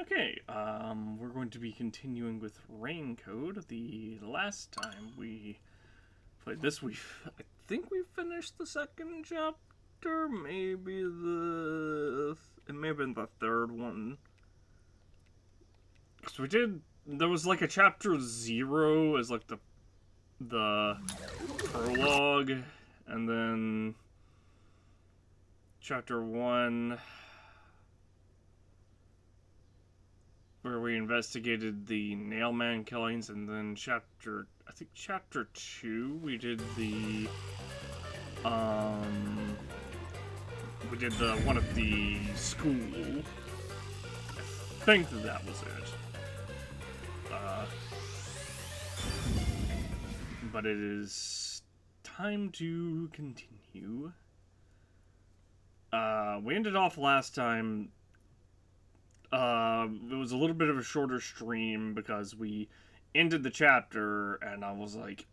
Okay, we're going to be continuing with Rain Code. The last time we played this, I think we finished the second chapter. Maybe it may have been the third one. Cause there was like a chapter 0 as like the prologue, and then chapter 1. Where we investigated the Nailman killings, and then chapter 2, we did the one at the school. I think that was it. But it is time to continue. We ended off last time. It was a little bit of a shorter stream because we ended the chapter, and I was like,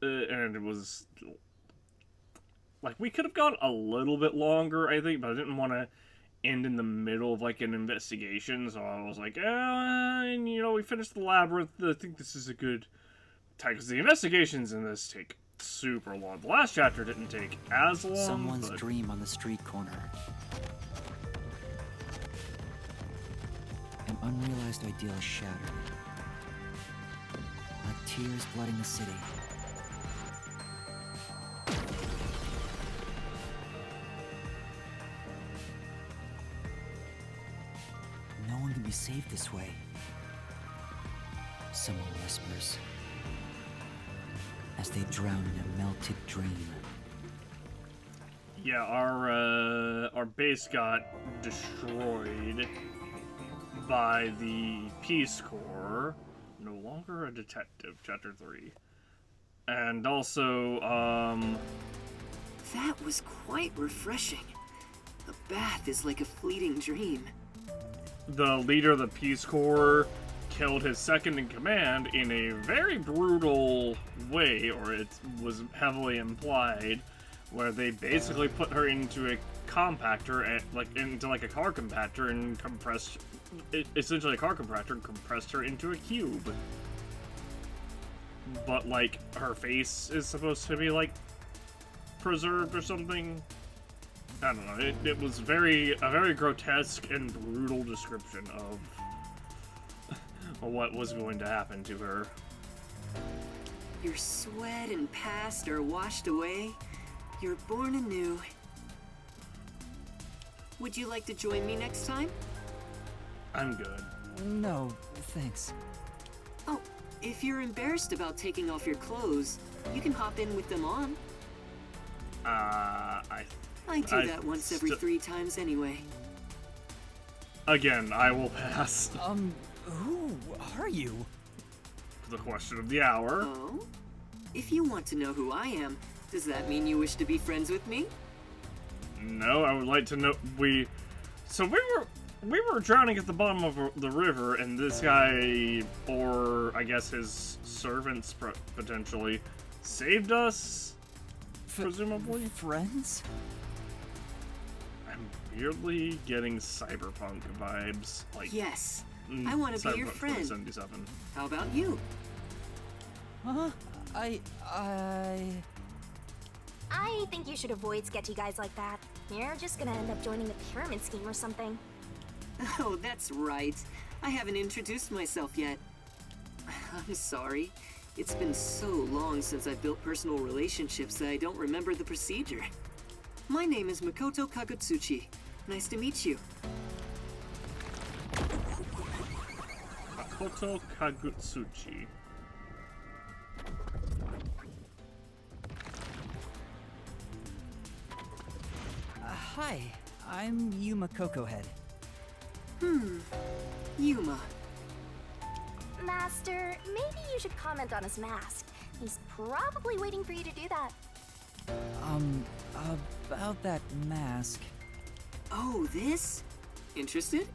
and it was like we could have gone a little bit longer, I think, but I didn't want to end in the middle of like an investigation, so I was like, and we finished the labyrinth. I think this is a good time because the investigations in this take super long. The last chapter didn't take as long. Someone's dream on the street corner. An unrealized ideal shattered. Like tears flooding the city. No one can be saved this way. Someone whispers. As they drown in a melted dream. Yeah, our base got destroyed by the Peace Corps, no longer a detective, chapter 3. And also, That was quite refreshing. A bath is like a fleeting dream. the leader of the Peace Corps killed his second in command in a very brutal way, or it was heavily implied, where they basically put her into a compactor, into a car compactor, and essentially a car compactor, and compressed her into a cube. But like her face is supposed to be like preserved or something. I don't know. It was a very grotesque and brutal description of what was going to happen to her. Your sweat and past are washed away. You're born anew. Would you like to join me next time? I'm good. No, thanks. Oh, if you're embarrassed about taking off your clothes, you can hop in with them on. I do that once every 3 times anyway. Again, I will pass. Who are you? The question of the hour. Oh? If you want to know who I am, does that mean you wish to be friends with me? No, I would like to know. We were drowning at the bottom of the river, and this guy, or I guess his servants, potentially, saved us. Presumably, friends? I'm weirdly getting cyberpunk vibes. Like yes, I want to be your friend. 77. How about you? Huh? I think you should avoid sketchy guys like that. You're just gonna end up joining the pyramid scheme or something. Oh, that's right. I haven't introduced myself yet. I'm sorry. It's been so long since I've built personal relationships that I don't remember the procedure. My name is Makoto Kagutsuchi. Nice to meet you. Makoto Kagutsuchi. Hi, I'm Yuma Cocohead. Yuma. Master, maybe you should comment on his mask. He's probably waiting for you to do that. About that mask. Oh, this? Interested?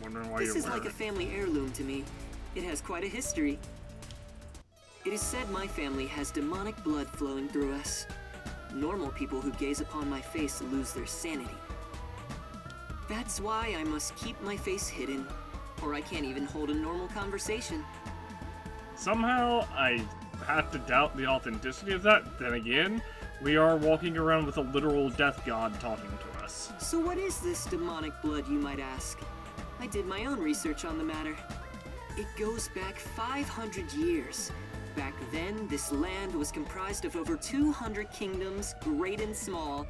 Wondering why This you're is wearing like a family heirloom to me. It has quite a history. It is said my family has demonic blood flowing through us. Normal people who gaze upon my face lose their sanity. That's why I must keep my face hidden, or I can't even hold a normal conversation. Somehow, I have to doubt the authenticity of that. Then again, we are walking around with a literal death god talking to us. So what is this demonic blood, you might ask? I did my own research on the matter. It goes back 500 years. Back then, this land was comprised of over 200 kingdoms, great and small.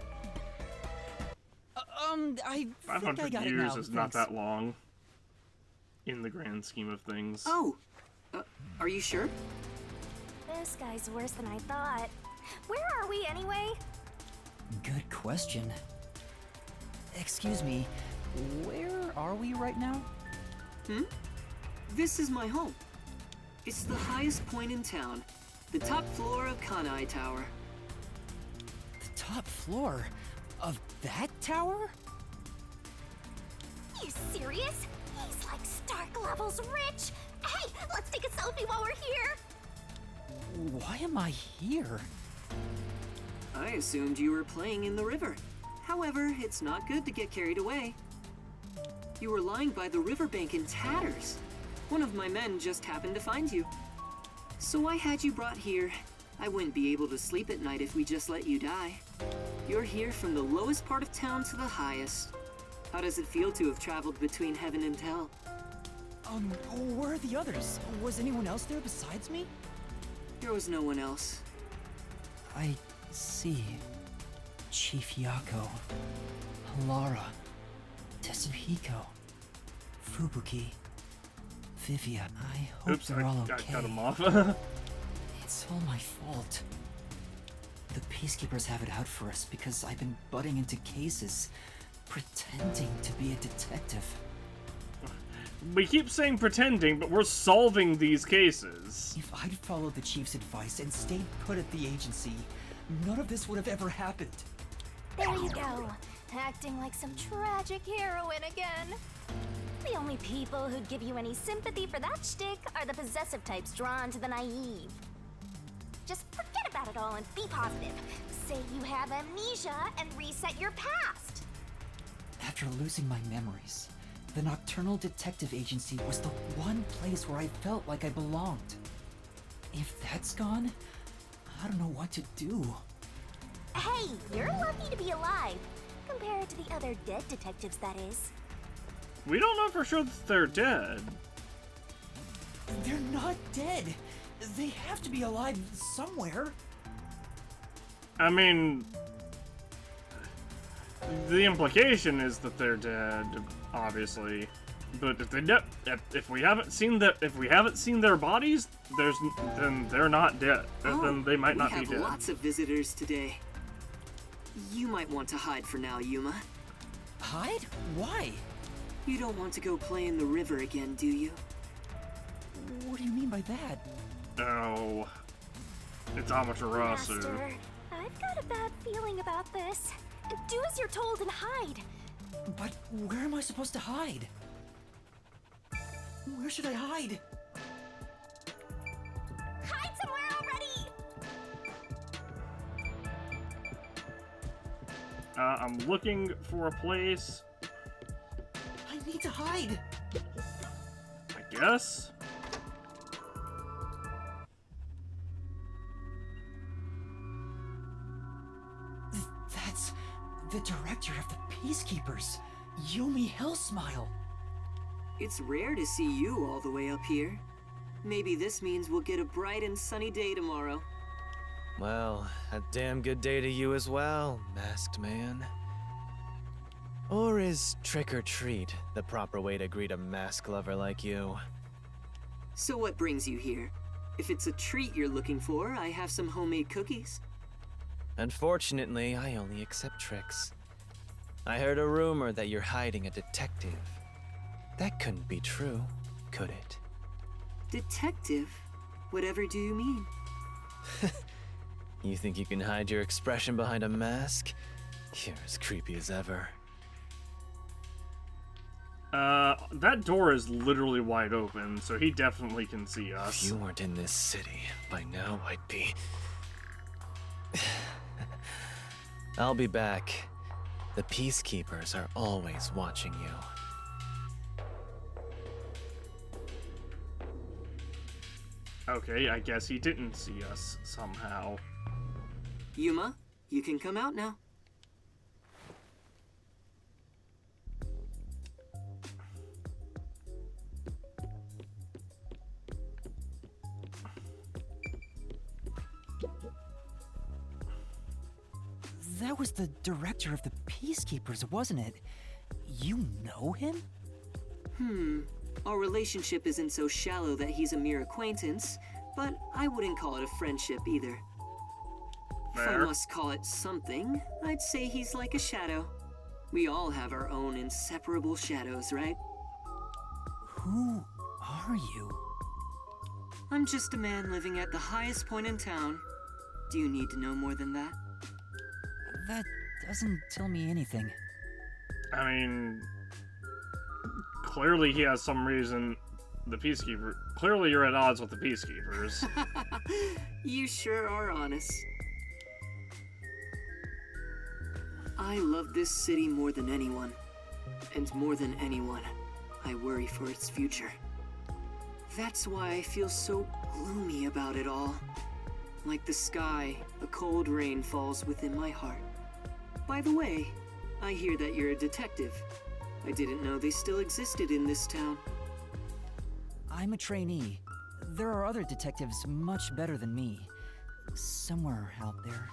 I think I 500 got it years now, is not thanks. that long in the grand scheme of things. Oh, are you sure? This guy's worse than I thought. Where are we anyway? Good question. Excuse me, where are we right now? This is my home. It's the highest point in town, the top floor of Kanai Tower. The top floor of that tower? You serious? He's like Stark levels rich. Hey, let's take a selfie while we're here. Why am I here? I assumed you were playing in the river. However, it's not good to get carried away. You were lying by the riverbank in tatters. One of my men just happened to find you. So I had you brought here. I wouldn't be able to sleep at night if we just let you die. You're here from the lowest part of town to the highest. How does it feel to have traveled between heaven and hell? Where are the others? Was anyone else there besides me? There was no one else. I see. Chief Yako, Lara, Tetsuhiko, Fubuki, Vivia. I hope Oops, they're all I okay. cut him off. It's all my fault. The peacekeepers have it out for us because I've been butting into cases, pretending to be a detective. We keep saying pretending, but we're solving these cases. If I'd followed the chief's advice and stayed put at the agency, none of this would have ever happened. There you go. Acting like some tragic heroine again. The only people who'd give you any sympathy for that shtick are the possessive types drawn to the naive. Just forget about it all and be positive. Say you have amnesia and reset your past. After losing my memories, the Nocturnal Detective Agency was the one place where I felt like I belonged. If that's gone, I don't know what to do. Hey, you're lucky to be alive. Compared to the other dead detectives, that is. We don't know for sure that they're dead. They're not dead. They have to be alive somewhere. I mean, the implication is that they're dead, obviously. But if if we haven't seen their bodies, then they're not dead. Then they might not be We dead. have lots of visitors today. You might want to hide for now, Yuma. Hide? Why? You don't want to go play in the river again, do you? What do you mean by that? No, it's Amaterasu. Master, I've got a bad feeling about this. Do as you're told and hide. But where am I supposed to hide? Where should I hide? Hide somewhere already! I'm looking for a place, I need to hide. I guess. That's the director of the Peacekeepers, Yumi Hellsmile. It's rare to see you all the way up here. Maybe this means we'll get a bright and sunny day tomorrow. Well, a damn good day to you as well, masked man. Or is trick or treat the proper way to greet a mask lover like you? So what brings you here? If it's a treat you're looking for, I have some homemade cookies. Unfortunately, I only accept tricks. I heard a rumor that you're hiding a detective. That couldn't be true, could it? Detective? Whatever do you mean? You think you can hide your expression behind a mask? You're as creepy as ever. That door is literally wide open, so he definitely can see us. If you weren't in this city, by now I'd be... I'll be back. The Peacekeepers are always watching you. Okay, I guess he didn't see us somehow. Yuma, you can come out now. That was the director of the Peacekeepers, wasn't it? You know him? Our relationship isn't so shallow that he's a mere acquaintance, but I wouldn't call it a friendship either. If I Fair. must call it something, I'd say he's like a shadow. We all have our own inseparable shadows, right? Who are you? I'm just a man living at the highest point in town. Do you need to know more than that? That doesn't tell me anything. I mean, clearly he has some reason. The Peacekeeper. Clearly you're at odds with the Peacekeepers. You sure are honest. I love this city more than anyone. And more than anyone, I worry for its future. That's why I feel so gloomy about it all. Like the sky, a cold rain falls within my heart. By the way, I hear that you're a detective. I didn't know they still existed in this town. I'm a trainee. There are other detectives much better than me. Somewhere out there.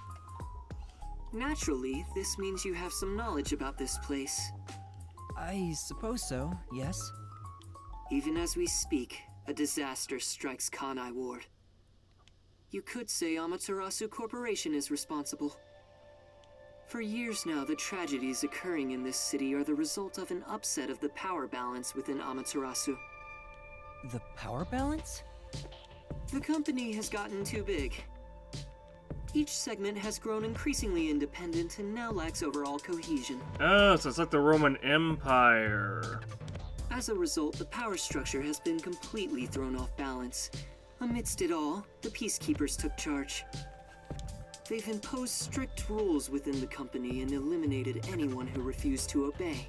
Naturally, this means you have some knowledge about this place. I suppose so, yes. Even as we speak, a disaster strikes Kanai Ward. You could say Amaterasu Corporation is responsible. For years now, the tragedies occurring in this city are the result of an upset of the power balance within Amaterasu. The power balance? The company has gotten too big. Each segment has grown increasingly independent and now lacks overall cohesion. Oh, so it's like the Roman Empire. As a result, the power structure has been completely thrown off balance. Amidst it all, the Peacekeepers took charge. They've imposed strict rules within the company and eliminated anyone who refused to obey.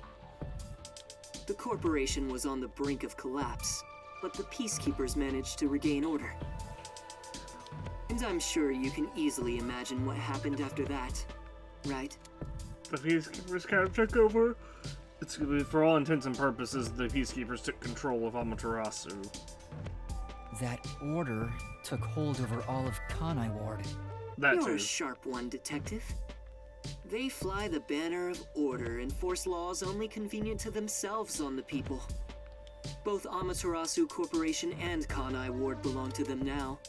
The corporation was on the brink of collapse, but the Peacekeepers managed to regain order. And I'm sure you can easily imagine what happened after that, right? The Peacekeepers kind of took over. It's for all intents and purposes, the Peacekeepers took control of Amaterasu. That order took hold over all of Kanai Ward. That You're too. a sharp one, Detective. They fly the banner of order and force laws only convenient to themselves on the people. Both Amaterasu Corporation and Kanai Ward belong to them now.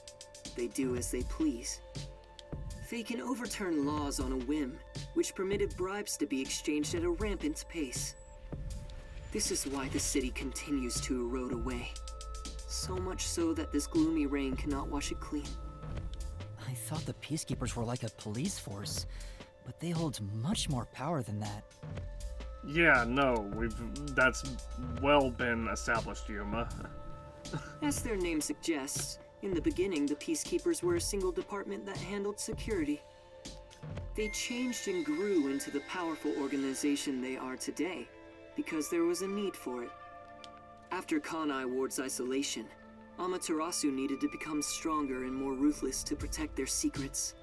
They do as they please. They can overturn laws on a whim, which permitted bribes to be exchanged at a rampant pace. This is why the city continues to erode away. So much so that this gloomy rain cannot wash it clean. I thought the Peacekeepers were like a police force, but they hold much more power than that. Yeah, no, that's well been established, Yuma. As their name suggests, in the beginning, the Peacekeepers were a single department that handled security. They changed and grew into the powerful organization they are today, because there was a need for it. After Kanai Ward's isolation, Amaterasu needed to become stronger and more ruthless to protect their secrets.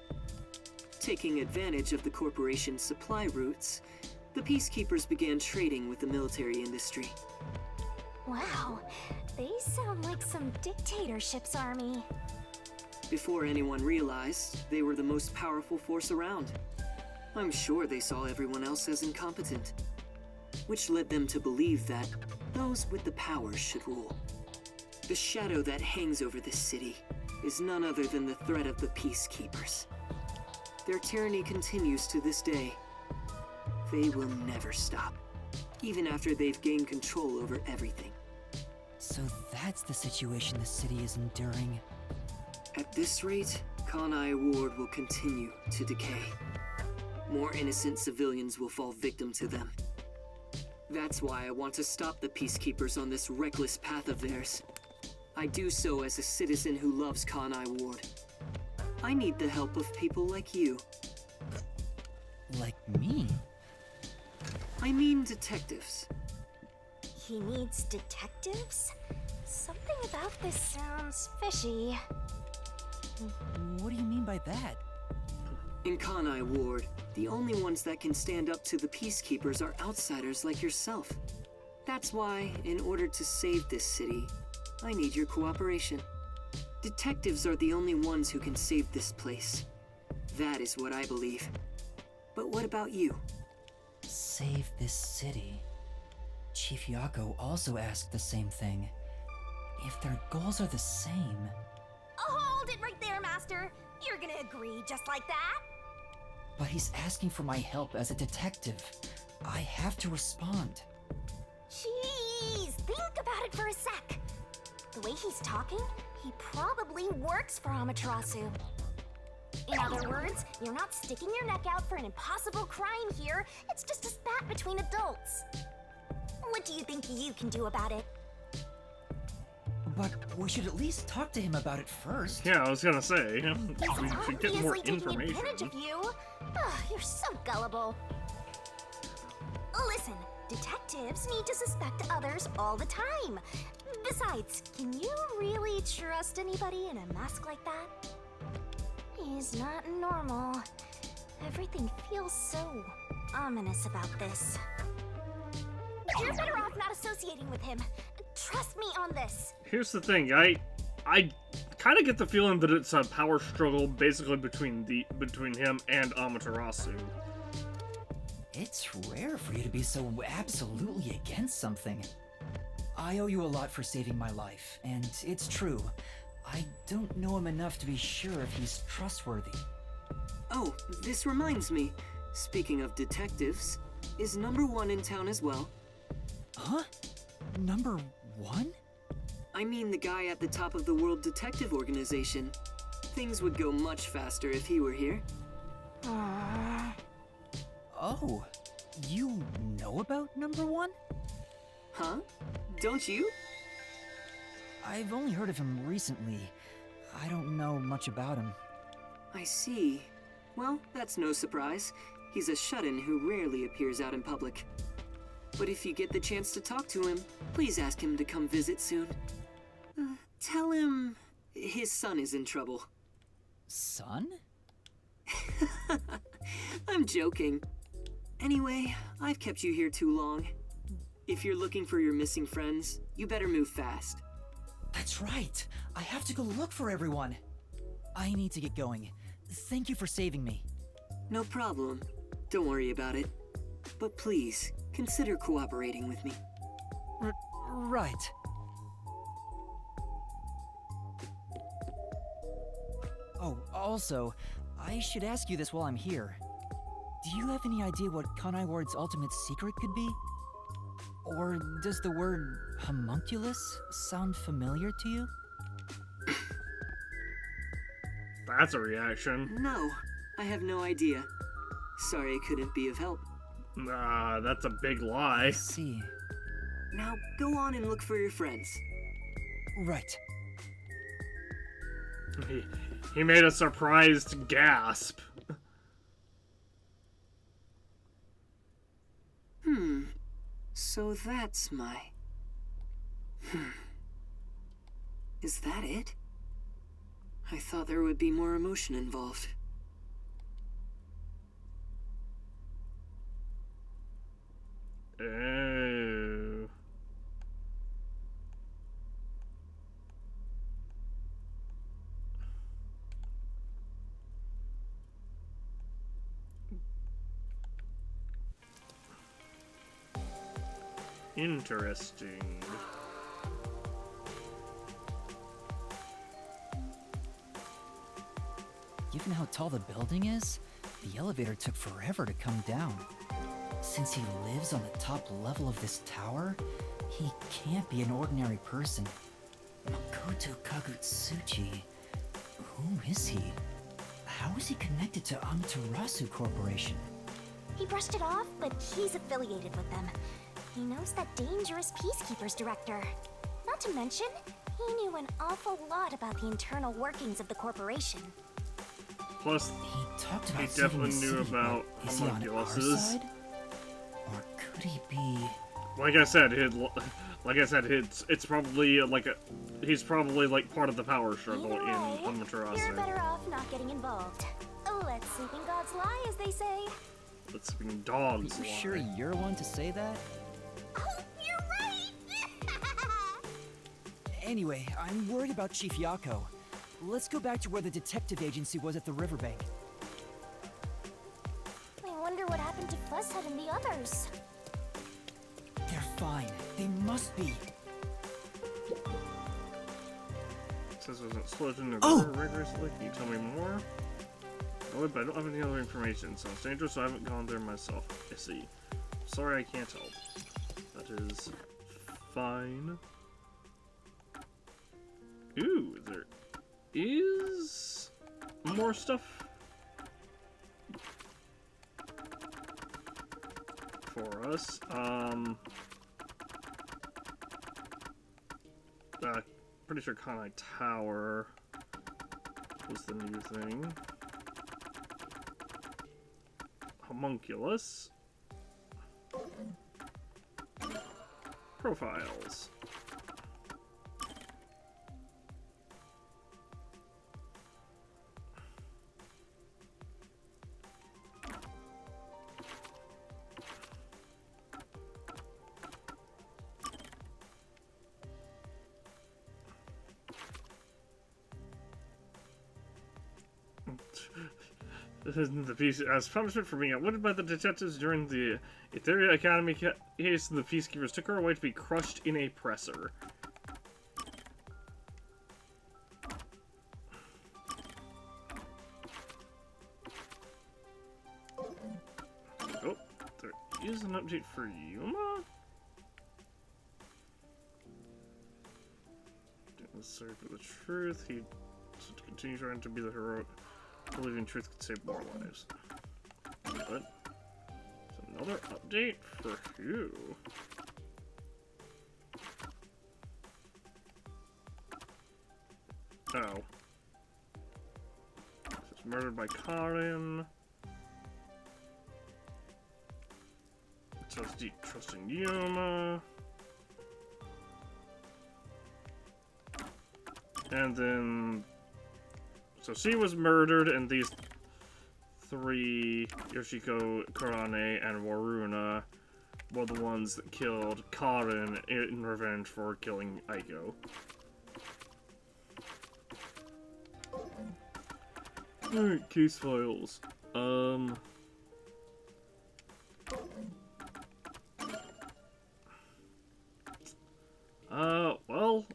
Taking advantage of the corporation's supply routes, the Peacekeepers began trading with the military industry. Wow, they sound like some dictatorship's army. Before anyone realized, they were the most powerful force around. I'm sure they saw everyone else as incompetent, which led them to believe that those with the power should rule. The shadow that hangs over this city is none other than the threat of the Peacekeepers. Their tyranny continues to this day. They will never stop, even after they've gained control over everything. So that's the situation the city is enduring. At this rate, Kanai Ward will continue to decay. More innocent civilians will fall victim to them. That's why I want to stop the Peacekeepers on this reckless path of theirs. I do so as a citizen who loves Kanai Ward. I need the help of people like you. Like me? I mean detectives. He needs detectives? Something about this sounds fishy. What do you mean by that? In Kanai Ward, the only ones that can stand up to the peacekeepers are outsiders like yourself. That's why, in order to save this city, I need your cooperation. Detectives are the only ones who can save this place. That is what I believe. But what about you? Save this city. Chief Yako also asked the same thing. If their goals are the same... Hold it right there, Master! You're gonna agree just like that? But he's asking for my help as a detective. I have to respond. Jeez, think about it for a sec. The way he's talking, he probably works for Amaterasu. In other words, you're not sticking your neck out for an impossible crime here. It's just a spat between adults. What do you think you can do about it? But we should at least talk to him about it first. Yeah, I was gonna say, He's we should get more obviously taking information. advantage of you. You're so gullible. Listen, detectives need to suspect others all the time. Besides, can you really trust anybody in a mask like that? He's not normal. Everything feels so ominous about this. You're better off not associating with him. Trust me on this. Here's the thing, I kind of get the feeling that it's a power struggle basically between him and Amaterasu. It's rare for you to be so absolutely against something. I owe you a lot for saving my life, and it's true. I don't know him enough to be sure if he's trustworthy. Oh, this reminds me. Speaking of detectives, is number 1 in town as well? Huh? Number 1? I mean the guy at the top of the World Detective Organization. Things would go much faster if he were here. Oh, you know about number 1? Huh? Don't you? I've only heard of him recently. I don't know much about him. I see. Well, that's no surprise. He's a shut-in who rarely appears out in public. But if you get the chance to talk to him, please ask him to come visit soon. Tell him his son is in trouble. Son? I'm joking. Anyway, I've kept you here too long. If you're looking for your missing friends, you better move fast. That's right. I have to go look for everyone. I need to get going. Thank you for saving me. No problem. Don't worry about it. But please, consider cooperating with me. Right. Oh, also, I should ask you this while I'm here. Do you have any idea what Kanai Ward's ultimate secret could be? Or does the word homunculus sound familiar to you? That's a reaction. No, I have no idea. Sorry I couldn't be of help. Nah, that's a big lie. I see. Now, go on and look for your friends. Right. He made a surprised gasp. So that's my... Is that it? I thought there would be more emotion involved. Oh. Interesting. Given how tall the building is, the elevator took forever to come down. Since he lives on the top level of this tower, he can't be an ordinary person. Makoto Kagutsuchi. Who is he? How is he connected to Amaterasu Corporation? He brushed it off, but he's affiliated with them. He knows that dangerous Peacekeepers director. Not to mention, he knew an awful lot about the internal workings of the corporation. Plus, He talked about he saving definitely the knew city, about but is he on our homunculuses. side? Or could he be... Like I said, it's probably he's probably like part of the power struggle Either in way, you're Amaterasu. better off not getting involved. Let sleeping gods lie, as they say. Let's speak Are dogs. you sure you're one to say that? Oh, you're right! Anyway, I'm worried about Chief Yako. Let's go back to where the detective agency was at the riverbank. I wonder what happened to Fuzzhead and the others. They're fine. They must be. Says there's an explosion in the Oh! river right recently. Can you tell me more? Oh, but I don't have any other information. Sounds dangerous, so I haven't gone there myself. I see. Sorry, I can't help. That is fine. Ooh, there is more stuff for us. Pretty sure Kanai Tower was the new thing. Homunculus. Profiles. The piece as punishment for being outwitted by the detectives during the Etheria Academy case, the Peacekeepers took her away to be crushed in a presser. Oh, there is an update for Yuma? Necessary for the truth. He should continue trying to be the heroic. Believing truth could save more lives. But it's another update for who? Oh. It's murdered by Karin. It says deep trust in Yuma. And then so she was murdered, and these three, Yoshiko, Kurane, and Waruna, were the ones that killed Karin in revenge for killing Aiko. Alright, case files. Well...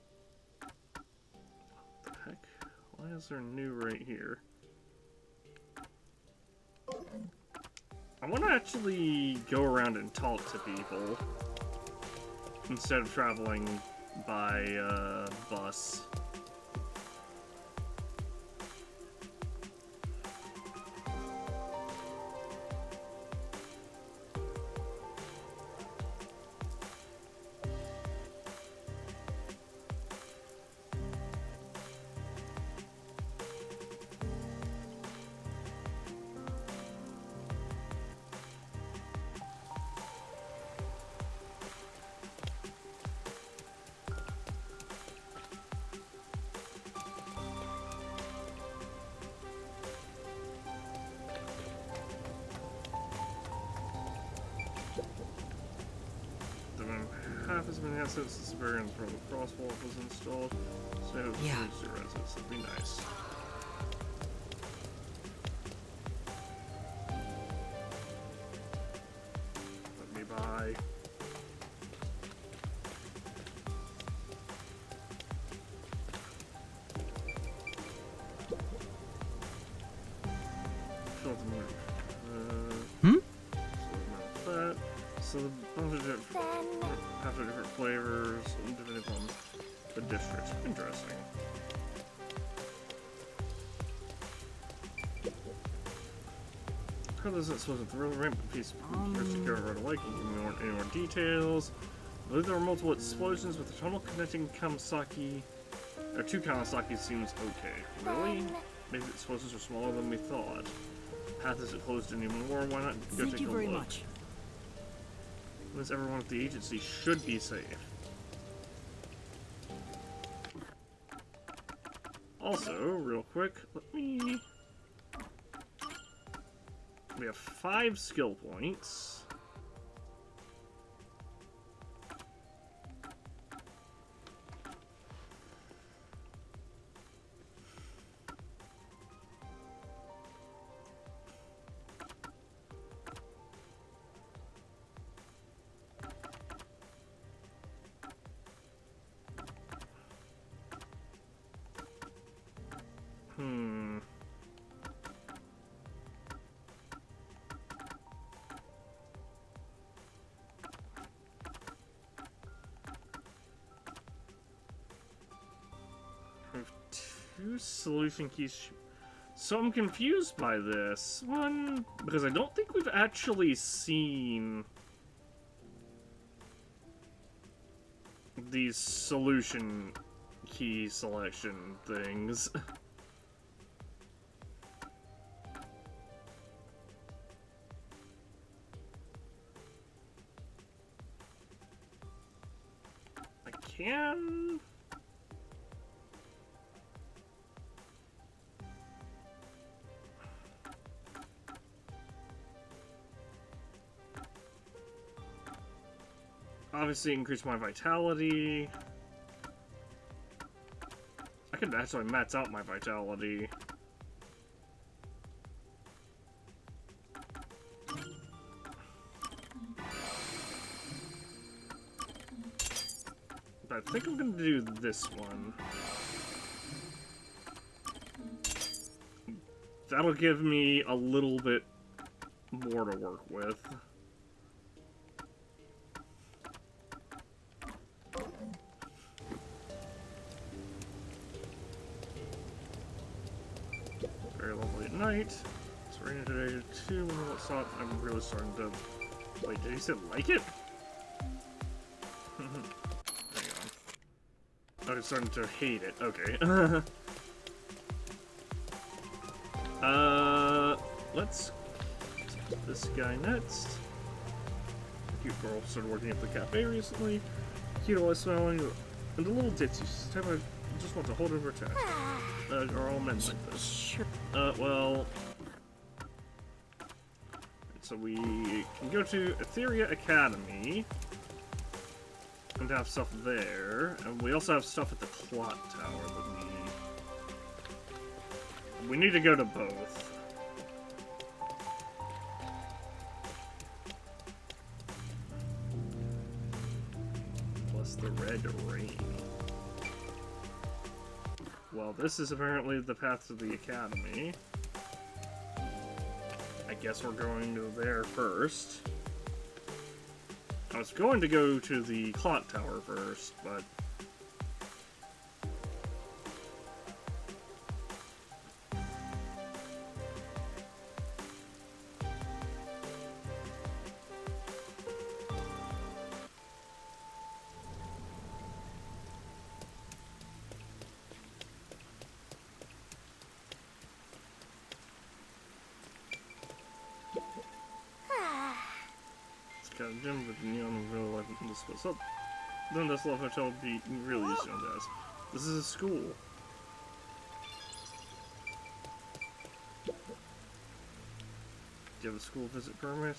What the heck? Why is there new right here? I want to actually go around and talk to people instead of traveling by bus. Half as many assets as variants from the crosswalk was installed. So Yeah. residents, that'd be nice. Let me buy. Fill the mood. So the bunch of different, half of different flavors, and depending on the district. Interesting. How does it suppose if the real rampant piece first to go right away? Can you give me any more details? I believe there were multiple explosions with the tunnel connecting Kamasaki. Or two Kamasaki seems okay. Really? Maybe the explosions are smaller than we thought. Path isn't closed anymore. Why not go Thank take you a very look? much. Means everyone at the agency should be safe. Also, real quick, let me... We have 5 skill points. Two solution keys. So I'm confused by this one because I don't think we've actually seen these solution key selection things. I can... Obviously increase my vitality. I could actually max out my vitality. But I think I'm gonna do this one. That'll give me a little bit more to work with. Very lovely at night. It's raining today too. What's not? I'm really starting to. Wait, did he say like it? Hang on. Oh, he's starting to hate it. Okay. Let's put this guy next. Cute girl started working at the cafe recently. Cute always smiling, and a little ditzy. Just want to hold her task. Are all men like this? Well... So we can go to Etheria Academy and have stuff there, and we also have stuff at the clock tower that we need to go to both. Plus the red rain. Well, this is apparently the path to the academy. I guess we're going to there first. I was going to go to the clock tower first, but... Got a gym with neon in real life in this place. Then this love hotel would be really used on this. This is a school. Do you have a school visit permit?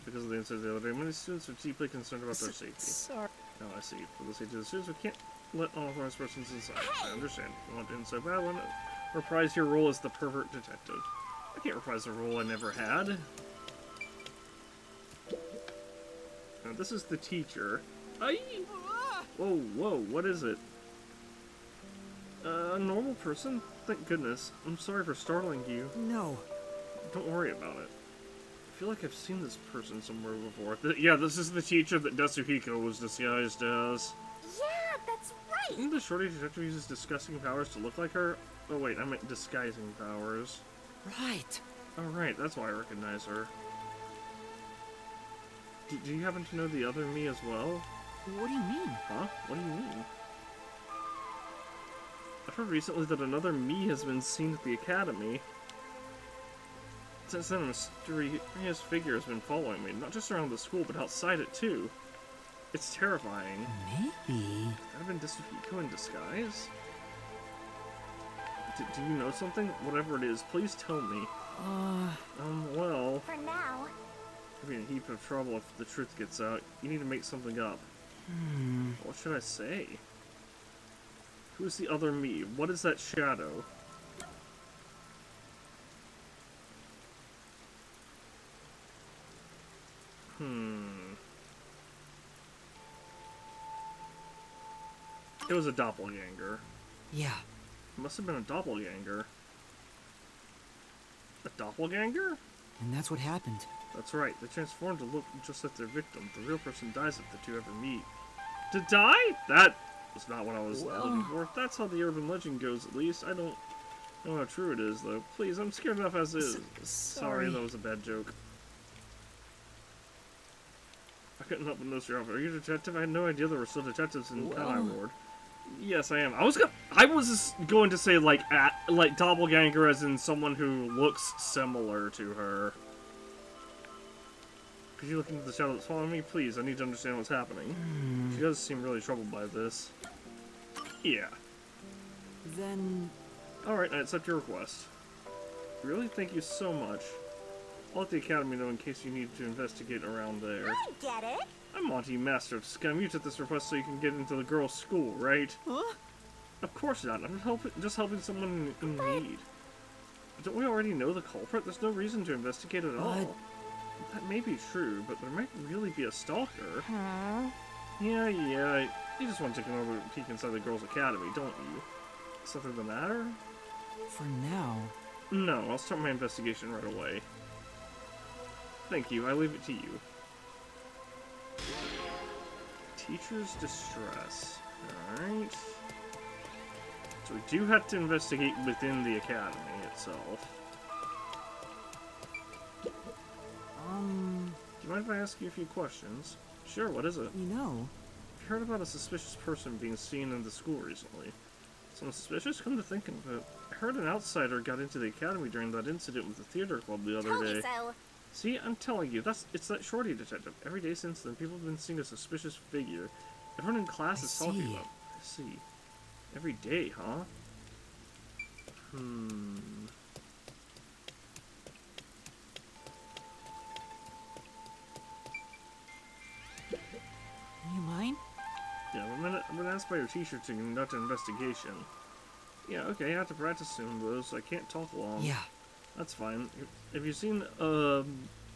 Because of the incident the other day, many students are deeply concerned about their safety. Sorry. Oh, I see. For the safety of the students, we can't let unauthorized persons inside. I understand. If you want to inside bad one, reprise your role as the pervert detective. I can't reprise a role I never had. Now, this is the teacher. Aye! Whoa, whoa, what is it? A normal person? Thank goodness. I'm sorry for startling you. No. Don't worry about it. I feel like I've seen this person somewhere before. Yeah, this is the teacher that Desuhiko was disguised as. Yeah, that's right! Didn't the shorty detective uses disgusting powers to look like her? Oh wait, I meant disguising powers. Right. Oh right, that's why I recognize her. Do you happen to know the other me as well? What do you mean? Huh? What do you mean? I've heard recently that another me has been seen at the academy. Since then, a mysterious figure has been following me, not just around the school, but outside it too. It's terrifying. Maybe. Could have been Disco in disguise? Do you know something? Whatever it is, please tell me. Well, For now. I'd be in a heap of trouble if the truth gets out. You need to make something up. What should I say? Who's the other me? What is that shadow? It was a doppelganger. Yeah. It must have been a doppelganger. A doppelganger? And that's what happened. That's right. They transformed to look just like their victim. The real person dies if the two ever meet. To die? That was not what I was looking for. That's how the urban legend goes, at least. I don't know how true it is, though. Please, I'm scared enough as is. Sorry, that was a bad joke. I couldn't help but notice your outfit. Are you a detective? I had no idea there were still detectives in Kanai Ward. Yes, I am. I was going to say like doppelganger, as in someone who looks similar to her. Could you look into the shadow that's following me, please? I need to understand what's happening. She does seem really troubled by this. Yeah. Then... Alright, I accept your request. Really? Thank you so much. I'll let the Academy know in case you need to investigate around there. I get it. I'm Monty, Master of Scum. You took this request so you can get into the girls' school, right? Huh? Of course not. I'm just helping someone in need. Don't we already know the culprit? There's no reason to investigate at all. That may be true, but there might really be a stalker. Yeah. You just want to take another peek inside the girls' academy, don't you? Something the matter? For now... No, I'll start my investigation right away. Thank you. I leave it to you. Teacher's distress. Alright. So we do have to investigate within the academy itself. Do you mind if I ask you a few questions? Sure, what is it? You know... I heard about a suspicious person being seen in the school recently. Someone suspicious? Come to think of it, I heard an outsider got into the academy during that incident with the theater club the other Tell day. me so. See, I'm telling you, it's that shorty detective. Every day since then, people have been seeing a suspicious figure. Everyone in class is talking about it. I see. Every day, huh? You mind? Yeah, I'm gonna ask by your teacher to conduct an investigation. Yeah, okay, I have to practice soon, though, so I can't talk long. Yeah. That's fine. Have you seen a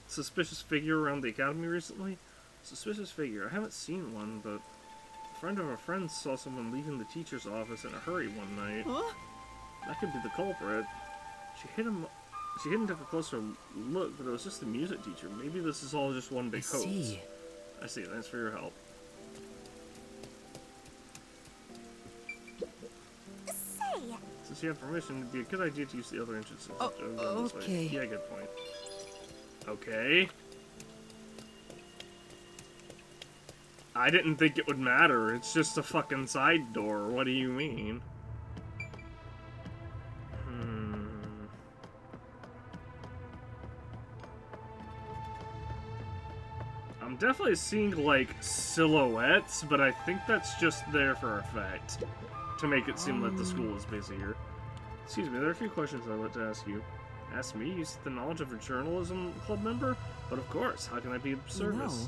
suspicious figure around the academy recently? Suspicious figure? I haven't seen one, but a friend of a friend saw someone leaving the teacher's office in a hurry one night. Huh? That could be the culprit. She hit him and took a closer look, but it was just the music teacher. Maybe this is all just one big hoax. I see. Thanks for your help. Say, Since you have permission, it'd be a good idea to use the other entrances. Oh, okay. Yeah, good point. Okay. I didn't think it would matter. It's just a fucking side door. What do you mean? I'm definitely seeing, like, silhouettes, but I think that's just there for effect. To make it seem like the school is busier. Excuse me, there are a few questions I'd like to ask you. Ask me? You see the knowledge of a journalism club member? But of course, how can I be of service?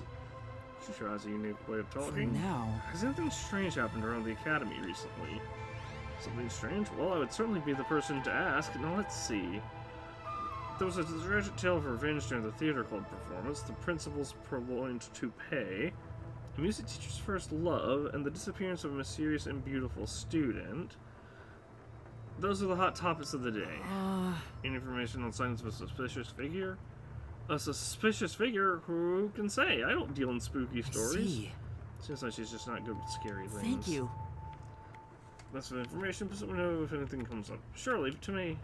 She sure has a unique way of talking. For now. Has anything strange happened around the academy recently? Something strange? Well, I would certainly be the person to ask. Now let's see. There was a tragic tale of revenge during the theater club performance, the principal's purloined toupee, a music teacher's first love, and the disappearance of a mysterious and beautiful student. Those are the hot topics of the day. Any information on signs of a suspicious figure? A suspicious figure? Who can say? I don't deal in spooky stories. Seems like she's just not good with scary things. Thank you. That's the information, but let me know if anything comes up. Sure, leave it to me.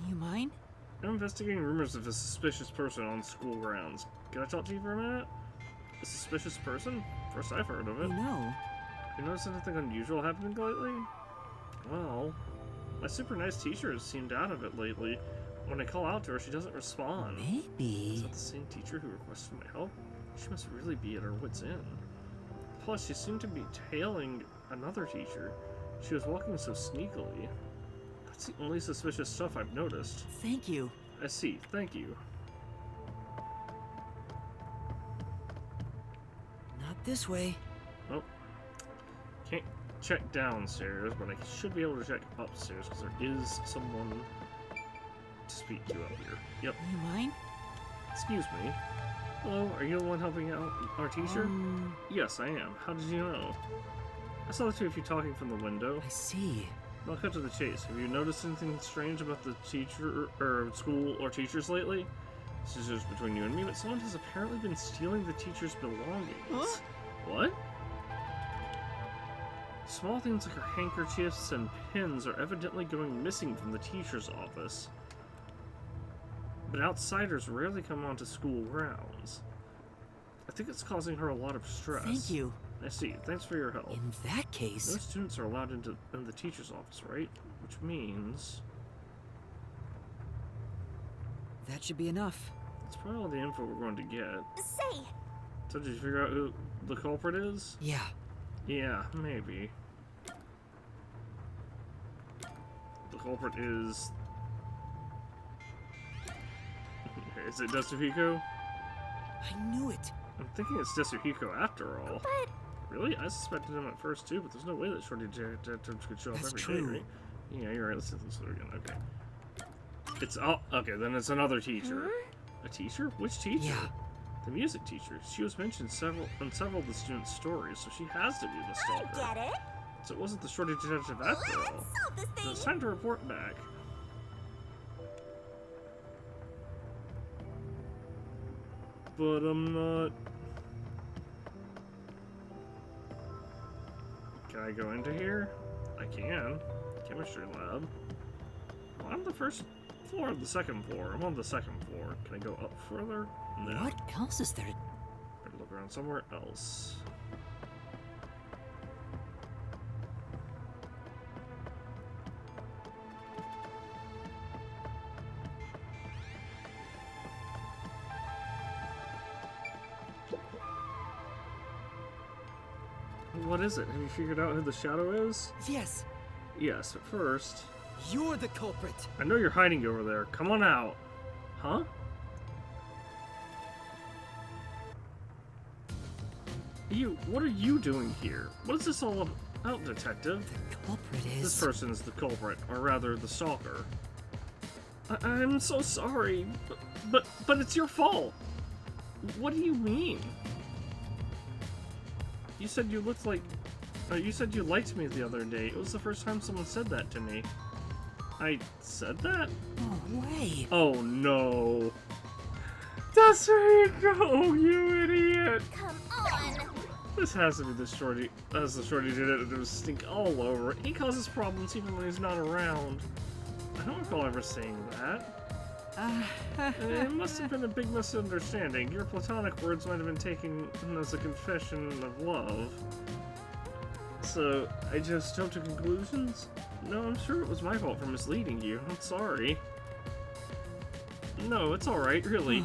You mind? I'm investigating rumors of a suspicious person on school grounds. Can I talk to you for a minute? A suspicious person? First I've heard of it. You know, You noticed anything unusual happening lately? Well, my super nice teacher has seemed out of it lately. When I call out to her, she doesn't respond. Is maybe. that the same teacher who requested my help? She must really be at her wit's end. Plus, she seemed to be tailing another teacher. She was walking so sneakily. That's the only suspicious stuff I've noticed. Thank you. I see, thank you. Not this way. Oh. Can't check downstairs, but I should be able to check upstairs, because there is someone to speak to up here. Yep. You mind? Excuse me. Hello, are you the one helping out our teacher? Yes, I am. How did you know? I saw the two of you talking from the window. I see. I'll cut to the chase. Have you noticed anything strange about the teacher, or school, or teachers lately? This is just between you and me, but someone has apparently been stealing the teacher's belongings. Huh? What? Small things like her handkerchiefs and pins are evidently going missing from the teacher's office. But outsiders rarely come onto school grounds. I think it's causing her a lot of stress. Thank you. I see. Thanks for your help. In that case... No students are allowed in the teacher's office, right? Which means... that should be enough. that's probably all the info we're going to get. Say, So did you figure out who the culprit is? Yeah. Yeah, maybe. The culprit is... is it Desuhiko? I knew it. I'm thinking it's Desuhiko after all. but Really? I suspected him at first too, but there's no way that shorty detectives could show up That's every day, true. right? Yeah, you're right. Let's do it again. Okay. It's okay. Then it's another teacher. A teacher? Which teacher? Yeah. The music teacher. She was mentioned in several of the students' stories, so she has to be the I stalker. get it. So it wasn't the shorty detective after all. Let's solve this So thing. it's time to report back. But I'm not. Can I go into here? I can. Chemistry lab. Well, I'm the first floor of the second floor. I'm on the second floor. Can I go up further? No. What else is there to... Better look around somewhere else. What is it? Have you figured out who the shadow is? Yes, Yes, but first... you're the culprit. I know you're hiding over there. Come on out. Huh? What are you doing here? What is this all about, detective? The culprit is... This person's the culprit, or rather, the stalker. I'm so sorry, but it's your fault. What do you mean? You said you looked like... you said you liked me the other day. It was the first time someone said that to me. I said that? No way. Oh no. That's where you go, you idiot! Come on. This has to be the shorty, as the shorty did it, and it was stink all over it. He causes problems even when he's not around. I don't recall ever saying that. It must have been a big misunderstanding. Your platonic words might have been taken as a confession of love. So, I just jumped to conclusions? No, I'm sure it was my fault for misleading you. I'm sorry. No, it's alright, really.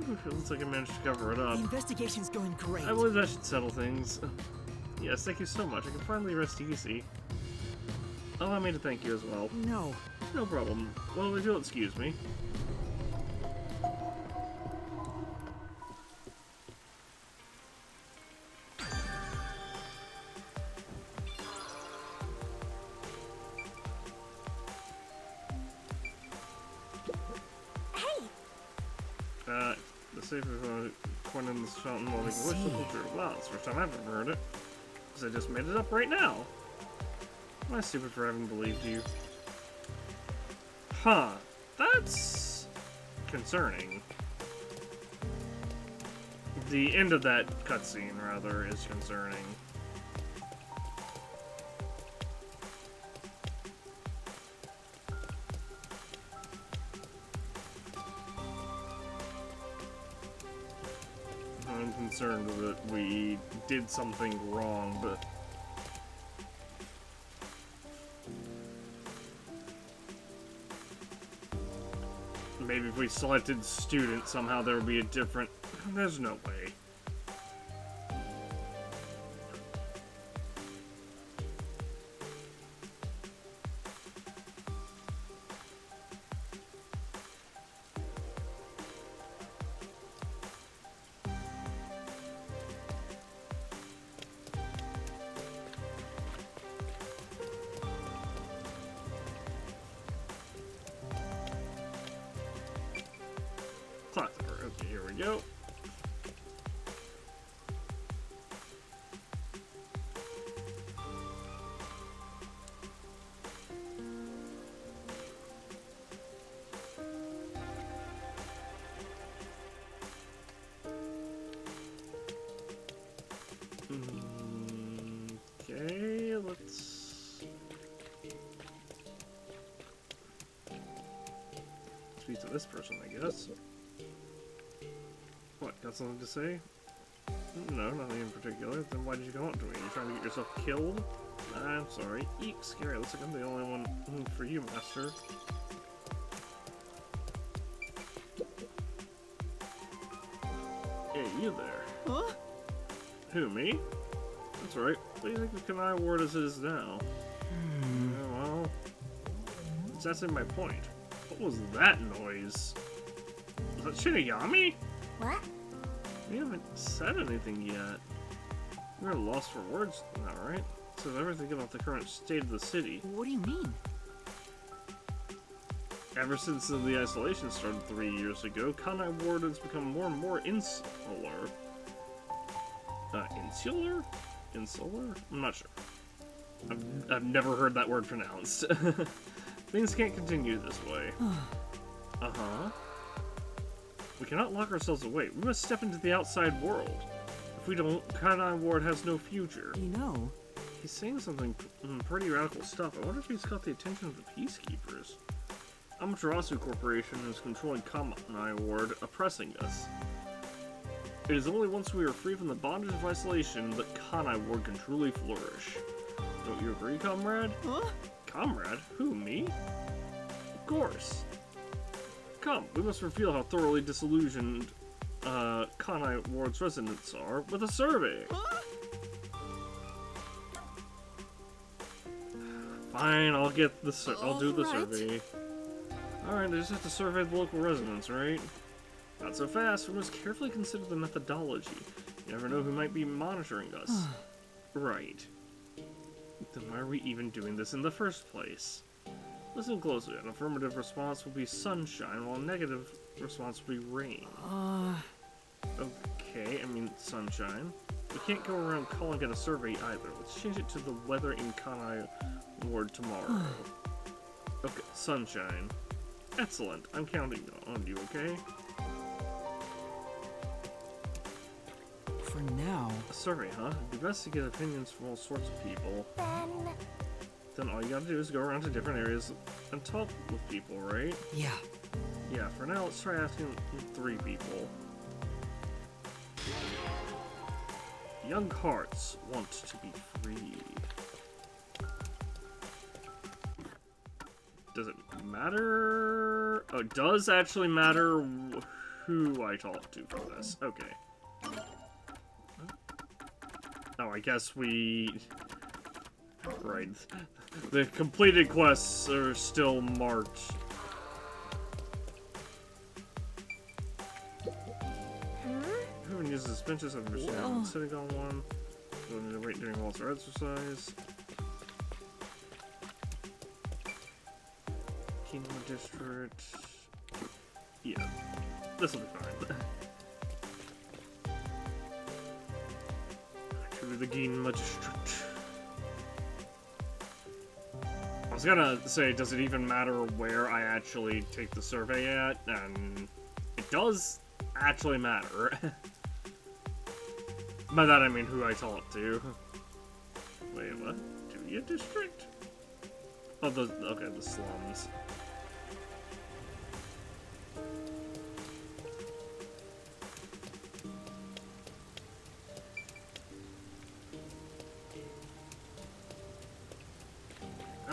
It looks like I managed to cover it The up. investigation's going great. I believe that should settle things. Yes, thank you so much. I can finally rest easy. Allow me to thank you as well. No. No problem. Well, if you'll excuse me. Hey, The safe is coin in the fountain while they can wish the culture. Wow, it's the first time I've ever heard it. Because I just made it up right now. Am I stupid for having believed you? Huh. That's concerning. The end of that cutscene, rather, is concerning. concerned that we did something wrong, but... Maybe if we selected student, somehow there would be a different... There's no way. Okay, here we go. Okay, let's speak to this person, I guess. What, got something to say? No, nothing in particular. Then why did you come up to me? You trying to get yourself killed? I'm sorry. Eek, scary. Looks like I'm the only one for you, Master. Hey, you there. Huh? Who, me? That's right. What do you think the Kanai Ward as it is now? Yeah, well, that's my point. What was that noise? Was that Shinigami? What? We haven't said anything yet. We're lost for words now, right? Says everything about the current state of the city. What do you mean? Ever since the isolation started 3 years ago, Kanai Ward has become more and more insular. Insular? Insular? I'm not sure. I've never heard that word pronounced. Things can't continue this way. Uh-huh. We cannot lock ourselves away. We must step into the outside world. If we don't, Kanai Ward has no future. You know, He's saying something pretty radical stuff. I wonder if he's got the attention of the Peacekeepers. Amaterasu Corporation is controlling Kanai Ward, oppressing us. It is only once we are free from the bondage of isolation that Kanai Ward can truly flourish. Don't you agree, comrade? huh? Comrade? Who, me? Of course. Come, we must reveal how thoroughly disillusioned Kanai Ward's residents are with a survey. Huh? Fine, I'll get the I'll do the Alright. survey. Alright, I just have to survey the local residents, right? Not so fast. We must carefully consider the methodology. You never know who might be monitoring us. Right. Then why are we even doing this in the first place? Listen closely. An affirmative response will be sunshine, while a negative response will be rain. Okay, I mean sunshine. We can't go around calling it a survey either. Let's change it to the weather in Kanai Ward tomorrow. Okay, sunshine. Excellent. I'm counting on you, okay? For now. A survey, huh? It'd be best to get opinions from all sorts of people. Then all you gotta do is go around to different areas and talk with people, right? Yeah. Yeah, for now, let's try asking 3 people. Young hearts want to be free. Does it matter? Oh, it does actually matter who I talk to for this. Okay. Oh, I guess we... Right. The completed quests are still marked. Everyone uses benches of machine sitting on one. You'll need to wait during waltz or exercise. Kingdom District. Yeah. This'll be fine. To the Geen Magistrate. I was gonna say, does it even matter where I actually take the survey at? And it does actually matter. By that I mean who I talk to. Wait, what? Julia District? Oh, okay, the slums.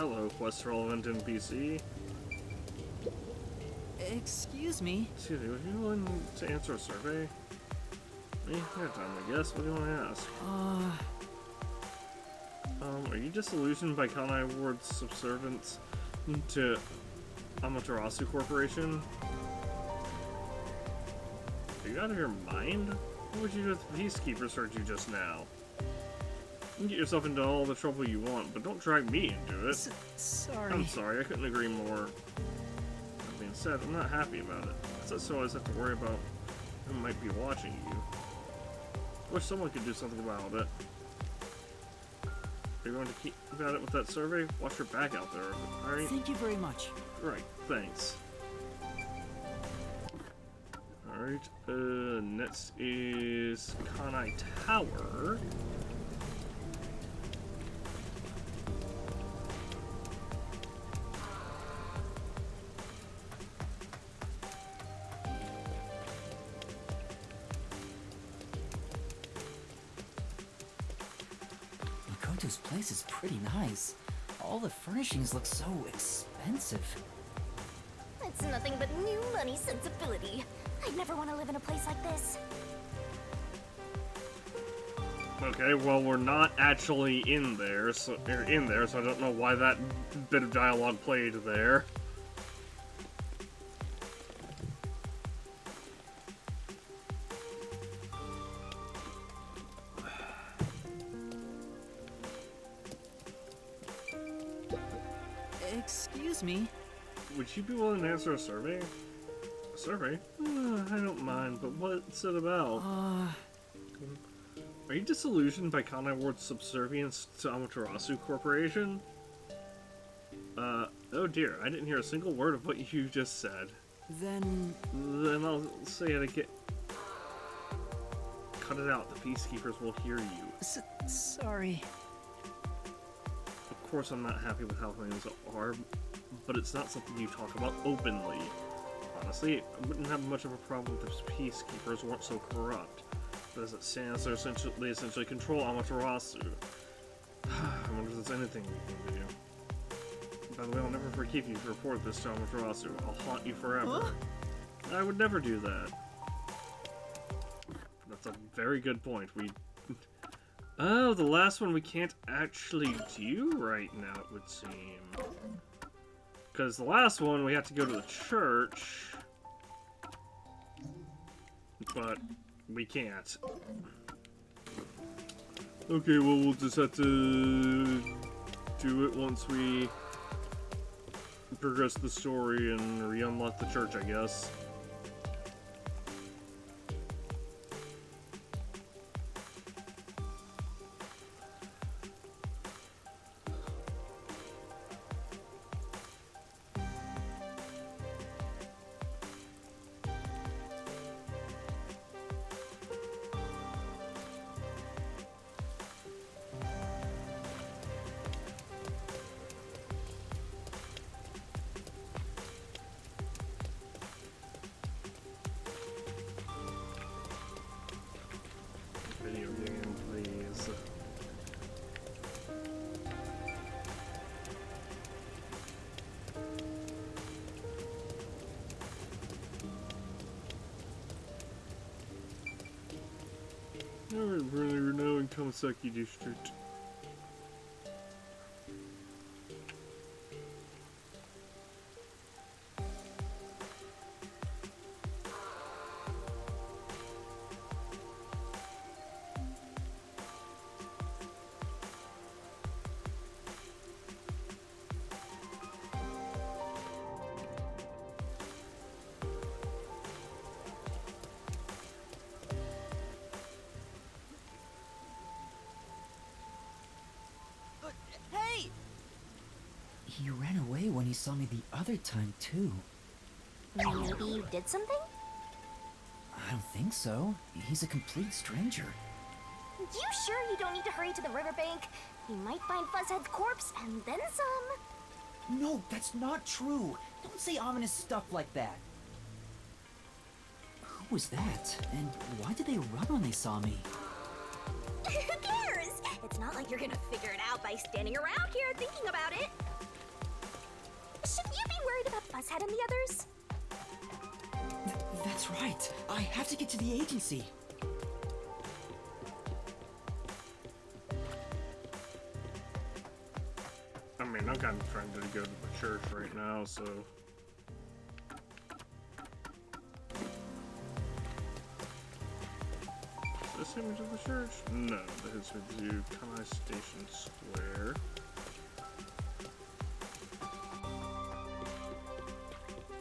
hello, quest relevant NPC. Excuse me. Excuse me, would you be willing to answer a survey? Me? Your time, I guess. What do you want to ask? Are you disillusioned by Kanai Ward's subservience to Amaterasu Corporation? Are you out of your mind? What would you do if the Peacekeepers heard you just now? You can get yourself into all the trouble you want, but don't drag me into it. Sorry. I'm sorry, I couldn't agree more. That being said, I'm not happy about it. So I always have to worry about who might be watching you. Wish someone could do something about it. Are you going to keep about it with that survey? Watch your back out there, alright? Thank you very much. Right, thanks. Alright, next is Kanai Tower. Makoto's place is pretty nice. All the furnishings look so expensive. It's nothing but new money sensibility. I'd never want to live in a place like this. Okay, well we're not actually in there, so I don't know why that bit of dialogue played there. Excuse me. Would you be willing to answer a survey? A survey? I don't mind, but what's it about? Are you disillusioned by Kanai Ward's subservience to Amaterasu Corporation? Oh dear, I didn't hear a single word of what you just said. Then Then I'll say it again. Cut it out, the Peacekeepers will hear you. sorry. Of course I'm not happy with how things are, but it's not something you talk about openly. Honestly, I wouldn't have much of a problem if the Peacekeepers weren't so corrupt. But as it stands, they essentially control Amaterasu. I wonder if there's anything we can do. By the way, I'll never forgive you to report this to Amaterasu. I'll haunt you forever. Huh? I would never do that. That's a very good point. Oh, the last one we can't actually do right now, it would seem. Because the last one, we have to go to the church. But we can't. Okay, well, we'll just have to do it once we progress the story and re-unlock the church, I guess. Video game, please. We're now in Kamasaki District. Hey! He ran away when he saw me the other time, too. Maybe you did something? I don't think so. He's a complete stranger. You sure you don't need to hurry to the riverbank? You might find Fuzzhead's corpse and then some. No, that's not true. Don't say ominous stuff like that. Who was that? And why did they run when they saw me? Who cares? It's not like you're gonna figure it out by standing around here thinking about it. worried about Fuzzhead and the others? That's right. I have to get to the agency. I mean, I'm kind of trying to go to the church right now, so... Does this take me to the church? No, that takes me to Kanai Station Square.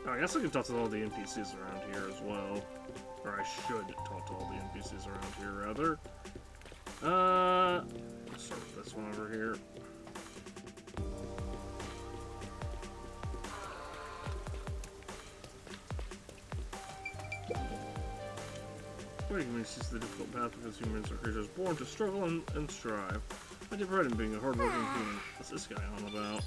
Oh, I guess I can talk to all the NPCs around here as well. Or I should talk to all the NPCs around here, rather. Let's start with this one over here. Awakening is the difficult path because humans are creatures born to struggle and strive. I take pride in being a hardworking human. What's this guy on about?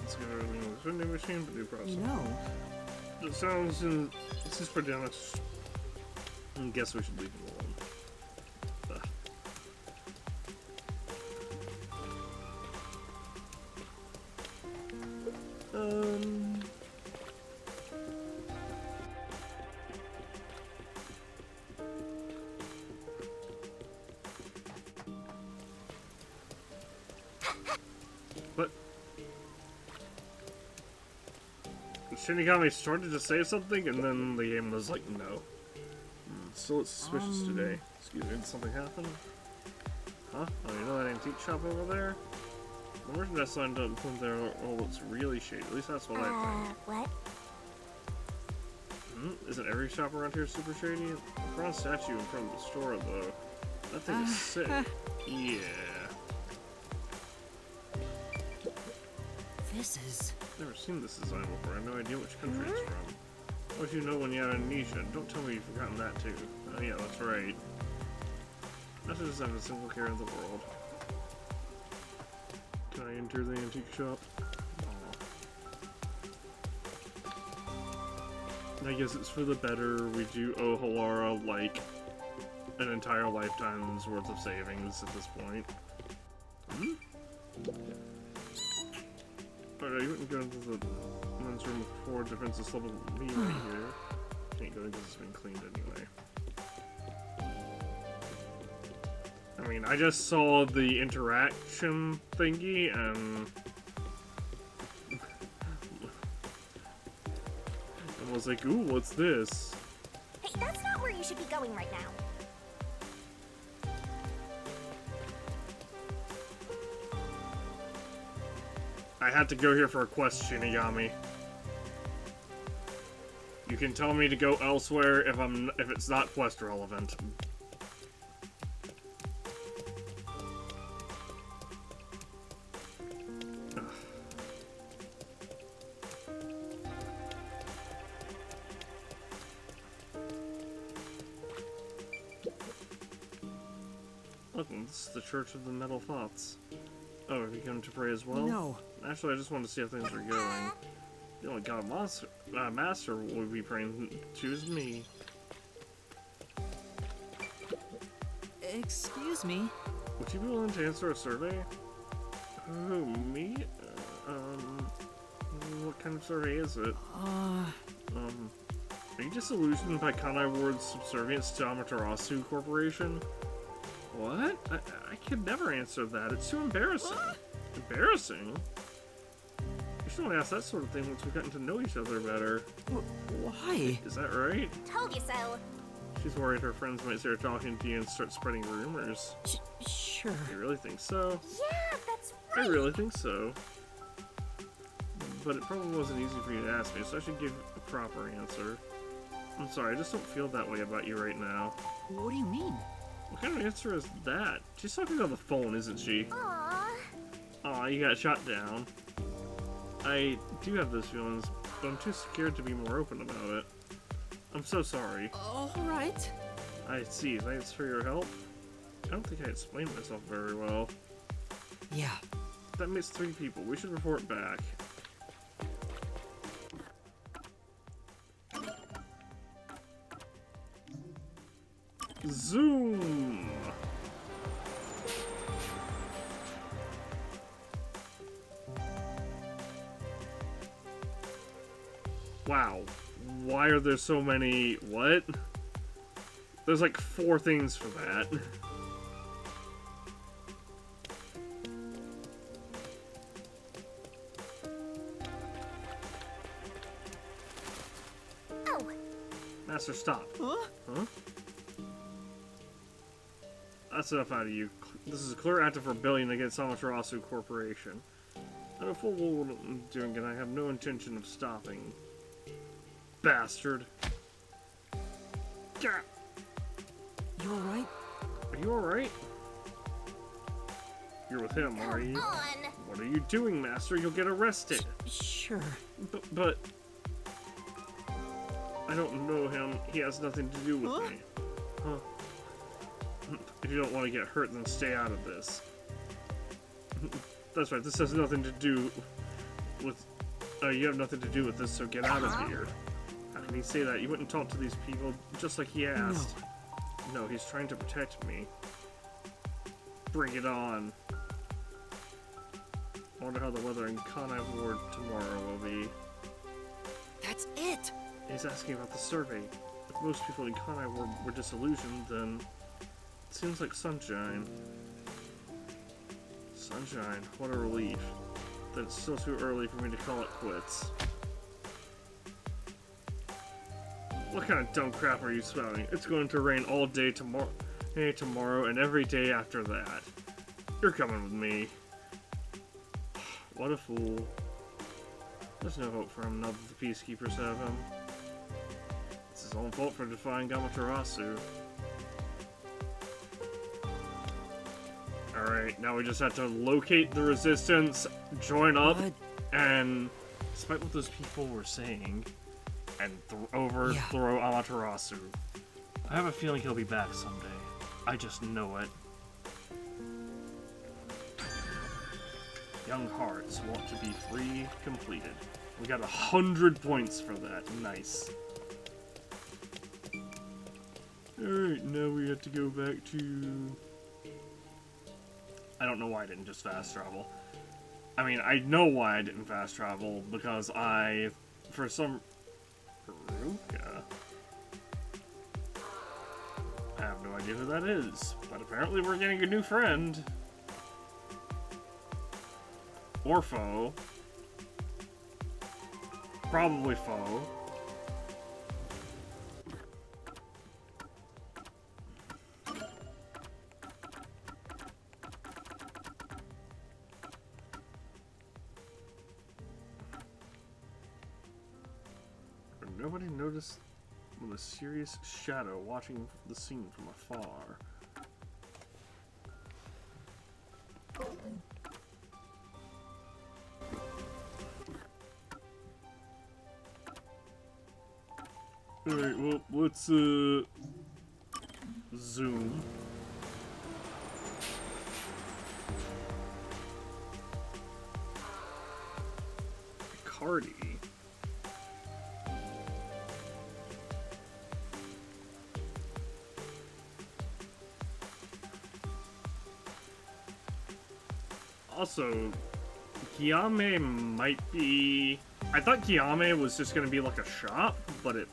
Let's get everything on this vending machine, but do process. You know, It sounds let's just put down I guess we should leave him alone. But Shinigami started to say something, and then the game was like, no. Still it's suspicious today. Excuse me, did something happen? Huh? Oh, you know that antique shop over there? The merchandise signed up from there all looks really shady. At least that's what I think. What? Isn't every shop around here super shady? The bronze statue in front of the store, though. That thing is sick. Yeah. this is... Never seen this design before. I have no idea which country it's from. What do you know when you had amnesia? Don't tell me you've forgotten that too. Oh yeah, that's right. Not to design a single care in the world. Can I enter the antique shop? Aw. I guess it's for the better. We do owe Halara like an entire lifetime's worth of savings at this point. Alright, you wouldn't go into the men's room with 4 defenses level me right here. Can't go in because it's been cleaned anyway. I mean, I just saw the interaction thingy and I was like, ooh, what's this? Hey, that's not where you should be going right now. I had to go here for a quest, Shinigami. You can tell me to go elsewhere if it's not quest relevant. Ugh. Look, this is the Church of the Metal Thoughts. Oh, have you come to pray as well? No. Actually, I just wanted to see how things were going. The only god master would be praying to is me. Excuse me? Would you be willing to answer a survey? Who, me? What kind of survey is it? Are you disillusioned by Kanai Ward's subservience to Amaterasu Corporation? What? I could never answer that. It's too embarrassing. Embarrassing? You should only ask that sort of thing once we've gotten to know each other better. Why? Is that right? Told you so. She's worried her friends might start talking to you and start spreading rumors. Sure. You really think so? Yeah, that's I right. really think so. But it probably wasn't easy for you to ask me, so I should give a proper answer. I'm sorry, I just don't feel that way about you right now. What do you mean? What kind of answer is that? She's talking on the phone, isn't she? Aww. Aw, you got shot down. I do have those feelings, but I'm too scared to be more open about it. I'm so sorry. Alright. I see. Thanks for your help. I don't think I explained myself very well. Yeah. That makes 3 people. We should report back. Zoom! Wow. Why are there so many... What? There's like 4 things for that. Oh, Master, stop. Huh? Huh? That's enough out of you. This is a clear act of rebellion against Amaterasu Corporation. I know full well what I'm doing, and I have no intention of stopping. Bastard. Gah! You alright? Are you alright? You're with him, are you? on. What are you doing, Master? You'll get arrested. Sure. But... I don't know him. He has nothing to do with me. Huh? If you don't want to get hurt, then stay out of this. That's right, this has nothing to do with... you have nothing to do with this, so get out of here. How can he say that? You wouldn't talk to these people just like he asked. No, he's trying to protect me. Bring it on. I wonder how the weather in Kanai Ward tomorrow will be. That's it! He's asking about the survey. If most people in Kanai were disillusioned, then it seems like sunshine. Sunshine, what a relief. That it's still too early for me to call it quits. What kind of dumb crap are you spouting? It's going to rain all day tomorrow, and every day after that. You're coming with me. What a fool. There's no hope for him now that the peacekeepers have him. It's his own fault for defying Amaterasu. Alright, now we just have to locate the resistance, join up, What? and despite what those people were saying, and overthrow Amaterasu. I have a feeling he'll be back someday. I just know it. Young hearts want to be free, completed. We got 100 points for that. Nice. Alright, now we have to go back to... I don't know why I didn't just fast travel. I mean, I know why I didn't fast travel, because for some... Ruka? I have no idea who that is, but apparently we're getting a new friend. Or foe. Probably foe. Nobody noticed with a serious shadow watching the scene from afar. Alright, well, let's, zoom. Cardi. Also, Kiame might be... I thought Kiame was just gonna be like a shop, but it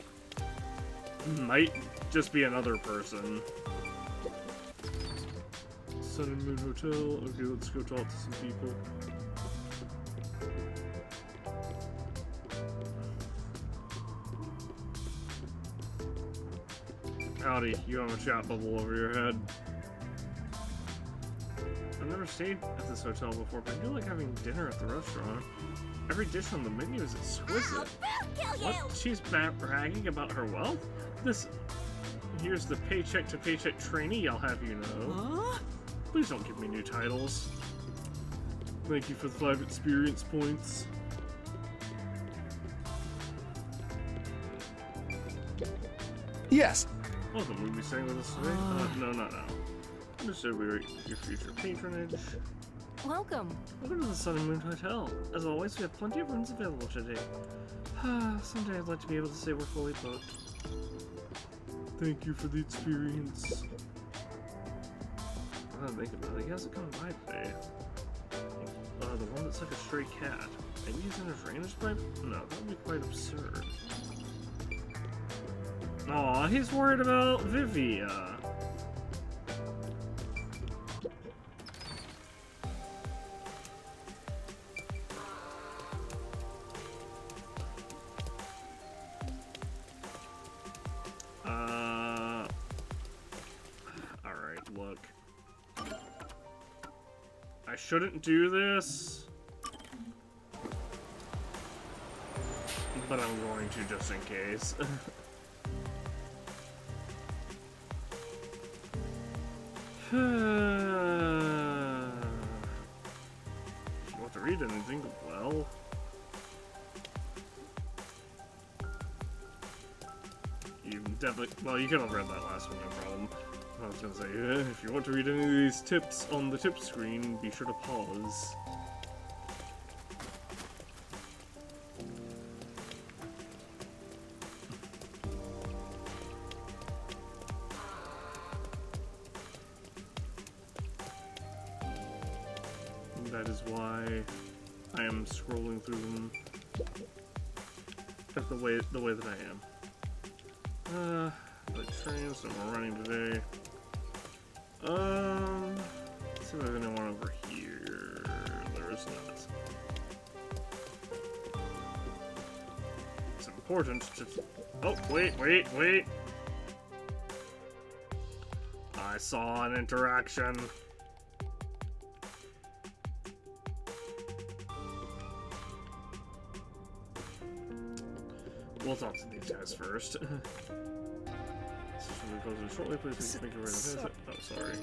might just be another person. Sun and Moon Hotel. Okay, let's go talk to some people. Howdy, you have a chat bubble over your head. I've never stayed at this hotel before, but I do like having dinner at the restaurant. Every dish on the menu is exquisite. What? She's bragging about her wealth? Here's the paycheck-to-paycheck trainee, I'll have you know. Huh? Please don't give me new titles. Thank you for the 5 experience points. Yes. Welcome, will you be staying with us today? No. Understood we rate your future patronage. Welcome. Welcome to the Sun and Moon Hotel. As always, we have plenty of rooms available today. Someday I'd like to be able to say we're fully booked. Thank you for the experience. I'm not thinking about it. He hasn't come by today. The one that's like a stray cat. Maybe he's in a drainage pipe? No, that would be quite absurd. Aw, he's worried about Vivia. Alright, look. I shouldn't do this, but I'm going to just in case. If you want to read anything, well... You definitely... Well, you could have read that last one, no problem. I was gonna say, if you want to read any of these tips on the tip screen, be sure to pause. That is why I am scrolling through them the way that I am. The trains that we're running today. Let's see if there's anyone over here. There is not. It's important to... Oh, wait. I saw an interaction. We'll talk to these guys first. Shortly, please make it right. Oh, sorry.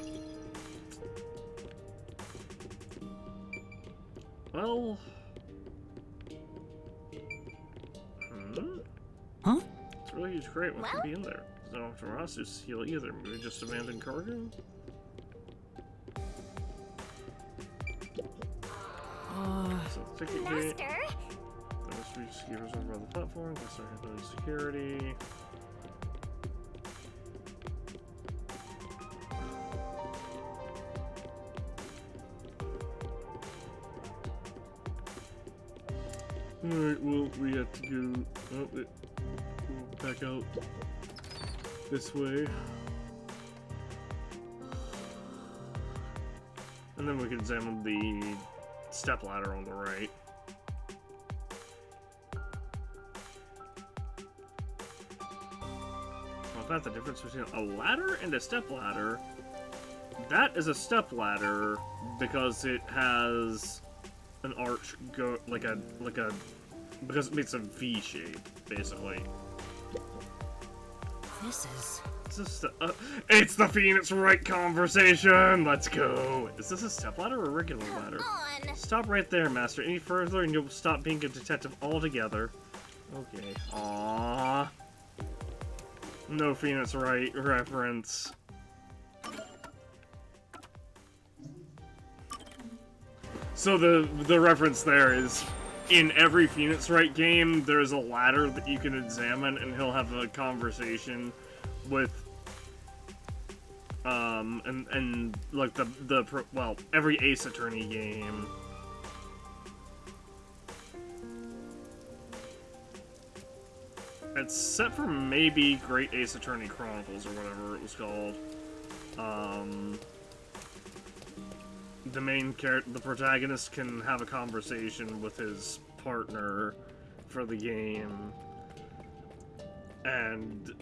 Well... Huh? It's a really huge crate. What could be in there? There's no option for us to steal either. Maybe just abandoned cargo? So the ticket gate. Master? There must be skiers over on the platform. Guess I have security. Alright, well, we have to go... Oh, we'll back out this way. And then we can examine the stepladder on the right. Well, that's the difference between a ladder and a stepladder. That is a stepladder because it has an arch because it makes a V shape, basically. This is... It's the Phoenix Wright conversation! Let's go! Is this a stepladder or a regular ladder? On. Stop right there, Master. Any further and you'll stop being a detective altogether. Okay. Aww. No Phoenix Wright reference. So the reference there is, in every Phoenix Wright game, there's a ladder that you can examine, and he'll have a conversation with, and like well, every Ace Attorney game. Except for maybe Great Ace Attorney Chronicles or whatever it was called. The protagonist can have a conversation with his partner for the game, and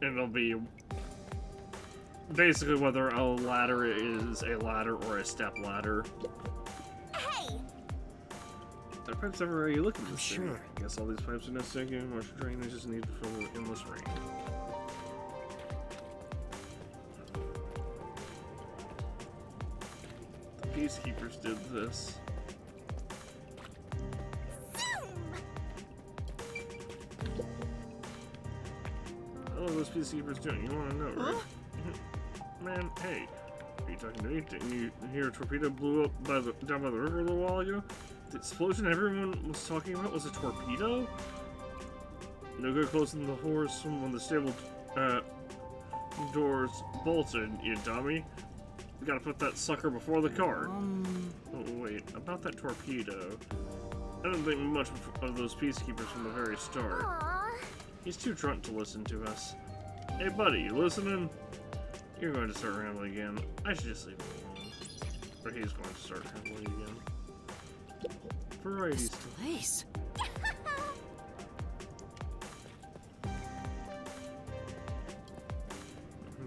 it'll be basically whether a ladder is a ladder or a step ladder. Hey! There are pipes everywhere you look in I'm this sure. city. I guess all these pipes are necessary given martial drainage is needed to fill the endless rain. The peacekeepers did this. Oh, those peacekeepers doing? You want to know, right? Man, hey, are you talking to me? Didn't you hear a torpedo blew up down by the river a little while ago? The explosion everyone was talking about was a torpedo? No good closing the horse when the stable doors bolted, you dummy. You gotta put that sucker before the cart. Oh, wait, about that torpedo. I didn't think much of those peacekeepers from the very start. Aww. He's too drunk to listen to us. Hey, buddy, you listening? You're going to start rambling again. I should just leave him alone. Or he's going to start rambling again. Varieties. Place.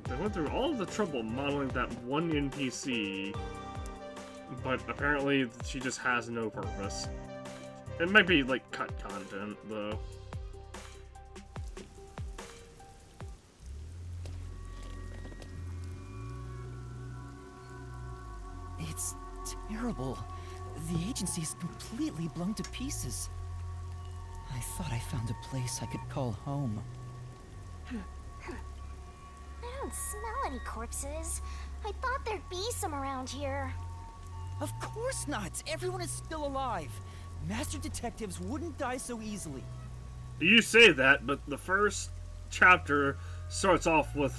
They went through all of the trouble modeling that one NPC, but apparently she just has no purpose. It might be like cut content, though. It's terrible. The agency is completely blown to pieces. I thought I found a place I could call home. I don't smell any corpses. I thought there'd be some around here. Of course not! Everyone is still alive! Master detectives wouldn't die so easily. You say that, but the first chapter starts off with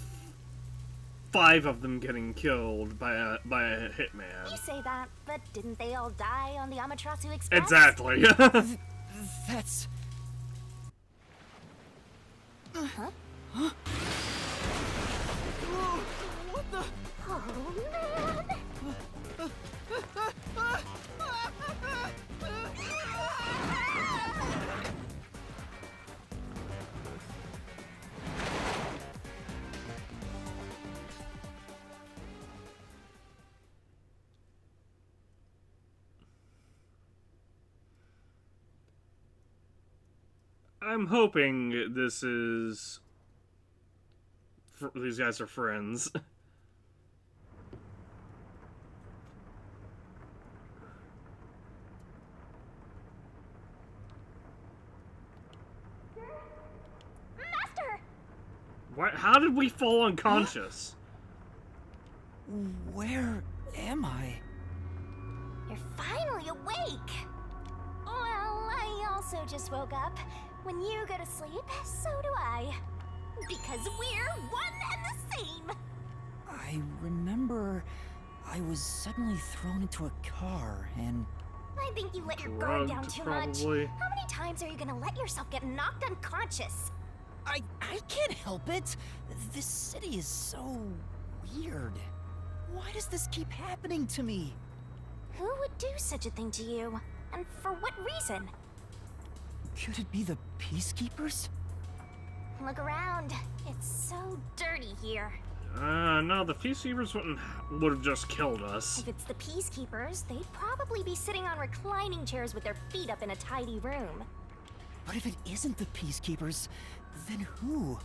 5 of them getting killed by a hitman. You say that, but didn't they all die on the Amaterasu Express? Exactly. That's... Huh? Huh? Whoa, what the... Oh, man! I'm hoping this is... these guys are friends. Master! What? How did we fall unconscious? Where am I? You're finally awake! Well, I also just woke up. When you go to sleep, so do I. Because we're one and the same! I remember I was suddenly thrown into a car and... I think you let your guard down Drugged, too probably. much. How many times are you gonna let yourself get knocked unconscious? I can't help it. This city is so weird. Why does this keep happening to me? Who would do such a thing to you? And for what reason? Could it be the Peacekeepers? Look around. It's so dirty here. No, the peacekeepers would have just killed us. If it's the Peacekeepers, they'd probably be sitting on reclining chairs with their feet up in a tidy room. But if it isn't the Peacekeepers, then who?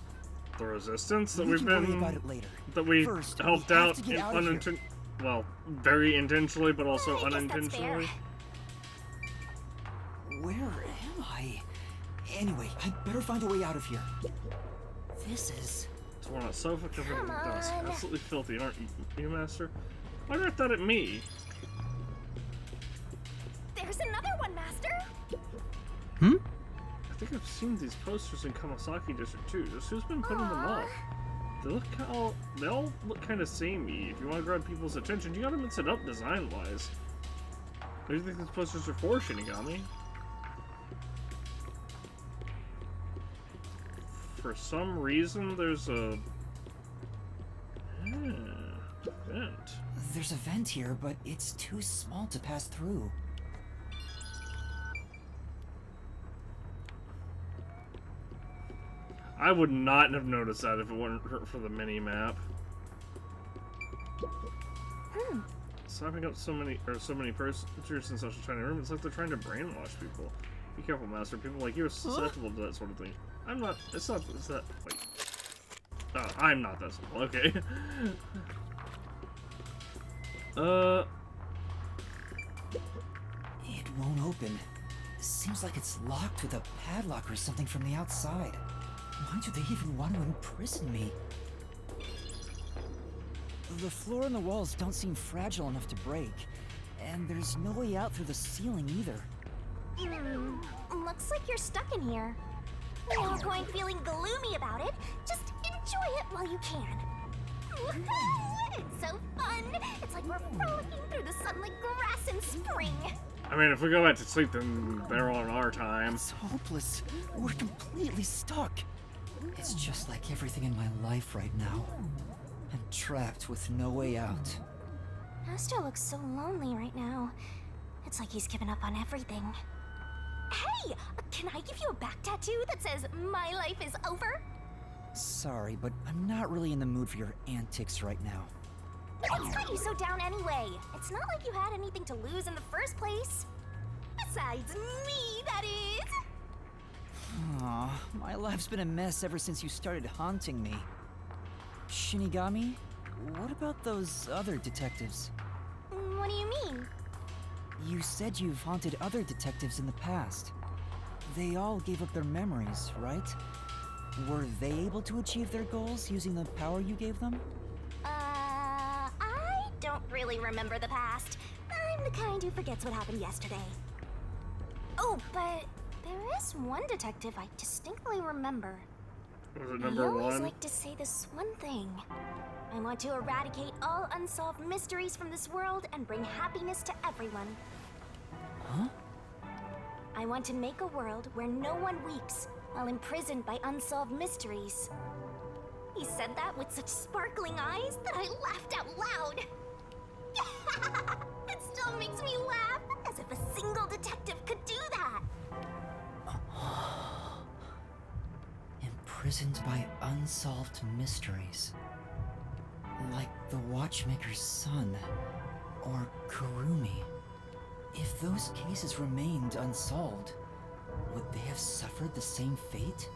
The resistance that We we've can worry been... about it later. that we First, we helped have out to get out of here. well, very intentionally, but also I guess that's unintentionally. fair. Where am I? Anyway, I'd better find a way out of here. This is... It's on a sofa covered in Come dust. on. Absolutely filthy, aren't you, Master? Why did I thought at me? There's another one, Master! Hmm? I think I've seen these posters in Kamasaki District too. Just who's been putting them up? They all look kind of samey. If you want to grab people's attention, you gotta mix it up design-wise. What do you think these posters are for, Shinigami? For some reason, there's a... vent. There's a vent here, but it's too small to pass through. I would not have noticed that if it weren't for the mini-map. Snapping up so many posters in such a tiny room, it's like they're trying to brainwash people. Be careful, Master. People like you are susceptible to that sort of thing. I'm not. It's not. It's that. Wait. I'm not that simple. Okay. It won't open. Seems like it's locked with a padlock or something from the outside. Why do they even want to imprison me? The floor and the walls don't seem fragile enough to break. And there's no way out through the ceiling either. Looks like you're stuck in here. No point feeling gloomy about it. Just enjoy it while you can. Woohoo! It's so fun. It's like we're frolicking through the sun like grass in spring. I mean, if we go back to sleep, then they're on our time. It's hopeless. We're completely stuck. It's just like everything in my life right now. I'm trapped with no way out. Master looks so lonely right now. It's like he's given up on everything. Hey! Can I give you a back tattoo that says, "My life is over"? Sorry, but I'm not really in the mood for your antics right now. But what's got you so down anyway? It's not like you had anything to lose in the first place. Besides me, that is! Aw, my life's been a mess ever since you started haunting me. Shinigami, what about those other detectives? What do you mean? You said you've haunted other detectives in the past. They all gave up their memories, right? Were they able to achieve their goals using the power you gave them? I don't really remember the past. I'm the kind who forgets what happened yesterday. Oh, but there is one detective I distinctly remember. Was it He number always one? liked to say this one thing. I want to eradicate all unsolved mysteries from this world and bring happiness to everyone. Huh? I want to make a world where no one weeps while imprisoned by unsolved mysteries. He said that with such sparkling eyes that I laughed out loud. It still makes me laugh, as if a single detective could do that. Imprisoned by unsolved mysteries. Like the Watchmaker's son, or Kurumi. If those cases remained unsolved, would they have suffered the same fate?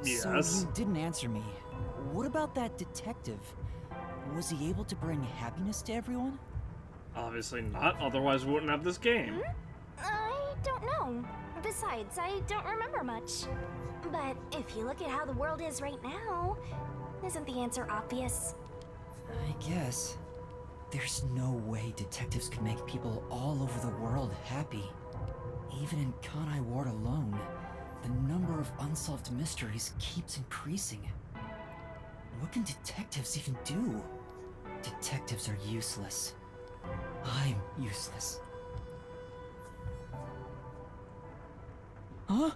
Yes. So you didn't answer me. What about that detective? Was he able to bring happiness to everyone? Obviously not, otherwise we wouldn't have this game. I don't know. Besides, I don't remember much. But if you look at how the world is right now, isn't the answer obvious? I guess. There's no way detectives can make people all over the world happy. Even in Kanai Ward alone, the number of unsolved mysteries keeps increasing. What can detectives even do? Detectives are useless. I'm useless. Huh?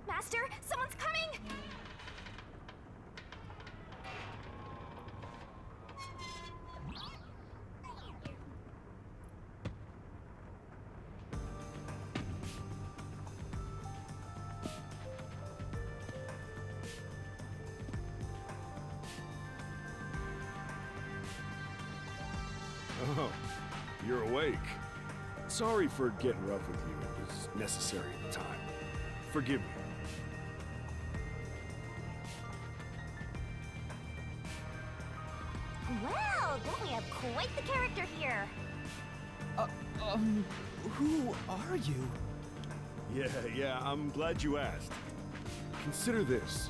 Master, someone's coming! Oh, you're awake. Sorry for getting rough with you. It was necessary at the time. Forgive me. Well, don't we have quite the character here? Who are you? Yeah, I'm glad you asked. Consider this.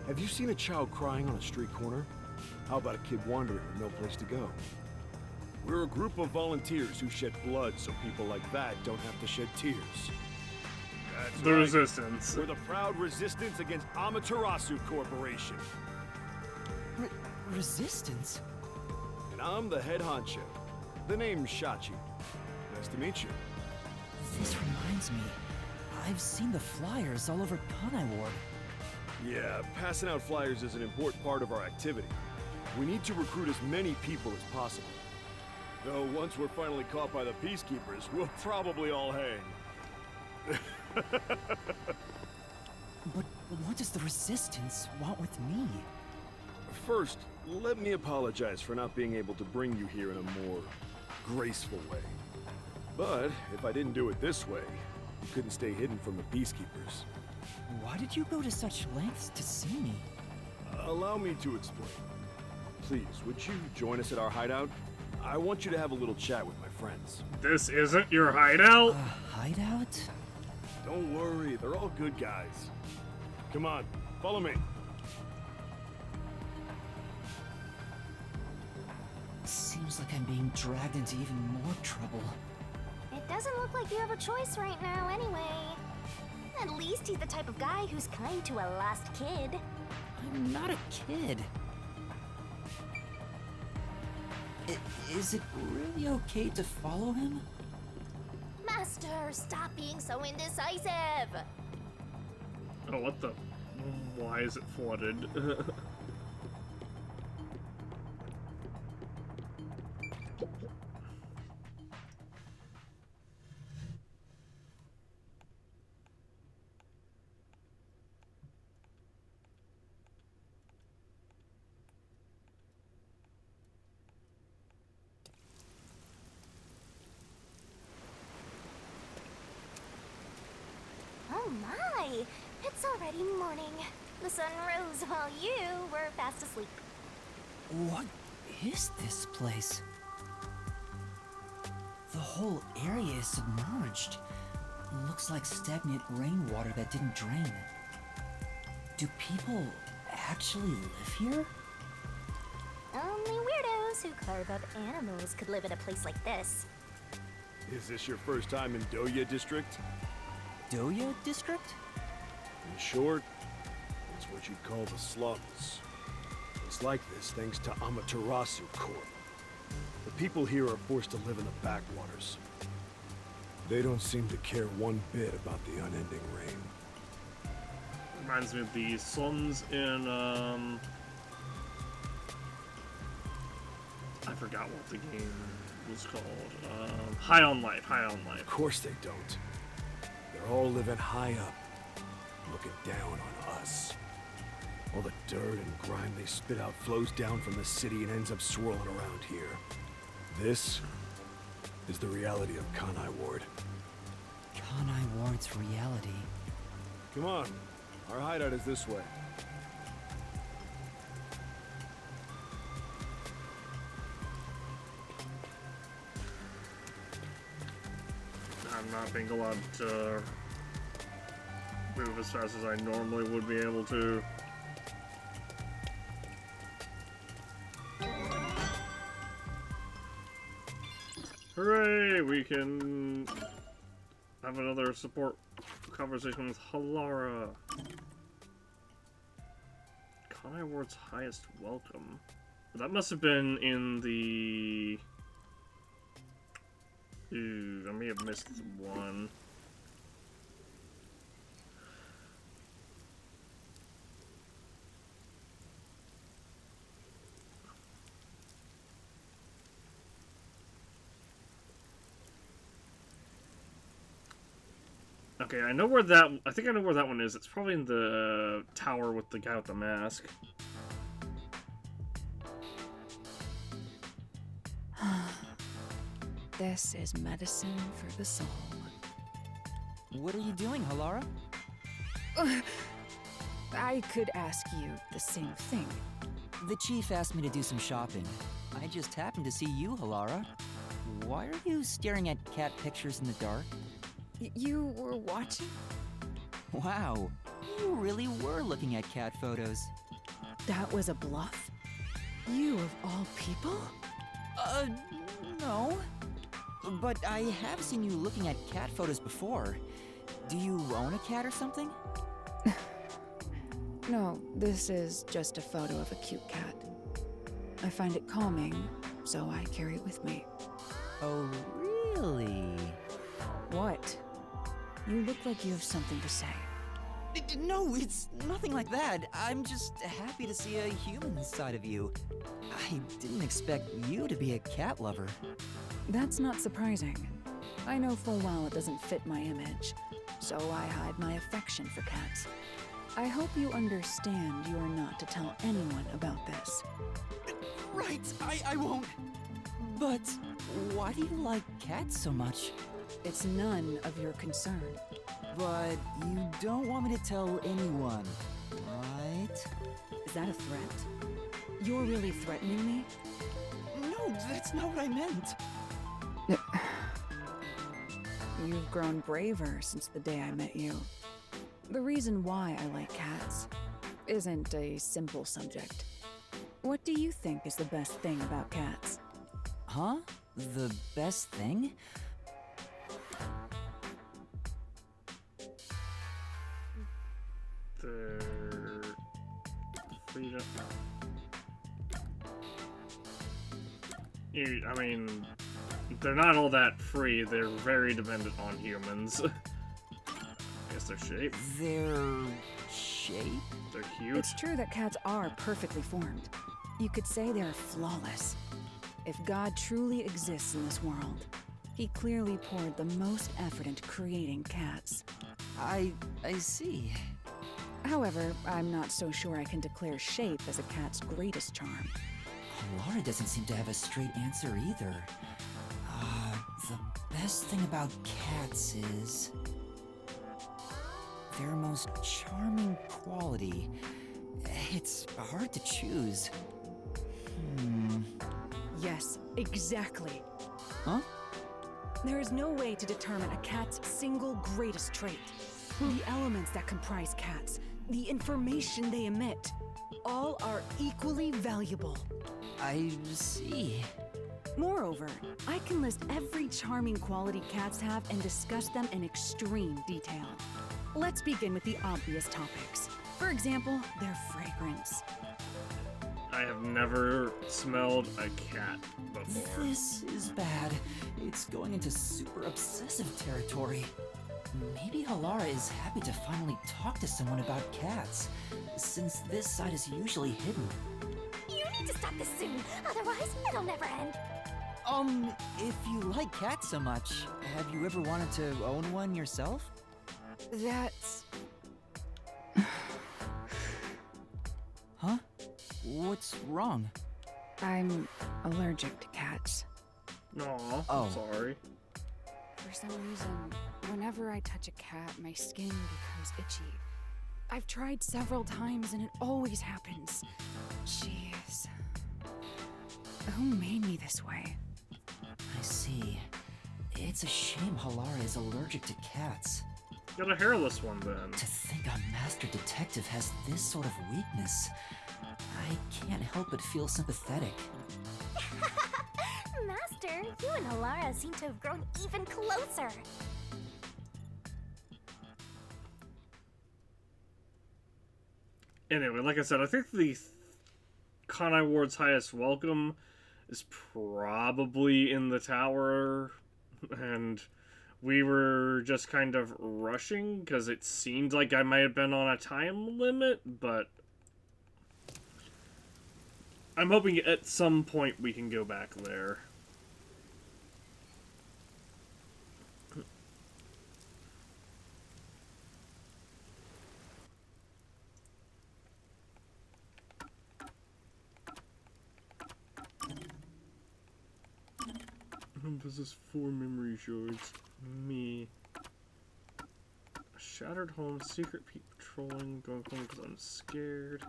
Have you seen a child crying on a street corner? How about a kid wandering with no place to go? We're a group of volunteers who shed blood so people like that don't have to shed tears. That's The right. Resistance. We're the proud resistance against Amaterasu Corporation. Resistance? And I'm the head honcho. The name's Shachi. Nice to meet you. This reminds me. I've seen the flyers all over Kanai Ward. Yeah, passing out flyers is an important part of our activity. We need to recruit as many people as possible. Though once we're finally caught by the peacekeepers, we'll probably all hang. But what does the Resistance want with me? First, let me apologize for not being able to bring you here in a more graceful way. But if I didn't do it this way, you couldn't stay hidden from the peacekeepers. Why did you go to such lengths to see me? Allow me to explain. Please, would you join us at our hideout? I want you to have a little chat with my friends. This isn't your hideout? Hideout? Don't worry, they're all good guys. Come on, follow me. Seems like I'm being dragged into even more trouble. It doesn't look like you have a choice right now, anyway. At least he's the type of guy who's kind to a lost kid. I'm not a kid. Is it really okay to follow him? Master, stop being so indecisive! Oh, what the? Why is it flooded? Oh my! It's already morning. The sun rose while you were fast asleep. What is this place? The whole area is submerged. Looks like stagnant rainwater that didn't drain. Do people actually live here? Only weirdos who carve up animals could live in a place like this. Is this your first time in Doya District? Doya District? In short, it's what you'd call the slums. It's like this thanks to Amaterasu Corp. The people here are forced to live in the backwaters. They don't seem to care one bit about the unending rain. Reminds me of the slums in, I forgot what the game was called. High on Life, High on Life. Of course they don't. They're all living high up, looking down on us. All the dirt and grime they spit out flows down from the city and ends up swirling around here. This is the reality of Kanai Ward. Kanai Ward's reality. Come on, our hideout is this way. I'm not being allowed to move as fast as I normally would be able to. Hooray! We can have another support conversation with Halara. Kanai Ward's highest welcome. That must have been in the... Ooh, I may have missed one. Okay, I know where that... I think I know where that one is. It's probably in the tower with the guy with the mask. This is medicine for the soul. What are you doing, Halara? I could ask you the same thing. The chief asked me to do some shopping. I just happened to see you, Halara. Why are you staring at cat pictures in the dark? You were watching? Wow, you really were looking at cat photos. That was a bluff? You of all people? No. But I have seen you looking at cat photos before. Do you own a cat or something? No, this is just a photo of a cute cat. I find it calming, so I carry it with me. Oh, really? What? You look like you have something to say. No, it's nothing like that. I'm just happy to see a human side of you. I didn't expect you to be a cat lover. That's not surprising. I know full well it doesn't fit my image, so I hide my affection for cats. I hope you understand you are not to tell anyone about this. Right, I won't. But why do you like cats so much? It's none of your concern. But you don't want me to tell anyone, right? Is that a threat? You're really threatening me? No, that's not what I meant. You've grown braver since the day I met you. The reason why I like cats isn't a simple subject. What do you think is the best thing about cats? Huh? The best thing? freedom. I mean, they're not all that free. They're very dependent on humans. I guess their shape. Their shape? They're huge. It's true that cats are perfectly formed. You could say they're flawless. If God truly exists in this world, he clearly poured the most effort into creating cats. I see. However, I'm not so sure I can declare shape as a cat's greatest charm. Laura doesn't seem to have a straight answer either. The best thing about cats is their most charming quality. It's hard to choose. Yes, exactly. Huh? There is no way to determine a cat's single greatest trait. The elements that comprise cats, the information they emit, all are equally valuable. I see. Moreover, I can list every charming quality cats have and discuss them in extreme detail. Let's begin with the obvious topics. For example, their fragrance. I have never smelled a cat before. This is bad. It's going into super obsessive territory. Maybe Halara is happy to finally talk to someone about cats, since this side is usually hidden. You need to stop this soon, otherwise it'll never end. If you like cats so much, have you ever wanted to own one yourself? That's... Huh? What's wrong? I'm allergic to cats. Aw, Oh. I'm sorry. For some reason, whenever I touch a cat, my skin becomes itchy. I've tried several times and it always happens. Jeez. Who made me this way? I see. It's a shame Halara is allergic to cats. Got a hairless one then. To think a master detective has this sort of weakness, I can't help but feel sympathetic. Master, you and Halara seem to have grown even closer. Anyway, like I said, I think the Kanai Ward's highest welcome is probably in the tower, and we were just kind of rushing because it seemed like I might have been on a time limit, but I'm hoping at some point we can go back there. Possess 4 memory shards. Me. Shattered home, secret peak patrolling, going home because I'm scared.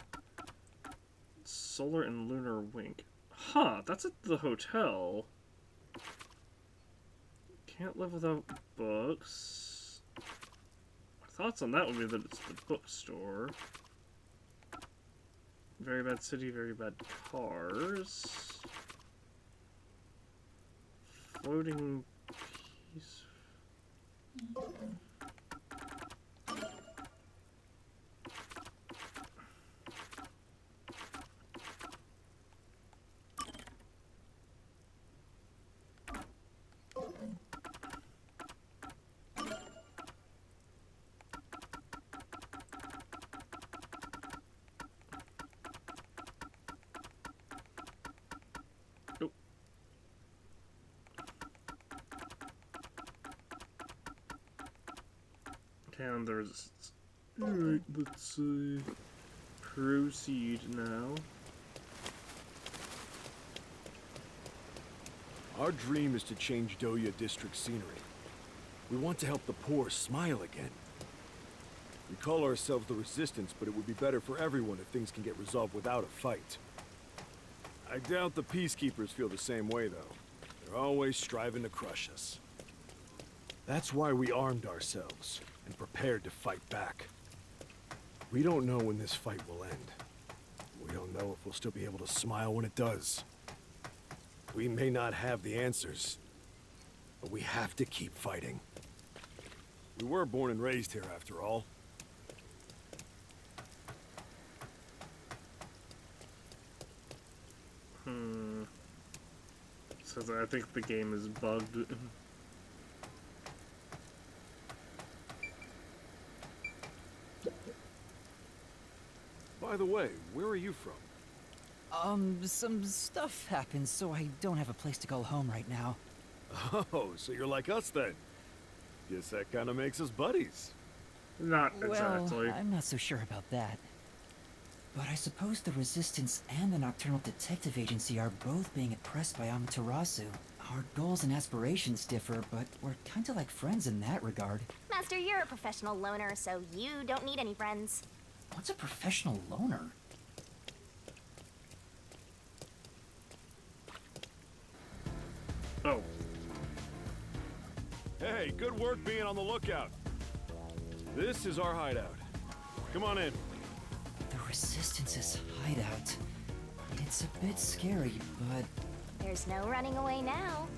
Solar and lunar wink. Huh, that's at the hotel. Can't live without books. My thoughts on that would be that it's the bookstore. Very bad city, very bad cars. Floating piece. And there's... Alright, let's proceed now. Our dream is to change Doya district scenery. We want to help the poor smile again. We call ourselves the Resistance, but it would be better for everyone if things can get resolved without a fight. I doubt the Peacekeepers feel the same way, though. They're always striving to crush us. That's why we armed ourselves and prepared to fight back. We don't know when this fight will end. We don't know if we'll still be able to smile when it does. We may not have the answers, but we have to keep fighting. We were born and raised here, after all. Says I think the game is bugged. By the way, where are you from? Some stuff happened, so I don't have a place to call home right now. Oh, so you're like us then. Guess that kind of makes us buddies. Not exactly. Well, I'm not so sure about that. But I suppose the Resistance and the Nocturnal Detective Agency are both being oppressed by Amaterasu. Our goals and aspirations differ, but we're kinda like friends in that regard. Master, you're a professional loner, so you don't need any friends. What's a professional loner? Oh. Hey, good work being on the lookout. This is our hideout. Come on in. The Resistance's hideout. It's a bit scary, but... There's no running away now.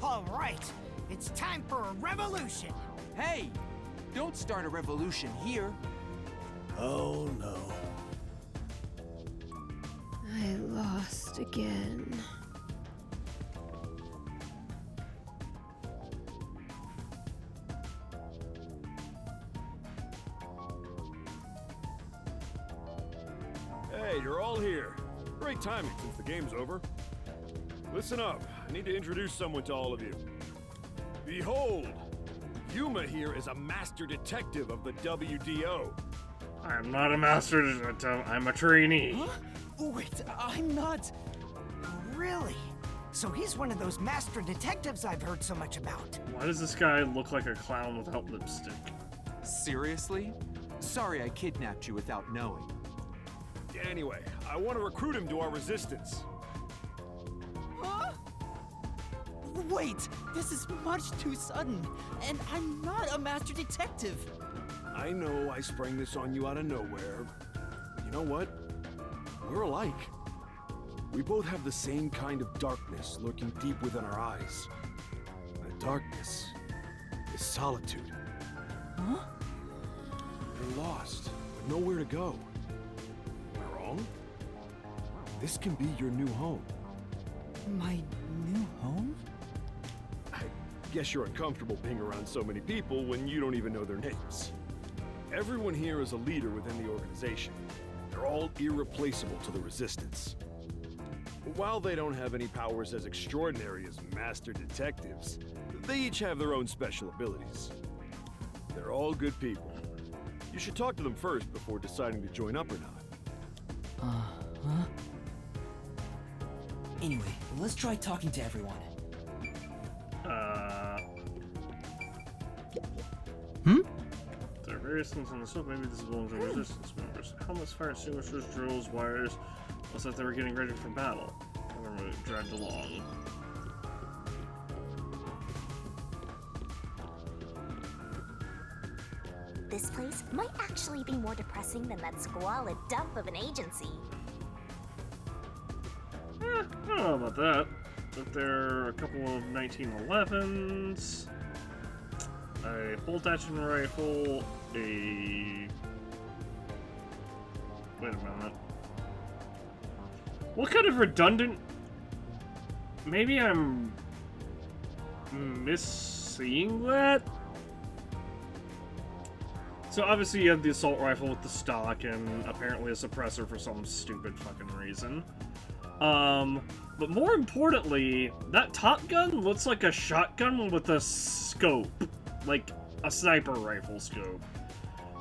All right, it's time for a revolution. Hey, don't start a revolution here. Oh no. I lost again. Hey, you're all here. Great timing since the game's over. Listen up. I need to introduce someone to all of you. Behold, Yuma here is a master detective of the WDO. I'm not a master detective, I'm a trainee. Huh? Wait, I'm not... Really? So he's one of those master detectives I've heard so much about. Why does this guy look like a clown without lipstick? Seriously? Sorry I kidnapped you without knowing. Anyway, I want to recruit him to our resistance. Huh? Wait, this is much too sudden, and I'm not a master detective. I know I sprang this on you out of nowhere. But you know what? We're alike. We both have the same kind of darkness lurking deep within our eyes. That darkness is solitude. Huh? You're lost, with nowhere to go. Am I wrong? This can be your new home. My new home? I guess you're uncomfortable being around so many people when you don't even know their names. Everyone here is a leader within the organization. They're all irreplaceable to the Resistance. While they don't have any powers as extraordinary as master detectives, they each have their own special abilities. They're all good people. You should talk to them first before deciding to join up or not. Uh-huh. Anyway, let's try talking to everyone. There are various things on the slope. Maybe this belongs to resistance members. Helmets, fire extinguishers, drills, wires. Looks like they were getting ready for battle. And they were dragged along. This place might actually be more depressing than that squalid dump of an agency. I don't know about that. But there are a couple of 1911s, a bolt-action rifle, a... Wait a minute. What kind of redundant... Maybe I'm... misseeing that? So obviously you have the assault rifle with the stock and apparently a suppressor for some stupid fucking reason. But more importantly, that top gun looks like a shotgun with a scope. Like, a sniper rifle scope.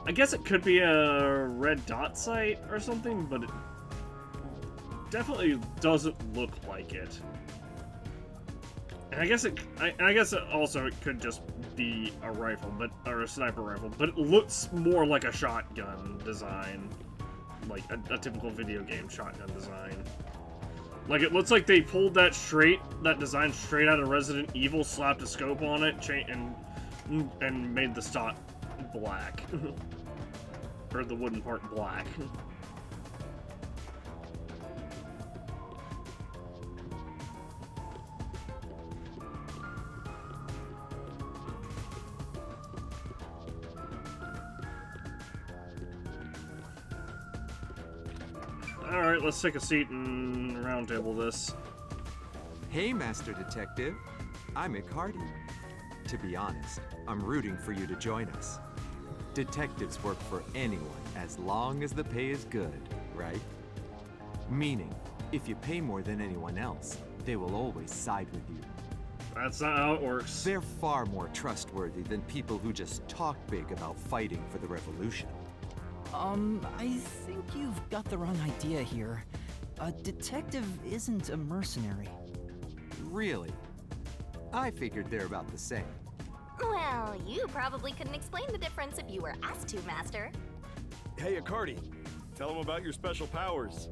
I guess it could be a red dot sight or something, but definitely doesn't look like it. And I guess it also it could just be a rifle, or a sniper rifle, but it looks more like a shotgun design, like a typical video game shotgun design. Like, it looks like they pulled that design straight out of Resident Evil, slapped a scope on it, and made the stock black. Or the wooden part black. Alright, let's take a seat and roundtable this. Hey, Master Detective. I'm Icardi. To be honest, I'm rooting for you to join us. Detectives work for anyone as long as the pay is good, right? Meaning, if you pay more than anyone else, they will always side with you. That's not how it works. They're far more trustworthy than people who just talk big about fighting for the revolution. I think you've got the wrong idea here. A detective isn't a mercenary. Really? I figured they're about the same. Well, you probably couldn't explain the difference if you were asked to, Master. Hey, Icardi, tell them about your special powers.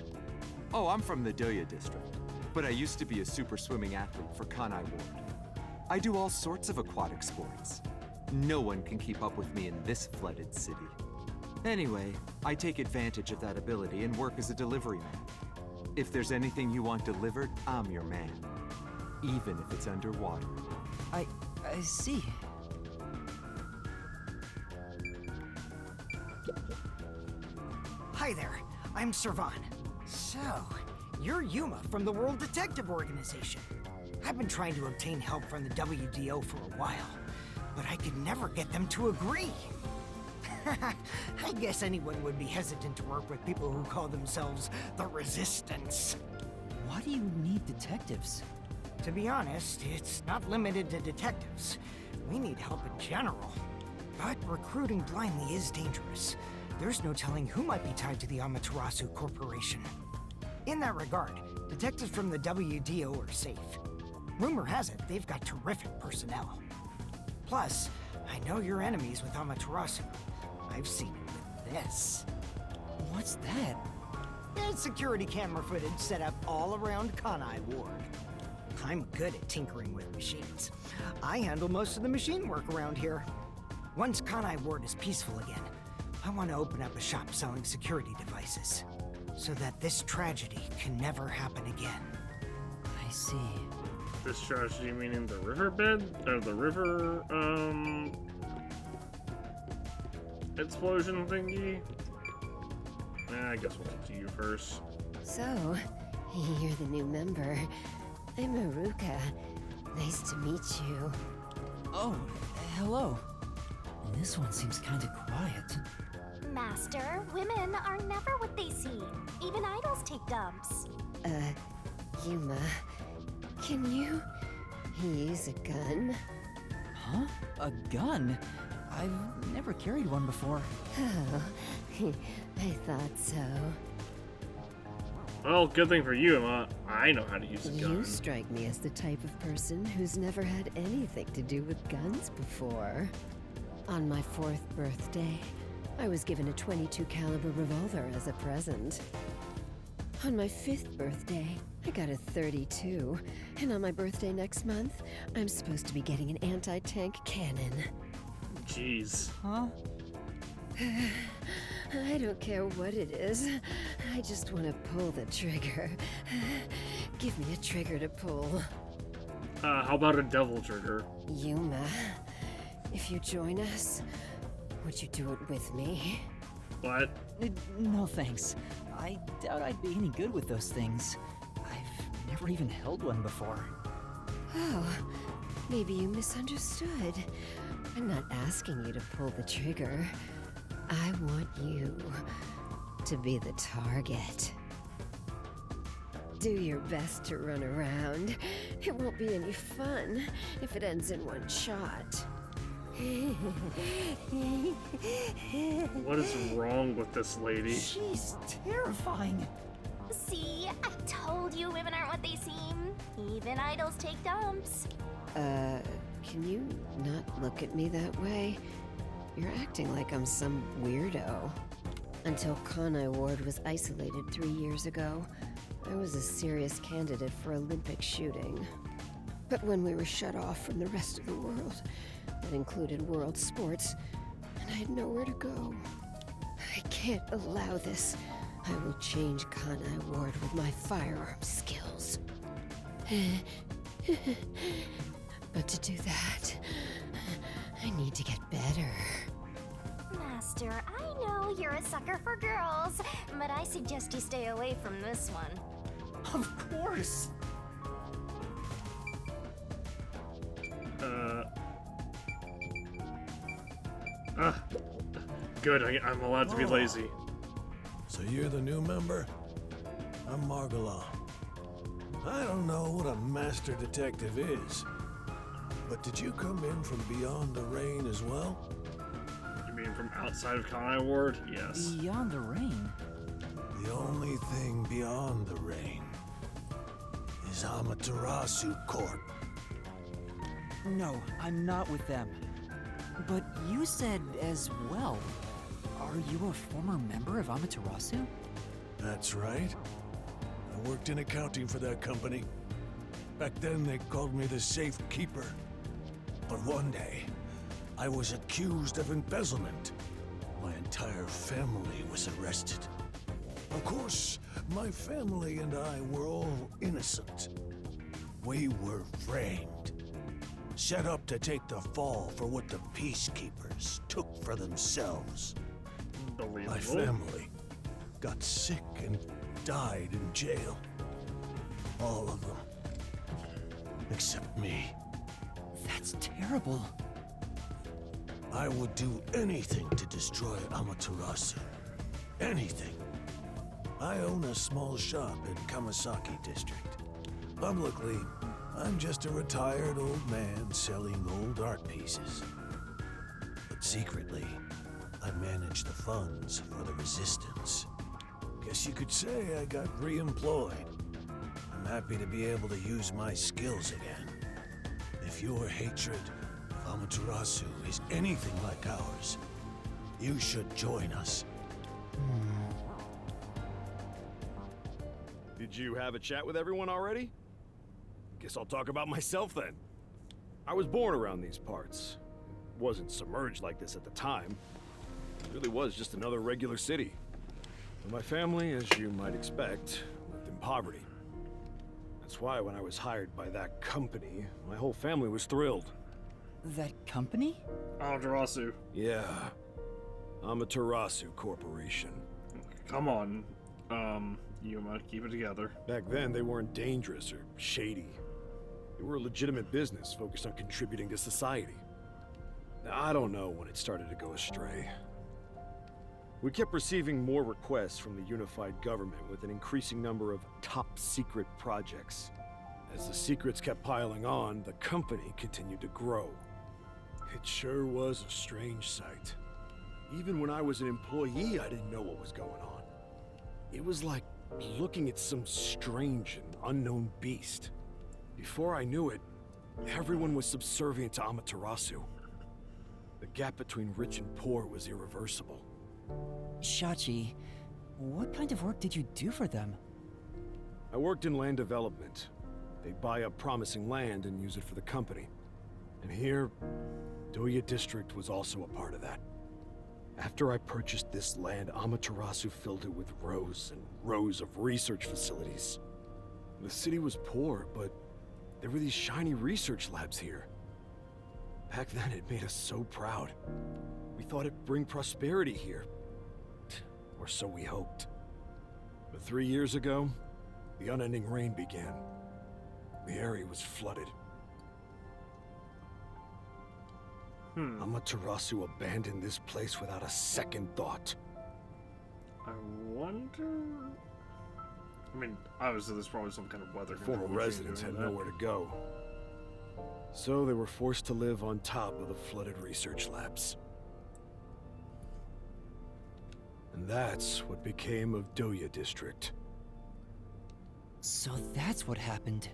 Oh, I'm from the Doya district, but I used to be a super swimming athlete for Kanai Ward. I do all sorts of aquatic sports. No one can keep up with me in this flooded city. Anyway, I take advantage of that ability and work as a delivery man. If there's anything you want delivered, I'm your man. Even if it's underwater. I see. Hi there, I'm Servan. So, you're Yuma from the World Detective Organization. I've been trying to obtain help from the WDO for a while, but I could never get them to agree. I guess anyone would be hesitant to work with people who call themselves the Resistance. Why do you need detectives? To be honest, it's not limited to detectives. We need help in general. But recruiting blindly is dangerous. There's no telling who might be tied to the Amaterasu Corporation. In that regard, detectives from the WDO are safe. Rumor has it they've got terrific personnel. Plus, I know your enemies with Amaterasu. I've seen it with this. What's that? It's security camera footage set up all around Kanai Ward. I'm good at tinkering with machines. I handle most of the machine work around here. Once Kanai Ward is peaceful again, I want to open up a shop selling security devices, so that this tragedy can never happen again. I see. This tragedy meaning the riverbed? Or the river, explosion thingy? I guess we'll talk to you first. So, you're the new member. I'm Haruka. Nice to meet you. Oh, hello. This one seems kind of quiet. Master, women are never what they seem. Even idols take dumps. Yuma, can you use a gun? Huh? A gun? I've never carried one before. Oh, I thought so. Well, good thing for you, Emma. I know how to use a gun. You strike me as the type of person who's never had anything to do with guns before. On my 4th birthday, I was given a .22 caliber revolver as a present. On my 5th birthday, I got a .32, and on my birthday next month, I'm supposed to be getting an anti-tank cannon. Jeez. Huh? I don't care what it is. I just want to pull the trigger. Give me a trigger to pull. How about a devil trigger? Yuma, if you join us, would you do it with me? What? No thanks. I doubt I'd be any good with those things. I've never even held one before. Oh, maybe you misunderstood. I'm not asking you to pull the trigger. I want you to be the target. Do your best to run around. It won't be any fun if it ends in one shot. What is wrong with this lady? She's terrifying. See, I told you women aren't what they seem. Even idols take dumps. Can you not look at me that way? You're acting like I'm some weirdo. Until Kanai Ward was isolated 3 years ago, I was a serious candidate for Olympic shooting. But when we were shut off from the rest of the world, that included world sports, and I had nowhere to go. I can't allow this. I will change Kanai Ward with my firearm skills. But to do that, I need to get better. Master, I know you're a sucker for girls, but I suggest you stay away from this one. Of course! Good, I'm allowed to be lazy. So you're the new member? I'm Margolan. I don't know what a master detective is, but did you come in from beyond the rain as well? You mean from outside of Kanai Ward? Yes. Beyond the rain? The only thing beyond the rain is Amaterasu Court. No, I'm not with them. But you said as well. Are you a former member of Amaterasu? That's right. I worked in accounting for that company. Back then they called me the safe keeper. But one day, I was accused of embezzlement. My entire family was arrested. Of course, my family and I were all innocent. We were framed. Set up to take the fall for what the peacekeepers took for themselves. My family got sick and died in jail. All of them. Except me. That's terrible. I would do anything to destroy Amaterasu. Anything. I own a small shop in Kamasaki District. Publicly, I'm just a retired old man selling old art pieces. But secretly, I manage the funds for the Resistance. Guess you could say I got re-employed. I'm happy to be able to use my skills again. If your hatred of Amaterasu is anything like ours, you should join us. Did you have a chat with everyone already? Guess I'll talk about myself then. I was born around these parts. Wasn't submerged like this at the time. It really was just another regular city. And my family, as you might expect, lived in poverty. That's why when I was hired by that company, my whole family was thrilled. That company? Amaterasu. Yeah. Amaterasu Corporation. Come on. You might keep it together. Back then, they weren't dangerous or shady. They were a legitimate business focused on contributing to society. Now, I don't know when it started to go astray. We kept receiving more requests from the unified government with an increasing number of top-secret projects. As the secrets kept piling on, the company continued to grow. It sure was a strange sight. Even when I was an employee, I didn't know what was going on. It was like looking at some strange and unknown beast. Before I knew it, everyone was subservient to Amaterasu. The gap between rich and poor was irreversible. Shachi, what kind of work did you do for them? I worked in land development. They'd buy up promising land and use it for the company. And here, Doya District was also a part of that. After I purchased this land, Amaterasu filled it with rows and rows of research facilities. The city was poor, but there were these shiny research labs here. Back then, it made us so proud. We thought it'd bring prosperity here. Or so we hoped. But 3 years ago, the unending rain began. The area was flooded. Amaterasu abandoned this place without a second thought. I wonder... I mean, obviously there's probably some kind of weather The former control residents machine had doing nowhere to go. So they were forced to live on top of the flooded research labs. And that's what became of Doya District. So that's what happened.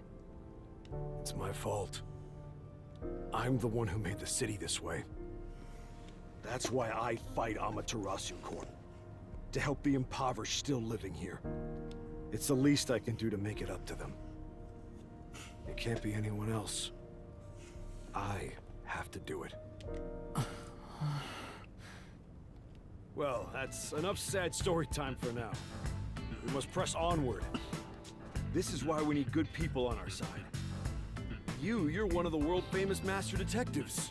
It's my fault. I'm the one who made the city this way. That's why I fight Amaterasu Corp. To help the impoverished still living here. It's the least I can do to make it up to them. It can't be anyone else. I have to do it. Well, that's enough sad story time for now. We must press onward. This is why we need good people on our side. You're one of the world-famous master detectives.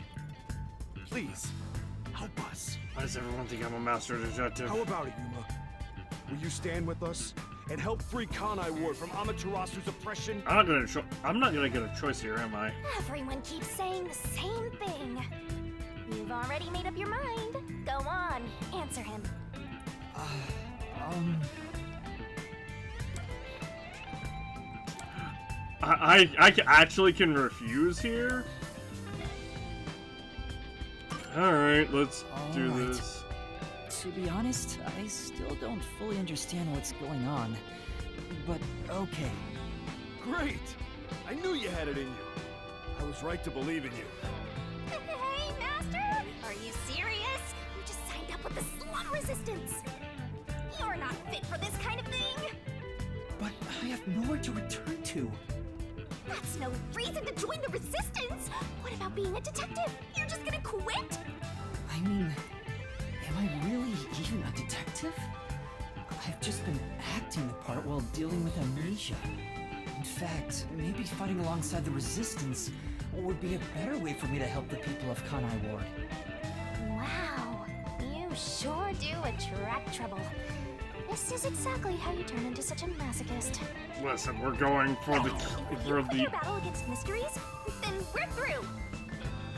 Please, help us. Why does everyone think I'm a master detective? How about it, Yuma? Will you stand with us and help free Kanai Ward from Amaterasu's oppression? I'm not gonna get a choice here, am I? Everyone keeps saying the same thing. You've already made up your mind. Go on, answer him. I actually can refuse here? Alright, let's do Alright. this. To be honest, I still don't fully understand what's going on. But okay. Great! I knew you had it in you. I was right to believe in you. Hey, Master! Are you serious? You just signed up with the slum resistance. You're not fit for this kind of thing. But I have nowhere to return to. That's no reason to join the resistance. What about being a detective? You're just gonna quit? I mean, am I really even a detective? I've just been acting the part while dealing with amnesia. In fact, maybe fighting alongside the resistance would be a better way for me to help the people of Kanai Ward. Wow, you sure do attract trouble. This is exactly how you turn into such a masochist. Listen, we're going for the You quit your battle against mysteries? Then we're through.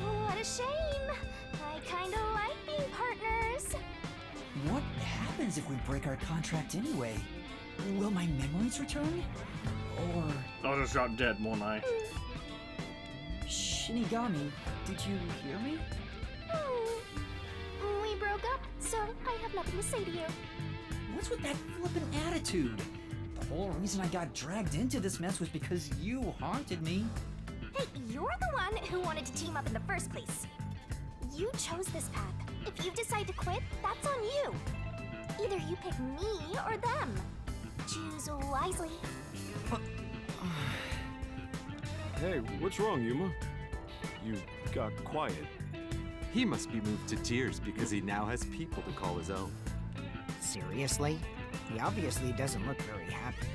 What a shame. I kinda like being partners. What happens if we break our contract anyway? Will my memories return? Or... I'll just drop dead, won't I? Shinigami, did you hear me? We broke up, so I have nothing to say to you. What's with that flippant attitude? The whole reason I got dragged into this mess was because you haunted me. Hey, you're the one who wanted to team up in the first place. You chose this path. If you decide to quit, that's on you. Either you pick me or them. Choose wisely. Hey, what's wrong, Yuma? You got quiet. He must be moved to tears because he now has people to call his own. Seriously? He obviously doesn't look very happy.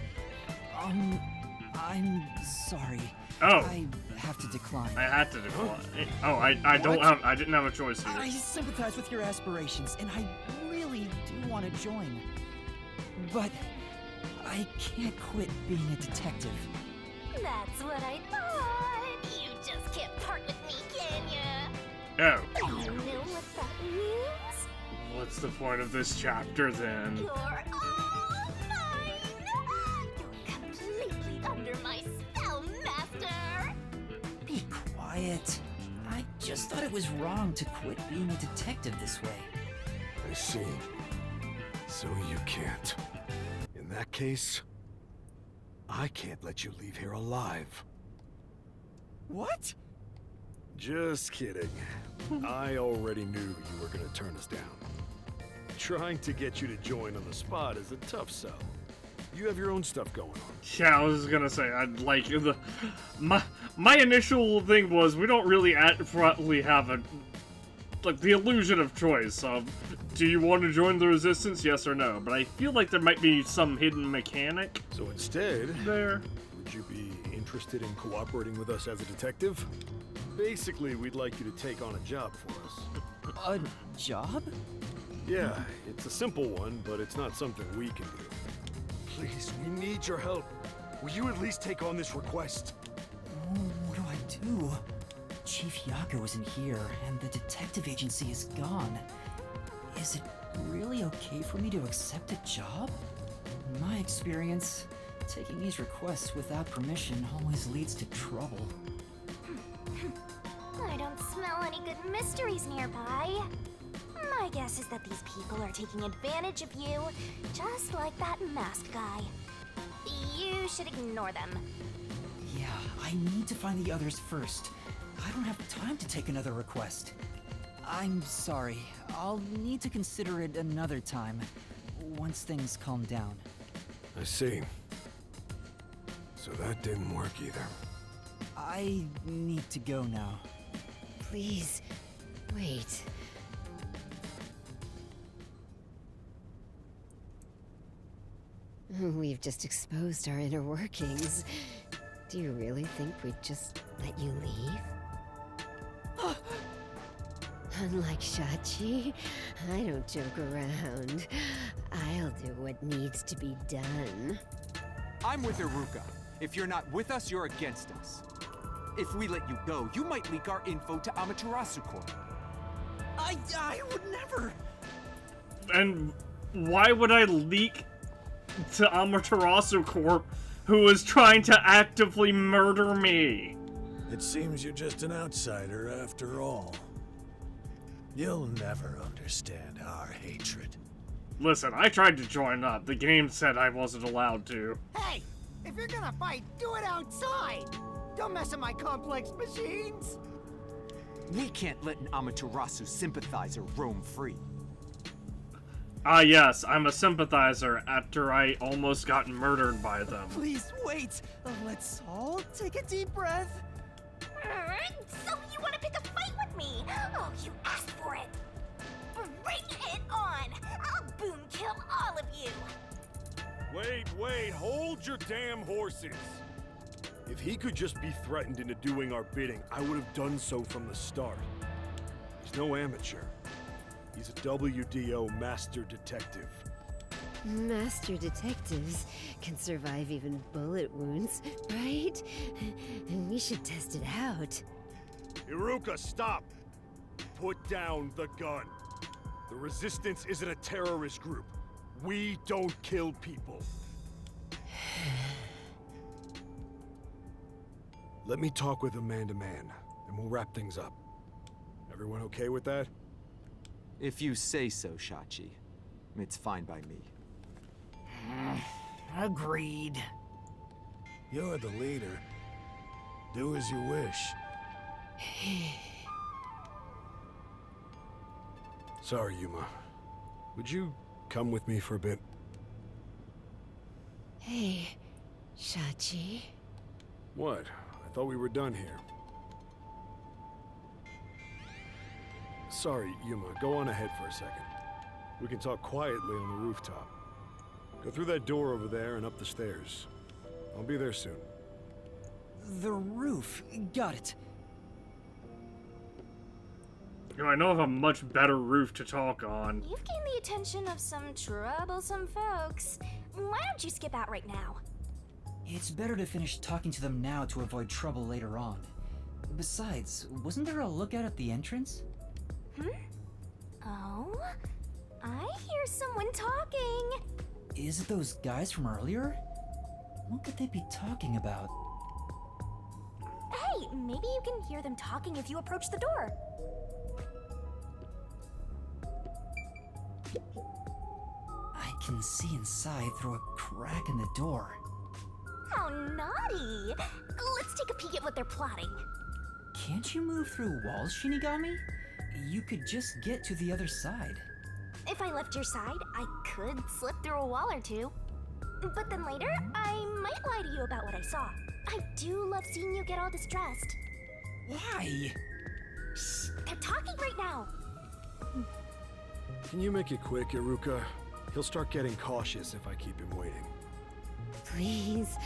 I'm sorry. Oh. I have to decline. I had to decline. Oh, I didn't have a choice here. I sympathize with your aspirations, and I really do want to join. But I can't quit being a detective. That's what I thought. You just can't part with me, can ya? Oh. You know what that means? What's the point of this chapter then? You're all mine! You're completely under my spell, Master! Be quiet. I just thought it was wrong to quit being a detective this way. I see. So you can't. In that case, I can't let you leave here alive. What? Just kidding. I already knew you were gonna turn us down. Trying to get you to join on the spot is a tough sell. You have your own stuff going on. Yeah, I was gonna say, I'd like my initial thing was we don't really probably have the illusion of choice of, do you want to join the resistance, yes or no? But I feel like there might be some hidden mechanic. So instead, there. Would you be interested in cooperating with us as a detective? Basically, we'd like you to take on a job for us. A job? Yeah, it's a simple one, but it's not something we can do. Please, we need your help. Will you at least take on this request? What do I do? Chief Yaku isn't here, and the detective agency is gone. Is it really okay for me to accept a job? In my experience, taking these requests without permission always leads to trouble. I don't smell any good mysteries nearby. My guess is that these people are taking advantage of you, just like that masked guy. You should ignore them. Yeah, I need to find the others first. I don't have time to take another request. I'm sorry. I'll need to consider it another time, once things calm down. I see. So that didn't work either. I need to go now. Please, wait. We've just exposed our inner workings. Do you really think we'd just let you leave? Unlike Shachi, I don't joke around. I'll do what needs to be done. I'm with Iruka. If you're not with us, you're against us. If we let you go, you might leak our info to Amaterasu Corp. I would never. And why would I leak to Amaterasu Corp, who is trying to actively murder me? It seems you're just an outsider after all. You'll never understand our hatred. Listen, I tried to join up. The game said I wasn't allowed to. Hey, if you're gonna fight, do it outside. Don't mess with my complex machines. We can't let an Amaterasu sympathizer roam free. Ah yes, I'm a sympathizer after I almost got murdered by them. Please wait. Let's all take a deep breath. So you want to pick a fight with me? Oh, you asked for it. Bring it on. I'll boom kill all of you. Wait, hold your damn horses! If he could just be threatened into doing our bidding, I would have done so from the start. He's no amateur. He's a WDO master detective. Master detectives can survive even bullet wounds, right? And we should test it out. Iruka, stop! Put down the gun. The Resistance isn't a terrorist group. We don't kill people. Let me talk with him man to man, and we'll wrap things up. Everyone okay with that? If you say so, Shachi. It's fine by me. Agreed. You're the leader. Do as you wish. Sorry, Yuma. Would you come with me for a bit? Hey, Shachi. What? I thought we were done here. Sorry, Yuma. Go on ahead for a second. We can talk quietly on the rooftop. Go through that door over there and up the stairs. I'll be there soon. The roof. Got it. You know, I know of a much better roof to talk on. You've gained the attention of some troublesome folks. Why don't you skip out right now? It's better to finish talking to them now to avoid trouble later on. Besides, wasn't there a lookout at the entrance? Oh? I hear someone talking. Is it those guys from earlier? What could they be talking about? Hey, maybe you can hear them talking if you approach the door. I can see inside through a crack in the door. How naughty! Let's take a peek at what they're plotting. Can't you move through walls, Shinigami? You could just get to the other side. If I left your side, I could slip through a wall or two. But then later, I might lie to you about what I saw. I do love seeing you get all distressed. Why? Shh, they're talking right now. Can you make it quick, Iruka? He'll start getting cautious if I keep him waiting. Please,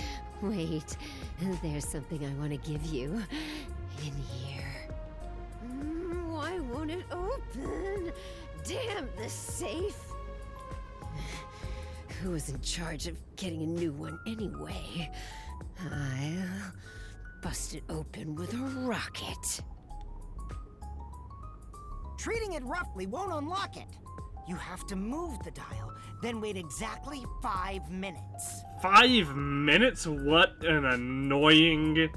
wait. There's something I want to give you. In here. Why won't it open? Damn the safe! Who was in charge of getting a new one anyway? I'll bust it open with a rocket. Treating it roughly won't unlock it. You have to move the dial, then wait exactly 5 minutes. 5 minutes? What an annoying...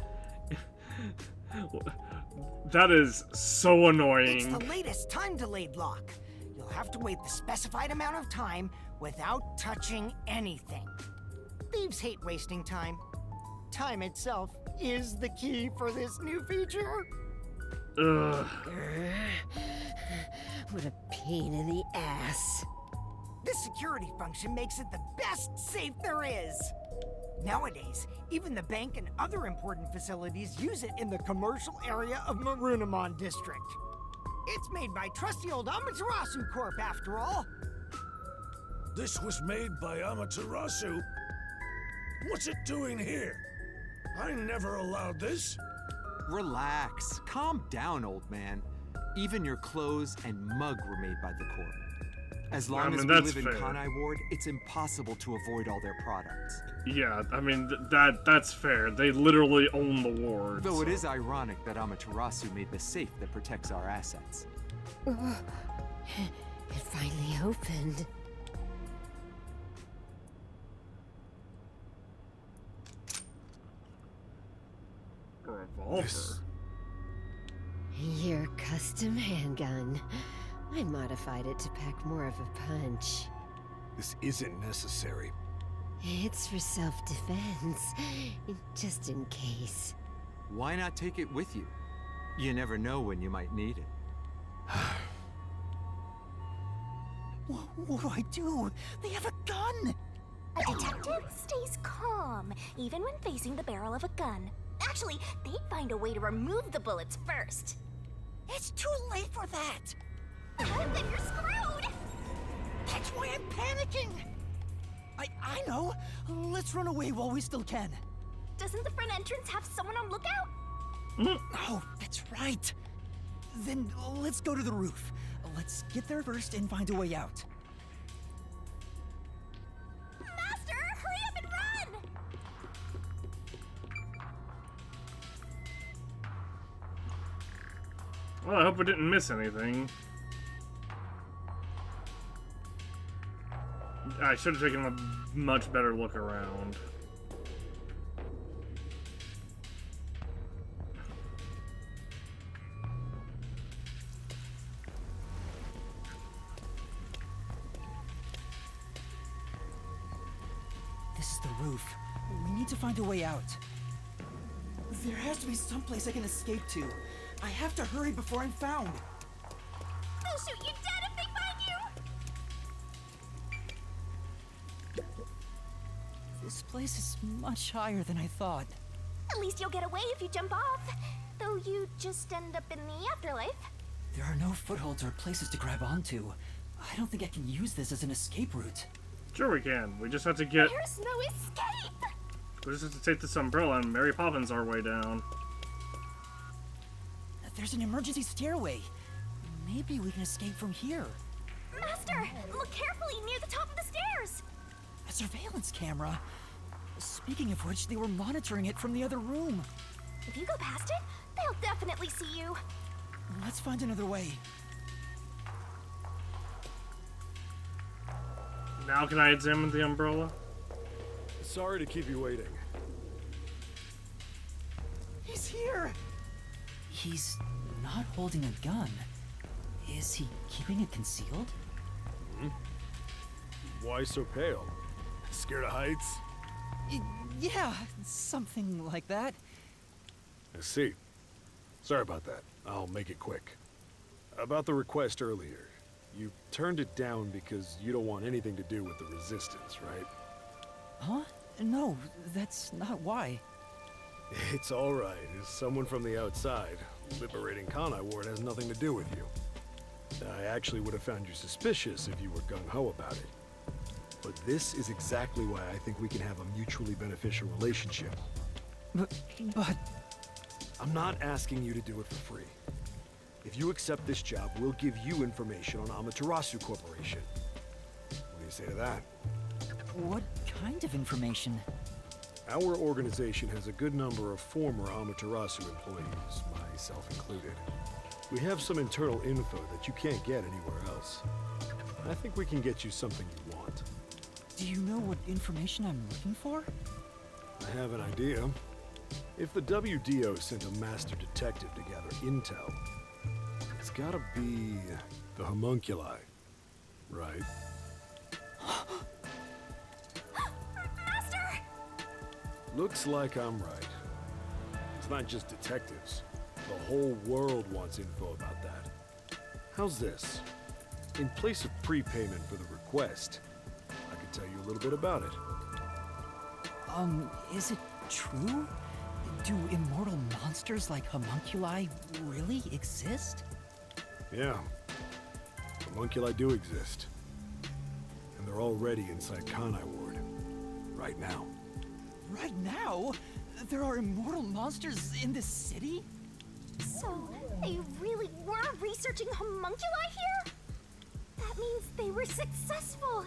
That is so annoying. It's the latest time-delayed lock. You'll have to wait the specified amount of time without touching anything. Thieves hate wasting time. Time itself is the key for this new feature. Ugh. What a pain in the ass. This security function makes it the best safe there is. Nowadays, even the bank and other important facilities use it in the commercial area of Marunimon District. It's made by trusty old Amaterasu Corp, after all. This was made by Amaterasu? What's it doing here? I never allowed this. Relax. Calm down, old man. Even your clothes and mug were made by the Corp. As long as we that's live in fair. Kanai Ward, it's impossible to avoid all their products. Yeah, I mean, that's fair. They literally own the ward. Though it is ironic that Amaterasu made the safe that protects our assets. It finally opened. A revolver. Your custom handgun. I modified it to pack more of a punch. This isn't necessary. It's for self-defense, just in case. Why not take it with you? You never know when you might need it. What do I do? They have a gun! A detective stays calm, even when facing the barrel of a gun. Actually, they'd find a way to remove the bullets first. It's too late for that! Then you're screwed! That's why I'm panicking! I know! Let's run away while we still can. Doesn't the front entrance have someone on lookout? Oh, that's right! Then let's go to the roof. Let's get there first and find a way out. Master, hurry up and run! Well, I hope we didn't miss anything. I should have taken a much better look around. This is the roof. We need to find a way out. There has to be some place I can escape to. I have to hurry before I'm found. They'll shoot you dead if they find you! This place is much higher than I thought. At least you'll get away if you jump off. Though you just end up in the afterlife. There are no footholds or places to grab onto. I don't think I can use this as an escape route. Sure we can. We just have to get... There's no escape! We just have to take this umbrella and Mary Poppins our way down. There's an emergency stairway. Maybe we can escape from here. Master, look carefully near the top of the stairs! A surveillance camera. Speaking of which, they were monitoring it from the other room. If you go past it, they'll definitely see you. Let's find another way. Now can I examine the umbrella? Sorry to keep you waiting. He's here! He's not holding a gun. Is he keeping it concealed? Why so pale? Scared of heights? Yeah, something like that. I see. Sorry about that. I'll make it quick. About the request earlier. You turned it down because you don't want anything to do with the Resistance, right? Huh? No, that's not why. It's all right. As someone from the outside, liberating Kanai Ward has nothing to do with you. I actually would have found you suspicious if you were gung-ho about it. But this is exactly why I think we can have a mutually beneficial relationship. But... I'm not asking you to do it for free. If you accept this job, we'll give you information on Amaterasu Corporation. What do you say to that? What kind of information? Our organization has a good number of former Amaterasu employees, myself included. We have some internal info that you can't get anywhere else. I think we can get you something you want. Do you know what information I'm looking for? I have an idea. If the WDO sent a master detective to gather intel, it's gotta be the homunculi, right? Master! Looks like I'm right. It's not just detectives. The whole world wants info about that. How's this? In place of prepayment for the request, I could tell you a little bit about it. Is it true? Do immortal monsters like homunculi really exist? Yeah. Homunculi do exist. And they're already inside Kanai Ward. Right now. Right now? There are immortal monsters in this city? So, they really were researching homunculi here? That means they were successful,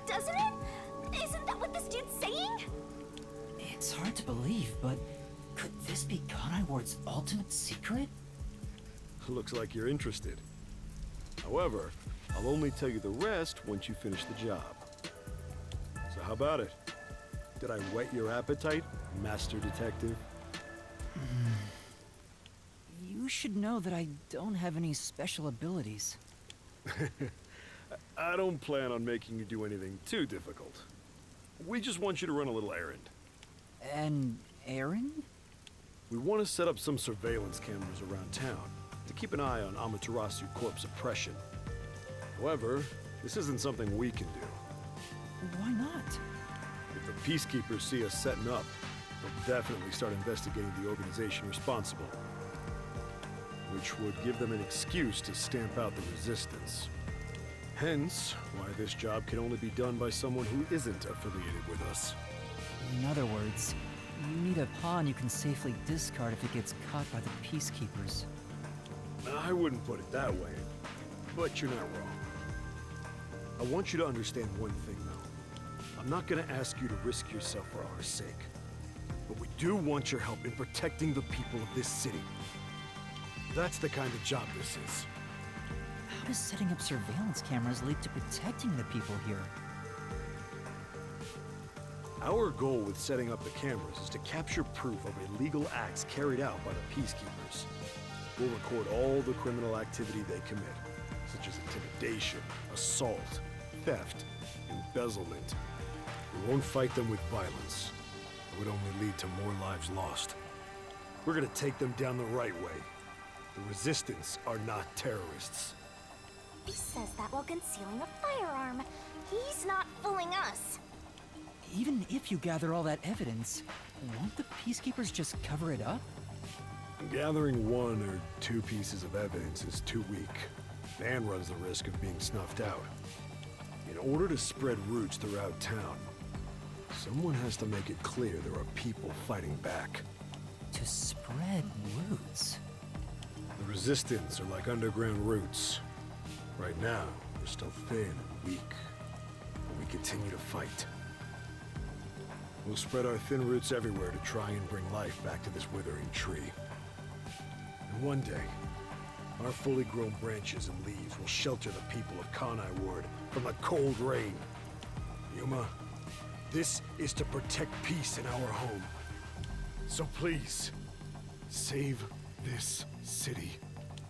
doesn't it? Isn't that what this dude's saying? It's hard to believe, but could this be Kanai Ward's ultimate secret? Looks like you're interested. However, I'll only tell you the rest once you finish the job. So how about it? Did I whet your appetite, Master Detective? You should know that I don't have any special abilities. I don't plan on making you do anything too difficult. We just want you to run a little errand. An errand? We want to set up some surveillance cameras around town to keep an eye on Amaterasu Corp's oppression. However, this isn't something we can do. Why not? If the peacekeepers see us setting up, they'll definitely start investigating the organization responsible, which would give them an excuse to stamp out the resistance. Hence, why this job can only be done by someone who isn't affiliated with us. In other words, you need a pawn you can safely discard if it gets caught by the peacekeepers. I wouldn't put it that way, but you're not wrong. I want you to understand one thing, though. I'm not gonna ask you to risk yourself for our sake, but we do want your help in protecting the people of this city. That's the kind of job this is. How does setting up surveillance cameras lead to protecting the people here? Our goal with setting up the cameras is to capture proof of illegal acts carried out by the peacekeepers. We'll record all the criminal activity they commit, such as intimidation, assault, theft, embezzlement. We won't fight them with violence. It would only lead to more lives lost. We're gonna take them down the right way. The Resistance are not terrorists. He says that while concealing a firearm. He's not fooling us. Even if you gather all that evidence, won't the peacekeepers just cover it up? Gathering one or two pieces of evidence is too weak, and runs the risk of being snuffed out. In order to spread roots throughout town, someone has to make it clear there are people fighting back. To spread roots? The Resistance are like underground roots. Right now, we're still thin and weak, but we continue to fight. We'll spread our thin roots everywhere to try and bring life back to this withering tree. And one day, our fully grown branches and leaves will shelter the people of Kanai Ward from the cold rain. Yuma, this is to protect peace in our home. So please, save this city.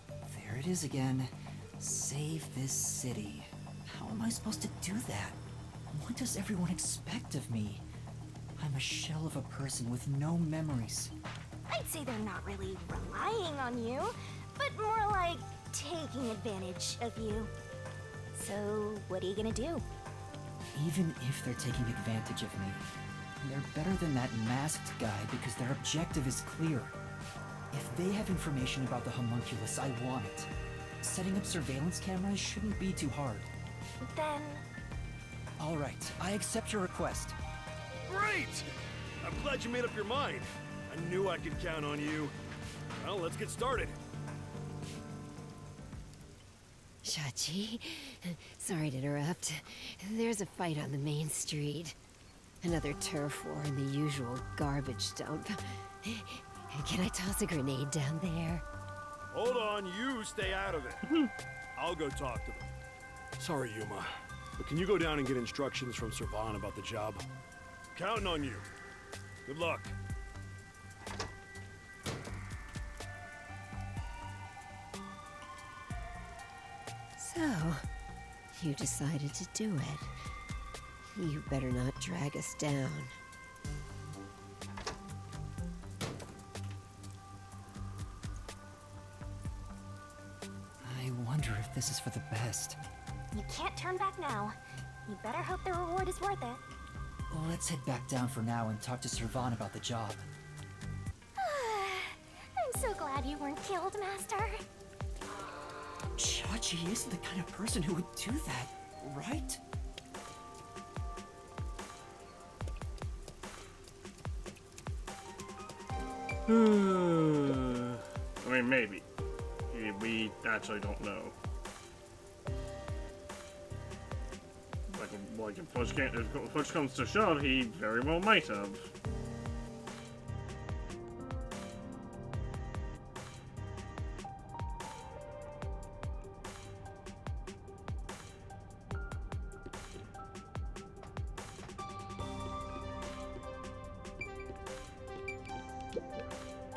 There it is again. Save this city. How am I supposed to do that? What does everyone expect of me? I'm a shell of a person with no memories. I'd say they're not really relying on you, but more like taking advantage of you. So, what are you gonna do? Even if they're taking advantage of me, they're better than that masked guy because their objective is clear. If they have information about the homunculus, I want it. Setting up surveillance cameras shouldn't be too hard. Then... All right, I accept your request. Great! I'm glad you made up your mind. I knew I could count on you. Well, let's get started. Shachi, sorry to interrupt. There's a fight on the main street. Another turf war in the usual garbage dump. Can I toss a grenade down there? Hold on, you stay out of it. I'll go talk to them. Sorry, Yuma, but can you go down and get instructions from Servan about the job? Counting on you. Good luck. So, you decided to do it. You better not drag us down. this is for the best. You can't turn back now. You better hope the reward is worth it. Let's head back down for now and talk to Servan about the job. I'm so glad you weren't killed, Master. Chachi isn't the kind of person who would do that, right? I mean, maybe. We actually don't know. Like if push comes to shove, he very well might have.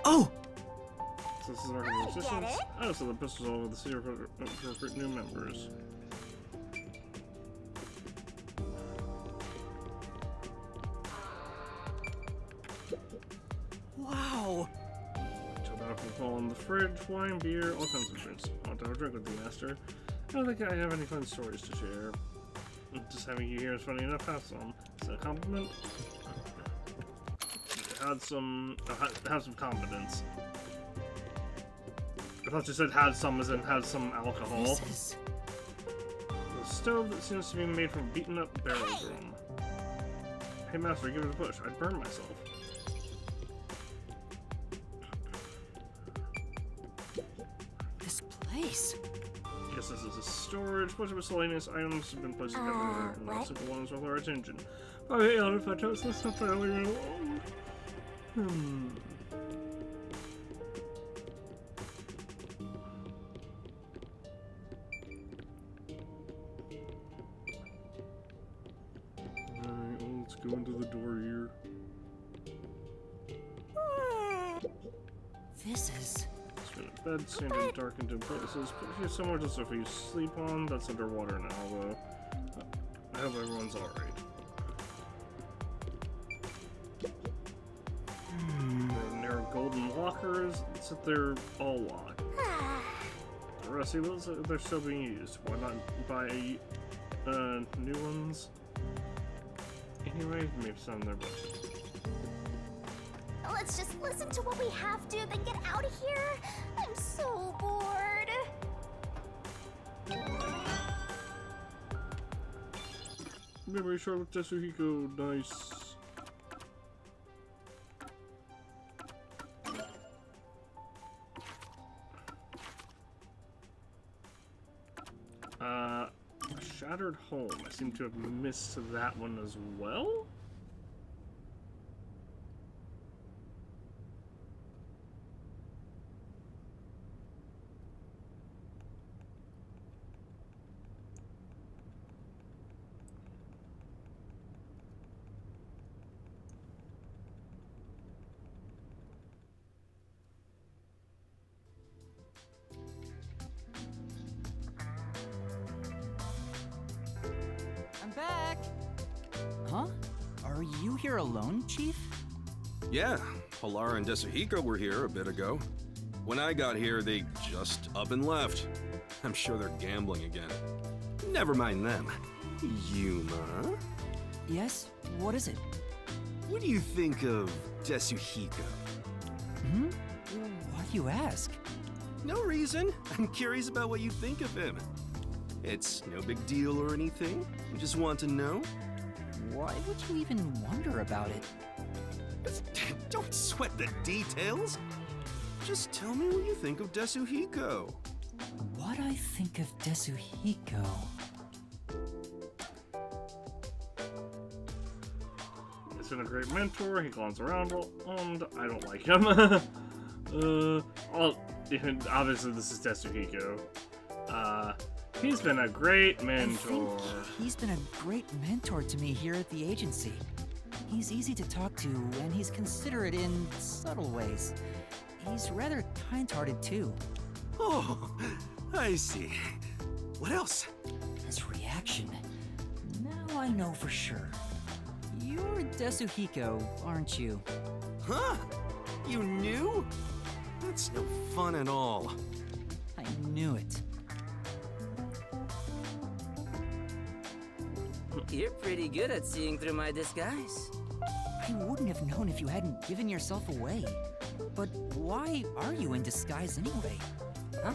Oh! So this is our new resistance. Oh, so the pistols all over the city for recruit new members. Wow! Chilled out from hole in the fridge, wine, beer, all kinds of drinks. I want to have a drink with you, Master. I don't think I have any fun stories to share. Just having you here is funny enough. Have some. Is that a compliment? Have some confidence. I thought you said have some as in have some alcohol. This is... The stove that seems to be made from beaten up barrel drum. Hey Master, give it a push. I'd burn myself. This place... Guess this is a storage. Bunch of miscellaneous items have been placed together and not simple ones with our attention. Oh hey, if I toast this stuff earlier alone. Alright, well, let's go into the door here. This is... It's been a bed, standing darkened in places, but here's somewhere just for you to sleep on. That's underwater now, though. I hope everyone's alright. Narrow golden lockers sit there all locked. The rest of those, they're still being used. Why not buy new ones? Anyway, maybe some of their books. Let's just listen to what we have to, then get out of here. I'm so bored. Memory short with Tetsuhiko, nice. Shattered home. I seem to have missed that one as well. I'm back! Huh? Are you here alone, Chief? Yeah, Halara and Tetsuhiko were here a bit ago. When I got here, they just up and left. I'm sure they're gambling again. Never mind them. Yuma? Yes? What is it? What do you think of Tetsuhiko? Hmm? Why do you ask? No reason. I'm curious about what you think of him. It's no big deal or anything. I just want to know. Why would you even wonder about it? Don't sweat the details. Just tell me what you think of Tetsuhiko. What I think of Tetsuhiko... He's been a great mentor. He clowns around, and I don't like him. Obviously this is Tetsuhiko. He's been a great mentor. I think he's been a great mentor to me here at the agency. He's easy to talk to, and he's considerate in subtle ways. He's rather kind-hearted, too. Oh, I see. What else? His reaction. Now I know for sure. You're Tetsuhiko, aren't you? Huh? You knew? That's no fun at all. I knew it. You're pretty good at seeing through my disguise. I wouldn't have known if you hadn't given yourself away. But why are you in disguise anyway? Huh?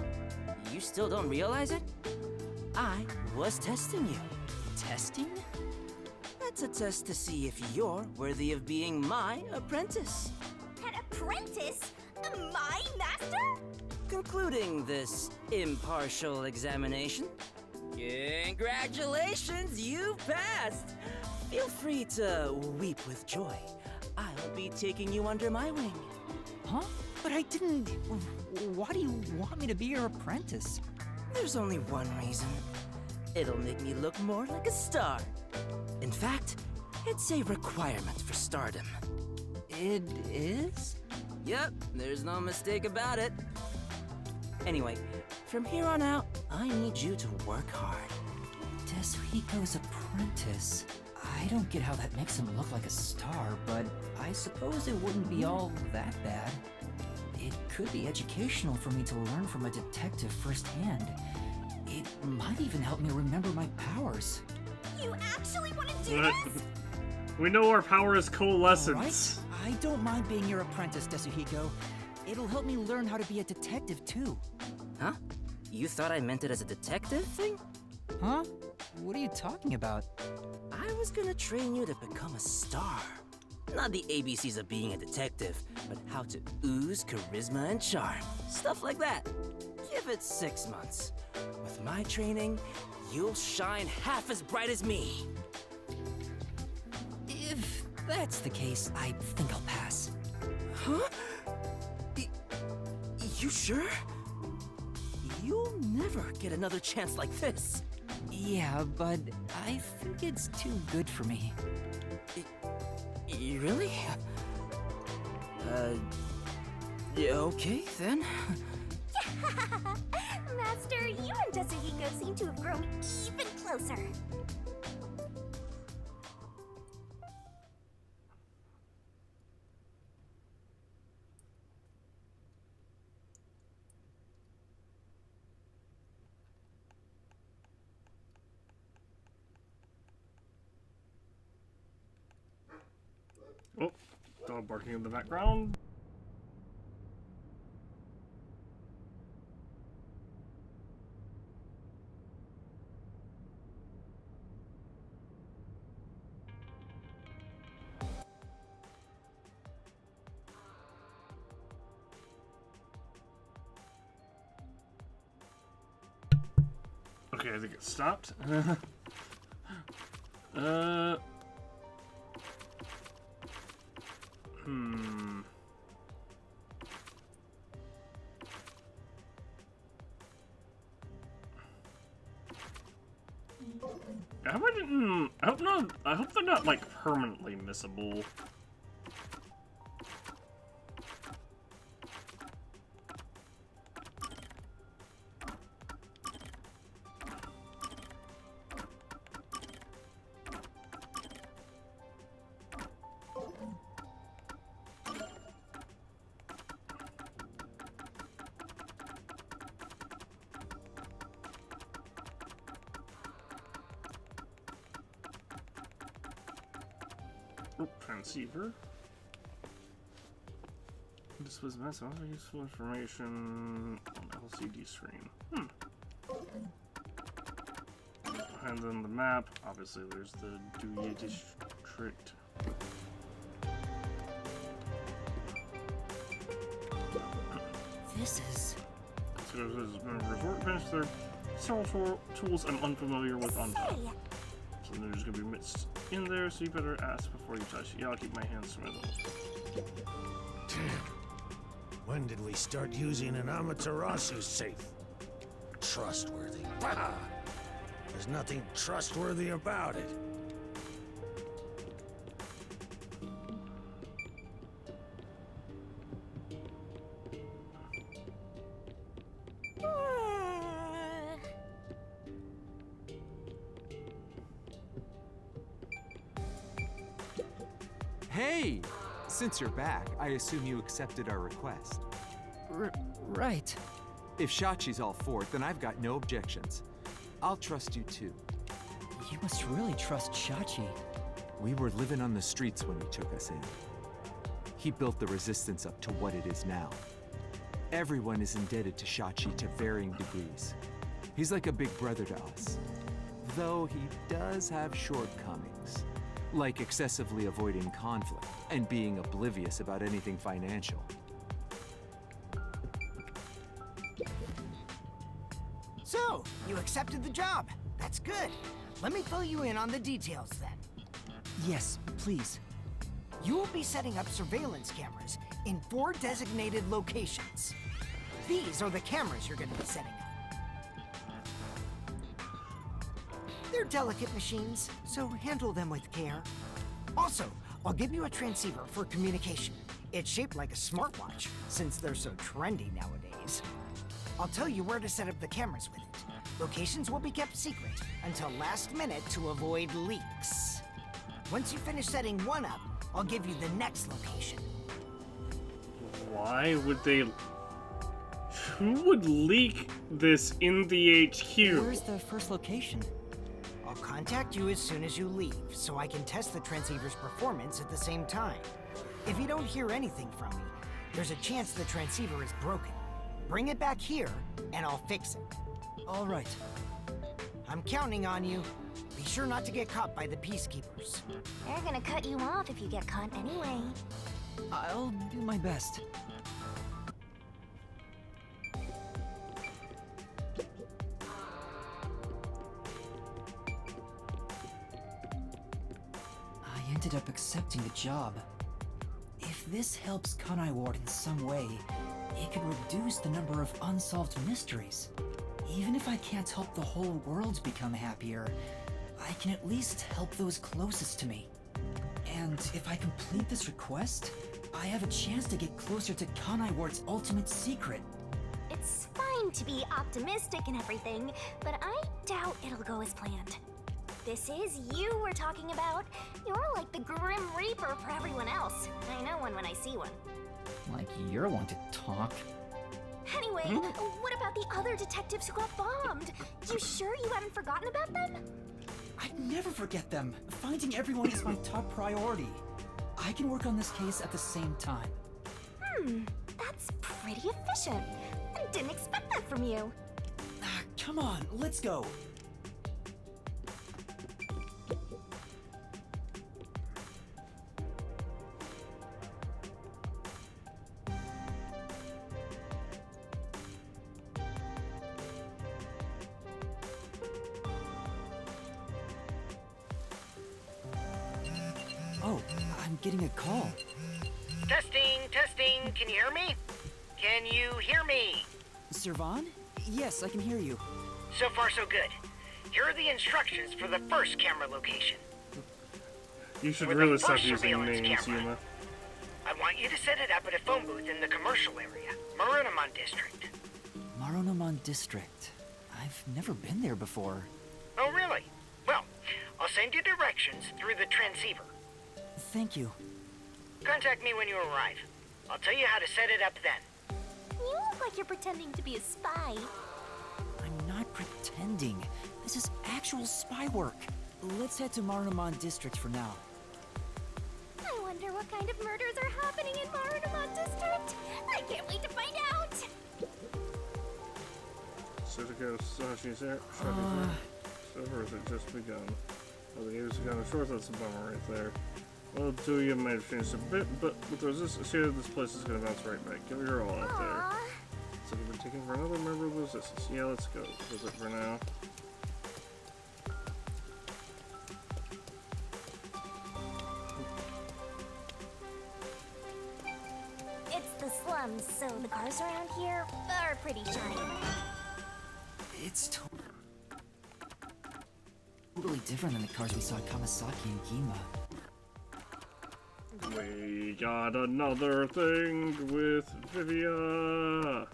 You still don't realize it? I was testing you. Testing? That's a test to see if you're worthy of being my apprentice. An apprentice? My master? Concluding this impartial examination. Congratulations, you've passed! Feel free to weep with joy. I'll be taking you under my wing. Huh? But I didn't... Why do you want me to be your apprentice? There's only one reason. It'll make me look more like a star. In fact, it's a requirement for stardom. It is? Yep, there's no mistake about it. Anyway, from here on out, I need you to work hard. Tetsuhiko's apprentice. I don't get how that makes him look like a star, but I suppose it wouldn't be all that bad. It could be educational for me to learn from a detective firsthand. It might even help me remember my powers. You actually want to do this? We know our power is coalescence. Right? I don't mind being your apprentice, Tetsuhiko. It'll help me learn how to be a detective, too. Huh? You thought I meant it as a detective thing? Huh? What are you talking about? I was gonna train you to become a star. Not the ABCs of being a detective, but how to ooze charisma and charm. Stuff like that. Give it 6 months. With my training, you'll shine half as bright as me. If that's the case, I think I'll pass. Huh? You sure? You'll never get another chance like this. Yeah, but I think it's too good for me. Really? Yeah, okay then. Master, you and Tetsuhiko seem to have grown even closer. Oh, dog barking in the background. Okay, I think it stopped. I hope they're not like permanently missable. Oh, transceiver. This was massive useful information on LCD screen. And then the map. Obviously, there's the Dewey District. This is... So there's resort bench there. Several tools I'm unfamiliar with on top. So there's gonna be mixed in there, so you better ask before you touch it. Yeah, I'll keep my hands to myself. When did we start using an Amaterasu safe? Trustworthy. Bah! There's nothing trustworthy about it. Hey! Since you're back, I assume you accepted our request. Right. If Shachi's all for it, then I've got no objections. I'll trust you too. You must really trust Shachi. We were living on the streets when he took us in. He built the resistance up to what it is now. Everyone is indebted to Shachi to varying degrees. He's like a big brother to us. Though he does have shortcomings, like excessively avoiding conflict and being oblivious about anything financial. So, you accepted the job. That's good. Let me fill you in on the details then. Yes, please. You will be setting up surveillance cameras in 4 designated locations. These are the cameras you're going to be setting up. They're delicate machines, so handle them with care. Also, I'll give you a transceiver for communication. It's shaped like a smartwatch, since they're so trendy nowadays. I'll tell you where to set up the cameras with it. Locations will be kept secret until last minute to avoid leaks. Once you finish setting one up, I'll give you the next location. Why would they... Who would leak this in the HQ? Where's the first location? I'll contact you as soon as you leave, so I can test the transceiver's performance at the same time. If you don't hear anything from me, there's a chance the transceiver is broken. Bring it back here, and I'll fix it. All right. I'm counting on you. Be sure not to get caught by the peacekeepers. They're gonna cut you off if you get caught anyway. I'll do my best. I ended up accepting the job. If this helps Kanai Ward in some way, it could reduce the number of unsolved mysteries. Even if I can't help the whole world become happier, I can at least help those closest to me. And if I complete this request, I have a chance to get closer to Kanai Ward's ultimate secret. It's fine to be optimistic and everything, but I doubt it'll go as planned. This is you we're talking about. You're like the Grim Reaper for everyone else. I know one when I see one. Like you're one to talk. Anyway, what about the other detectives who got bombed? You sure you haven't forgotten about them? I'd never forget them. Finding everyone is my top priority. I can work on this case at the same time. That's pretty efficient. I didn't expect that from you. Come on, let's go. Oh, I'm getting a call. Testing, testing. Can you hear me? Can you hear me? Servan? Yes, I can hear you. So far, so good. Here are the instructions for the first camera location. You should For the really stop first using surveillance names, camera, Yuma. I want you to set it up at a phone booth in the commercial area, Marunamon District. Marunamon District. I've never been there before. Oh, really? Well, I'll send you directions through the transceiver. Thank you. Contact me when you arrive. I'll tell you how to set it up then. You look like you're pretending to be a spy. I'm not pretending. This is actual spy work. Let's head to Marunamon District for now. I wonder what kind of murders are happening in Marunamon District. I can't wait to find out. Suzuka Sashi's there. So far has it just begun. Well, the game's begun. Sure, that's a bummer right there. Well, do you might have changed a bit, but with the resistance here, this place is going to bounce right back. Give it your all out there. So we've been taken for another member of the resistance. Yeah, let's go. Visit for now. It's the slums, so the cars around here are pretty shiny. It's totally different than the cars we saw at Kamasaki and Gima. We got another thing with Vivia.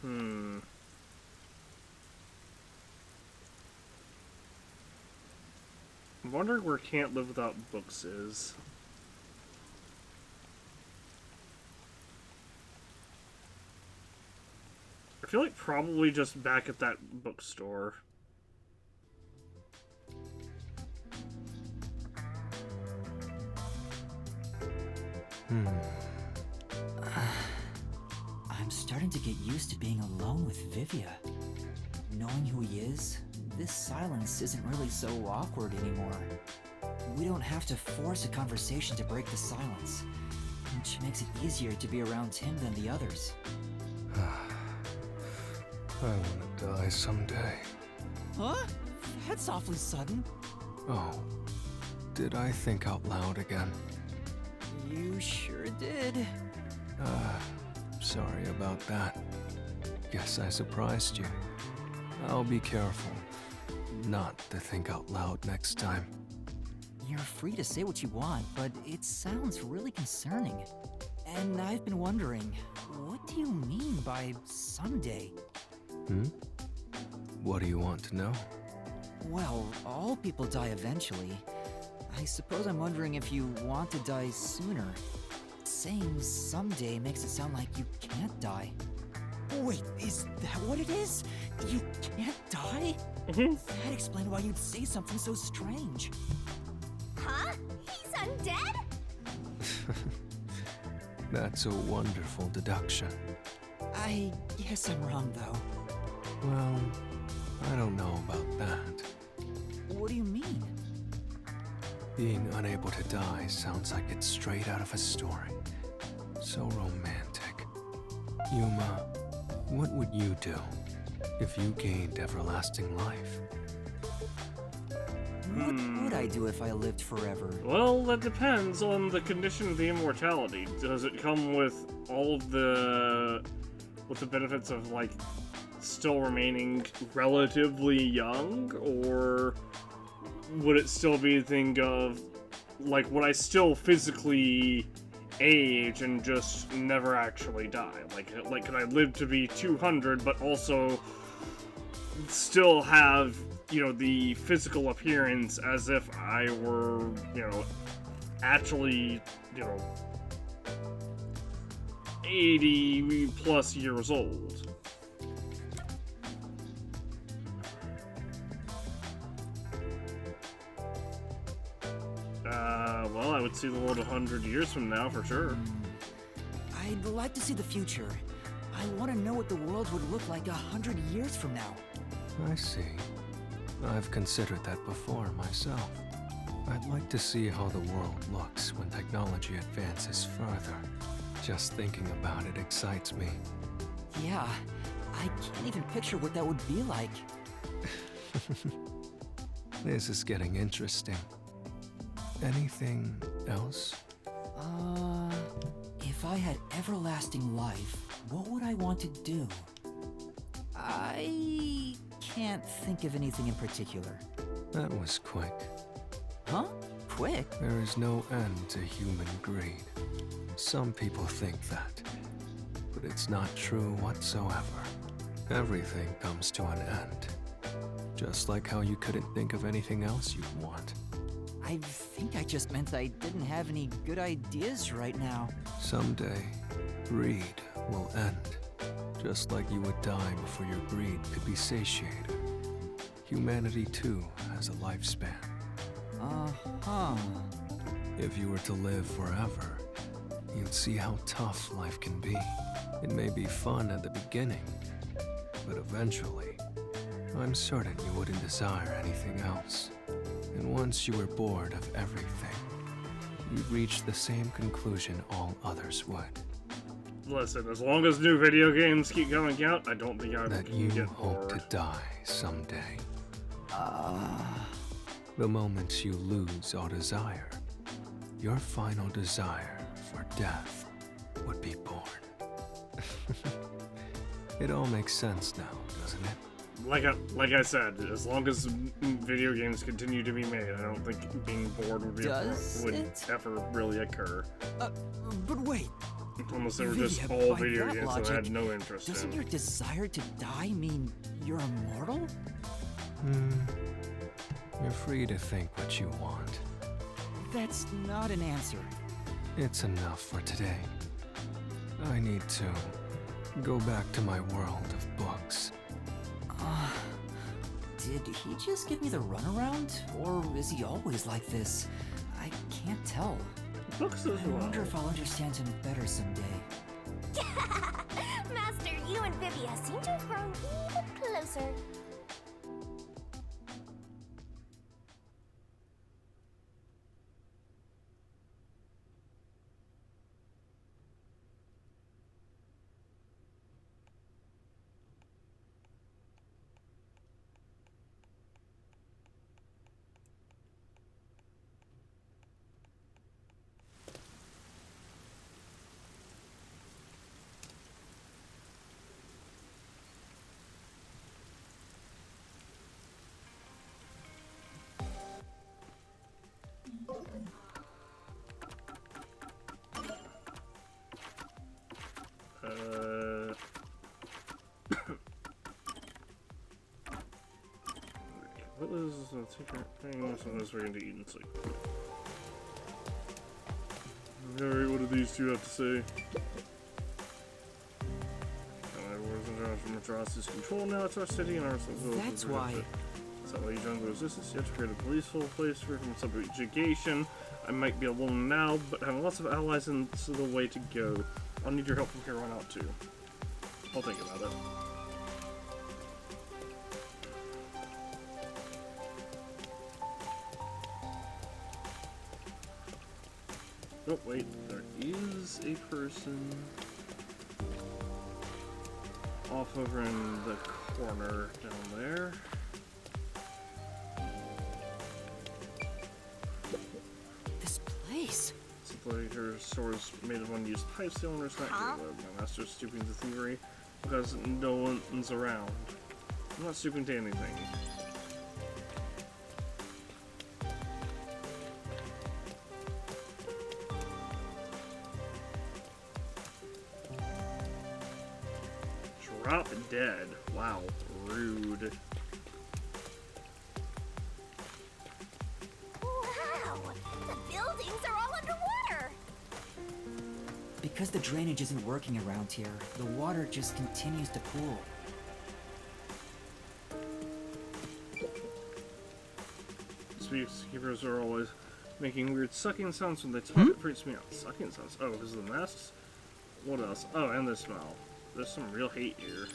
I'm wondering where Can't Live Without Books is. feel like probably just back at that bookstore. I'm starting to get used to being alone with Vivia. Knowing who he is, this silence isn't really so awkward anymore. We don't have to force a conversation to break the silence, which makes it easier to be around him than the others. I want to die someday. Huh? That's awfully sudden. Oh, did I think out loud again? You sure did. Sorry about that. Guess I surprised you. I'll be careful not to think out loud next time. You're free to say what you want, but it sounds really concerning. And I've been wondering, what do you mean by someday? What do you want to know? Well, all people die eventually. I suppose I'm wondering if you want to die sooner. Saying someday makes it sound like you can't die. Wait, is that what it is? You can't die? That explained why you'd say something so strange. Huh? He's undead? That's a wonderful deduction. I guess I'm wrong, though. Well, I don't know about that. What do you mean? Being unable to die sounds like it's straight out of a story. So romantic. Yuma, what would you do if you gained everlasting life? What would I do if I lived forever? Well, that depends on the condition of the immortality. Does it come with all of the benefits of, like, still remaining relatively young, or would it still be a thing of, like, would I still physically age and just never actually die? Like could I live to be 200, but also still have, you know, the physical appearance as if I were, you know, actually, you know, 80 plus years old? Well, I would see the world 100 years from now, for sure. I'd like to see the future. I want to know what the world would look like 100 years from now. I see. I've considered that before myself. I'd like to see how the world looks when technology advances further. Just thinking about it excites me. Yeah, I can't even picture what that would be like. This is getting interesting. Anything else? If I had everlasting life, what would I want to do? I can't think of anything in particular. That was quick. Huh? Quick? There is no end to human greed. Some people think that, but it's not true whatsoever. Everything comes to an end. Just like how you couldn't think of anything else you'd want. I think I just meant I didn't have any good ideas right now. Someday, greed will end. Just like you would die before your greed could be satiated. Humanity too has a lifespan. Uh-huh. If you were to live forever, you'd see how tough life can be. It may be fun at the beginning, but eventually, I'm certain you wouldn't desire anything else. And once you were bored of everything, you'd reach the same conclusion all others would. Listen, as long as new video games keep coming out, I don't think I that can you get hope bored. to die someday. The moment you lose all desire, your final desire for death would be born. It all makes sense now, doesn't it? Like I said, as long as video games continue to be made, I don't think being bored would ever really occur. But wait. Unless they were just Vivia, all by video that games that I logic, had no interest Doesn't in. your desire to die mean you're immortal? You're free to think what you want. That's not an answer. It's enough for today. I need to go back to my world of books. Did he just give me the runaround? Or is he always like this? I can't tell. Looks as I wonder if I'll understand him better someday. Master, you and Vivia seem to have grown even closer. What is the secret thing? So this we're going to eat and sleep. Alright, what do these two have to say? Kanai wars from Atrocity's control now. It's our city and our That's why. Is that why you joined the resistance? You have to create a peaceful place for from subjugation. I might be alone now, but having lots of allies is the way to go. I'll need your help from here on out too. I'll think about it. Oh, wait, there is a person off over in the corner down there. This place. Supply her stores made of unused pipes. The owner's not here. My master's stooping to thievery because no one's around. I'm not stooping to anything. Drop dead. Wow, rude. Wow, the buildings are all underwater. Because the drainage isn't working around here, the water just continues to pool. Keepers are always making weird sucking sounds when they talk. It freaks me out. Sucking sounds? Oh, because of the masks? What else? Oh, and the smell. There's some real hate here.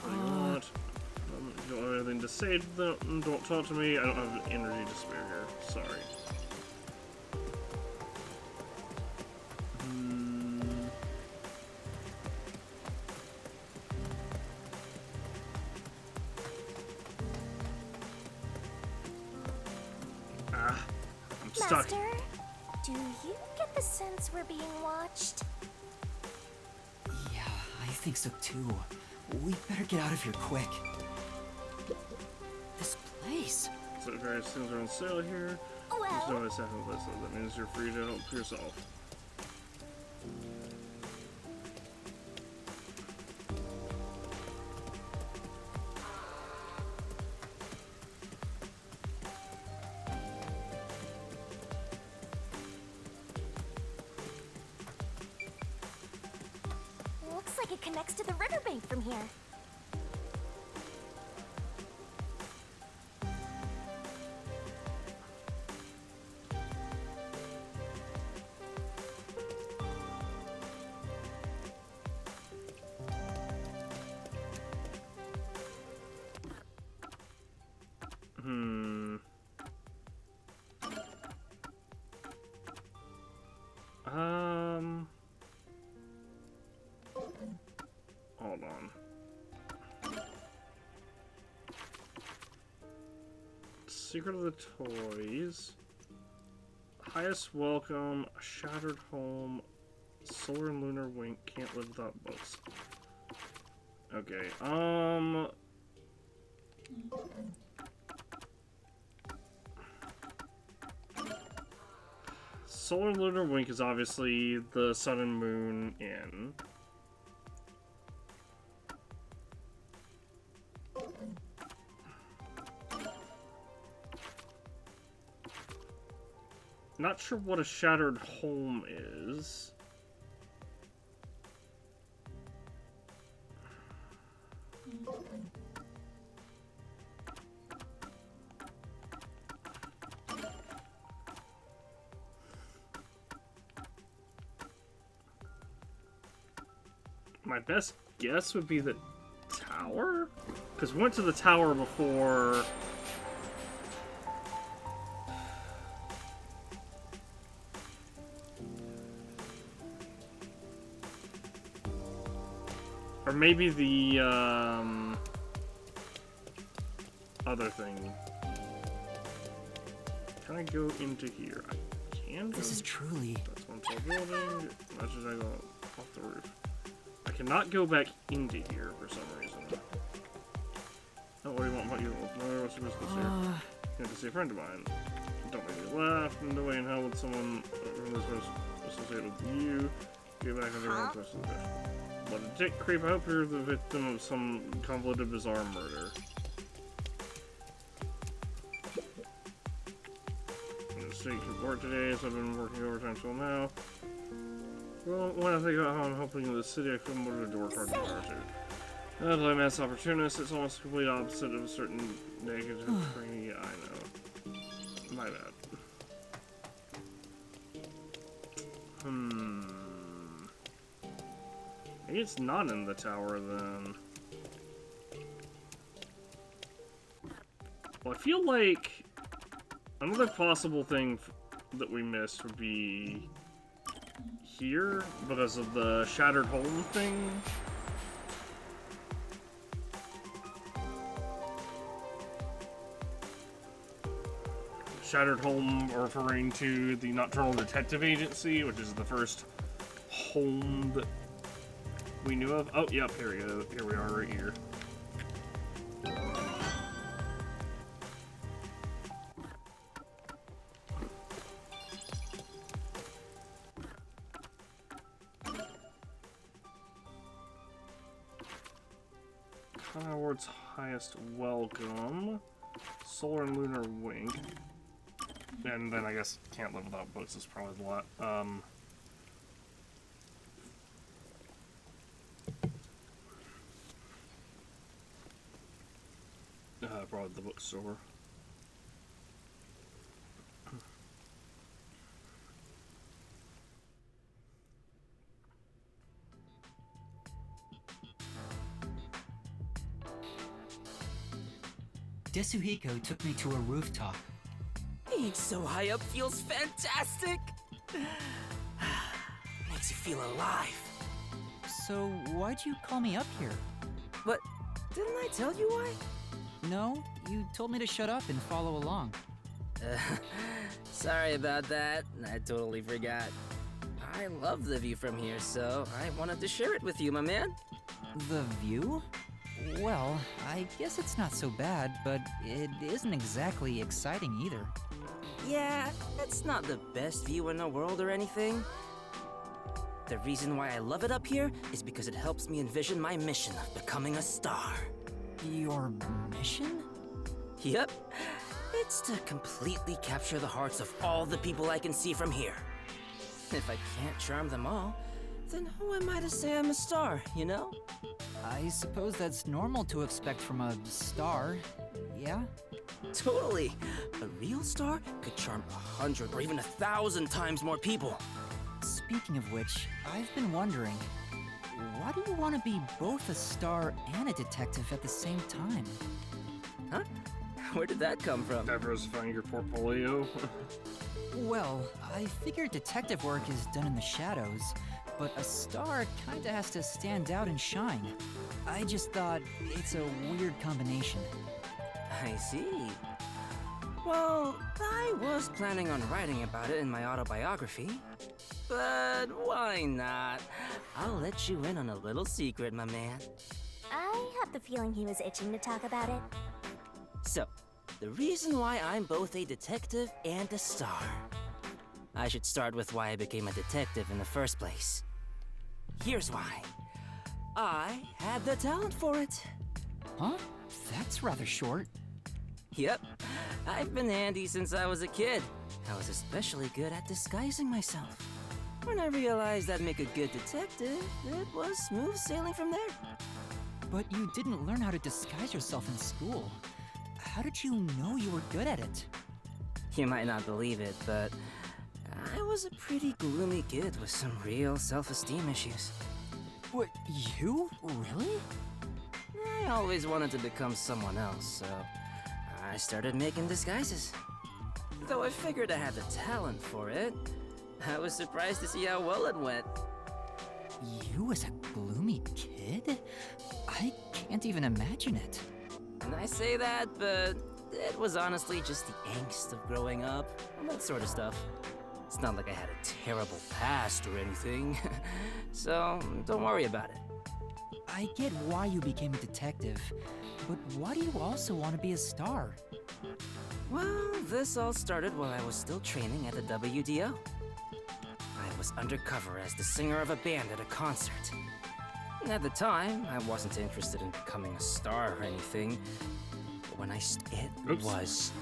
What? You don't have anything to say to them? Don't talk to me. I don't have energy to spare here. Sorry. I'm stuck. Master, do you get the sense we're being watched? Yeah, I think so too. We better get out of here quick. This place. So various things are on sale here. There's no second place, so that means you're free to help yourself. Looks like it connects to the riverbank from here. Hold on. Secret of the Toys. Highest welcome, a shattered home, solar and lunar wink, can't live without books. Okay, Solar and lunar wink is obviously the sun and moon inn. Not sure what a shattered home is. My best guess would be the tower? Because we went to the tower before. Or maybe the, other thing. Can I go into here? I can go. This is truly... That's one tall building. That's just I go off the roof. I cannot go back into here for some reason. Oh, what do you want? What you want? What's supposed to see? You have to see a friend of mine. Don't make me laugh. No way in hell would someone from this was associated with you. Get back on your own twist of the fish. What a dick creep. I hope you're the victim of some convoluted, bizarre murder. I'm gonna stay to work today, so I've been working overtime till now. Well, when I think about how I'm helping in the city, I feel motivated to work hard tomorrow too. Not like mass opportunist, it's almost the complete opposite of a certain negative training. Yeah, I know. My bad. Maybe it's not in the tower then. Well, I feel like another possible thing that we missed would be here because of the shattered home thing. Shattered home referring to the Nocturnal Detective Agency, which is the first home that we knew of. Oh, yep, here we go. Here we are, right here. Kanai Award's highest welcome. Solar and Lunar Wing. And then I guess can't live without books is probably the lot. Probably the bookstore. Desuhiko took me to a rooftop. Being so high up feels fantastic! Makes you feel alive. So, why'd you call me up here? But didn't I tell you why? No, you told me to shut up and follow along. Sorry about that. I totally forgot. I love the view from here, so I wanted to share it with you, my man. The view? Well, I guess it's not so bad, but it isn't exactly exciting either. Yeah, it's not the best view in the world or anything. The reason why I love it up here is because it helps me envision my mission of becoming a star. Your mission? Yep. It's to completely capture the hearts of all the people I can see from here. If I can't charm them all, then who am I to say I'm a star, you know? I suppose that's normal to expect from a star, yeah? Totally. A real star could charm 100 or even 1,000 times more people. Speaking of which, I've been wondering, why do you want to be both a star and a detective at the same time? Huh? Where did that come from? Diversifying your portfolio. Well, I figured detective work is done in the shadows, but a star kinda has to stand out and shine. I just thought it's a weird combination. I see. Well, I was planning on writing about it in my autobiography. But why not? I'll let you in on a little secret, my man. I have the feeling he was itching to talk about it. So, the reason why I'm both a detective and a star. I should start with why I became a detective in the first place. Here's why. I had the talent for it. Huh? That's rather short. Yep. I've been handy since I was a kid. I was especially good at disguising myself. When I realized I'd make a good detective, it was smooth sailing from there. But you didn't learn how to disguise yourself in school. How did you know you were good at it? You might not believe it, but I was a pretty gloomy kid with some real self-esteem issues. What, you? Really? I always wanted to become someone else, so I started making disguises. Though I figured I had the talent for it, I was surprised to see how well it went. You as a gloomy kid? I can't even imagine it. And I say that, but it was honestly just the angst of growing up, and that sort of stuff. It's not like I had a terrible past or anything, so don't worry about it. I get why you became a detective, but why do you also want to be a star? Well, this all started while I was still training at the WDO. I was undercover as the singer of a band at a concert. At the time, I wasn't interested in becoming a star or anything. But when it was,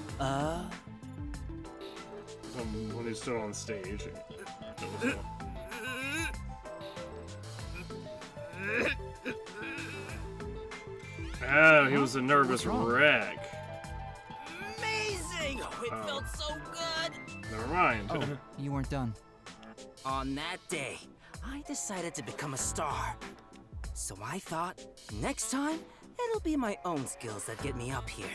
when he's still on stage. Oh, he was a nervous wreck. Amazing! Oh, it felt so good! Never mind. Oh, you weren't done. On that day, I decided to become a star. So I thought, next time, it'll be my own skills that get me up here.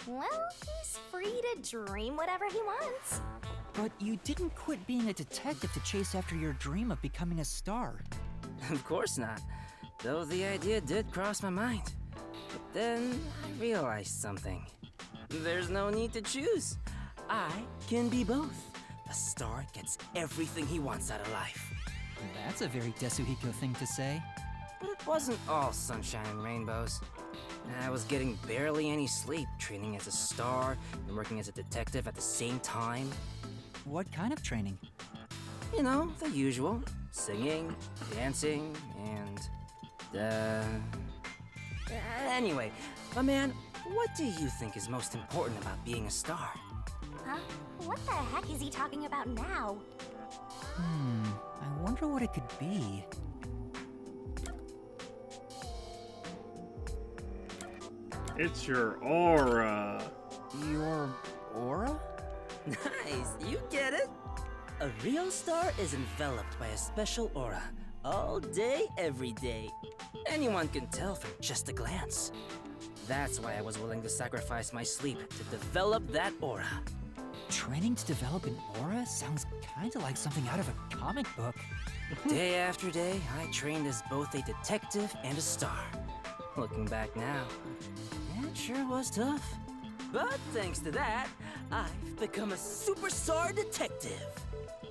Well, he's free to dream whatever he wants. But you didn't quit being a detective to chase after your dream of becoming a star. Of course not, though the idea did cross my mind. But then I realized something. There's no need to choose. I can be both. A star gets everything he wants out of life. That's a very Desuhiko thing to say. But it wasn't all sunshine and rainbows. I was getting barely any sleep, training as a star and working as a detective at the same time. What kind of training? You know, the usual. Singing, dancing, and... Anyway, my man, what do you think is most important about being a star? Huh? What the heck is he talking about now? I wonder what it could be. It's your aura. Your aura? Nice, you get it. A real star is enveloped by a special aura. All day, every day. Anyone can tell from just a glance. That's why I was willing to sacrifice my sleep to develop that aura. Training to develop an aura sounds kinda like something out of a comic book. Day after day, I trained as both a detective and a star. Looking back now, it sure was tough. But thanks to that, I've become a superstar detective.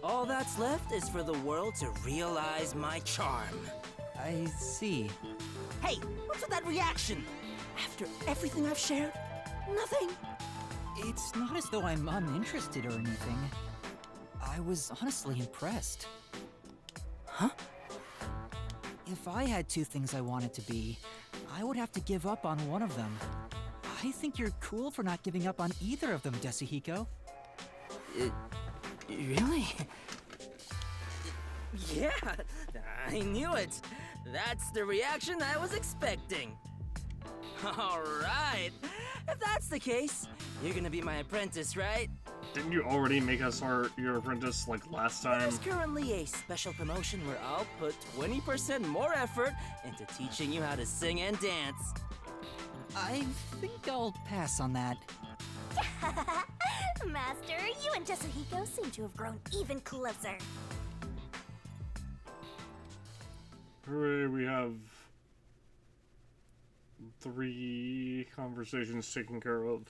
All that's left is for the world to realize my charm. I see. Hey, what's with that reaction? After everything I've shared, nothing. It's not as though I'm uninterested or anything. I was honestly impressed. Huh? If I had two things I wanted to be, I would have to give up on one of them. I think you're cool for not giving up on either of them, Desuhiko. Really? Yeah, I knew it. That's the reaction I was expecting. All right. If that's the case, you're gonna be my apprentice, right? Didn't you already make us your apprentice like last time? There's currently a special promotion where I'll put 20% more effort into teaching you how to sing and dance. I think I'll pass on that. Master, you and Desuhiko seem to have grown even closer. Hooray, we have 3 conversations taken care of.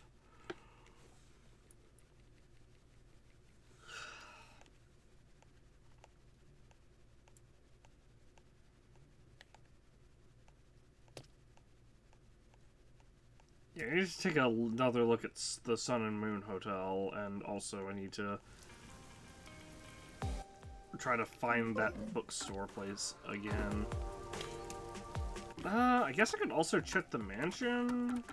Yeah, I need to take another look at the Sun and Moon Hotel, and also I need to try to find that bookstore place again. I guess I could also check the mansion.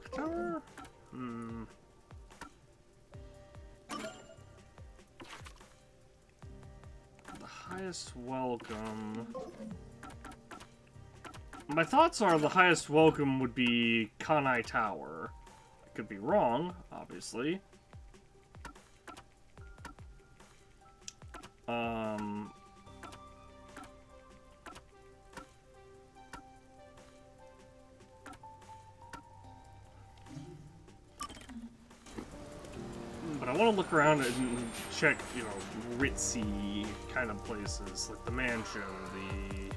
clock tower? Hmm. The highest welcome. My thoughts are the highest welcome would be Kanai Tower. I could be wrong, obviously. But I want to look around and check, you know, ritzy kind of places, like the mansion, the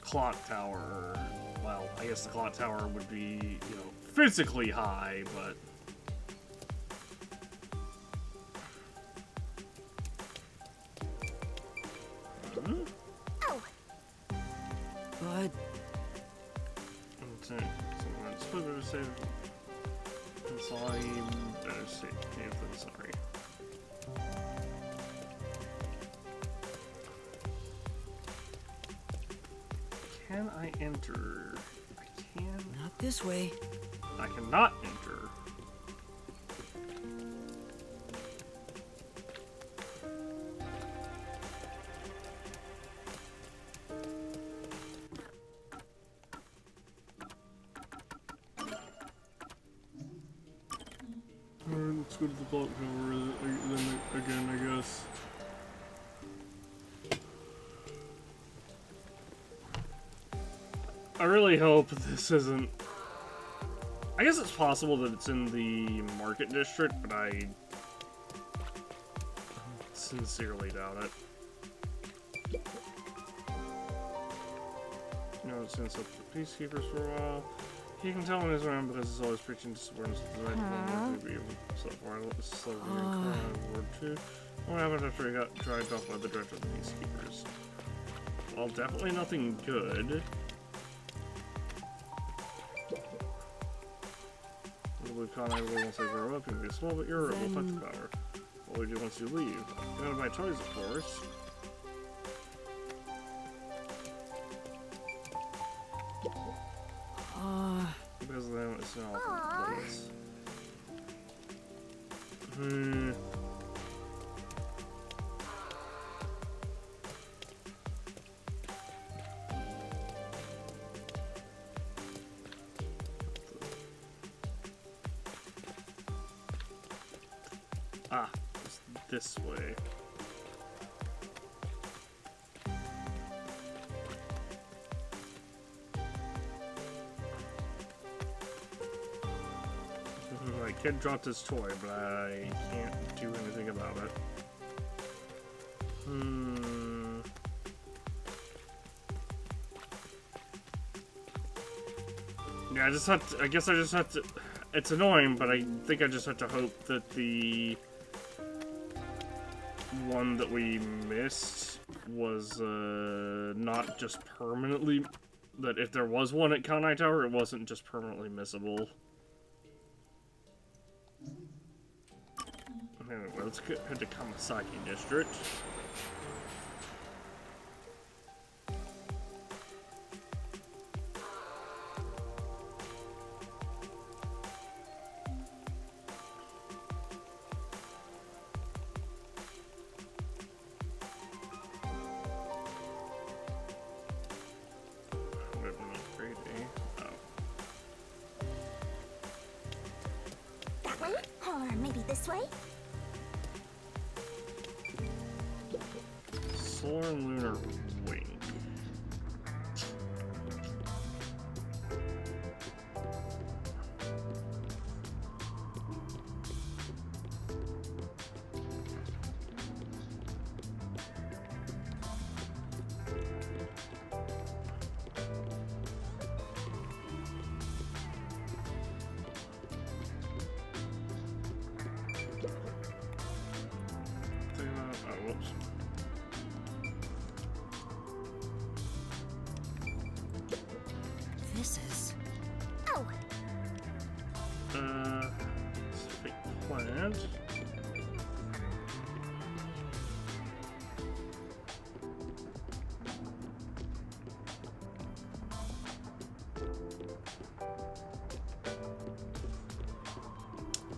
clock tower. Well, I guess the clock tower would be, you know, physically high, but... Hmm? But... It's better to save... I'm sorry, better save than sorry. Can I enter? I can. Not this way. I cannot enter. Alright, let's go to the clock tower then again, I guess. I really hope this isn't... I guess it's possible that it's in the market district, but I sincerely doubt it. You know, it's since up to the peacekeepers for a while. He can tell when he's around because he's always preaching disappointment to the right one. So far, it's slowly World 2. What happened after he got dragged off by the director of the peacekeepers? Well, definitely nothing good. I believe Kanai will once they grow up and be small but irritable touch power. What will we do once you leave? You gotta buy toys, of course. Because then it's not all over the place. Ah, it's this way. My kid dropped his toy, but I can't do anything about it. Yeah, I guess I just have to... It's annoying, but I think I just have to hope that the one that we missed was not just permanently... That if there was one at Kanai Tower, it wasn't just permanently missable. Anyway, let's head to Kamasaki District. That way? Or maybe this way? Solar and Lunar Wing. Oh, whoops. This is... Oh! It's a fake plant.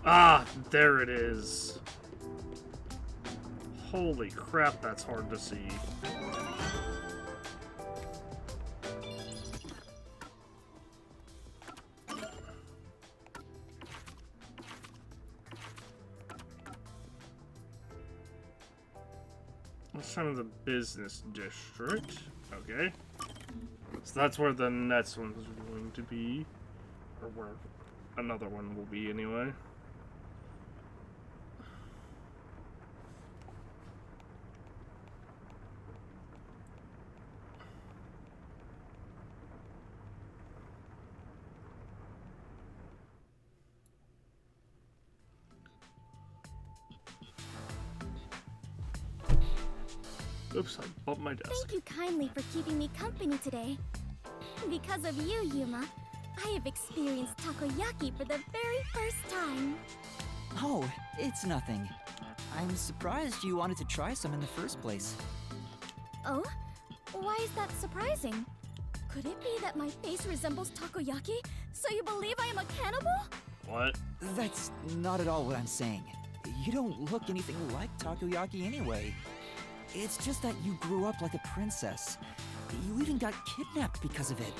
Ah, there it is. Holy crap, that's hard to see. Let's try the business district. Okay. So that's where the next one's going to be. Or where another one will be anyway. Oops, I bumped my desk. Thank you kindly for keeping me company today. Because of you, Yuma, I have experienced takoyaki for the very first time. Oh, it's nothing. I'm surprised you wanted to try some in the first place. Oh? Why is that surprising? Could it be that my face resembles takoyaki, so you believe I am a cannibal? What? That's not at all what I'm saying. You don't look anything like takoyaki anyway. It's just that you grew up like a princess. You even got kidnapped because of it.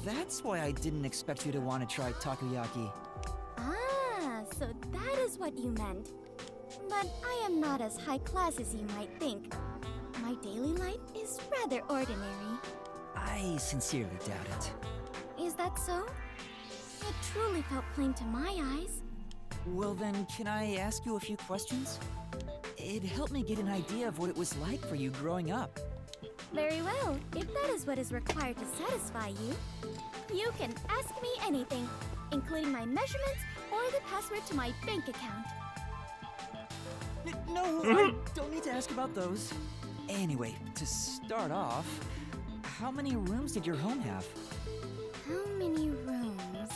That's why I didn't expect you to want to try takoyaki. Ah, so that is what you meant. But I am not as high class as you might think. My daily life is rather ordinary. I sincerely doubt it. Is that so? It truly felt plain to my eyes. Well then, can I ask you a few questions? It helped me get an idea of what it was like for you growing up. Very well, if that is what is required to satisfy you. You can ask me anything, including my measurements or the password to my bank account. No, I don't need to ask about those. Anyway, to start off, how many rooms did your home have? How many rooms?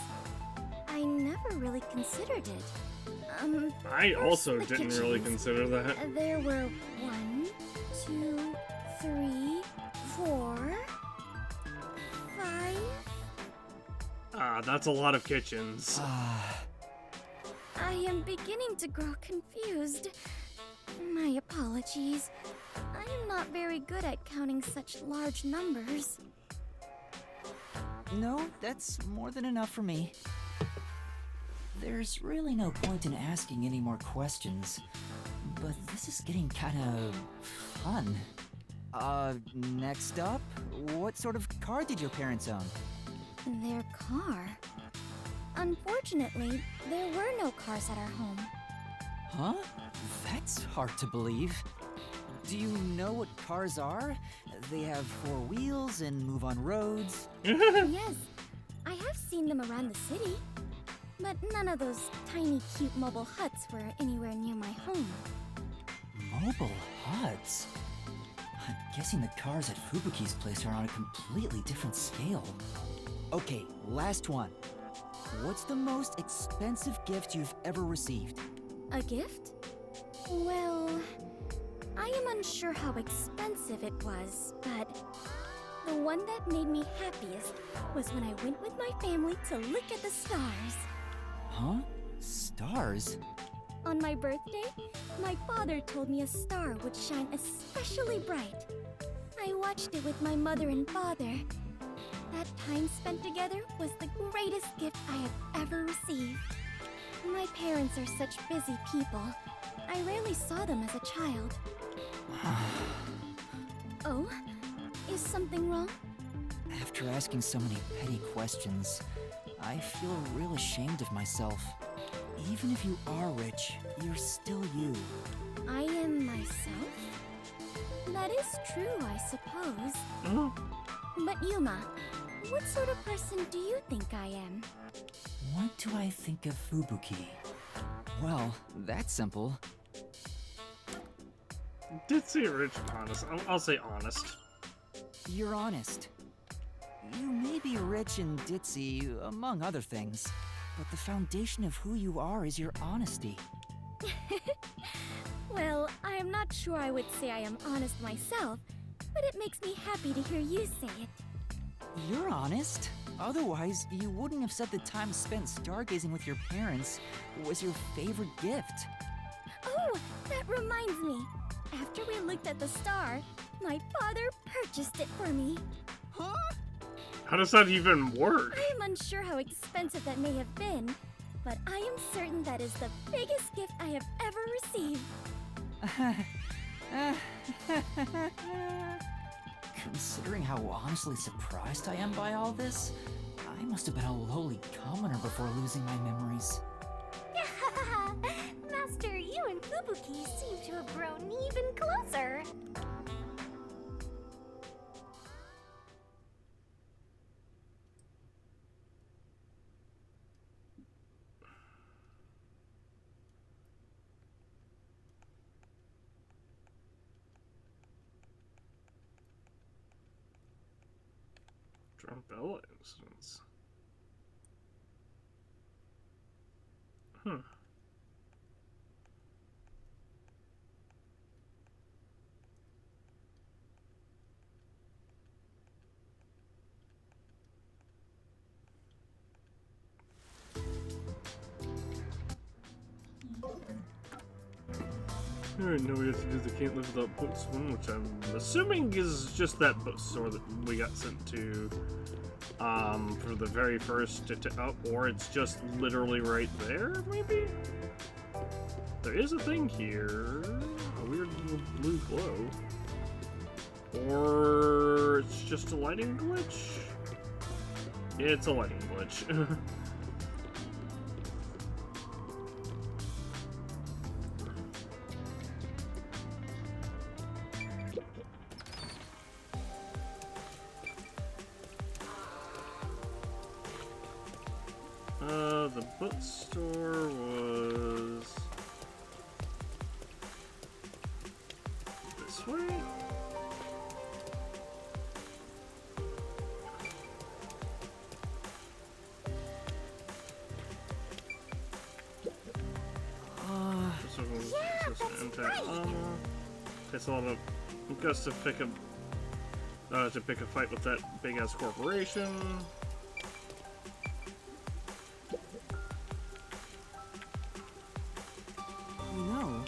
I never really considered it. I first also the didn't really kitchens. consider that. There were 1, 2, 3, 4, 5. Ah, that's a lot of kitchens. I am beginning to grow confused. My apologies. I am not very good at counting such large numbers. No, that's more than enough for me. There's really no point in asking any more questions, but this is getting kinda fun. Next up, what sort of car did your parents own? Their car? Unfortunately, there were no cars at our home. Huh? That's hard to believe. Do you know what cars are? They have 4 wheels and move on roads. Yes, I have seen them around the city. But none of those tiny, cute mobile huts were anywhere near my home. Mobile huts? I'm guessing the cars at Fubuki's place are on a completely different scale. Okay, last one. What's the most expensive gift you've ever received? A gift? Well, I am unsure how expensive it was, but the one that made me happiest was when I went with my family to look at the stars. Huh? Stars? On my birthday, my father told me a star would shine especially bright. I watched it with my mother and father. That time spent together was the greatest gift I have ever received. My parents are such busy people. I rarely saw them as a child. Oh? Is something wrong? After asking so many petty questions, I feel real ashamed of myself. Even if you are rich, you're still you. I am myself? That is true, I suppose. But Yuma, what sort of person do you think I am? What do I think of Fubuki? Well, that's simple. Ditzy, rich, honest. I'll say honest. You're honest. You may be rich and ditzy, among other things, but the foundation of who you are is your honesty. Well, I am not sure I would say I am honest myself, but it makes me happy to hear you say it. You're honest. Otherwise, you wouldn't have said the time spent stargazing with your parents was your favorite gift. Oh, that reminds me. After we looked at the star, my father purchased it for me. Huh? How does that even work? I am unsure how expensive that may have been, but I am certain that is the biggest gift I have ever received. Considering how honestly surprised I am by all this, I must have been a lowly commoner before losing my memories. Master, you and Fubuki seem to have grown even closer. Trumpella incidents. Huh. Alright, now we have to do the Can't Live Without Books one, which I'm assuming is just that bookstore that we got sent to for the very first or it's just literally right there, maybe? There is a thing here, a weird little blue glow. Or it's just a lighting glitch? It's a lighting glitch. The bookstore was this way? Takes a lot of guts to pick a fight with that big ass corporation. No.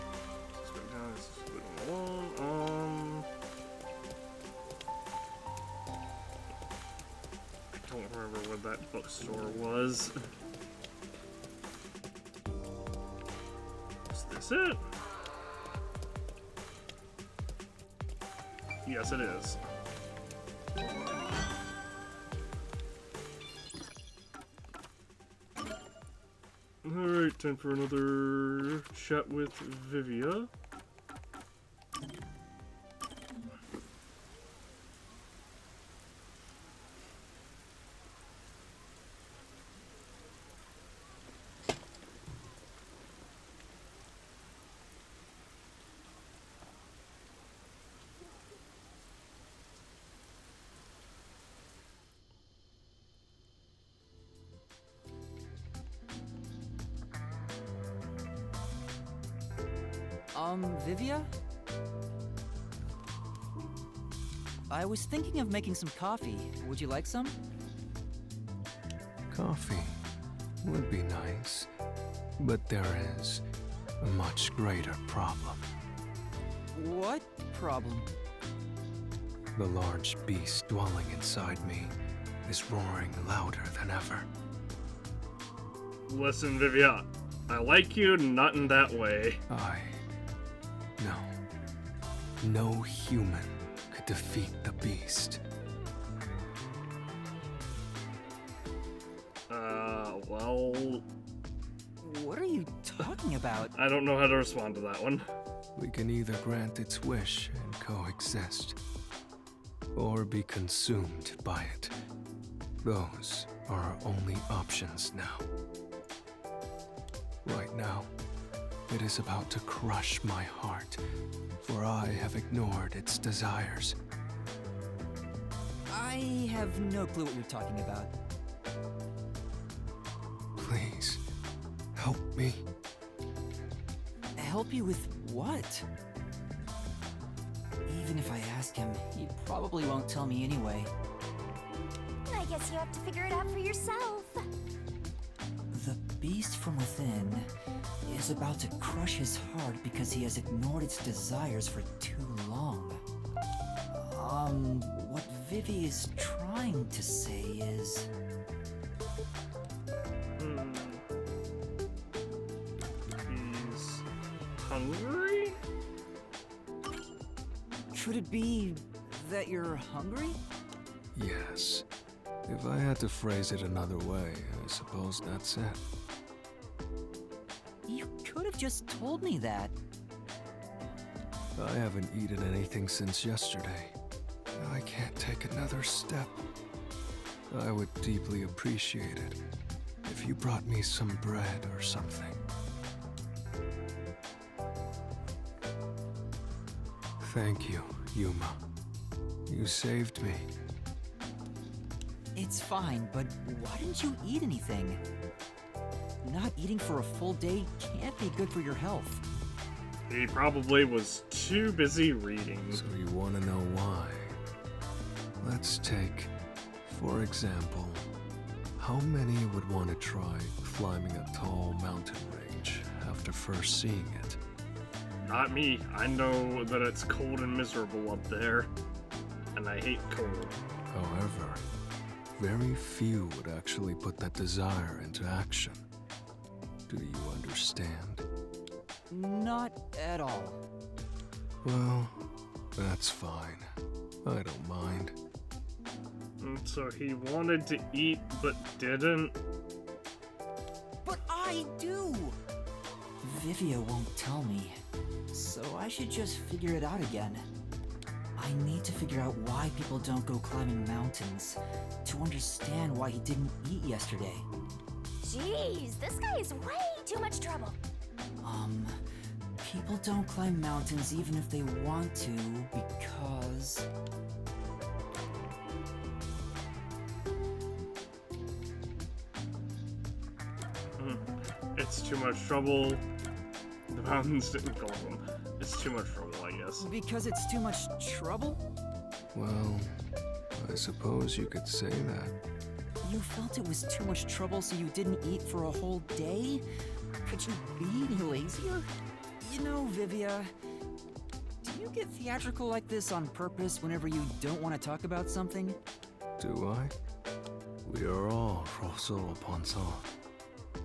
I don't remember where that bookstore was. Is this it? Yes, it is. Alright, time for another chat with Vivia. Vivia? I was thinking of making some coffee. Would you like some? Coffee would be nice, but there is a much greater problem. What problem? The large beast dwelling inside me is roaring louder than ever. Listen, Vivia, I like you, not in that way. No human could defeat the beast. Well... What are you talking about? I don't know how to respond to that one. We can either grant its wish and coexist, or be consumed by it. Those are our only options now. Right now, it is about to crush my heart, for I have ignored its desires. I have no clue what you're talking about. Please, help me. Help you with what? Even if I ask him, he probably won't tell me anyway. I Guess you have to figure it out for yourself. The beast from within is about to crush his heart because he has ignored its desires for too long. What Vivi is trying to say is... He's hungry? Could it be that you're hungry? Yes. If I had to phrase it another way, I suppose that's it. You could have just told me that. I haven't eaten anything since yesterday. I can't take another step. I would deeply appreciate it if you brought me some bread or something. Thank you, Yuma. You saved me. It's fine, but why didn't you eat anything? Not eating for a full day can't be good for your health. He probably was too busy reading. So you want to know why? Let's take, for example, how many would want to try climbing a tall mountain range after first seeing it? Not me. I know that it's cold and miserable up there, and I hate cold. However, very few would actually put that desire into action. Do you understand? Not at all. Well, that's fine. I don't mind. And so he wanted to eat, but didn't? But I do! Vivia won't tell me, so I should just figure it out again. I need to figure out why people don't go climbing mountains, to understand why he didn't eat yesterday. Jeez, this guy is way too much trouble. People don't climb mountains even if they want to, because... It's too much trouble. The mountains didn't call them. It's too much trouble, I guess. Because it's too much trouble? Well, I suppose you could say that. You felt it was too much trouble so you didn't eat for a whole day? Could you be any lazier? You know, Vivia, do you get theatrical like this on purpose whenever you don't want to talk about something? Do I? We are all Rosso Ponson.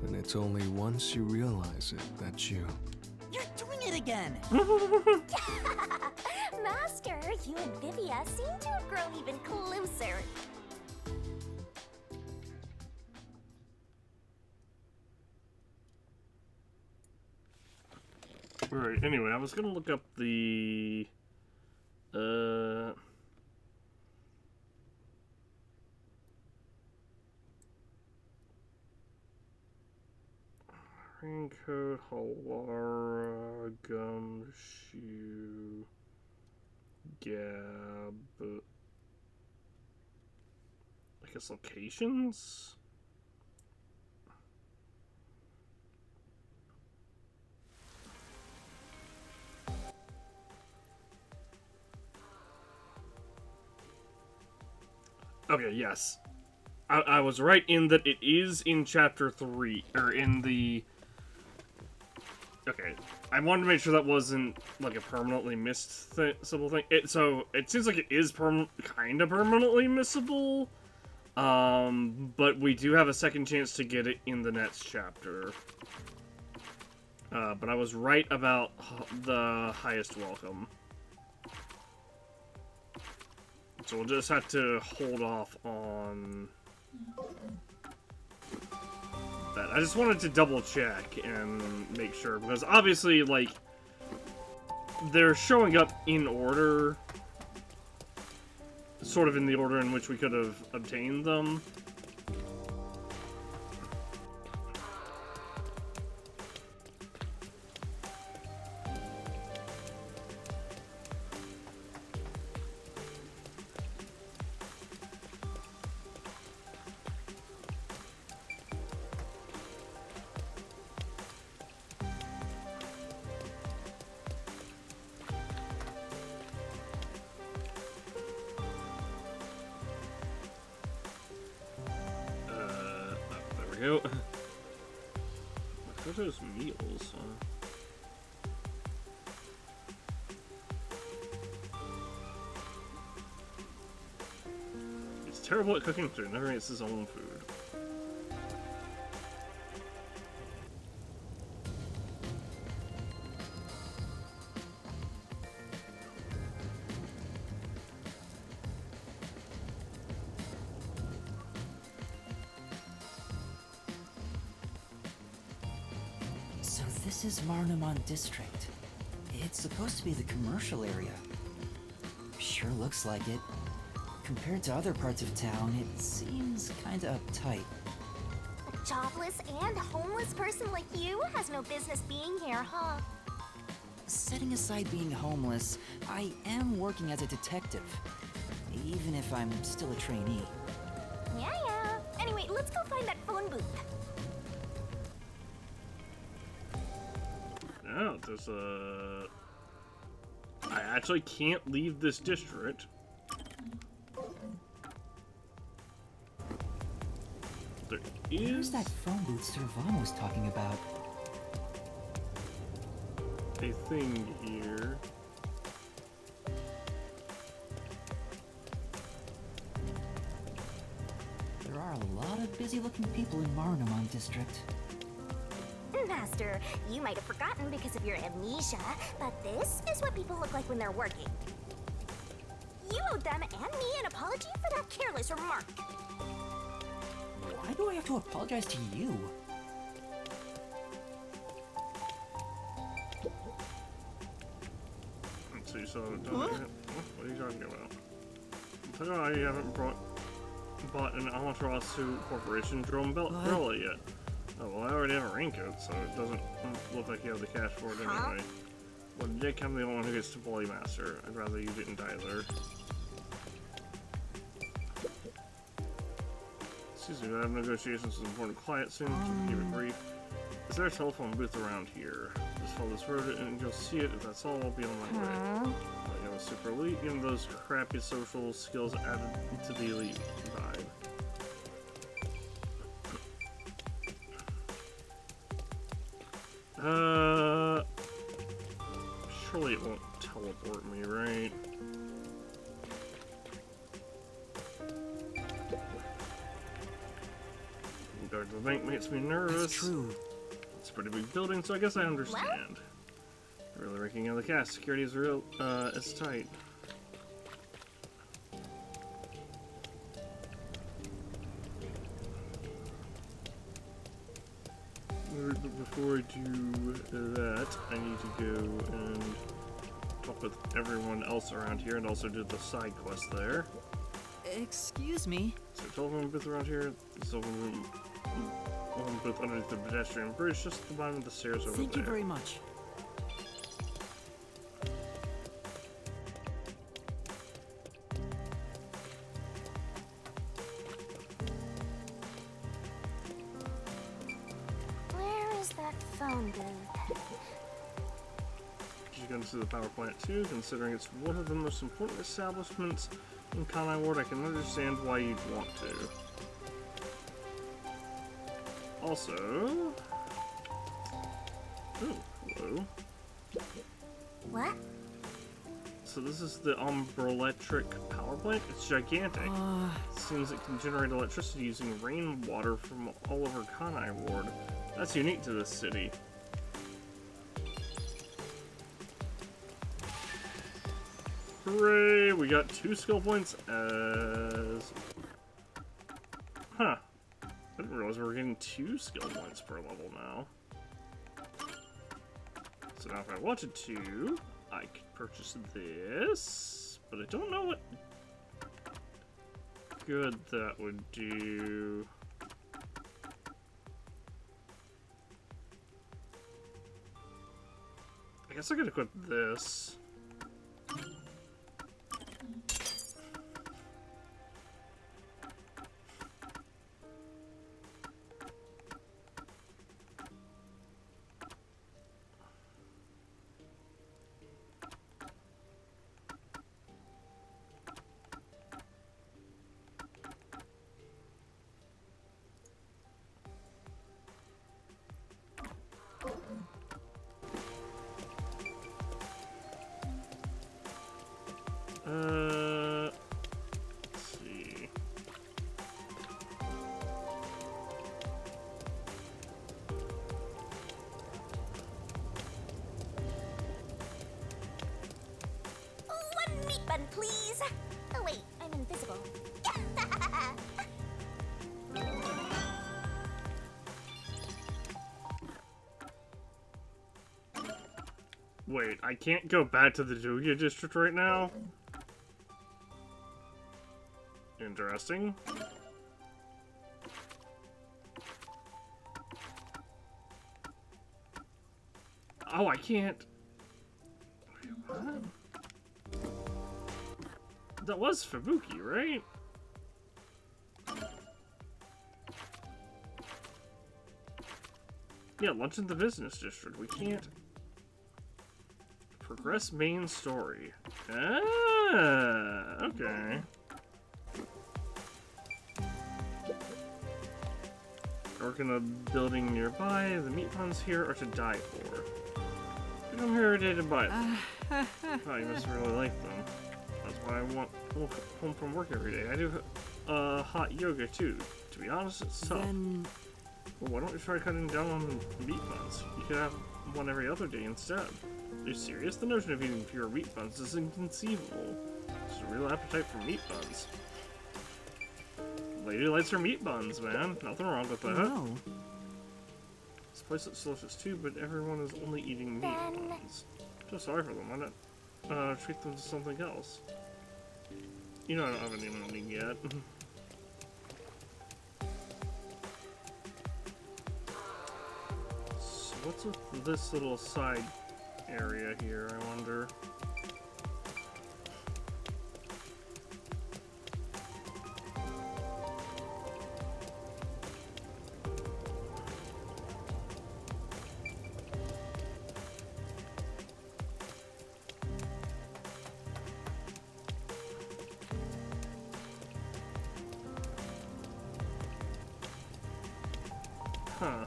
And it's only once you realize it that you... You're doing it again! Master, you and Vivia seem to have grown even closer. Right, anyway, I was gonna look up the... Raincoat, Halara, Gumshoe, Gab... I guess locations? Okay, yes. I was right in that it is in Chapter 3, or in the... Okay, I wanted to make sure that wasn't, like, a permanently missable thing. So, it seems like it is kind of permanently missable, but we do have a second chance to get it in the next chapter. But I was right about the highest welcome. So we'll just have to hold off on that. I just wanted to double check and make sure, because obviously, like, they're showing up in order, sort of in the order in which we could have obtained them. we go. What are those meals? He's terrible at cooking food. Never eats his own food. So this is Marnamon District. It's supposed to be the commercial area. Sure looks like it. Compared to other parts of town, it seems kinda uptight. A jobless and homeless person like you has no business being here, huh? Setting aside being homeless, I am working as a detective. Even if I'm still a trainee. Yeah. Anyway, let's go find that phone booth. No, there's a... I actually can't leave this district. There Where's is that phone booth Servan was talking about? a thing here. There are a lot of busy-looking people in Marnamon District. Master, you might have forgotten because of your amnesia, but this is what people look like when they're working. You owed them and me an apology for that careless remark. Why do I have to apologize to you? Let's see, so don't what are you talking about? I'm talking about how you haven't bought an Amaterasu Corporation drone umbrella yet. Oh, well, I already have a raincoat, so it doesn't look like you have the cash for it anyway. Well, Dick, I'm the only one who gets to bully Master. I'd rather you didn't either. Excuse me, I have negotiations with important clients soon, so keep it brief. Is there a telephone booth around here? Just follow this road and you'll see it. If that's all, I'll be on my way. You have a super elite, and those crappy social skills added to the elite vibe. Surely it won't teleport me, right? Guard the bank makes me nervous. That's true. It's a pretty big building, so I guess I understand. Really raking out the cash. Security is real, it's tight. Before I do that, I need to go and talk with everyone else around here and also do the side quest there. Excuse me? So telephone booth around here, telephone booth underneath the pedestrian bridge, just at the bottom of the stairs over there. Thank you very much. Where is that phone booth? She's going to see the power plant too, considering it's one of the most important establishments in Kanai Ward. I can understand why you'd want to. Also... Ooh, hello. What? So this is the Umbrelectric power plant? It's gigantic. It seems it can generate electricity using rainwater from all over Kanai Ward. That's unique to this city. Hooray! We got 2 skill points as... Huh. I didn't realize we were getting 2 skill points per level now. So now if I wanted to, I could purchase this, but I don't know what good that would do. I guess I could equip this. please? Oh wait, I'm invisible. Wait, I can't go back to the Doya district right now? Interesting. Oh, I can't. Wait, what? That was Fubuki, right? Yeah, lunch in the business district. We can't progress main story. Ah, okay. Work in a building nearby. The meat puns here are to die for. I'm here today to buy them. Oh, you must really like them. That's why I want home from work every day. I do hot yoga too. To be honest, it's tough. Well, why don't you try cutting down on meat buns? You could have one every other day instead. Are you serious? The notion of eating pure wheat buns is inconceivable. There's a real appetite for meat buns. Lady likes her meat buns, man. Nothing wrong with that. No. This place looks delicious too, but everyone is only eating meat buns. Just sorry for them. Why not treat them to something else? You know I don't have any money yet. So what's with this little side area here, I wonder? Huh.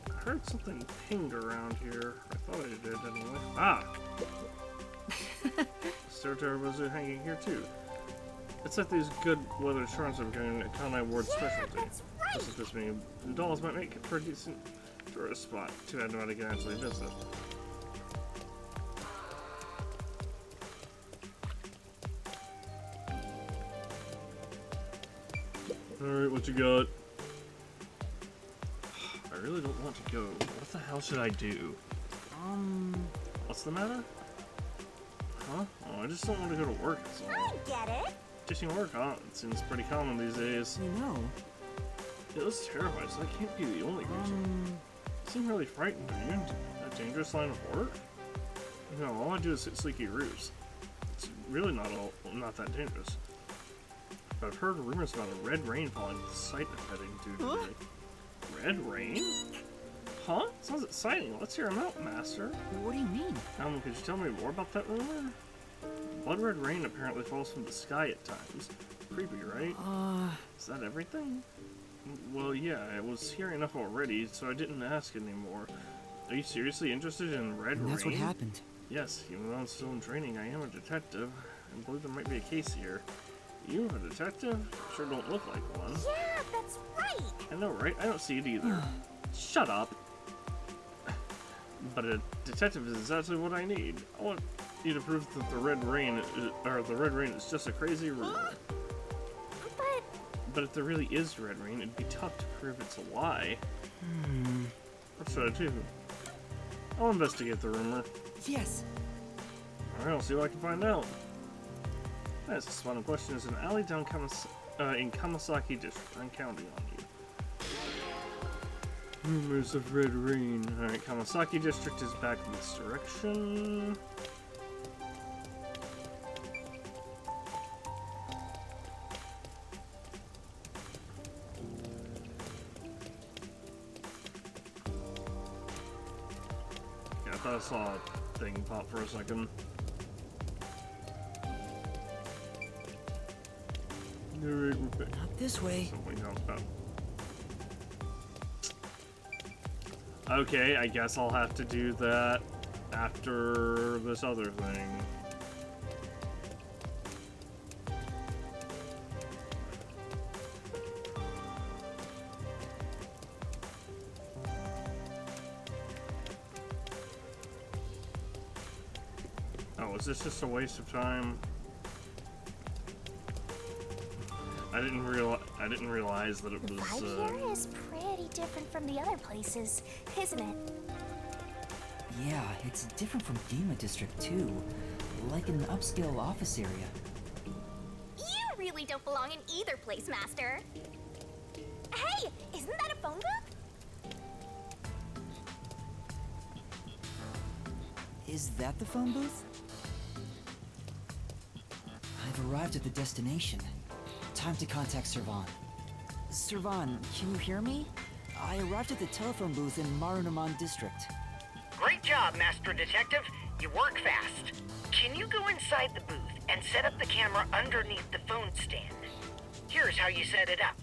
I heard something pinged around here. I thought I did anyway. Ah! Starter hanging here too. It's like these good weather charms are becoming a Kanai Ward specialty. This is just me. The dolls might make it for a decent tourist spot. Too bad nobody can actually visit. Alright, what you got? I really don't want to go. What the hell should I do? What's the matter? Huh? Oh, I just don't want to go to work, that's all. I get it. Ditching work, huh? It seems pretty common these days. You know. Yeah, that's terrifying, so that can't be the only reason. You seem really frightened, are you? A dangerous line of work? No, all I do is hit sleeky roofs. It's really not that dangerous. But I've heard rumors about a red rain falling with the site I'm heading to today. Red rain? Huh? Sounds exciting. Let's hear him out, Master. What do you mean? Could you tell me more about that rumor? Blood red rain apparently falls from the sky at times. Creepy, right? Is that everything? Well, yeah, I was hearing enough already, so I didn't ask anymore. Are you seriously interested in red rain? That's what happened. Yes, even though I'm still in training, I am a detective. I believe there might be a case here. You, a detective? Sure don't look like one. Yeah, that's right. I know, right? I don't see it either. Shut up. But a detective is exactly what I need. I want you to prove that the red rain is just a crazy rumor. But if there really is red rain, it'd be tough to prove it's a lie. What should I do? I'll investigate the rumor. Yes. Alright, I'll see what I can find out. That's a final question. Is an alley down in Kamasaki District. I'm counting on you. Rumors of red rain. Alright, Kamasaki District is back in this direction. Yeah, I thought I saw a thing pop for a second. Not this way. Something else about. Okay, I guess I'll have to do that after this other thing. is this just a waste of time? I didn't realize that it The was. vibe here is pretty different from the other places, isn't it? Yeah, it's different from Gima District too. Like an upscale office area. You really don't belong in either place, Master. Hey, isn't that a phone booth? Is that the phone booth? I've arrived at the destination. Time to contact Servan. Servan, can you hear me? I arrived at the telephone booth in Marunaman District. Great job, Master Detective. You work fast. Can you go inside the booth and set up the camera underneath the phone stand? Here's how you set it up.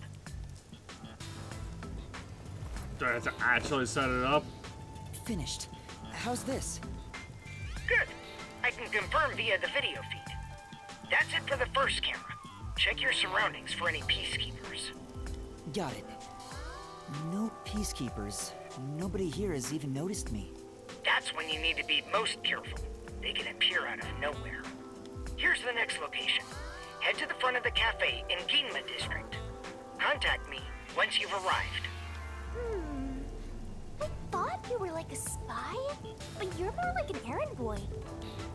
Do I have to actually set it up? Finished. How's this? Good. I can confirm via the video feed. That's it for the first camera. Check your surroundings for any peacekeepers. Got it. No peacekeepers. Nobody here has even noticed me. That's when you need to be most careful. They can appear out of nowhere. Here's the next location. Head to the front of the cafe in Ginma District. Contact me once you've arrived. I thought you were like a spy, but you're more like an errand boy.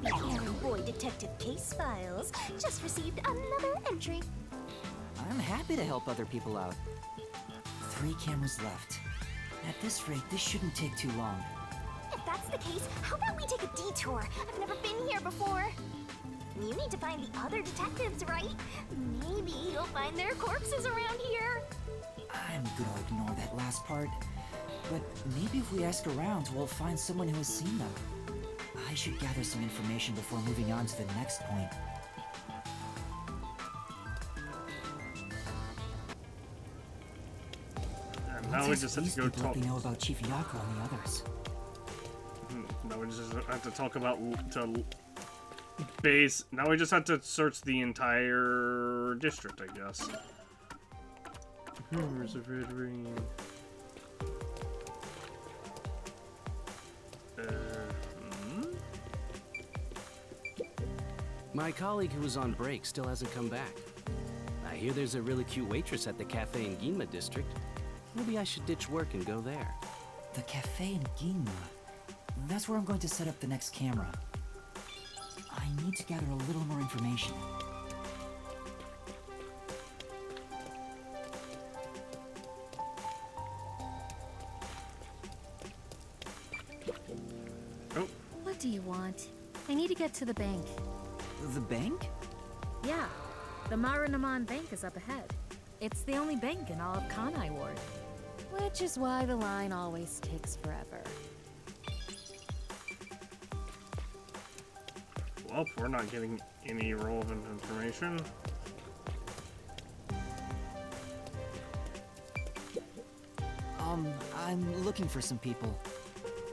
The errand boy detective case files just received another entry. I'm happy to help other people out. 3 cameras left. At this rate, this shouldn't take too long. If that's the case, how about we take a detour? I've never been here before. You need to find the other detectives, right? Maybe you'll find their corpses around here. I'm gonna ignore that last part. But maybe if we ask around, we'll find someone who has seen them. I should gather some information before moving on to the next point. And now we just have to go talk. Let me know about Chief Yako and the others. Now we just have to talk about base. Now we just have to search the entire district, I guess. Where's the red ring? My colleague who was on break still hasn't come back. I hear there's a really cute waitress at the cafe in Ginma District. Maybe I should ditch work and go there. The cafe in Ginma. That's where I'm going to set up the next camera. I need to gather a little more information. What do you want? I need to get to the bank. The bank? Yeah. The Marunaman Bank is up ahead. It's the only bank in all of Kanai Ward. Which is why the line always takes forever. Well, we're not getting any relevant information. I'm looking for some people.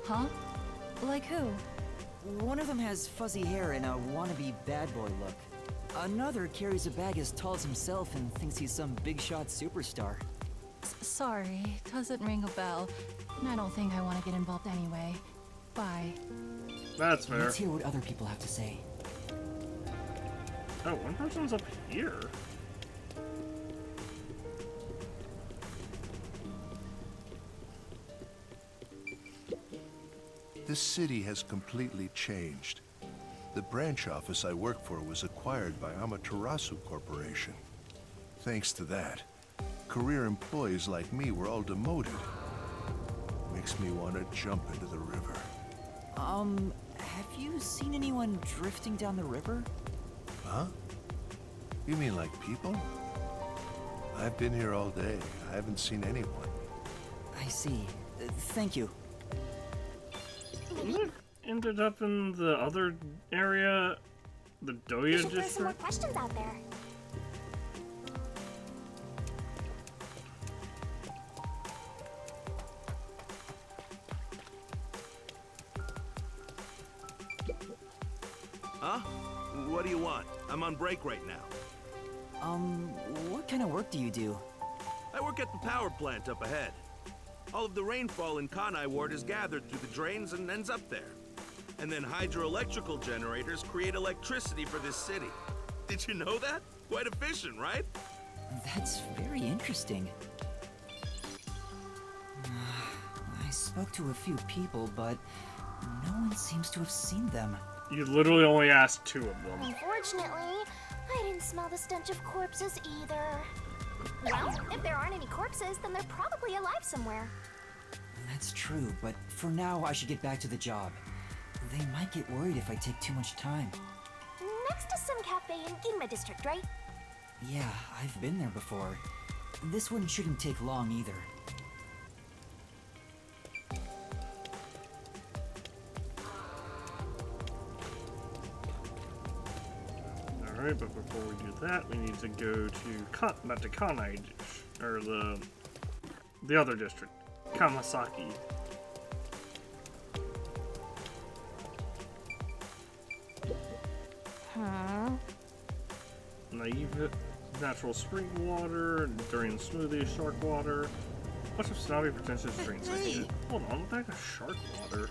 Huh? Like who? One of them has fuzzy hair and a wannabe bad boy look. Another carries a bag as tall as himself and thinks he's some big shot superstar. Sorry, doesn't ring a bell. And I don't think I want to get involved anyway. Bye. That's fair. Let's hear what other people have to say. Oh, one person's up here. This city has completely changed. The branch office I work for was acquired by Amaterasu Corporation. Thanks to that, career employees like me were all demoted. Makes me want to jump into the river. Have you seen anyone drifting down the river? Huh? You mean like people? I've been here all day. I haven't seen anyone. I see. Thank you. Ended up in the other area, the Doya We should throw some more district. questions out there. Huh? What do you want? I'm on break right now. What kind of work do you do? I work at the power plant up ahead. All of the rainfall in Kanai Ward is gathered through the drains and ends up there. And then hydroelectrical generators create electricity for this city. Did you know that? Quite efficient, right? That's very interesting. I spoke to a few people, but no one seems to have seen them. You literally only asked 2 of them. Unfortunately, I didn't smell the stench of corpses either. Well, if there aren't any corpses, then they're probably alive somewhere. That's true, but for now I should get back to the job. They might get worried if I take too much time. Next to some cafe in Ginma District, right? Yeah, I've been there before. This one shouldn't take long either. Alright, but before we do that, we need to go to not to Kanai, or the other district, Kamasaki. Huh? Naive natural spring water, durian smoothie, shark water. Bunch of snobby pretentious drinks I get. Hold on, what the heck is shark water?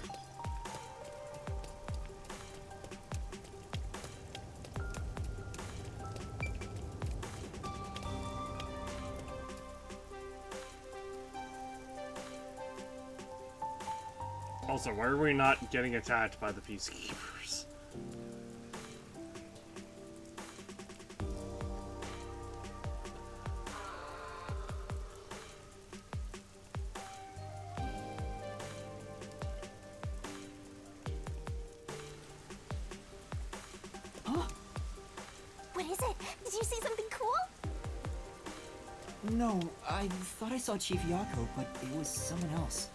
Also, why are we not getting attacked by the peacekeepers? What is it? Did you see something cool? No, I thought I saw Chief Yako, but it was someone else.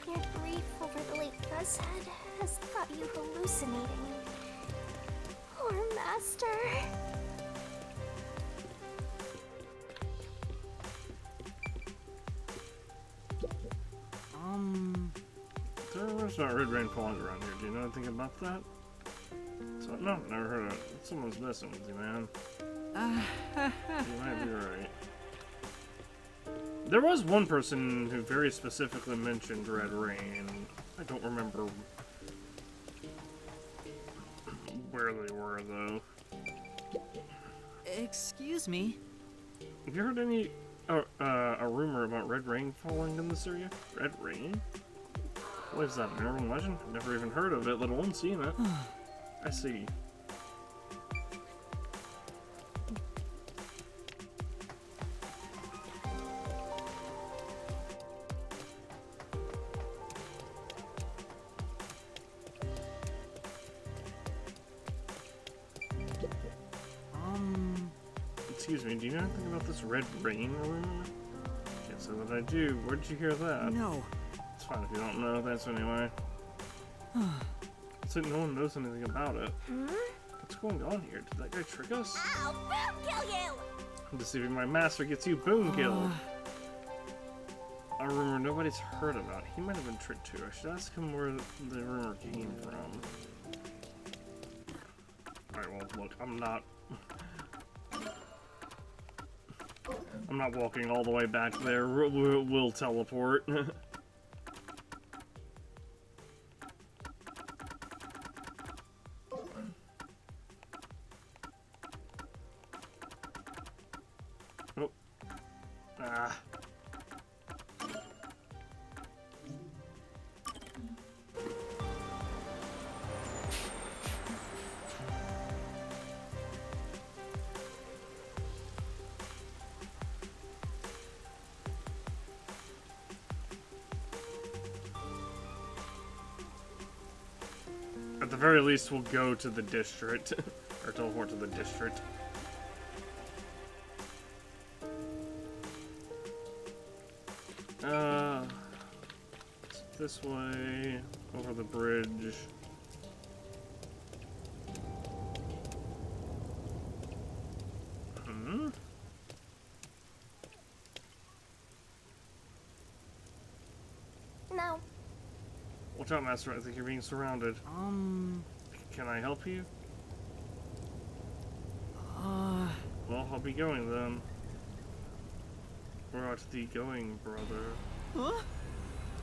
Your grief over the late Buzzhead has got you hallucinating. Poor Master. There's not red rain falling around here. Do you know anything about that? So, no, never heard of it. Someone's messing with you, man. You might be right. There was one person who very specifically mentioned red rain. I don't remember where they were, though. Excuse me? Have you heard any a rumor about red rain falling in this area? Red rain? What is that, an urban legend? I've never even heard of it, let alone seen it. I see. Excuse me, do you know anything about this red rain rumor? Can't say that I do. Where did you hear that? No. It's fine if you don't know, thanks anyway. It's like no one knows anything about it. What's going on here? Did that guy trick us? I'll boom kill you! Deceiving my master gets you boom killed. A rumor nobody's heard about. He might have been tricked too. I should ask him where the rumor came from. Alright, well, look, I'm not walking all the way back there. We'll teleport. Oh. Ah. At the very least, we'll go to the district. Or teleport to the district. This way, over the bridge. No. Watch out, Master. I think you're being surrounded. Can I help you? Well, I'll be going then. Where art thee going, brother? Huh?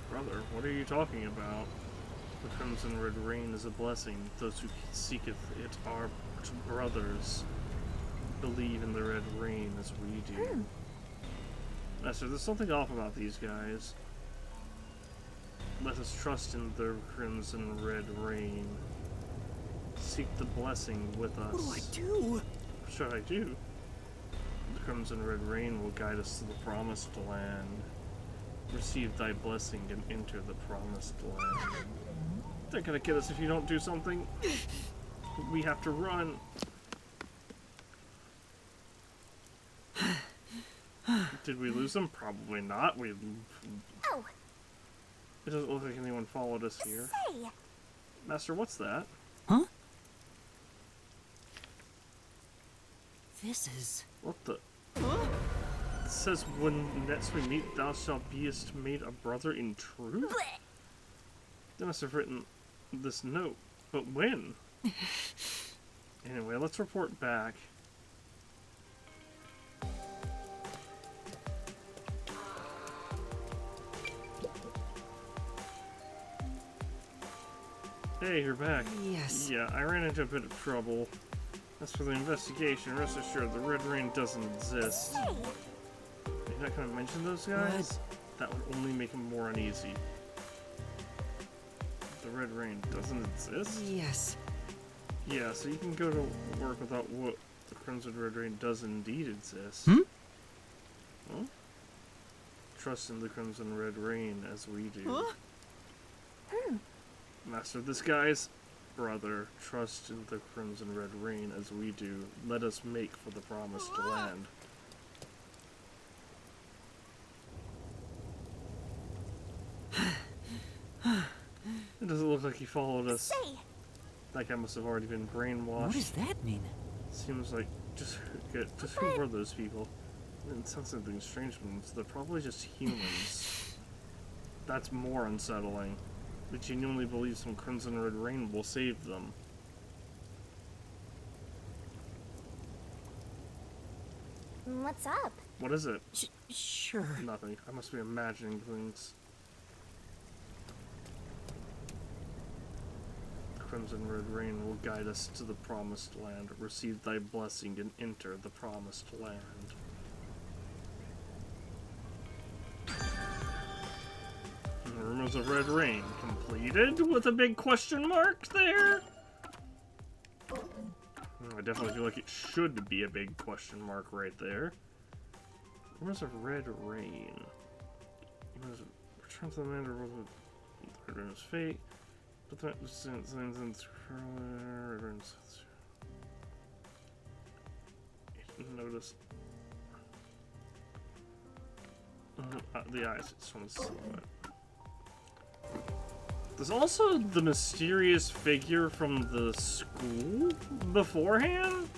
Brother, what are you talking about? The Crimson Red Rain is a blessing. Those who seeketh it are brothers. Believe in the Red Rain as we do. Master, there's something off about these guys. Let us trust in the Crimson Red Rain. Seek the blessing with us. What do I do? What should I do? The Crimson Red Rain will guide us to the Promised Land. Receive thy blessing and enter the Promised Land. They're gonna get us if you don't do something. We have to run. Did we lose them? Probably not. Oh. It doesn't look like anyone followed us here. Say. Master, what's that? Huh? This is... What the? It says, when next we meet, thou shalt beest made a brother in truth? They must have written this note. But when? Anyway, let's report back. Hey, you're back. Yes. Yeah, I ran into a bit of trouble. As for the investigation, rest assured the Red Rain doesn't exist. You're not gonna mention those guys? That would only make him more uneasy. The Red Rain doesn't exist? Yes. Yeah, so you can go to work without what the Crimson Red Rain does indeed exist. Huh? Trust in the Crimson Red Rain as we do. Master, this guy's brother, trust in the Crimson Red Rain as we do. Let us make for the Promised Land. It doesn't look like he followed us. That guy must have already been brainwashed. What does that mean? Seems like just who were those people? It sounds something strange means they're probably just humans. That's more unsettling. They genuinely believe some Crimson Red Rain will save them. What's up? What is it? Sure. Nothing. I must be imagining things. Crimson Red Rain will guide us to the Promised Land. Receive thy blessing and enter the Promised Land. Rumors of Red Rain completed with a big question mark there. I definitely feel like it should be a big question mark right there. Rumors of Red Rain. Return to the Mander with Red Rain's fate. But that notice the eyes. Just want to see that. There's also the mysterious figure from the school beforehand.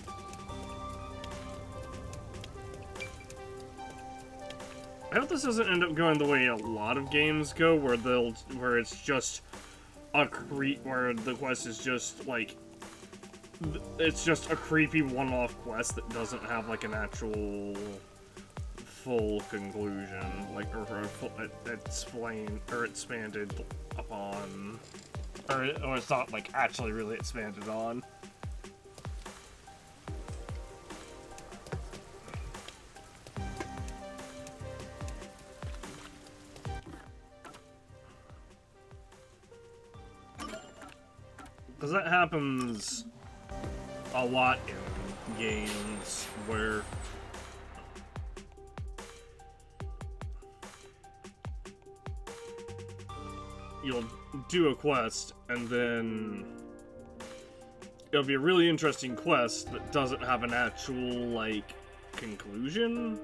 I hope this doesn't end up going the way a lot of games go, where it's just where the quest is just like it's just a creepy one-off quest that doesn't have like an actual full conclusion, like or explained or expanded upon, or it's not like actually really expanded on. Because that happens a lot in games where you'll do a quest and then it'll be a really interesting quest that doesn't have an actual, like, conclusion.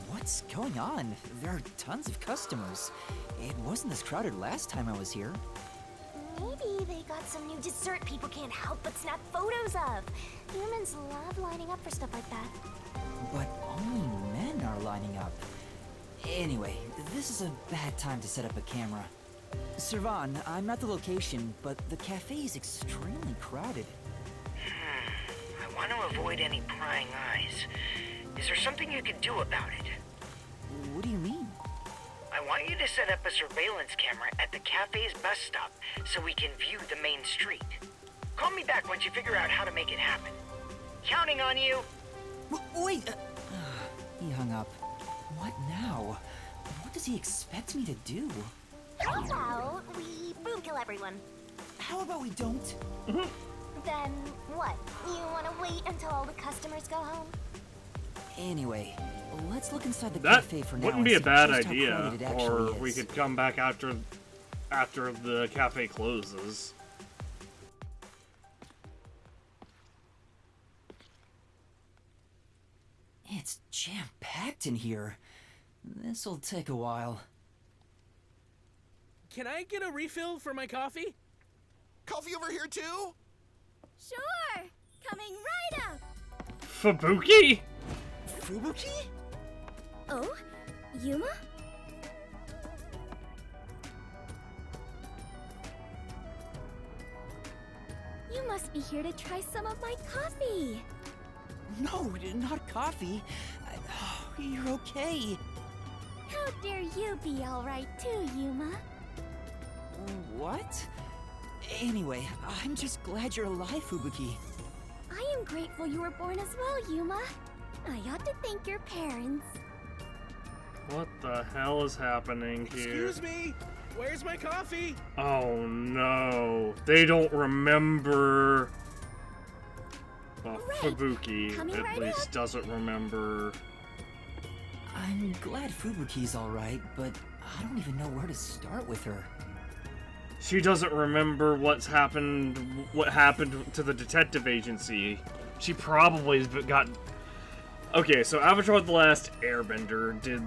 What's going on? There are tons of customers. It wasn't this crowded last time I was here. Maybe they got some new dessert people can't help but snap photos of. Humans love lining up for stuff like that. But only men are lining up. Anyway, this is a bad time to set up a camera. Servan, I'm at the location, but the cafe is extremely crowded. I want to avoid any prying eyes. Is there something you can do about it? What do you mean? I want you to set up a surveillance camera at the cafe's bus stop so we can view the main street. Call me back once you figure out how to make it happen. Counting on you. Wait! He hung up. What now? What does he expect me to do? How about we boom kill everyone? How about we don't? Then what? You want to wait until all the customers go home? Anyway, let's look inside the That cafe for now. wouldn't and be a see bad just how idea, crowded it or actually we is. could come back after the cafe closes. It's jam-packed in here. This'll take a while. Can I get a refill for my coffee? Coffee over here too? Sure! Coming right up! Fubuki? Fubuki? Oh? Yuma? You must be here to try some of my coffee! No, not coffee. You're okay. How dare you be alright too, Yuma? What? Anyway, I'm just glad you're alive, Fubuki. I am grateful you were born as well, Yuma. I ought to thank your parents. What the hell is happening here? Excuse me? Where's my coffee? Oh no. They don't remember. Well, Fubuki Coming right at least doesn't remember. I'm glad Fubuki's alright, but I don't even know where to start with her. She doesn't remember what happened to the detective agency. She probably has got... Okay, so Avatar: The Last Airbender did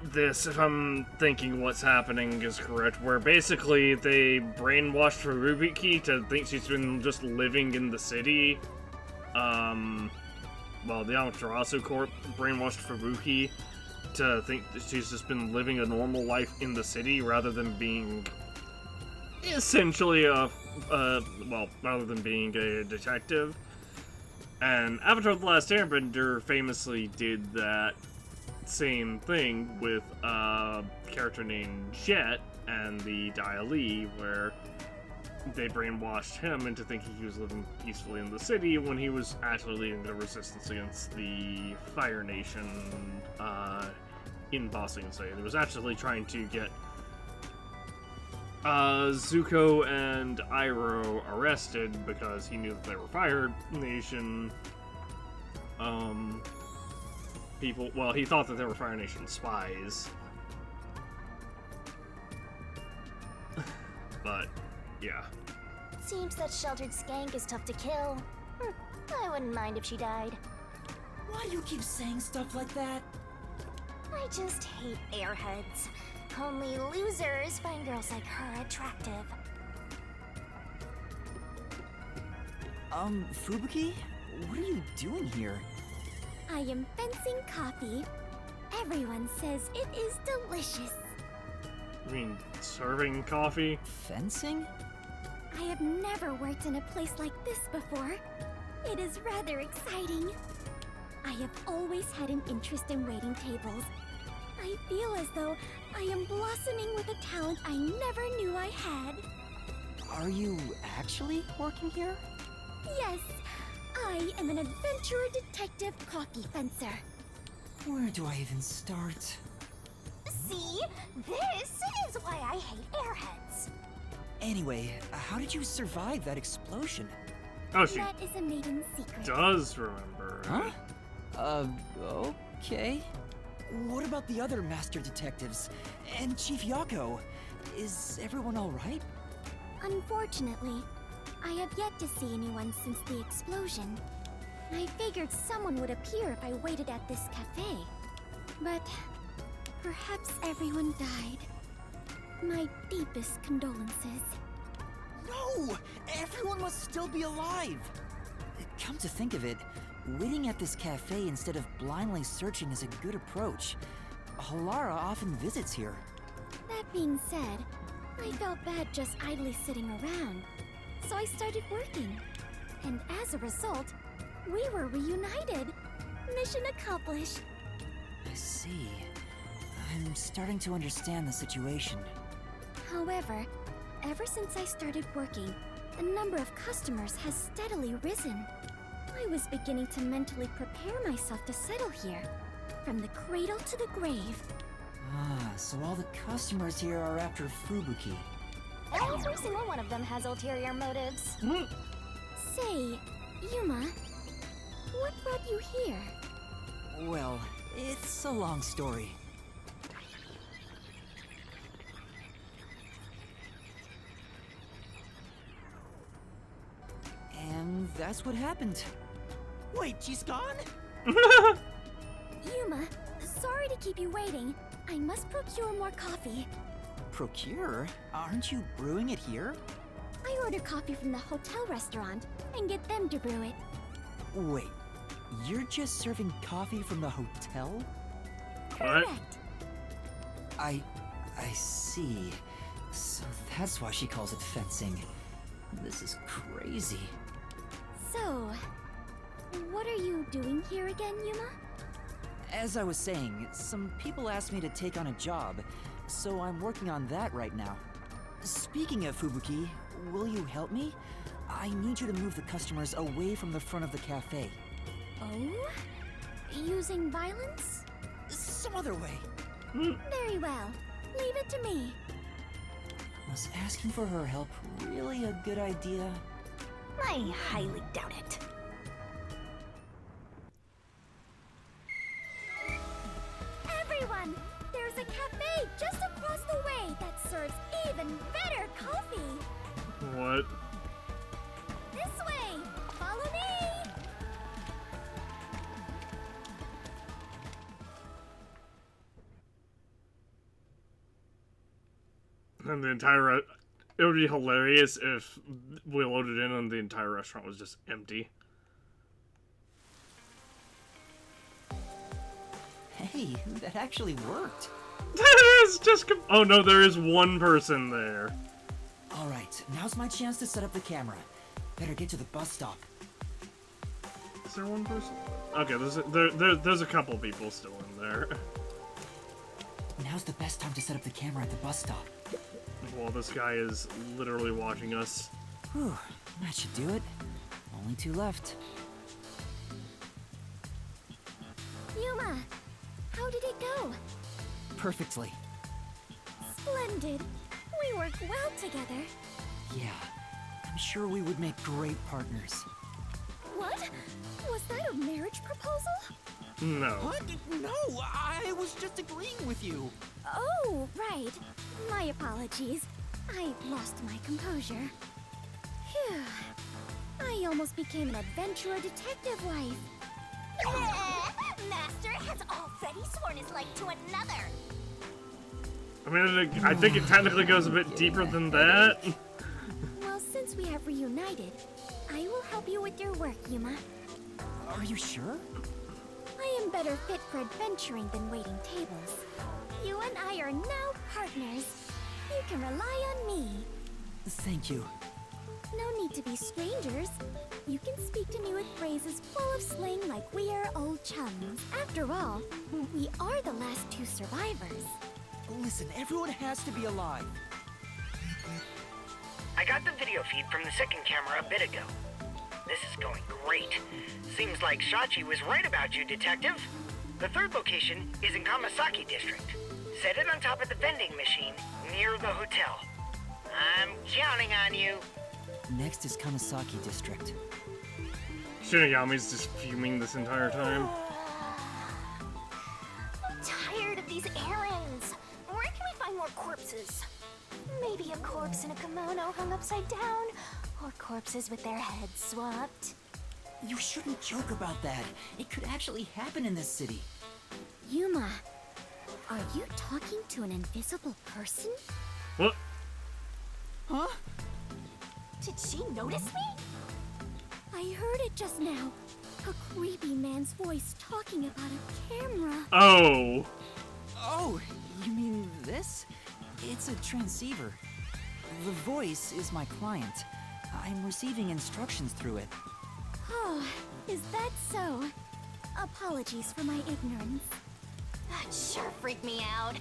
this, if I'm thinking what's happening is correct, where basically they brainwashed Fubuki to think she's been just living in the city. Well, the Amaterasu Corp brainwashed Fubuki to think that she's just been living a normal life in the city rather than being essentially rather than being a detective. And Avatar: The Last Airbender famously did that same thing with a character named Jet and the Dai, where they brainwashed him into thinking he was living peacefully in the city when he was actually leading the resistance against the Fire Nation in Ba Sing Se. He was actually trying to get Zuko and Iroh arrested because he knew that they were Fire Nation people. Well, he thought that they were Fire Nation spies. But, yeah. Seems that sheltered skank is tough to kill. I wouldn't mind if she died. Why do you keep saying stuff like that? I just hate airheads. Only losers find girls like her attractive. Fubuki? What are you doing here? I am fencing coffee. Everyone says it is delicious. You mean serving coffee? Fencing? I have never worked in a place like this before. It is rather exciting. I have always had an interest in waiting tables. I feel as though I am blossoming with a talent I never knew I had. Are you actually working here? Yes, I am an adventurer detective coffee fencer. Where do I even start? See? This is why I hate airheads. Anyway, how did you survive that explosion? Oh, she That is a maiden secret. does remember. Huh? Okay. What about the other master detectives? And Chief Yako? Is everyone alright? Unfortunately, I have yet to see anyone since the explosion. I figured someone would appear if I waited at this cafe. But perhaps everyone died. My deepest condolences. No! Everyone must still be alive! Come to think of it, waiting at this cafe instead of blindly searching is a good approach. Halara often visits here. That being said, I felt bad just idly sitting around, so I started working. And as a result, we were reunited. Mission accomplished. I see. I'm starting to understand the situation. However, ever since I started working, the number of customers has steadily risen. I was beginning to mentally prepare myself to settle here, from the cradle to the grave. Ah, so all the customers here are after Fubuki. Every single one of them has ulterior motives. Say, Yuma, what brought you here? Well, it's a long story. And that's what happened. Wait, she's gone? Yuma, sorry to keep you waiting. I must procure more coffee. Procure? Aren't you brewing it here? I order coffee from the hotel restaurant and get them to brew it. Wait, you're just serving coffee from the hotel? Correct. I see. So that's why she calls it fencing. This is crazy. So, what are you doing here again, Yuma? As I was saying, some people asked me to take on a job, so I'm working on that right now. Speaking of Fubuki, will you help me? I need you to move the customers away from the front of the cafe. Oh? Using violence? Some other way. Very well. Leave it to me. Was asking for her help really a good idea? I highly doubt it. Everyone! There's a cafe just across the way that serves even better coffee! What? This way! Follow me! And the entire... It would be hilarious if we loaded in and the entire restaurant was just empty. Hey, that actually worked. It's just... Oh no, there is one person there. Alright, now's my chance to set up the camera. Better get to the bus stop. Is there one person? Okay, there's a couple people still in there. Now's the best time to set up the camera at the bus stop. Well, this guy is literally watching us. Whew, that should do it. Only two left. Yuma, how did it go? Perfectly. Splendid. We work well together. Yeah, I'm sure we would make great partners. What? Was that a marriage proposal? No. What? No, I was just agreeing with you. Oh, right. My apologies. I lost my composure. Phew. I almost became an adventurer detective wife. Master has already sworn his life to another. I mean, I think it technically goes a bit deeper than that. Well, since we have reunited, I will help you with your work, Yuma. Are you sure? I am better fit for adventuring than waiting tables. You and I are now partners. You can rely on me. Thank you. No need to be strangers. You can speak to me with phrases full of slang like we are old chums. After all, we are the last two survivors. Listen, everyone has to be alive. I got the video feed from the second camera a bit ago. This is going great. Seems like Shachi was right about you, Detective. The third location is in Kamasaki District. Set it on top of the vending machine near the hotel. I'm counting on you. Next is Kamasaki District. Shinigami's just fuming this entire time. I'm tired of these errands. Where can we find more corpses? Maybe a corpse in a kimono hung upside down, or corpses with their heads swapped. You shouldn't joke about that. It could actually happen in this city. Yuma, are you talking to an invisible person? What? Huh? Did she notice me? I heard it just now. A creepy man's voice talking about a camera. Oh. Oh, you mean this? It's a transceiver. The voice is my client. I'm receiving instructions through it. Oh, is that so? Apologies for my ignorance. That sure freaked me out.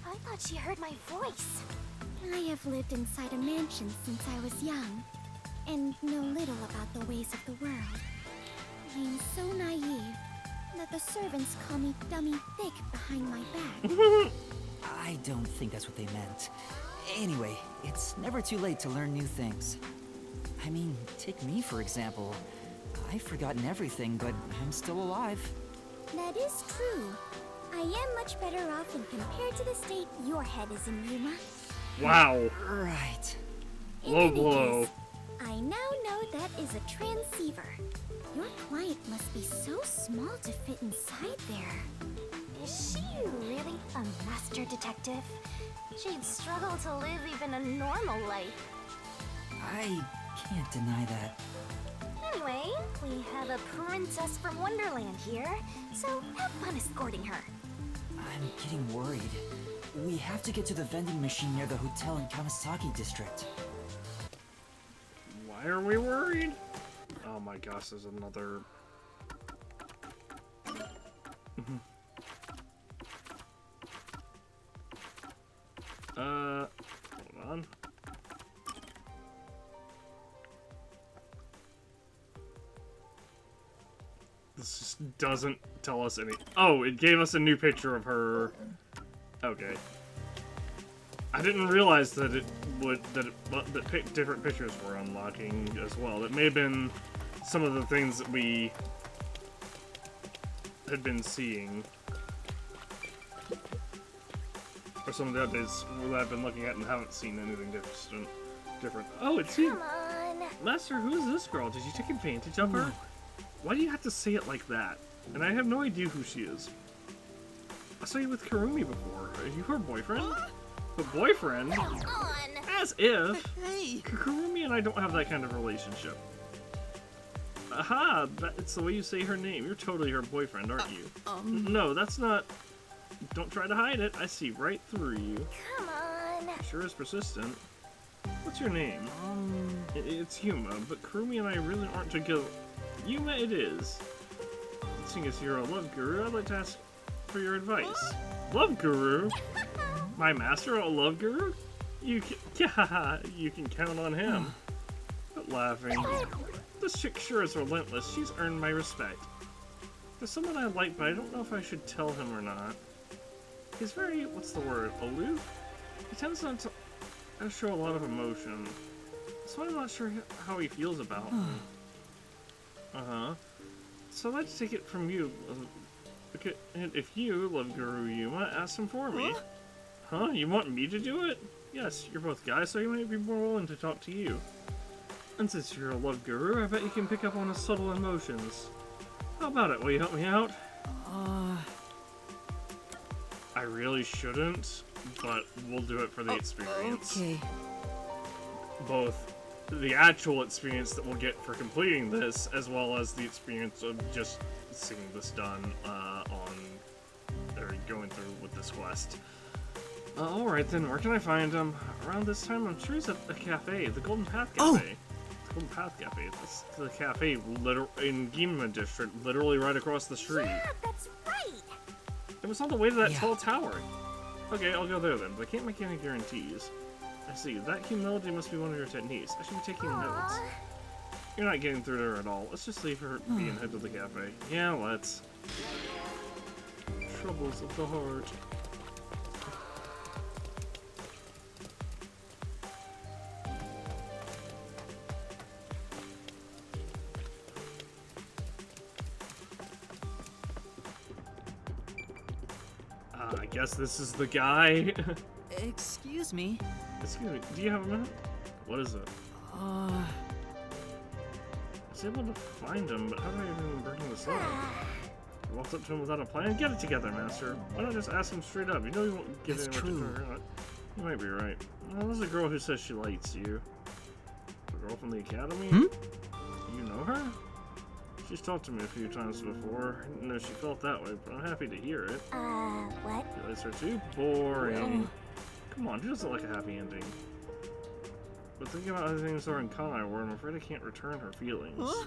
I thought she heard my voice. I have lived inside a mansion since I was young, and know little about the ways of the world. I am so naive that the servants call me Dummy Thick behind my back. I don't think that's what they meant. Anyway, it's never too late to learn new things. I mean, take me for example. I've forgotten everything, but I'm still alive. That is true. I am much better off when compared to the state your head is in, Yuma. Wow. Right. Low blow. I now know that is a transceiver. Your client must be so small to fit inside there. Is she really a master detective? She'd struggle to live even a normal life. I can't deny that. Anyway, we have a princess from Wonderland here, so have fun escorting her. I'm getting worried. We have to get to the vending machine near the hotel in Kamasaki district. Why are we worried? Oh my gosh, there's another... hold on. This just doesn't tell us any... Oh, it gave us a new picture of her. Okay. I didn't realize that it would... that different pictures were unlocking as well. That may have been some of the things that we had been seeing. Or some of the updates that I've been looking at and haven't seen anything different. Oh, it's you! Come on! Master, who is this girl? Did you take advantage of her? Why do you have to say it like that? And I have no idea who she is. I saw you with Kurumi before. Are you her boyfriend? But boyfriend? Come on! As if! Hey! Kurumi and I don't have that kind of relationship. Aha! It's the way you say her name. You're totally her boyfriend, aren't you? No, that's not... Don't try to hide it. I see right through you. Come on! Sure is persistent. What's your name? It's Yuma, but Kurumi and I really aren't together. Yuma it is. Seeing as you're a love guru, I'd like to ask for your advice. Love guru? My master, a love guru? You can count on him. But laughing. This chick sure is relentless. She's earned my respect. There's someone I like, but I don't know if I should tell him or not. He's very, what's the word, aloof? He tends not to show a lot of emotion. So I'm not sure how he feels about me. So I'd like to take it from you. If you, Love Guru Yuma, ask him for me. Huh? You want me to do it? Yes, you're both guys, so you might be more willing to talk to you. And since you're a Love Guru, I bet you can pick up on his subtle emotions. How about it? Will you help me out? I really shouldn't, but we'll do it for the experience. Okay. Both the actual experience that we'll get for completing this, as well as the experience of just seeing this done or going through with this quest. Alright then, where can I find him? Around this time, I'm sure he's at the cafe, the Golden Path Cafe. The Golden Path Cafe. That's the cafe in Ginma District, literally right across the street. Yeah, that's right! It was on the way to that tall tower. Okay, I'll go there then, but I can't make any guarantees. I see. That humility must be one of your techniques. I should be taking notes. You're not getting through to her at all. Let's just leave her be and head to the cafe. Yeah, let's. Troubles of the heart. I guess this is the guy. Excuse me. Excuse me, do you have a minute? What is it? I was able to find him, but how do I even bring this up? You walked up to him without a plan? Get it together, Master. Why not just ask him straight up? You know you won't give That's anyone true. to her. You might be right. Well, there's a girl who says she likes you. The girl from the academy? You know her? She's talked to me a few times before. I didn't know she felt that way, but I'm happy to hear it. What? She likes her too? Boring. Come on, she doesn't like a happy ending. But thinking about how things are in Kanai Ward, I'm afraid I can't return her feelings.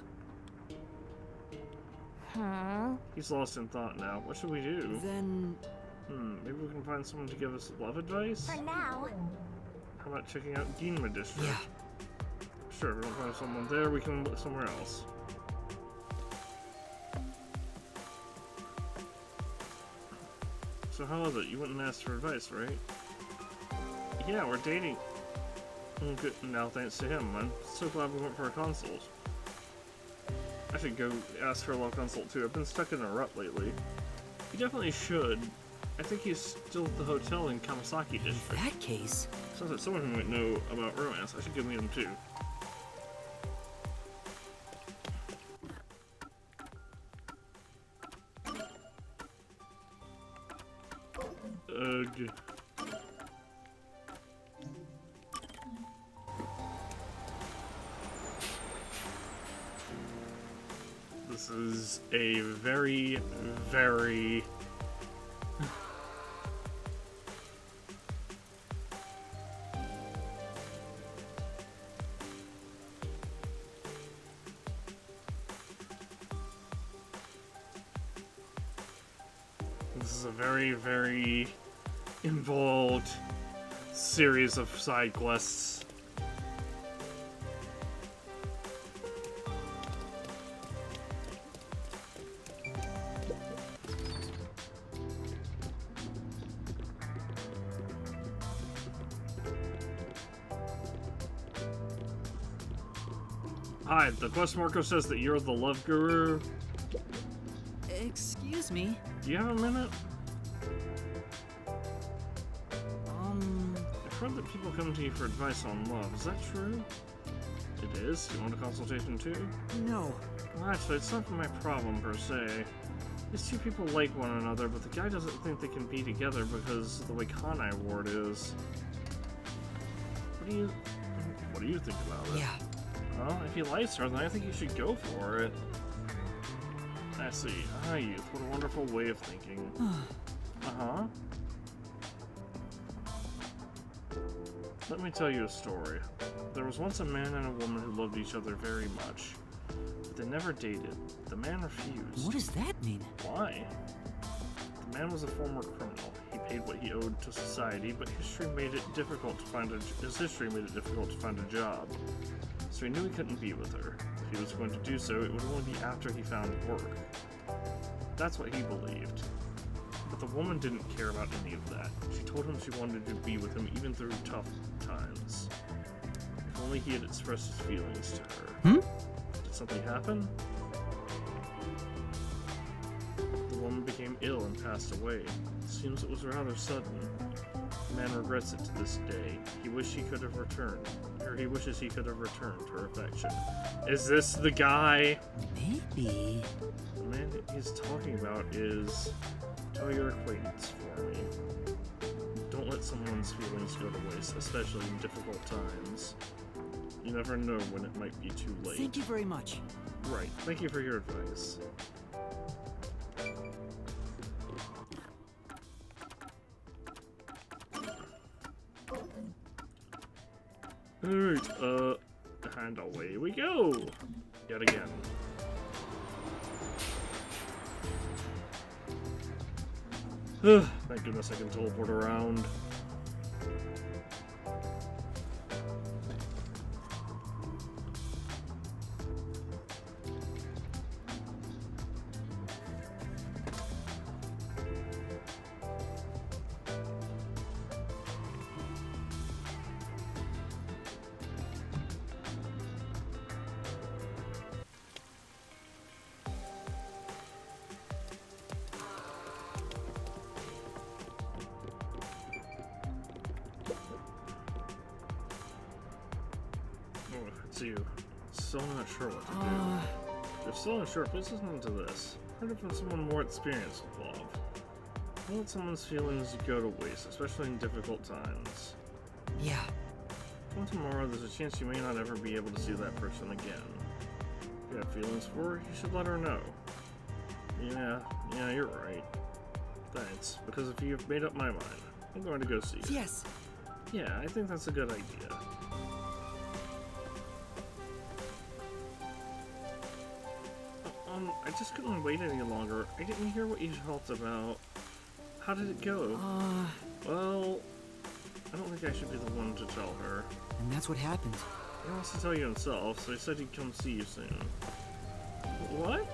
Huh? He's lost in thought now. What should we do? Then... Maybe we can find someone to give us love advice? For now. How about checking out Ginma District? Yeah. Sure, if we don't find someone there, we can look somewhere else. So how is it? You wouldn't ask for advice, right? Yeah, we're dating. Good. Now thanks to him. I'm so glad we went for a consult. I should go ask for a love consult too. I've been stuck in a rut lately. You definitely should. I think he's still at the hotel in Kamasaki District. In that case... Sounds like someone who might know about romance. I should go meet him too. Ugh. This is a very, very... This is a very, very involved series of side quests. Hi, the quest marker says that you're the love guru. Excuse me? Do you have a minute? I've heard that people come to you for advice on love. Is that true? It is? You want a consultation too? No. Well, actually, it's not my problem per se. These two people like one another, but the guy doesn't think they can be together because of the way Kanai Ward is. What do you think about it? Yeah. Well, if he likes her, then I think you should go for it. I see. Ah, youth. What a wonderful way of thinking. Uh-huh. Let me tell you a story. There was once a man and a woman who loved each other very much, but they never dated. The man refused. What does that mean? Why? The man was a former criminal. He paid what he owed to society, but history made it difficult to find a job. So he knew he couldn't be with her. If he was going to do so, it would only be after he found work. That's what he believed. But the woman didn't care about any of that. She told him she wanted to be with him even through tough times. If only he had expressed his feelings to her. Did something happen? The woman became ill and passed away. It seems it was rather sudden. The man regrets it to this day. He wishes he could have returned her affection. Is this the guy? Maybe. The man he's talking about is... Tell your acquaintance for me. Don't let someone's feelings go to waste, especially in difficult times. You never know when it might be too late. Thank you very much. Right. Thank you for your advice. Alright, and away we go! Yet again. Thank goodness I can teleport around. It's you. Still not sure what to do. If still unsure, please listen to this. Heard it from someone more experienced with love. Don't let someone's feelings go to waste, especially in difficult times. Yeah. Come tomorrow, there's a chance you may not ever be able to see that person again. If you have feelings for her, you should let her know. Yeah, you're right. Thanks, because if you've made up my mind, I'm going to go see her. Yes. Yeah, I think that's a good idea. I just couldn't wait any longer. I didn't hear what you talked about. How did it go? Well, I don't think I should be the one to tell her. And that's what happened. He wants to tell you himself, so he said he'd come see you soon. What?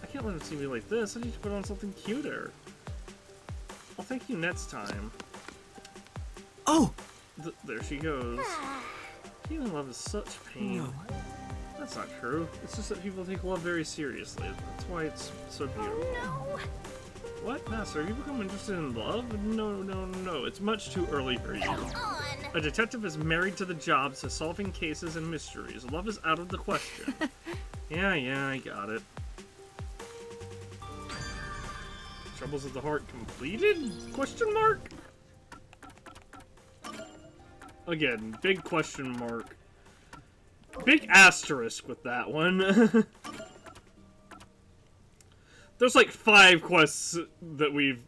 I can't let him see me like this. I need to put on something cuter. I'll thank you next time. Oh! There she goes. Feeling love is such pain. No. That's not true. It's just that people take love very seriously. That's why it's so beautiful. No! What, Master? Have you become interested in love? No. It's much too early for you. Come on! A detective is married to the job, to solving cases and mysteries. Love is out of the question. Yeah, I got it. Troubles of the Heart completed? Question mark? Again, big question mark. Big asterisk with that one. There's like 5 quests that we've...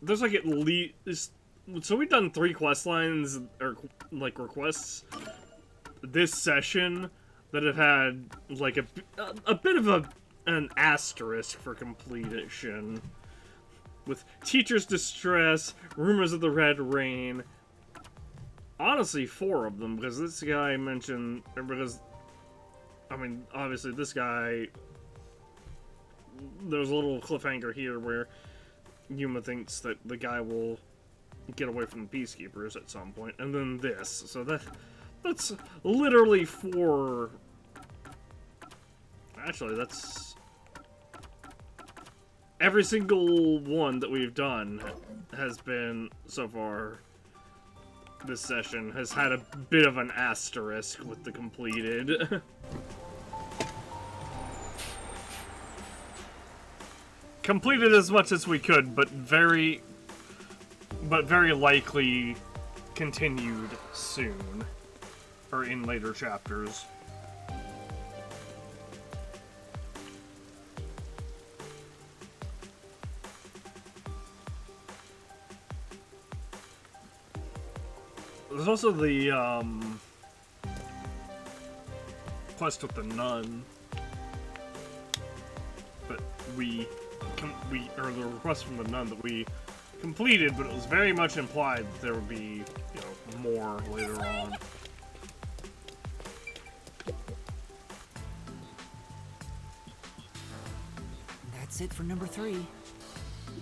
There's like at least... So we've done 3 quest lines, or like requests, this session that have had like a bit of an asterisk for completion. With Teacher's Distress, Rumors of the Red Rain. Honestly, 4 of them, because this guy mentioned... Because, I mean, obviously this guy... There's a little cliffhanger here where Yuma thinks that the guy will get away from the Peacekeepers at some point, and then this. So that's literally 4... Actually, that's... Every single one that we've done has been, so far, this session, has had a bit of an asterisk with the completed. Completed as much as we could, but very likely continued soon, or in later chapters. There's also the quest with the nun, but or the request from the nun that we completed, but it was very much implied that there would be, you know, more later on. That's it for number 3.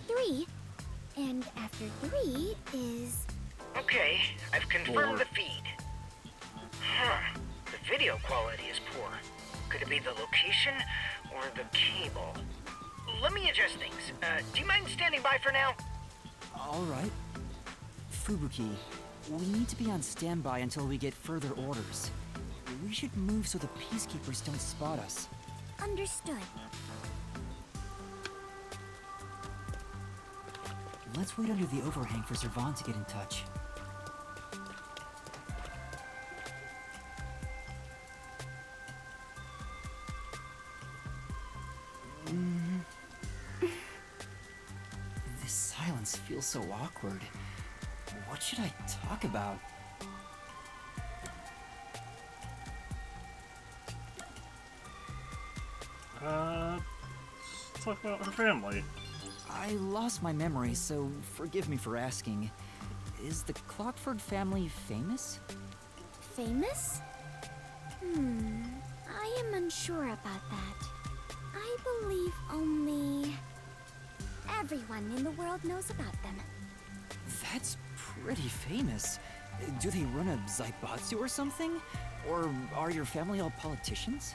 3? And after 3 is... Okay, I've confirmed the feed. Huh. The video quality is poor. Could it be the location or the cable? Let me adjust things. Do you mind standing by for now? Alright. Fubuki, we need to be on standby until we get further orders. We should move so the Peacekeepers don't spot us. Understood. Let's wait under the overhang for Servan to get in touch. This silence feels so awkward. What should I talk about? Let's talk about her family. I lost my memory, so forgive me for asking. Is the Clockford family famous? Famous? I am unsure about that. I believe only... everyone in the world knows about them. That's pretty famous. Do they run a Zaibatsu or something? Or are your family all politicians?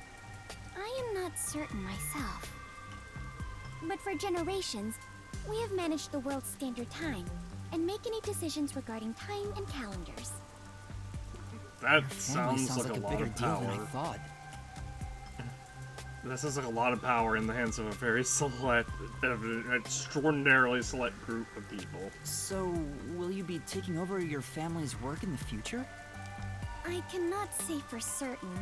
I am not certain myself. But for generations, we have managed the world's standard time and make any decisions regarding time and calendars. That sounds like a lot bigger of deal power. than I thought. That sounds like a lot of power in the hands of a very select, an extraordinarily select group of people. So, will you be taking over your family's work in the future? I cannot say for certain,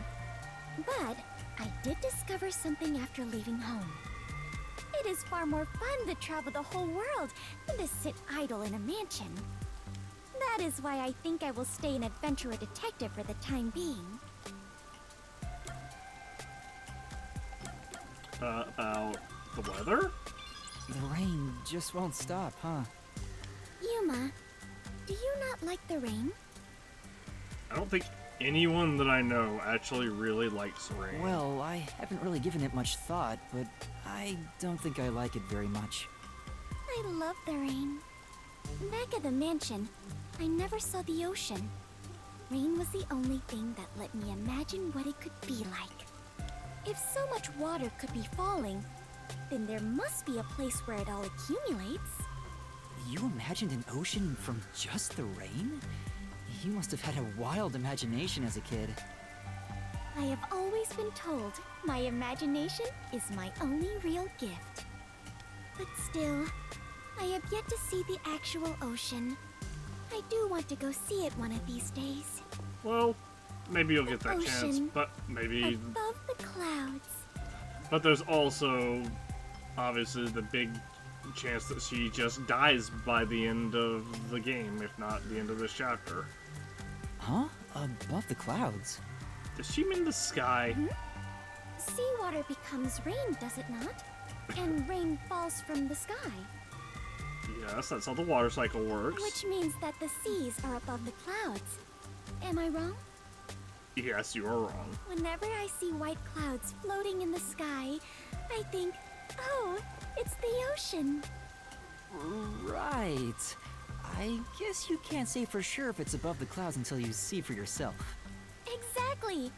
but I did discover something after leaving home. It is far more fun to travel the whole world than to sit idle in a mansion. That is why I think I will stay an adventurer detective for the time being. About the weather? The rain just won't stop, huh? Yuma, do you not like the rain? I don't think anyone that I know actually really likes rain. Well, I haven't really given it much thought, but I don't think I like it very much. I love the rain. Back at the mansion, I never saw the ocean. Rain was the only thing that let me imagine what it could be like. If so much water could be falling, then there must be a place where it all accumulates. You imagined an ocean from just the rain? You must have had a wild imagination as a kid. I have always been told my imagination is my only real gift. But still, I have yet to see the actual ocean. I do want to go see it one of these days. Well, maybe you'll get that chance, Ocean but maybe... above the clouds. But there's also, obviously, the big chance that she just dies by the end of the game, if not the end of this chapter. Huh? Above the clouds? Does she mean the sky? Seawater becomes rain, does it not? And rain falls from the sky. Yes, that's how the water cycle works. Which means that the seas are above the clouds. Am I wrong? Yes, you are wrong. Whenever I see white clouds floating in the sky, I think, oh, it's the ocean. Right. I guess you can't say for sure if it's above the clouds until you see for yourself. Exactly.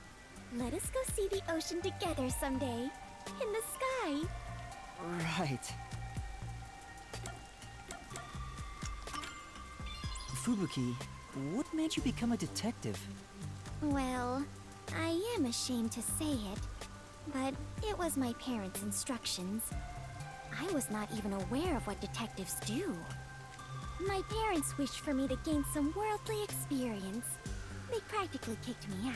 Let us go see the ocean together someday. In the sky. Right. Fubuki, what made you become a detective? Well, I am ashamed to say it, but it was my parents' instructions. I was not even aware of what detectives do. My parents wished for me to gain some worldly experience. They practically kicked me out.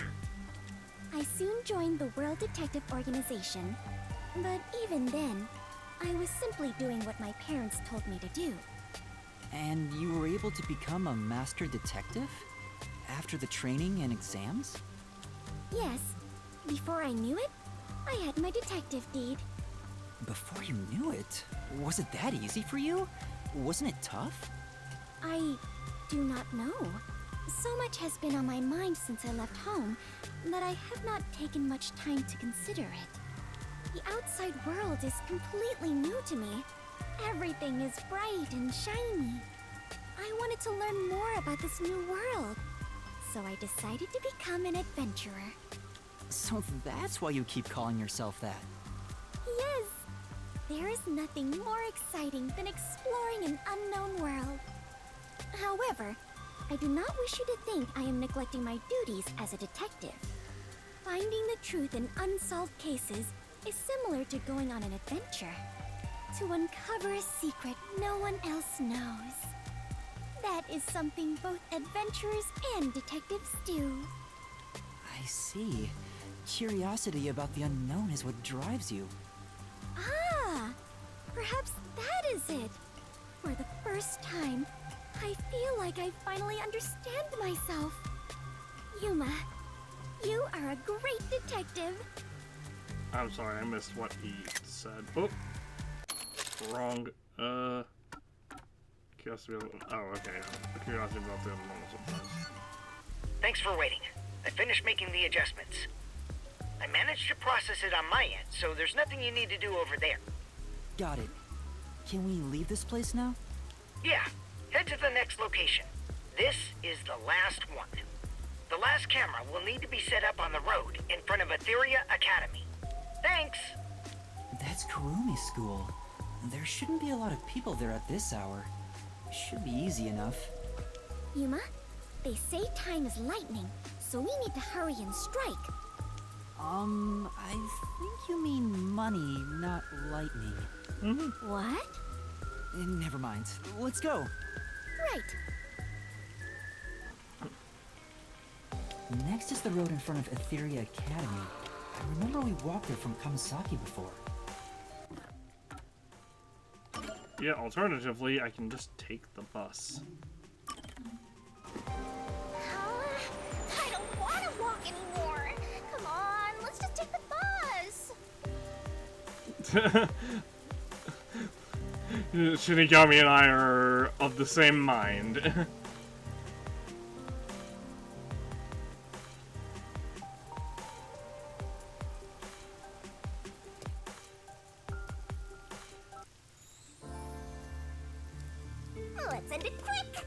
I soon joined the World Detective Organization, but even then, I was simply doing what my parents told me to do. And you were able to become a master detective? After the training and exams? Yes, before I knew it, I had my detective deed. Before you knew it? Was it that easy for you? Wasn't it tough? I do not know. So much has been on my mind since I left home that I have not taken much time to consider it. The outside world is completely new to me. Everything is bright and shiny. I wanted to learn more about this new world, so I decided to become an adventurer. So that's why you keep calling yourself that? Yes! There is nothing more exciting than exploring an unknown world. However, I do not wish you to think I am neglecting my duties as a detective. Finding the truth in unsolved cases is similar to going on an adventure. To uncover a secret no one else knows. That is something both adventurers and detectives do. I see. Curiosity about the unknown is what drives you. Ah! Perhaps that is it. For the first time, I feel like I finally understand myself. Yuma, you are a great detective. I'm sorry, I missed what he said. Oh! Wrong. Curiosity about... Oh, okay. Curiosity about the unknown sometimes. Thanks for waiting. I finished making the adjustments. I managed to process it on my end, so there's nothing you need to do over there. Got it. Can we leave this place now? Yeah, head to the next location. This is the last one. The last camera will need to be set up on the road in front of Etheria Academy. Thanks! That's Kurumi School. There shouldn't be a lot of people there at this hour. Should be easy enough. Yuma, they say time is lightning, so we need to hurry and strike. I think you mean money, not lightning. What? Never mind. Let's go. Right. Next is the road in front of Etheria Academy. I remember we walked there from Kamasaki before. Yeah, alternatively, I can just take the bus. I don't want to walk anymore. Come on, let's just take the bus. Shinigami and I are of the same mind. Let's end it quick!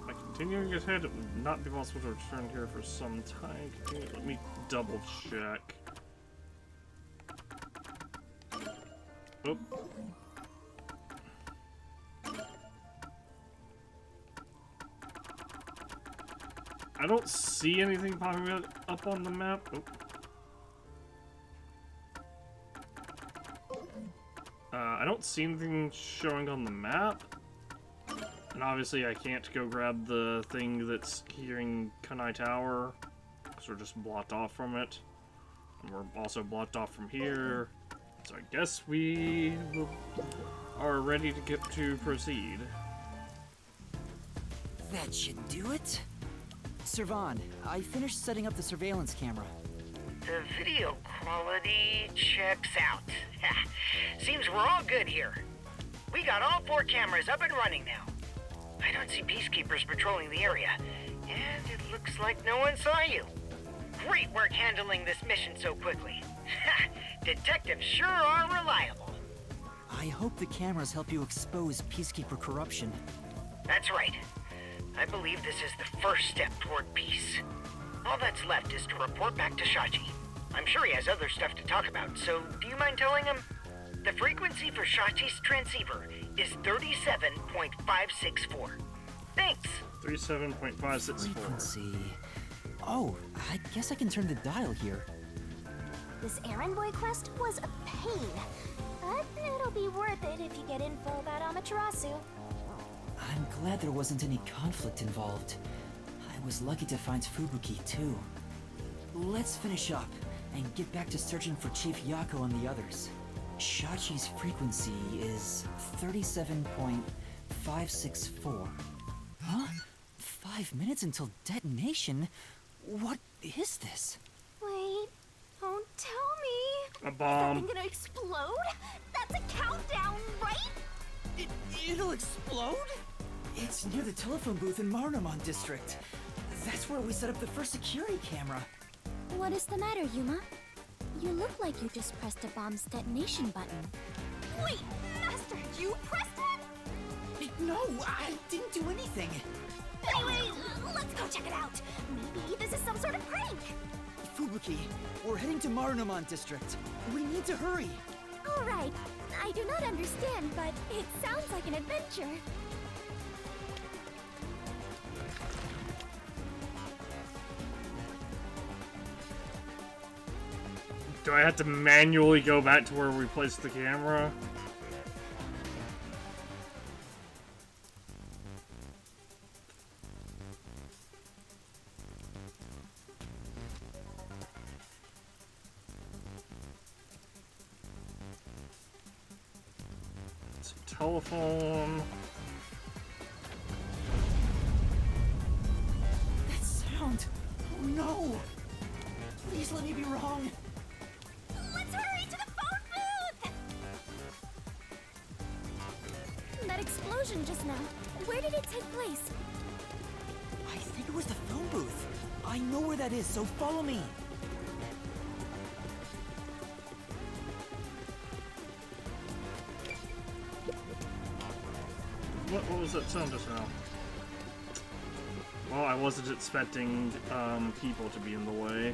By continuing ahead, it would not be possible to return here for some time. Let me double check. Oop. I don't see anything popping up on the map. Oop. I don't see anything showing on the map. And obviously I can't go grab the thing that's here in Kanai Tower, because we're just blocked off from it. And we're also blocked off from here. So I guess we are ready to proceed. That should do it. Servan, I finished setting up the surveillance camera. The video quality checks out. Seems we're all good here. We got all 4 cameras up and running now. I don't see peacekeepers patrolling the area, and it looks like no one saw you. Great work handling this mission so quickly. Detectives sure are reliable. I hope the cameras help you expose Peacekeeper corruption. That's right. I believe this is the first step toward peace. All that's left is to report back to Shachi. I'm sure he has other stuff to talk about, so do you mind telling him? The frequency for Shachi's transceiver is 37.564. Thanks! 37.564. Frequency. Oh, I guess I can turn the dial here. This errand boy quest was a pain, but it'll be worth it if you get info about Amaterasu. I'm glad there wasn't any conflict involved. I was lucky to find Fubuki, too. Let's finish up and get back to searching for Chief Yako and the others. Shachi's frequency is 37.564. Huh? 5 minutes until detonation? What is this? Wait, don't tell me. A bomb. Is that thing gonna explode? That's a countdown, right? It'll explode? It's near the telephone booth in Marunamon District. That's where we set up the first security camera. What is the matter, Yuma? You look like you just pressed a bomb's detonation button. Wait, Master, you pressed it? No, I didn't do anything. Anyway, let's go check it out. Maybe this is some sort of prank. Fubuki, we're heading to Marunamon District. We need to hurry. All right. I do not understand, but it sounds like an adventure. Do I have to manually go back to where we placed the camera? It's a telephone. That sound! Oh no! Please let me be wrong. Let's hurry to the phone booth! That explosion just now, where did it take place? I think it was the phone booth. I know where that is, so follow me. What was that sound just now? Well, I wasn't expecting people to be in the way.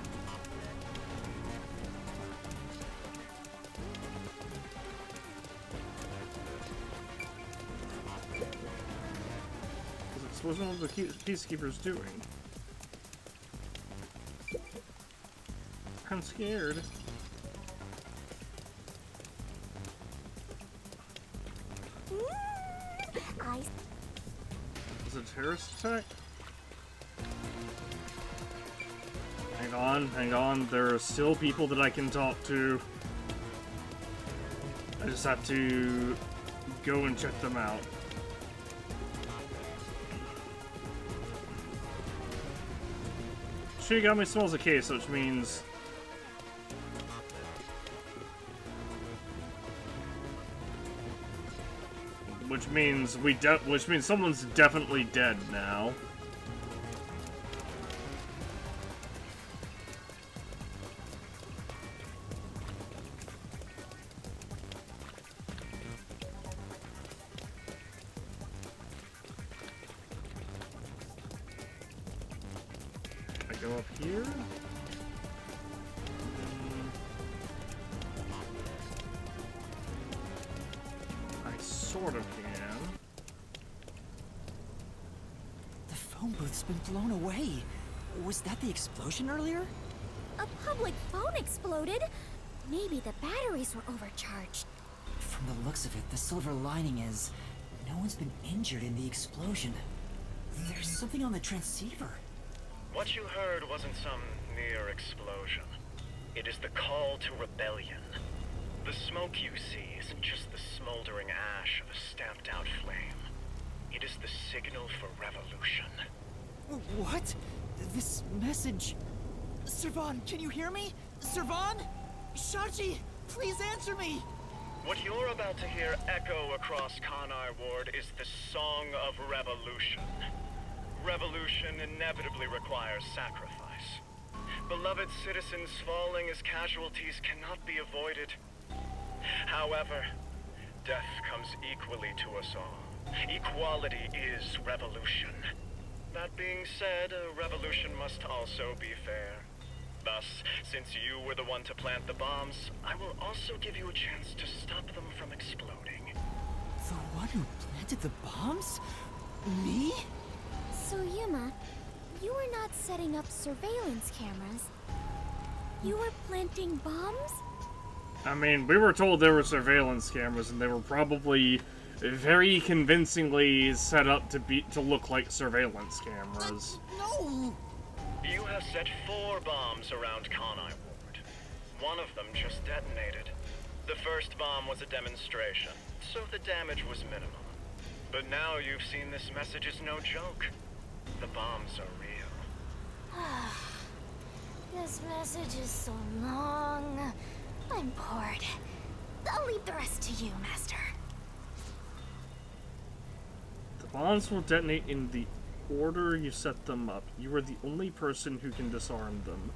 What's one of the peacekeepers doing? I'm scared. Is it a terrorist attack? Hang on. There are still people that I can talk to. I just have to go and check them out. Shinigami smells a case, which means... Which means someone's definitely dead now. I go up here? I sort of can. The phone booth's been blown away. Was that the explosion earlier? A public phone exploded? Maybe the batteries were overcharged. From the looks of it, the silver lining is no one's been injured in the explosion. There's something on the transceiver. What you heard wasn't some mere explosion. It is the call to rebellion. The smoke you see isn't just the smoldering ash of a stamped-out flame. It is the signal for revolution. What? This message... Servan, can you hear me? Servan? Shachi, please answer me! What you're about to hear echo across Kanai Ward is the Song of Revolution. Revolution inevitably requires sacrifice. Beloved citizens falling as casualties cannot be avoided. However, death comes equally to us all. Equality is revolution. That being said, a revolution must also be fair. Thus, since you were the one to plant the bombs, I will also give you a chance to stop them from exploding. The one who planted the bombs? Me? So, Yuma, you were not setting up surveillance cameras. You were planting bombs? I mean, we were told there were surveillance cameras, and they were probably very convincingly set up to look like surveillance cameras. No! You have set 4 bombs around Kanai Ward. One of them just detonated. The first bomb was a demonstration, so the damage was minimal. But now you've seen this message is no joke. The bombs are real. This message is so long. I'm bored. I'll leave the rest to you, Master. The bombs will detonate in the order you set them up. You are the only person who can disarm them.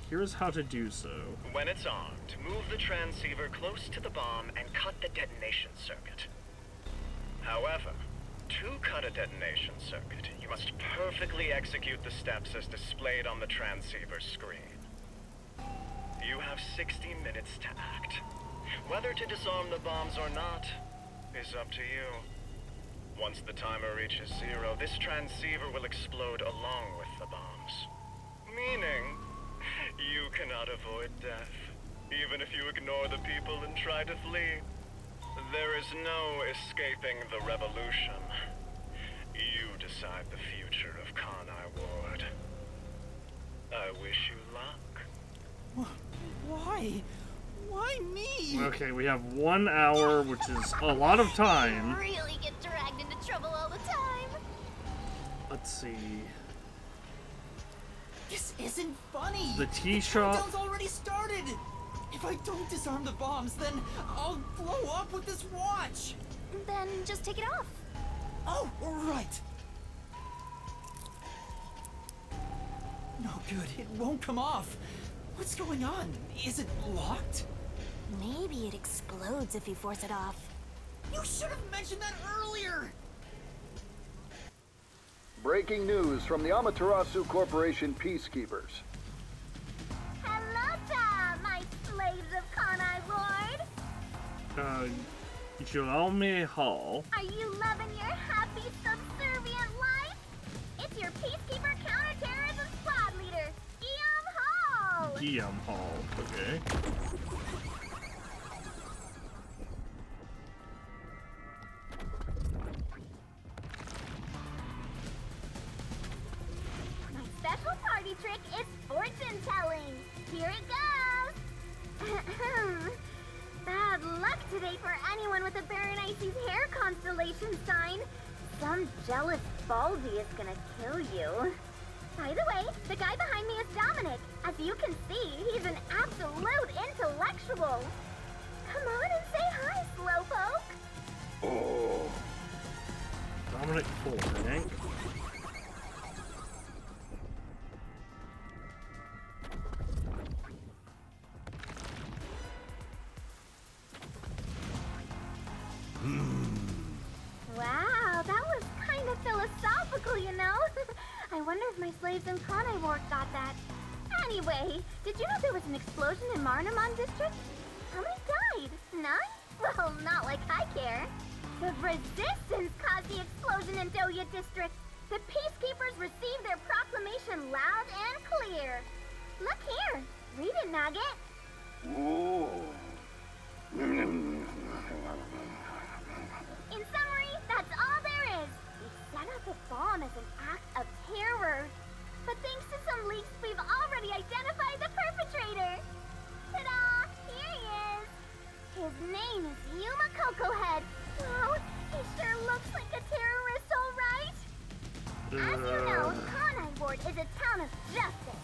Here's how to do so. When it's armed, move the transceiver close to the bomb and cut the detonation circuit. However, to cut a detonation circuit, you must perfectly execute the steps as displayed on the transceiver screen. You have 60 minutes to act. Whether to disarm the bombs or not is up to you. Once the timer reaches 0, this transceiver will explode along with the bombs. Meaning, you cannot avoid death, even if you ignore the people and try to flee. There is no escaping the revolution. You decide the future of Kanai Ward. I wish you luck. Why? Why me? Okay, we have 1 hour, which is a lot of time. You really get dragged into trouble all the time. Let's see. This isn't funny. The tea shop. The countdown's already started. If I don't disarm the bombs, then I'll blow up with this watch. Then just take it off. Oh, right. No good. It won't come off. What's going on? Is it locked? Maybe it explodes if you force it off. You should have mentioned that earlier. Breaking news from the Amaterasu Corporation Peacekeepers. Hello there, my slaves of Kanai Ward. Jerome Hall. Are you loving your happy, subservient life? It's your Peacekeeper Counterterrorism Squad Leader, Hall. Guillaume Hall, okay. My special party trick is fortune telling. Here it goes. Bad luck today for anyone with a Berenice's hair constellation sign. Some jealous Baldy is gonna kill you. By the way, the guy behind me is Dominic. As you can see, he's an absolute intellectual. Come on and say hi, Slowpoke. Oh. Dominic Fulton. Wow, that was kind of philosophical, you know? I wonder if my slaves in Kanai Ward got that. Anyway, did you know there was an explosion in Marnamon District? How many died? 9? Well, not like I care. The Resistance caused the explosion in Doya District. The Peacekeepers received their proclamation loud and clear. Look here. Read it, Nugget. In summary, that's all there is. We set up a bomb as an act of terror. But thanks to some leaks, we've already identified the perpetrator. Ta-da! Here he is. His name is Yuma Cocohead. Oh, he sure looks like a terrorist, all right. As you know, Kanai Ward is a town of justice.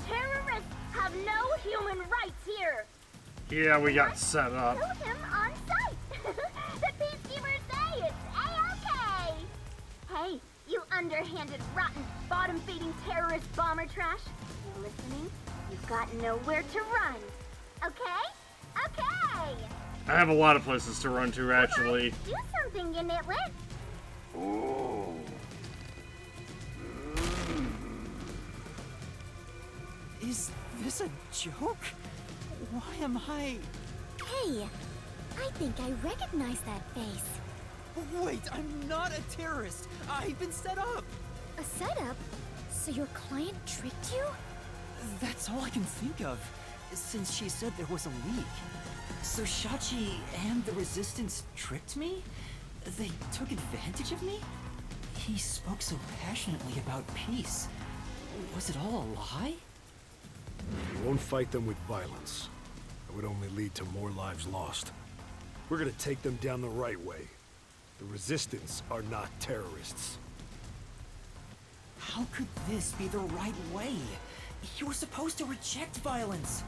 Terrorists have no human rights here. Yeah, we got set up. Kill him on sight. The Peacekeepers say it's A-OK. Hey, you underhanded, rotten, bottom-feeding terrorist bomber trash. You listening? You've got nowhere to run. Okay? Okay. I have a lot of places to run to, actually. Do something, you nitwit. Oh. Is this a joke? Why am I... Hey, I think I recognize that face. Wait, I'm not a terrorist. I've been set up. A setup? So your client tricked you? That's all I can think of, since she said there was a leak. So Shachi and the Resistance tricked me? They took advantage of me? He spoke so passionately about peace. Was it all a lie? We won't fight them with violence. It would only lead to more lives lost. We're gonna take them down the right way. The Resistance are not terrorists. How could this be the right way? You were supposed to reject violence.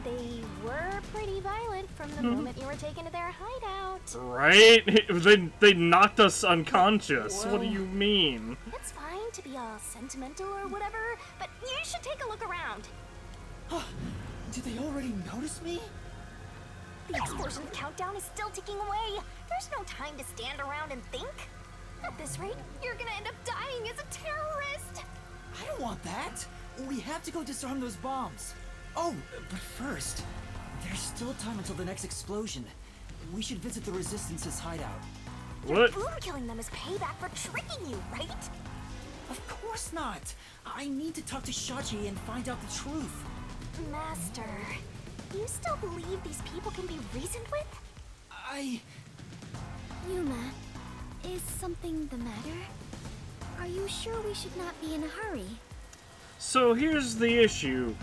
They were pretty violent from the moment you were taken to their hideout. Right? They knocked us unconscious. What do you mean? It's fine to be all sentimental or whatever, but you should take a look around. Did they already notice me? The explosion countdown is still ticking away. There's no time to stand around and think. At this rate, you're gonna end up dying as a terrorist. I don't want that. We have to go disarm those bombs. Oh, but first, there's still time until the next explosion. We should visit the Resistance's hideout. What? Boom killing them is payback for tricking you, right? Of course not. I need to talk to Shachi and find out the truth. Master, you still believe these people can be reasoned with? Yuma, is something the matter? Are you sure we should not be in a hurry? So here's the issue.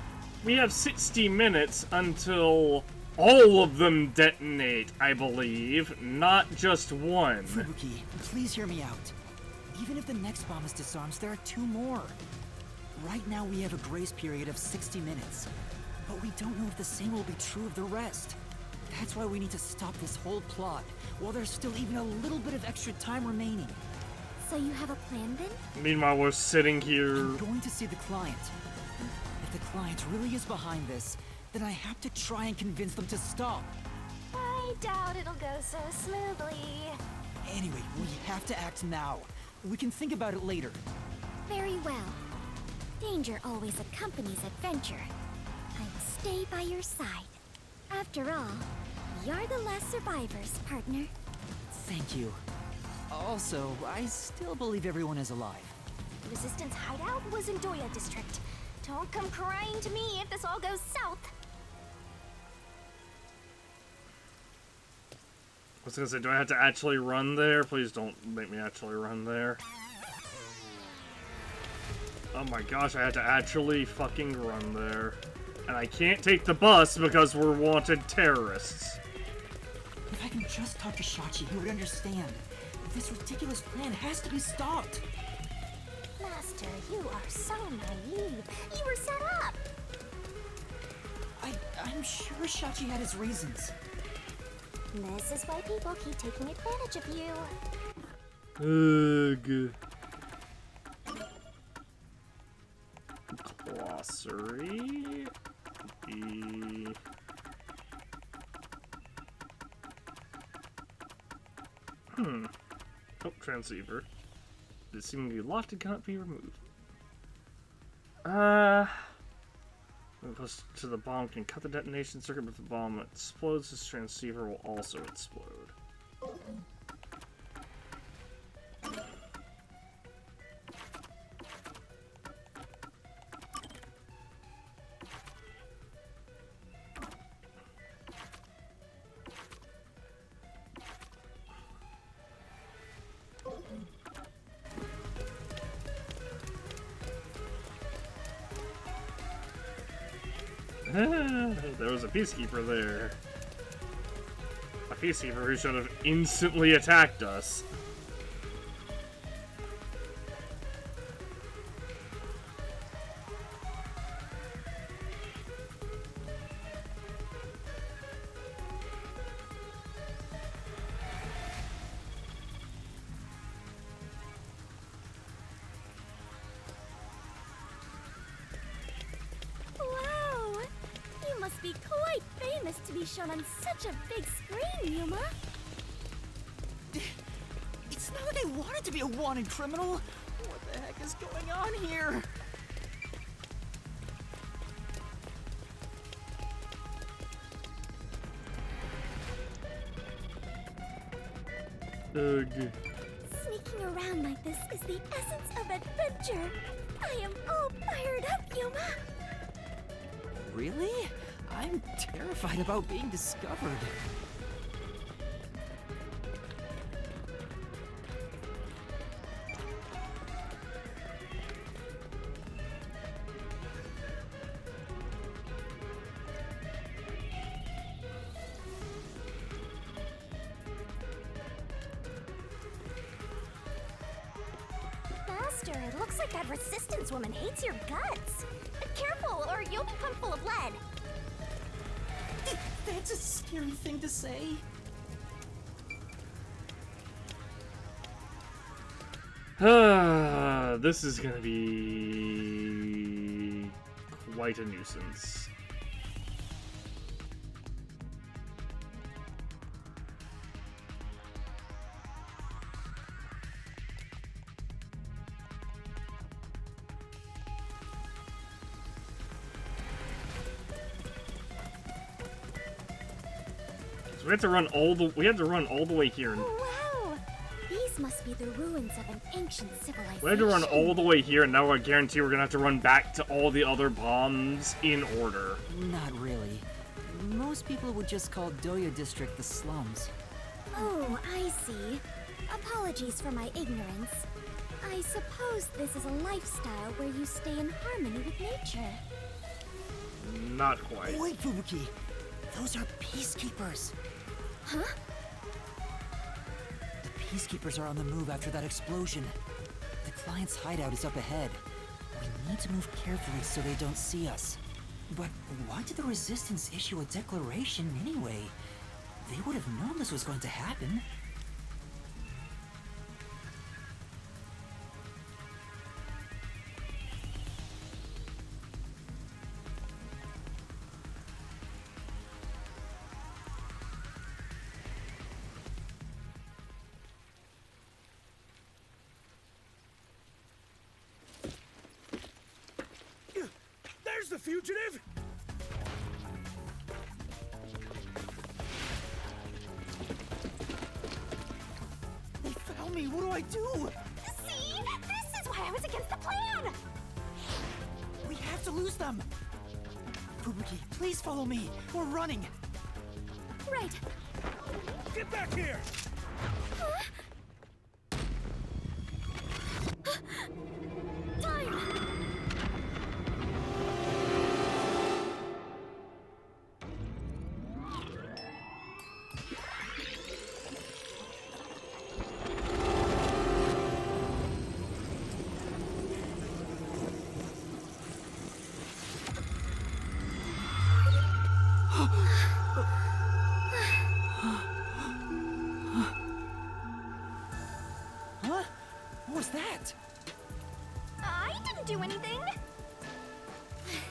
We have 60 minutes until all of them detonate, I believe, not just one. Fubuki, please hear me out. Even if the next bomb is disarmed, there are 2 more. Right now we have a grace period of 60 minutes, but we don't know if the same will be true of the rest. That's why we need to stop this whole plot, while there's still even a little bit of extra time remaining. So you have a plan then? Meanwhile, we're sitting here. I'm going to see the client. If the client really is behind this, then I have to try and convince them to stop. I doubt it'll go so smoothly. Anyway, we have to act now. We can think about it later. Very well. Danger always accompanies adventure. I will stay by your side. After all, you're the last survivors, partner. Thank you. Also, I still believe everyone is alive. The Resistance hideout was in Doya District. Don't come crying to me if this all goes south. I was gonna say, do I have to actually run there? Please don't make me actually run there. Oh my gosh, I had to actually fucking run there. And I can't take the bus because we're wanted terrorists. If I can just talk to Shachi, he would understand. This ridiculous plan has to be stopped. Master, Master, you are so naive. You were set up. I'm sure Shachi had his reasons. This is why people keep taking advantage of you. Ugh. Glossary. Oh, transceiver. This seems to be locked and cannot be removed. When close to the bomb can cut the detonation circuit, but if the bomb explodes, this transceiver will also explode. There was a peacekeeper there. A peacekeeper who should have instantly attacked us. Wow! You must be quite famous to be shown on such a big screen, Yuma. It's not like I wanted to be a wanted criminal. What the heck is going on here? Ugh. Sneaking around like this is the essence of adventure. I am all fired up, Yuma. Really? I'm terrified about being discovered. Master, it looks like that resistance woman hates your guts. Careful, or you'll become full of lead. That's a scary thing to say. This is gonna be quite a nuisance. So we have to run all the way here. Wow! These must be the ruins of an ancient civilization. We had to run all the way here, and now I guarantee we're gonna have to run back to all the other bombs in order. Not really. Most people would just call Doya District the slums. Oh, I see. Apologies for my ignorance. I suppose this is a lifestyle where you stay in harmony with nature. Not quite. Wait, Fubuki! Those are peacekeepers! Huh? The peacekeepers are on the move after that explosion. The client's hideout is up ahead. We need to move carefully so they don't see us. But why did the Resistance issue a declaration anyway? They would have known this was going to happen. There's the fugitive! They found me! What do I do? See? This is why I was against the plan! We have to lose them! Fubuki, please follow me! We're running! Right. Get back here! Time!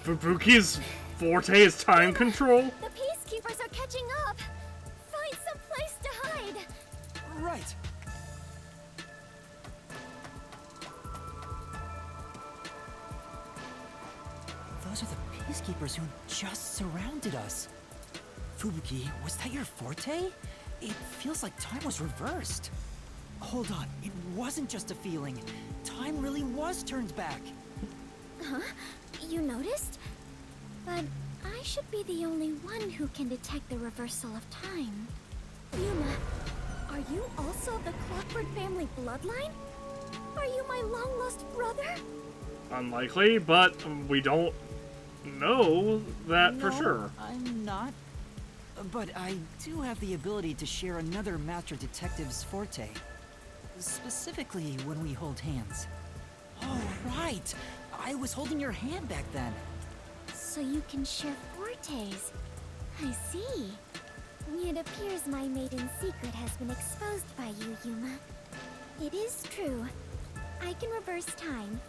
Fubuki's forte is time control? The peacekeepers are catching up. Find some place to hide. Right. Those are the peacekeepers who just surrounded us. Fubuki, was that your forte? It feels like time was reversed. Hold on, it wasn't just a feeling. Time really was turned back. Huh? You noticed? But I should be the only one who can detect the reversal of time. Yuma, are you also of the Clockford family bloodline? Are you my long-lost brother? Unlikely, but we don't know that for No, sure. I'm not. But I do have the ability to share another Master Detective's forte. Specifically when we hold hands. Oh, right! I was holding your hand back then. So you can share fortes. I see. It appears my maiden secret has been exposed by you, Yuma. It is true. I can reverse time.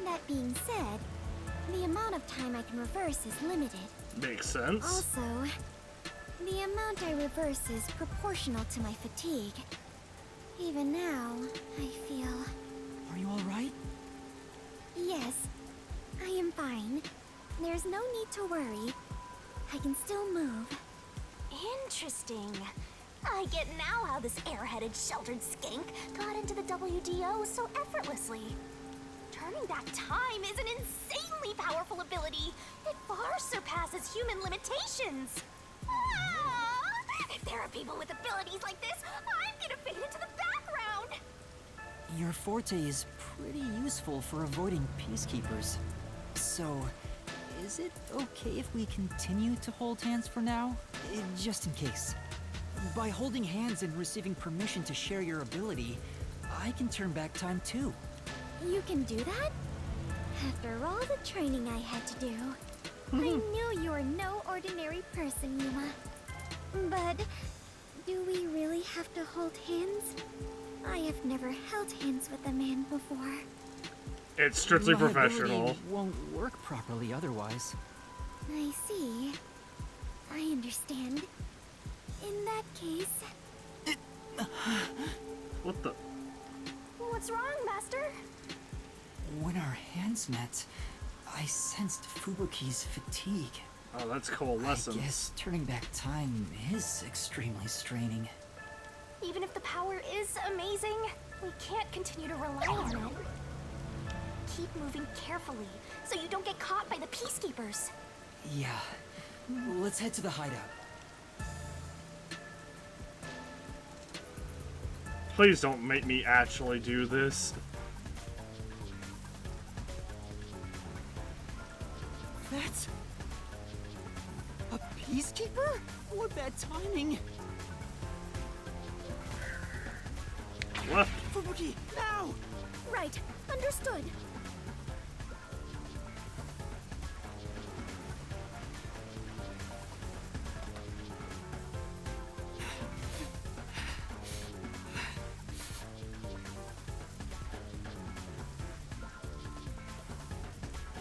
That being said, the amount of time I can reverse is limited. Makes sense. Also, the amount I reverse is proportional to my fatigue. Even now, I feel... Are you alright? Yes, I am fine. There's no need to worry. I can still move. Interesting. I get now how this airheaded, sheltered skank got into the WDO so effortlessly. Turning back time is an insanely powerful ability. It far surpasses human limitations. Ah! If there are people with abilities like this, I'm gonna fade into the background. Your forte is pretty useful for avoiding peacekeepers. So, is it okay if we continue to hold hands for now? Just in case. By holding hands and receiving permission to share your ability, I can turn back time too. You can do that? After all the training I had to do, I knew you were no ordinary person, Yuma. But do we really have to hold hands? I have never held hands with a man before. It's strictly My professional. ability won't work properly otherwise. I see. I understand. In that case... What the? What's wrong, Master? When our hands met, I sensed Fubuki's fatigue. Oh, that's coalescence. I guess turning back time is extremely straining. Even if the power is amazing, we can't continue to rely on it. Keep moving carefully, so you don't get caught by the peacekeepers. Yeah. Let's head to the hideout. Please don't make me actually do this. That's... a peacekeeper? What bad timing! What? Fubuki, now! Right, understood.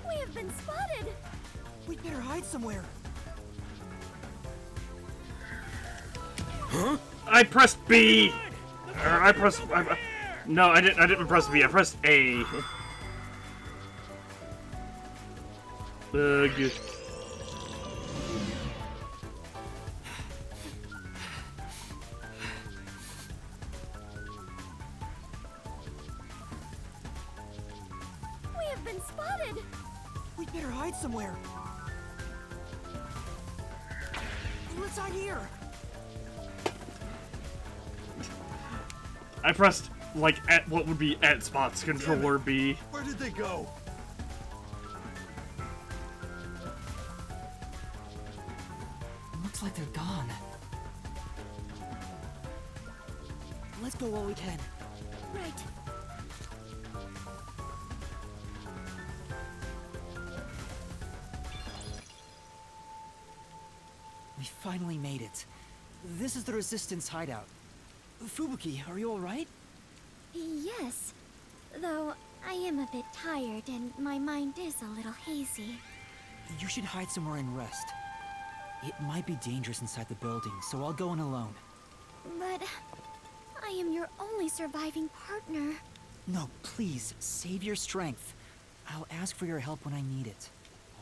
We have been spotted! We'd better hide somewhere. Huh? I pressed B! I pressed... no, I didn't press B, I pressed A. Ugh. We have been spotted! We'd better hide somewhere. Let's hide here. I pressed, like, at what would be at spots, controller B. Where did they go? Looks like they're gone. Let's go while we can. Right. We finally made it. This is the Resistance hideout. Fubuki, are you alright? Yes. Though I am a bit tired and my mind is a little hazy. You should hide somewhere and rest. It might be dangerous inside the building, so I'll go in alone. But I am your only surviving partner. No, please, save your strength. I'll ask for your help when I need it.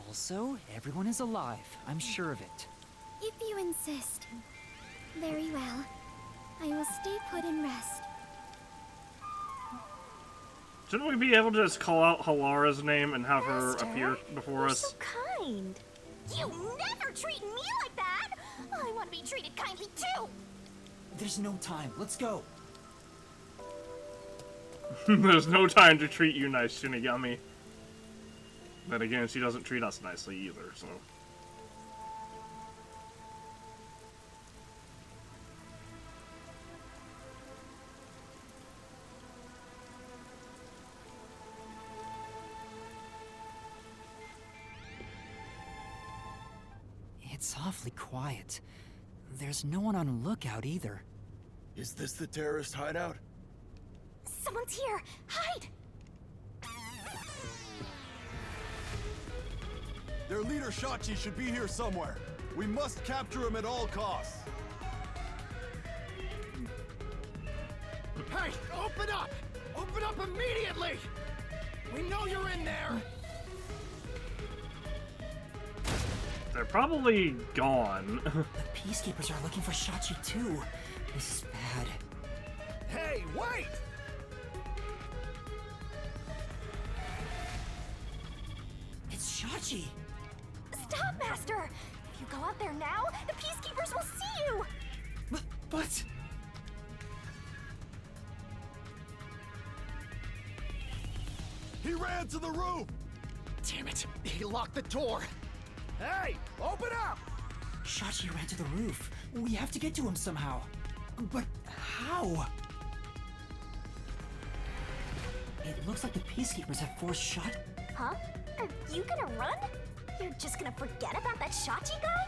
Also, everyone is alive. I'm sure of it. If you insist. Very well. I will stay put and rest. Shouldn't we be able to just call out Halara's name and have her Master, appear before you're us? so kind. You never treat me like that! I want to be treated kindly too! There's no time. Let's go. There's no time to treat you nice, Shinigami. Then again, she doesn't treat us nicely either, so... It's awfully quiet. There's no one on lookout either. Is this the terrorist hideout? Someone's here! Hide! Their leader Shachi should be here somewhere. We must capture him at all costs. Hey, open up! Open up immediately! We know you're in there! They're probably gone. The Peacekeepers are looking for Shachi too. This is bad. Hey, wait! It's Shachi! Stop, Master! If you go out there now, the Peacekeepers will see you! But... He ran to the roof! Damn it! He locked the door! Hey, open up! Shachi ran to the roof. We have to get to him somehow. But how? It looks like the Peacekeepers have forced Shachi... Huh? Are you gonna run? You're just gonna forget about that Shachi guy?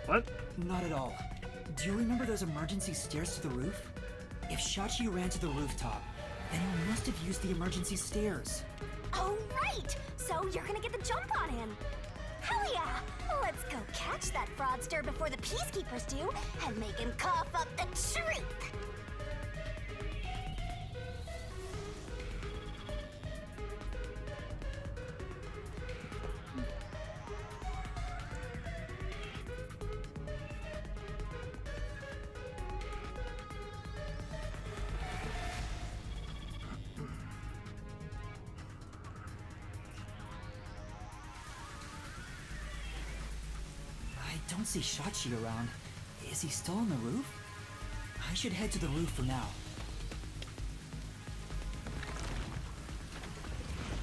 What? Not at all. Do you remember those emergency stairs to the roof? If Shachi ran to the rooftop, then he must have used the emergency stairs. Oh, right! So you're gonna get the jump on him! Hell yeah! Let's go catch that fraudster before the Peacekeepers do, and make him cough up the truth! I don't see Shachi around. Is he still on the roof? I should head to the roof for now.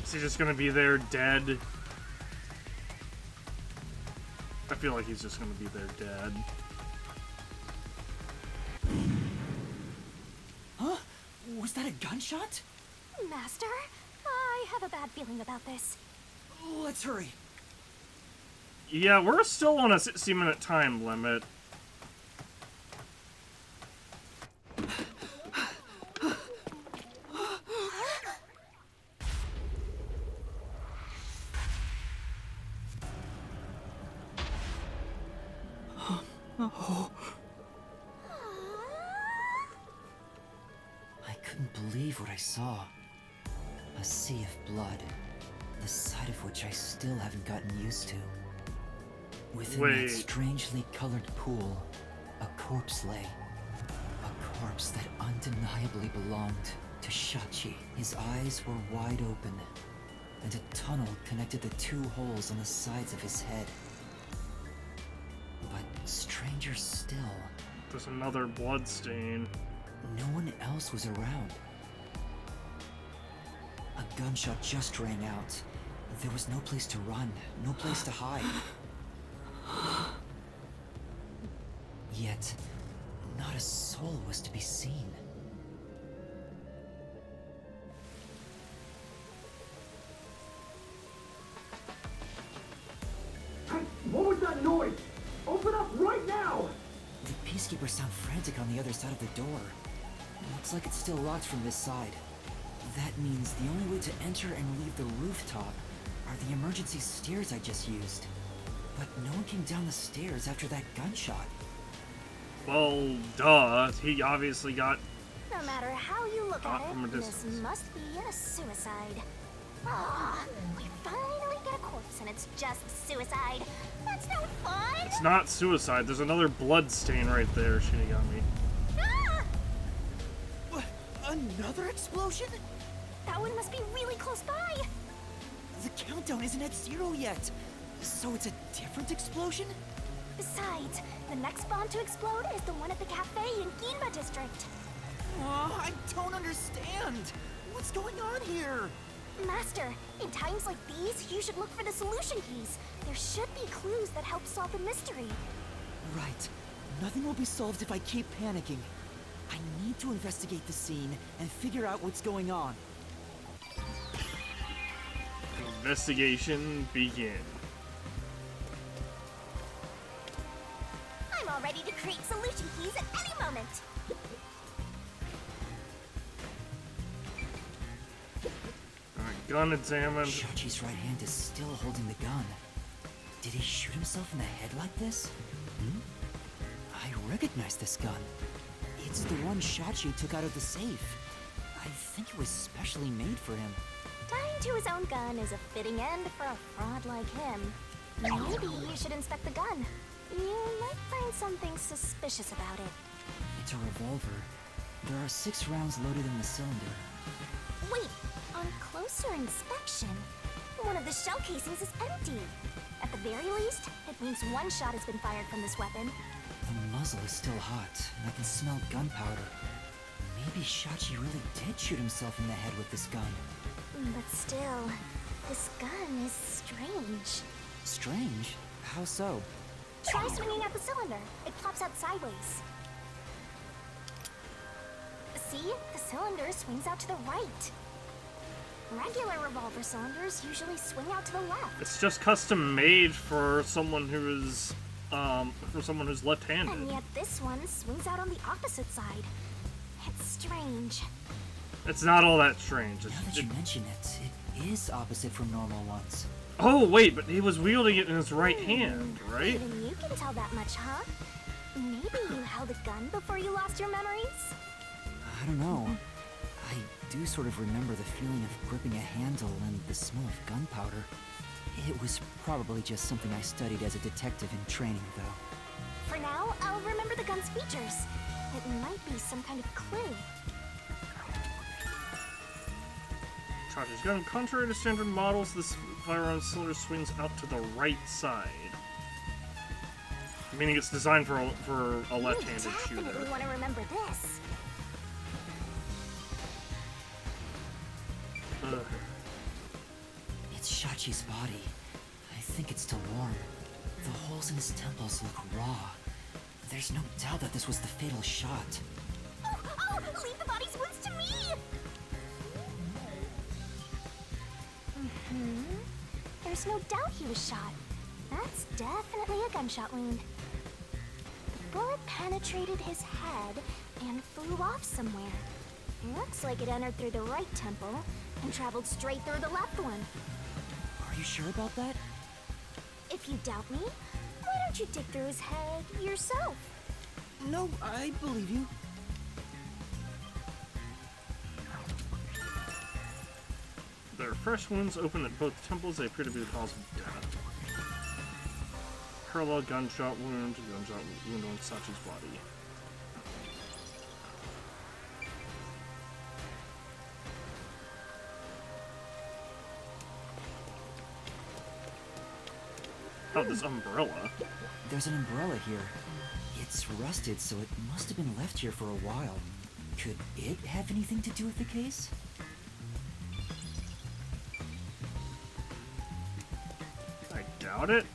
Is he just gonna be there dead? I feel like he's just gonna be there dead. Huh? Was that a gunshot? Master, I have a bad feeling about this. Let's hurry. Yeah, we're still on a 60-minute time limit. I couldn't believe what I saw. A sea of blood, the sight of which I still haven't gotten used to. Within that strangely colored pool, a corpse lay. A corpse that undeniably belonged to Shachi. His eyes were wide open, and a tunnel connected the two holes on the sides of his head. But stranger still, There's another blood stain. no one else was around. A gunshot just rang out. There was no place to run, no place to hide. Yet, not a soul was to be seen. Hey, what was that noise? Open up right now! The Peacekeepers sound frantic on the other side of the door. Looks like it's still locked from this side. That means the only way to enter and leave the rooftop are are the emergency stairs I just used. But no one came down the stairs after that gunshot. Well, duh. He obviously got... No matter how you look at from a it, this distance. must be a suicide. Ah, we finally get a corpse and it's just suicide. That's no fun! It's not suicide. There's another blood stain right there, Shinigami. Ah! What? Another explosion? That one must be really close by. The countdown isn't at 0 yet. So it's a different explosion? Besides, the next bomb to explode is the one at the cafe in Ginma District. I don't understand. What's going on here? Master, in times like these, you should look for the solution keys. There should be clues that help solve the mystery. Right. Nothing will be solved if I keep panicking. I need to investigate the scene and figure out what's going on. Investigation begin. I'm all ready to create solution keys at any moment. Alright, gun examined. Shachi's right hand is still holding the gun. Did he shoot himself in the head like this? I recognize this gun. It's the one Shachi took out of the safe. I think it was specially made for him. Dying to his own gun is a fitting end for a fraud like him. Maybe you should inspect the gun. You might find something suspicious about it. It's a revolver. There are 6 rounds loaded in the cylinder. Wait, on closer inspection, one of the shell casings is empty. At the very least, it means one shot has been fired from this weapon. The muzzle is still hot, and I can smell gunpowder. Maybe Shachi really did shoot himself in the head with this gun. But still, this gun is strange. Strange? How so? Try swinging out the cylinder. It pops out sideways. See? The cylinder swings out to the right. Regular revolver cylinders usually swing out to the left. It's just custom made for someone who's left-handed. And yet this one swings out on the opposite side. It's strange. It's not all that strange. Now that you mention it, it is opposite from normal ones. Oh wait, but he was wielding it in his right hand, right? Even you can tell that much, huh? Maybe you held a gun before you lost your memories? I don't know. I do sort of remember the feeling of gripping a handle and the smell of gunpowder. It was probably just something I studied as a detective in training, though. For now, I'll remember the gun's features. It might be some kind of clue. Shachi's gun. Contrary to standard models, this firearm cylinder swings out to the right side. Meaning it's designed for a left-handed shooter. You definitely want to remember this. Ugh. It's Shachi's body. I think it's still warm. The holes in his temples look raw. There's no doubt that this was the fatal shot. Oh, leave the body's wounds to me! There's no doubt he was shot. That's definitely a gunshot wound. The bullet penetrated his head and flew off somewhere. Looks like it entered through the right temple and traveled straight through the left one. Are you sure about that? If you doubt me, why don't you dig through his head yourself? No, I believe you. There are fresh wounds open at both temples. They appear to be the cause of death. Parallel gunshot wound on Sachi's body. Oh, this umbrella. There's an umbrella here. It's rusted, so it must have been left here for a while. Could it have anything to do with the case? I doubt it.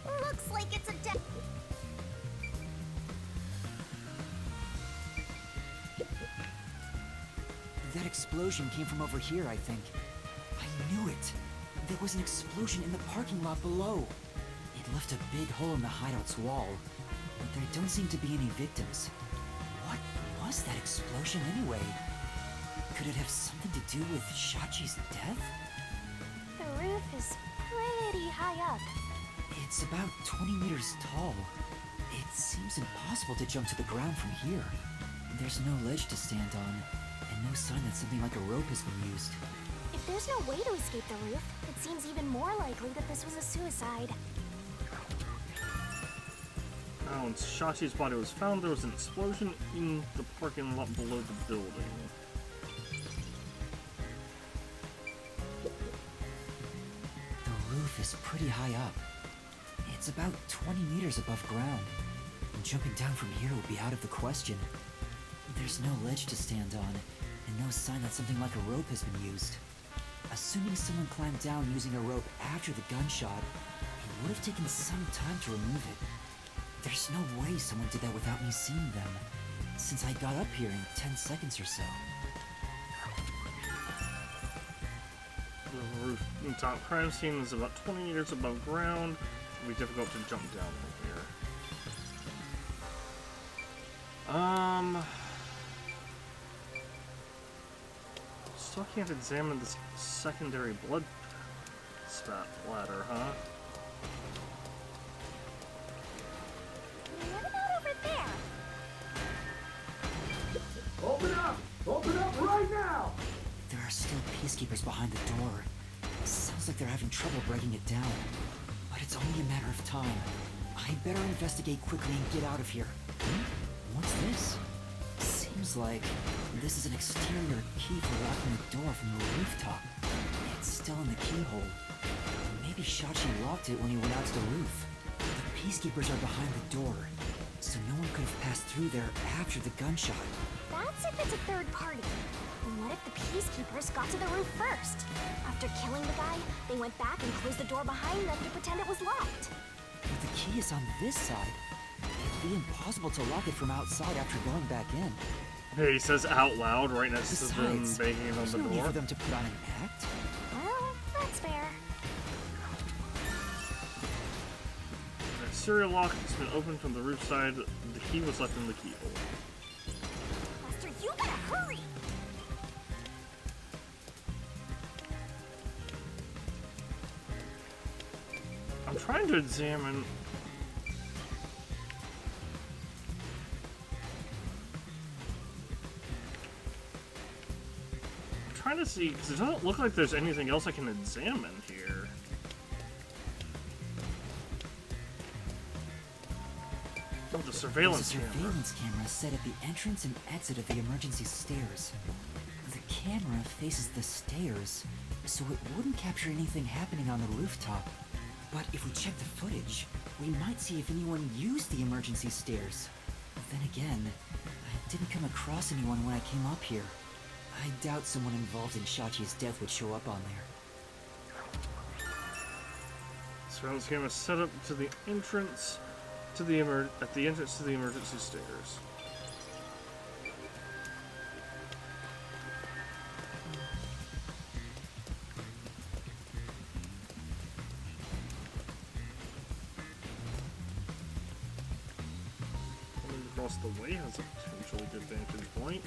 Looks like it's a death. That explosion came from over here, I think. I knew it. There was an explosion in the parking lot below. It left a big hole in the hideout's wall, but there don't seem to be any victims. What was that explosion anyway? Could it have something to do with Shachi's death? The roof is pretty high up. It's about 20 meters tall. It seems impossible to jump to the ground from here. There's no ledge to stand on, and no sign that something like a rope has been used. If there's no way to escape the roof, it seems even more likely that this was a suicide. Now, when Shachi's body was found, there was an explosion in the parking lot below the building. The roof is pretty high up. It's about 20 meters above ground. And jumping down from here would be out of the question. There's no ledge to stand on, and no sign that something like a rope has been used. Assuming someone climbed down using a rope after the gunshot, it would have taken some time to remove it. There's no way someone did that without me seeing them, since I got up here in 10 seconds or so. The rooftop crime scene is about 20 meters above ground. It would be difficult to jump down from here. Still can't examine this secondary blood spat ladder, huh? What about over there? Open up! Open up right now! There are still peacekeepers behind the door. Sounds like they're having trouble breaking it down. But it's only a matter of time. I better investigate quickly and get out of here. What's this? Seems like this is an exterior key for locking the door from the rooftop. It's still in the keyhole. Maybe Shachi locked it when he went out to the roof. The peacekeepers are behind the door, so no one could have passed through there after the gunshot. That's if it's a third party. And what if the peacekeepers got to the roof first? After killing the guy, they went back and closed the door behind them to pretend it was locked. But the key is on this side. It'd be impossible to lock it from outside after going back in. Hey, he says out loud right next to them Besides, banging on there's the no need door. for them to put on an act. Well, that's fair. The exterior lock has been opened from the roof side. The key was left in the keyhole. Lester, you gotta hurry! I'm trying to examine. I'm trying to see, because it doesn't look like there's anything else I can examine here. Oh, the surveillance There's a camera. surveillance camera set at the entrance and exit of the emergency stairs. The camera faces the stairs, so it wouldn't capture anything happening on the rooftop. But if we check the footage, we might see if anyone used the emergency stairs. Then again, I didn't come across anyone when I came up here. I doubt someone involved in Shachi's death would show up on there. Surveillance camera set up to the entrance to the at the entrance to the emergency stairs. Coming across the way has a potentially good vantage point.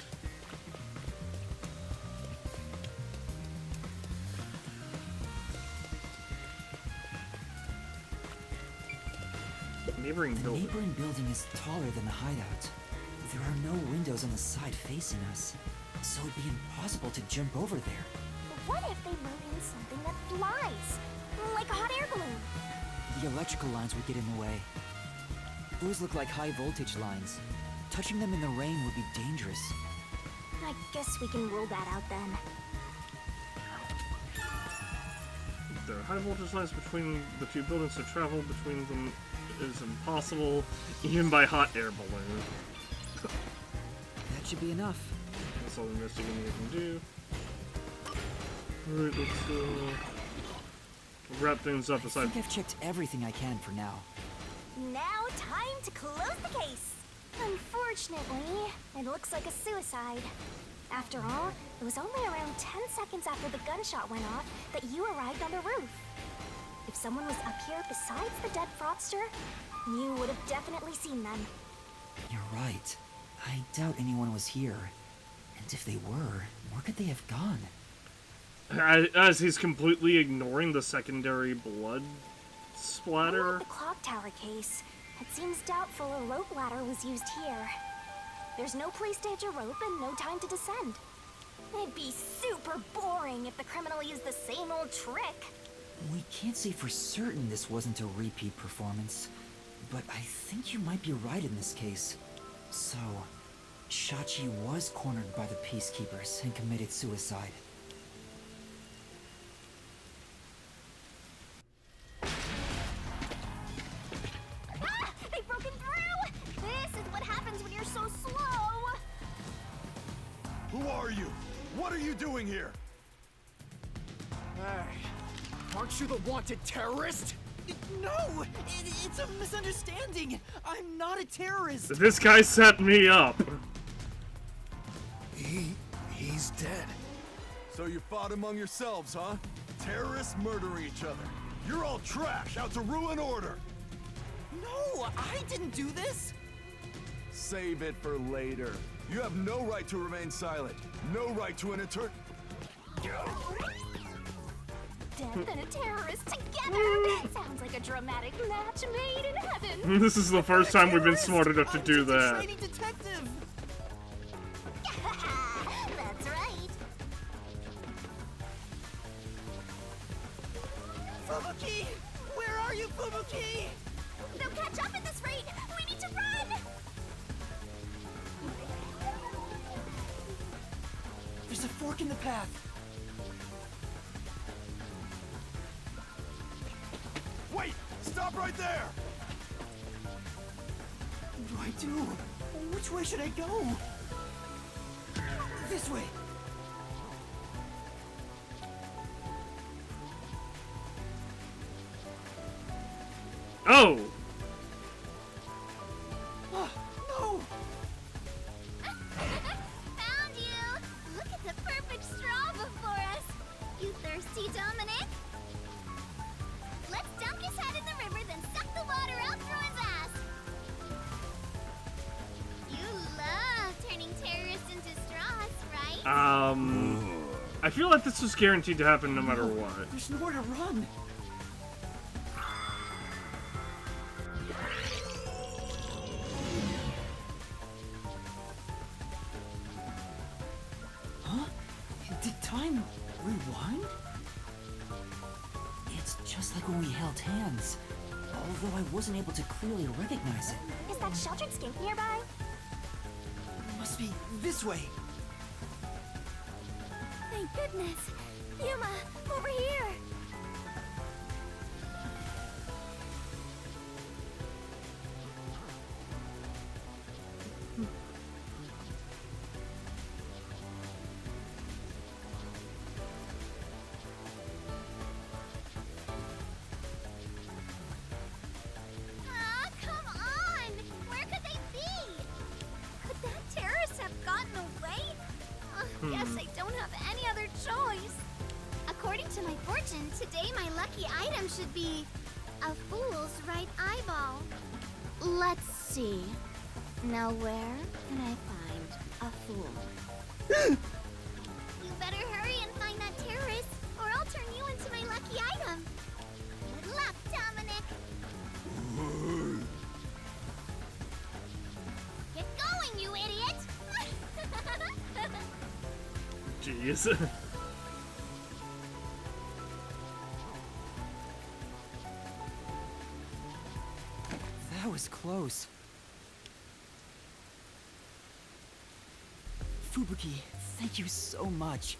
Neighboring The building. neighboring building is taller than the hideout. There are no windows on the side facing us, so it'd be impossible to jump over there. But what if they move in something that flies? Like a hot air balloon? The electrical lines would get in the way. Those look like high voltage lines. Touching them in the rain would be dangerous. I guess we can rule that out then. There are high voltage lines between the two buildings, so travel between them is impossible, even by hot air balloon. That should be enough. That's all the investigating we can do. Alright, let's wrap things up I aside. think I've checked everything I can for now. Now, time to close the case. Unfortunately, it looks like a suicide. After all, it was only around 10 seconds after the gunshot went off that you arrived on the roof. If someone was up here besides the dead fraudster, you would have definitely seen them. You're right. I doubt anyone was here. And if they were, where could they have gone? As he's completely ignoring the secondary blood What splatter. about the clock tower case? It seems doubtful a rope ladder was used here. There's no place to hitch a rope and no time to descend. It'd be super boring if the criminal used the same old trick. We can't say for certain this wasn't a repeat performance, but I think you might be right in this case. So, Shachi was cornered by the Peacekeepers and committed suicide. Ah! They've broken through! This is what happens when you're so slow! Who are you? What are you doing here? Hey, aren't you the wanted terrorist? No! It's a misunderstanding! I'm not a terrorist! This guy set me up. He's dead. So you fought among yourselves, huh? Terrorists murdering each other. You're all trash, out to ruin order. No, I didn't do this! Save it for later. You have no right to remain silent. No right to an Death and a terrorist together! Sounds like a dramatic match made in heaven! This is the first time we've been smart enough to do that. Training detective! That's right! Fubuki! Where are you, Fubuki? They'll catch up at this rate! We need to run! There's a fork in the path. Wait! Stop right there! What do I do? Which way should I go? This way. Oh! No! Found you! Look at the perfect straw before us! You thirsty, Dominic? Let's dunk his head in the river, then suck the water out through his ass! You love turning terrorists into straws, right? I feel like this was guaranteed to happen no matter what. There's nowhere to run. Huh? Did time rewind? It's just like when we held hands, although I wasn't able to clearly recognize it. Is that sheltered skink nearby? Must be this way. Thank goodness! Yuma, over here! Ah, come on! Where could they be? Could that terrorist have gotten away? Guess I don't have any other choice. According to my fortune, today my lucky item should be a fool's right eyeball. Let's see. Now where can I find a fool? You better hurry and find that terrorist, or I'll turn you into my lucky item. Good luck, Dominic. Get going, you idiot! Jeez. That was close. Fubuki, thank you so much.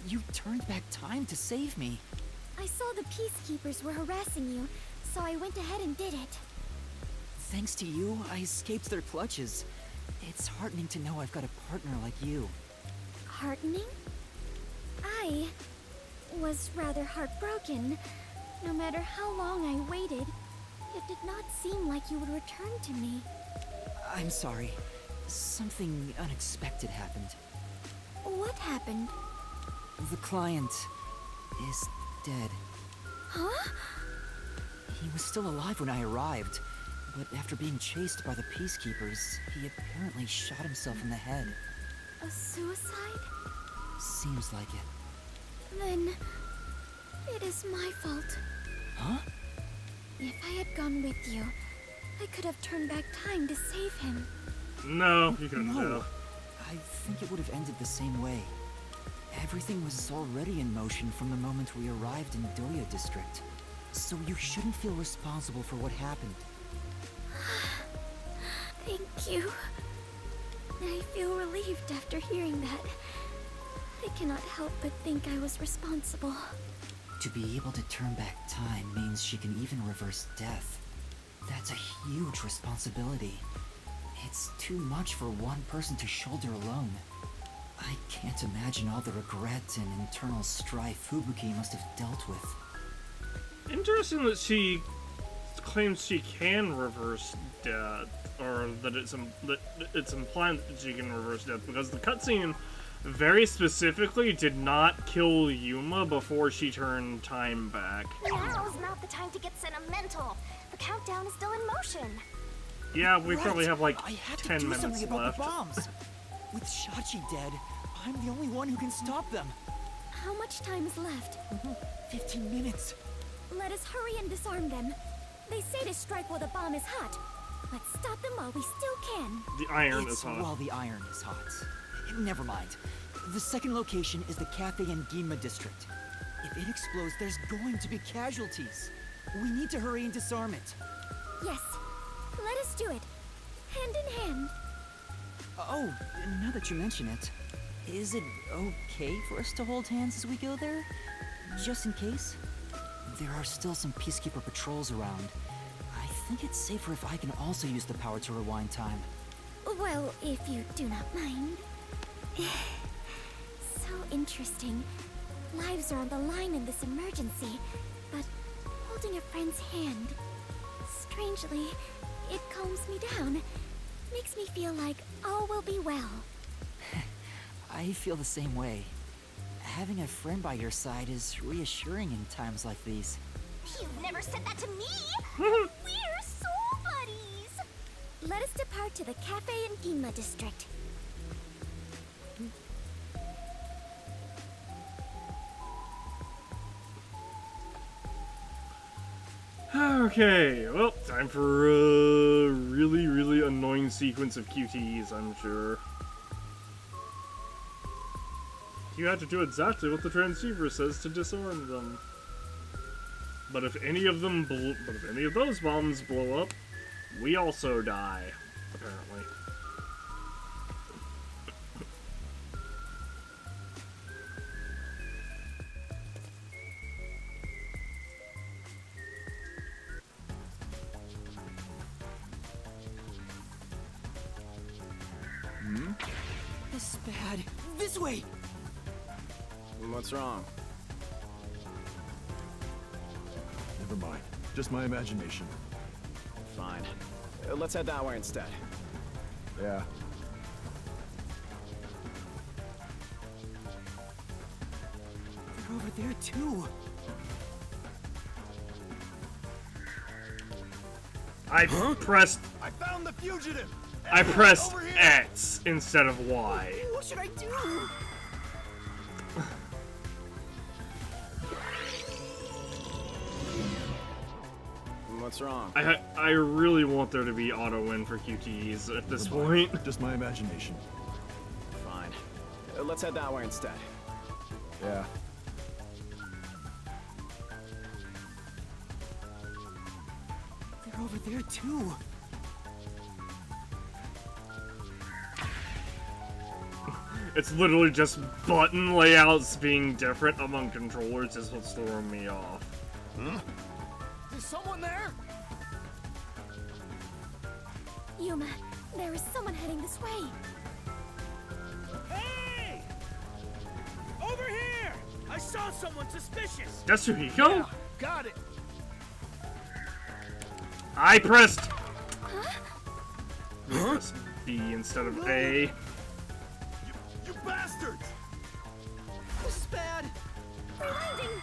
You turned back time to save me. I saw the peacekeepers were harassing you, so I went ahead and did it. Thanks to you, I escaped their clutches. It's heartening to know I've got a partner like you. Heartening? I was rather heartbroken. No matter how long I waited, it did not seem like you would return to me. I'm sorry. Something unexpected happened. What happened? The client is dead. Huh? He was still alive when I arrived, but after being chased by the peacekeepers, he apparently shot himself in the head. A suicide? Seems like it. Then it is my fault. Huh? If I had gone with you, I could have turned back time to save him. No, you couldn't No. have. I think it would have ended the same way. Everything was already in motion from the moment we arrived in Doya District. So you shouldn't feel responsible for what happened. Thank you. I feel relieved after hearing that. I cannot help but think I was responsible. To be able to turn back time means she can even reverse death. That's a huge responsibility. It's too much for one person to shoulder alone. I can't imagine all the regret and internal strife Fubuki must have dealt with. Interesting that she claims she can reverse death, or that it's implied that she can reverse death, because the cutscene very specifically did not kill Yuma before she turned time back. Now's not the time to get sentimental. The countdown is still in motion. Yeah, we probably have like I have to 10 do minutes something about left. the bombs. With Shachi dead, I'm the only one who can stop them. How much time is left? 15 minutes. Let us hurry and disarm them. They say to strike while the bomb is hot. Let's stop them while we still can. The iron It's is hot. while the iron is hot. Never mind. The second location is the Cafe and Ginma district. If it explodes, there's going to be casualties. We need to hurry and disarm it. Yes. Let us do it. Hand in hand. Oh, now that you mention it, is it okay for us to hold hands as we go there? Just in case? There are still some Peacekeeper patrols around. I think it's safer if I can also use the power to rewind time. Well, if you do not mind. So interesting. Lives are on the line in this emergency, but holding a friend's hand. Strangely, it calms me down. Makes me feel like all will be well. I feel the same way. Having a friend by your side is reassuring in times like these. You've never said that to me! We're soul buddies! Let us depart to the Cafe in Ginma district. Okay, well, time for a really annoying sequence of QTEs, I'm sure. You have to do exactly what the transceiver says to disarm them. But if any of those bombs blow up, we also die, apparently. This is bad. This way! What's wrong? Never mind. Just my imagination. Fine. Let's head that way instead. Yeah. They're over there too. I pressed I found the fugitive! I pressed X instead of Y. What should I do? What's wrong? I really want there to be auto win for QTEs at this point. Just my imagination. Fine. Let's head that way instead. Yeah. They're over there too. It's literally just button layouts being different among controllers is what's throwing me off. Huh? Is someone there? Yuma, there is someone heading this way. Hey! Over here! I saw someone suspicious. Yasuhiko? Yeah, got it. I pressed pressed B instead of A. You bastards! This is bad. Rewinding.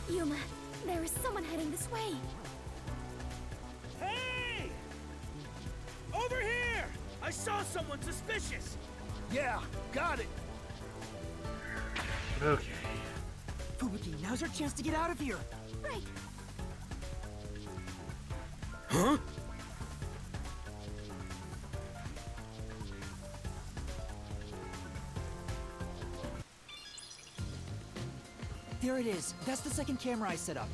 Yuma, there is someone heading this way. Hey! I saw someone suspicious! Yeah, got it! Okay. Fubuki, now's our chance to get out of here! Right. Huh? There it is. That's the second camera I set up.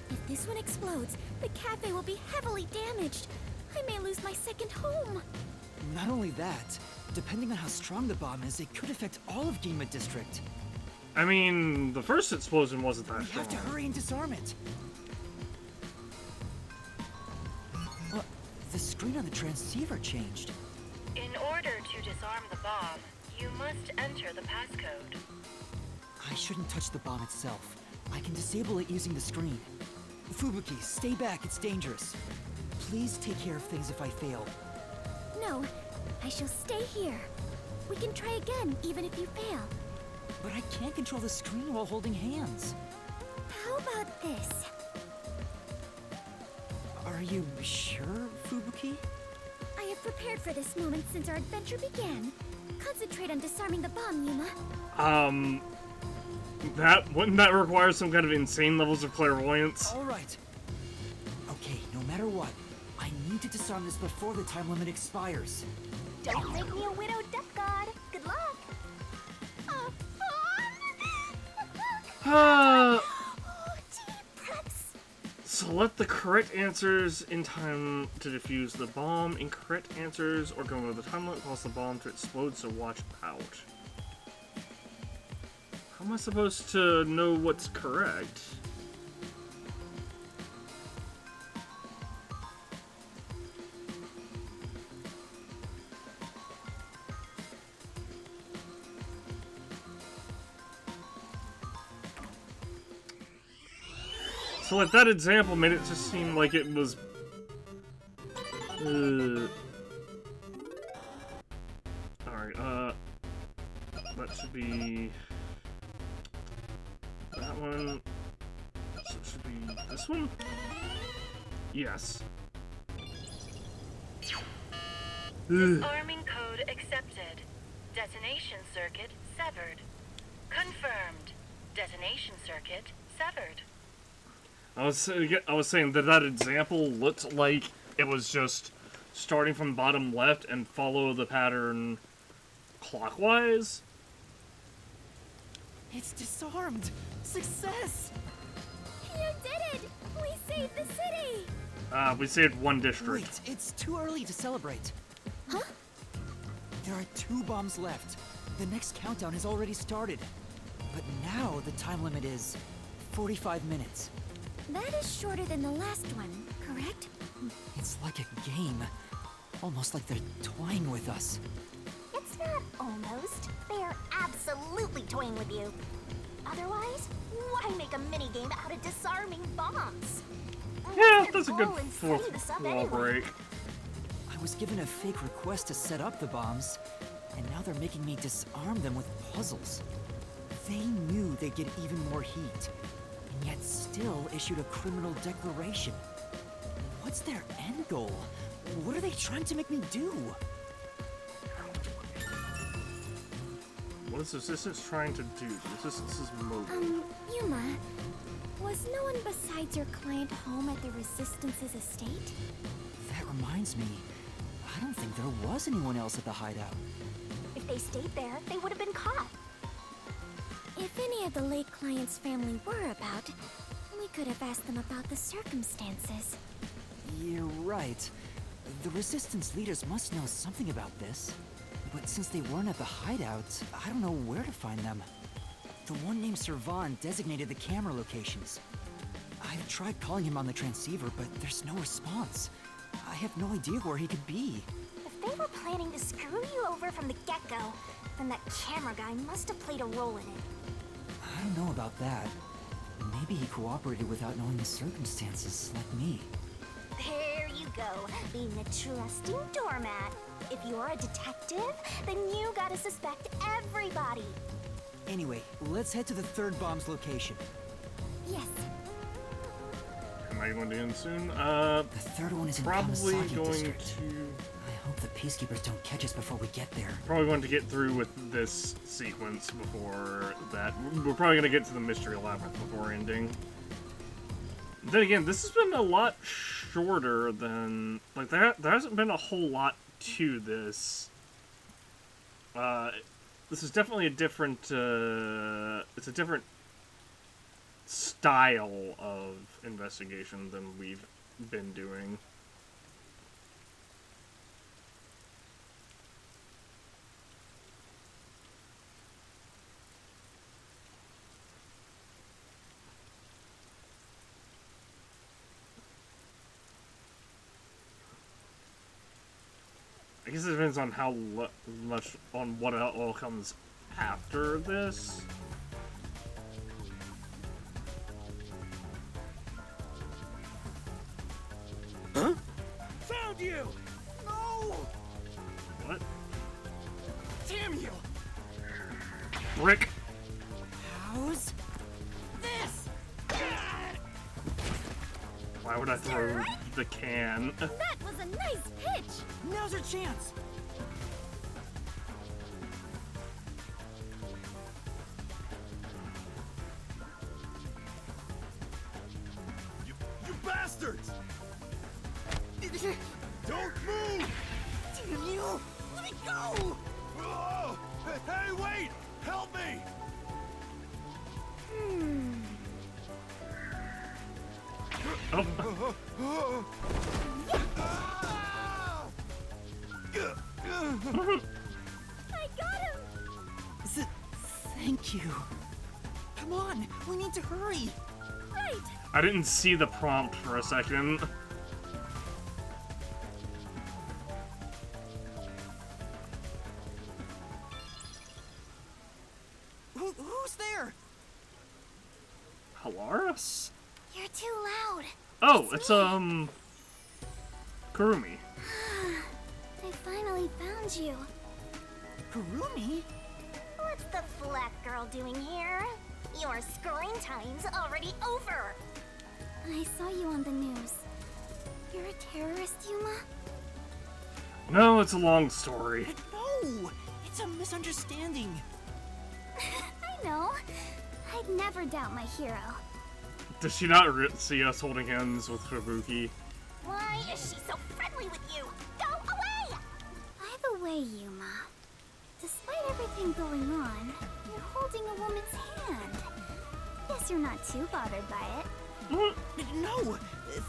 If this one explodes, the cafe will be heavily damaged. I may lose my second home. Not only that, depending on how strong the bomb is, it could affect all of Ginma District. I mean, the first explosion wasn't that We strong. have to hurry and disarm it. The screen on the transceiver changed. In order to disarm the bomb, you must enter the passcode. I shouldn't touch the bomb itself. I can disable it using the screen. Fubuki, stay back, it's dangerous. Please take care of things if I fail. No, I shall stay here. We can try again, even if you fail. But I can't control the screen while holding hands. How about this? Are you sure, Fubuki? I have prepared for this moment since our adventure began. Concentrate on disarming the bomb, Yuma. Wouldn't that require some kind of insane levels of clairvoyance? All right. Okay, no matter what, I need to disarm this before the time limit expires. Don't make me a widow duck god. Good luck. Select the correct answers in time to defuse the bomb. Incorrect answers or going over the time limit cause the bomb to explode, so watch out. How am I supposed to know what's correct? So like that example made it just seem like it was alright, that should be that one. So it should be this one? Yes. Disarming code accepted. Detonation circuit severed. Confirmed. Detonation circuit severed. I was saying that example looked like it was just starting from bottom left and follow the pattern clockwise. It's disarmed! Success! You did it! We saved the city! We saved one district. Wait, it's too early to celebrate. Huh? There are 2 bombs left. The next countdown has already started. But now the time limit is 45 minutes. That is shorter than the last one, correct? It's like a game. Almost like they're toying with us. It's not almost. They are absolutely toying with you. Otherwise, why make a minigame out of disarming bombs? Yeah, What's their that's a good goal in fourth setting this up wall anyway? break. I was given a fake request to set up the bombs, and now they're making me disarm them with puzzles. They knew they'd get even more heat, and yet still issued a criminal declaration. What's their end goal? What are they trying to make me do? What is the Resistance trying to do? The Resistance is moving. Yuma, was no one besides your client home at the Resistance's estate? That reminds me, I don't think there was anyone else at the hideout. If they stayed there, they would have been caught. If any of the late client's family were about, we could have asked them about the circumstances. You're right. The Resistance leaders must know something about this. But since they weren't at the hideout, I don't know where to find them. The one named Servan designated the camera locations. I've tried calling him on the transceiver, but there's no response. I have no idea where he could be. If they were planning to screw you over from the get-go, then that camera guy must have played a role in it. I don't know about that. Maybe he cooperated without knowing the circumstances, like me. There you go, being a trusting doormat. If you're a detective, then you gotta suspect everybody. Anyway, let's head to the third bomb's location. Yes. Am I going to end soon? The third one is in probably Kamasaki going district. to. I hope the peacekeepers don't catch us before we get there. Probably going to get through with this sequence before that. We're probably going to get to the Mystery Labyrinth before ending. Then again, this has been a lot shorter than... Like, there hasn't been a whole lot to this. This is definitely a different... it's a different style of investigation than we've been doing. I guess it depends on how much on what all comes after this. Huh? Found you! No! What? Damn you! Brick! How's this? Why would I throw the can? That was a nice pitch! Now's our chance! You bastards! Don't move! Damn you! Let me go! Oh! Hey, wait! Help me! Oh. I got him! Thank you. Come on, we need to hurry. Right! I didn't see the prompt for a second. Who's there? Halaris? You're too loud. Oh, it's Kurumi. I finally found you. Kurumi? What's the flat girl doing here? Your screen time's already over. I saw you on the news. You're a terrorist, Yuma? No, it's a long story. No! It's a misunderstanding. I know. I'd never doubt my hero. Does she not see us holding hands with Fubuki? Why is she so friendly with you? Go away! By the way, Yuma, despite everything going on, you're holding a woman's hand. Guess you're not too bothered by it. No!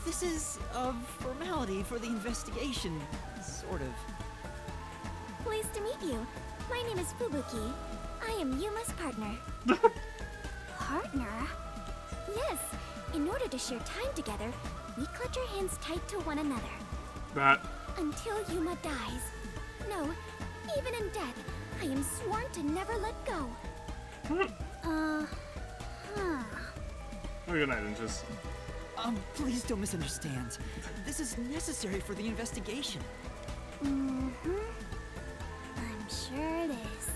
This is a formality for the investigation. Sort of. Pleased to meet you. My name is Fubuki. I am Yuma's partner. Partner? Yes. In order to share time together, we clutch our hands tight to one another. That. Until Yuma dies. No, even in death, I am sworn to never let go. Good night, Inches. Please don't misunderstand. This is necessary for the investigation. I'm sure it is.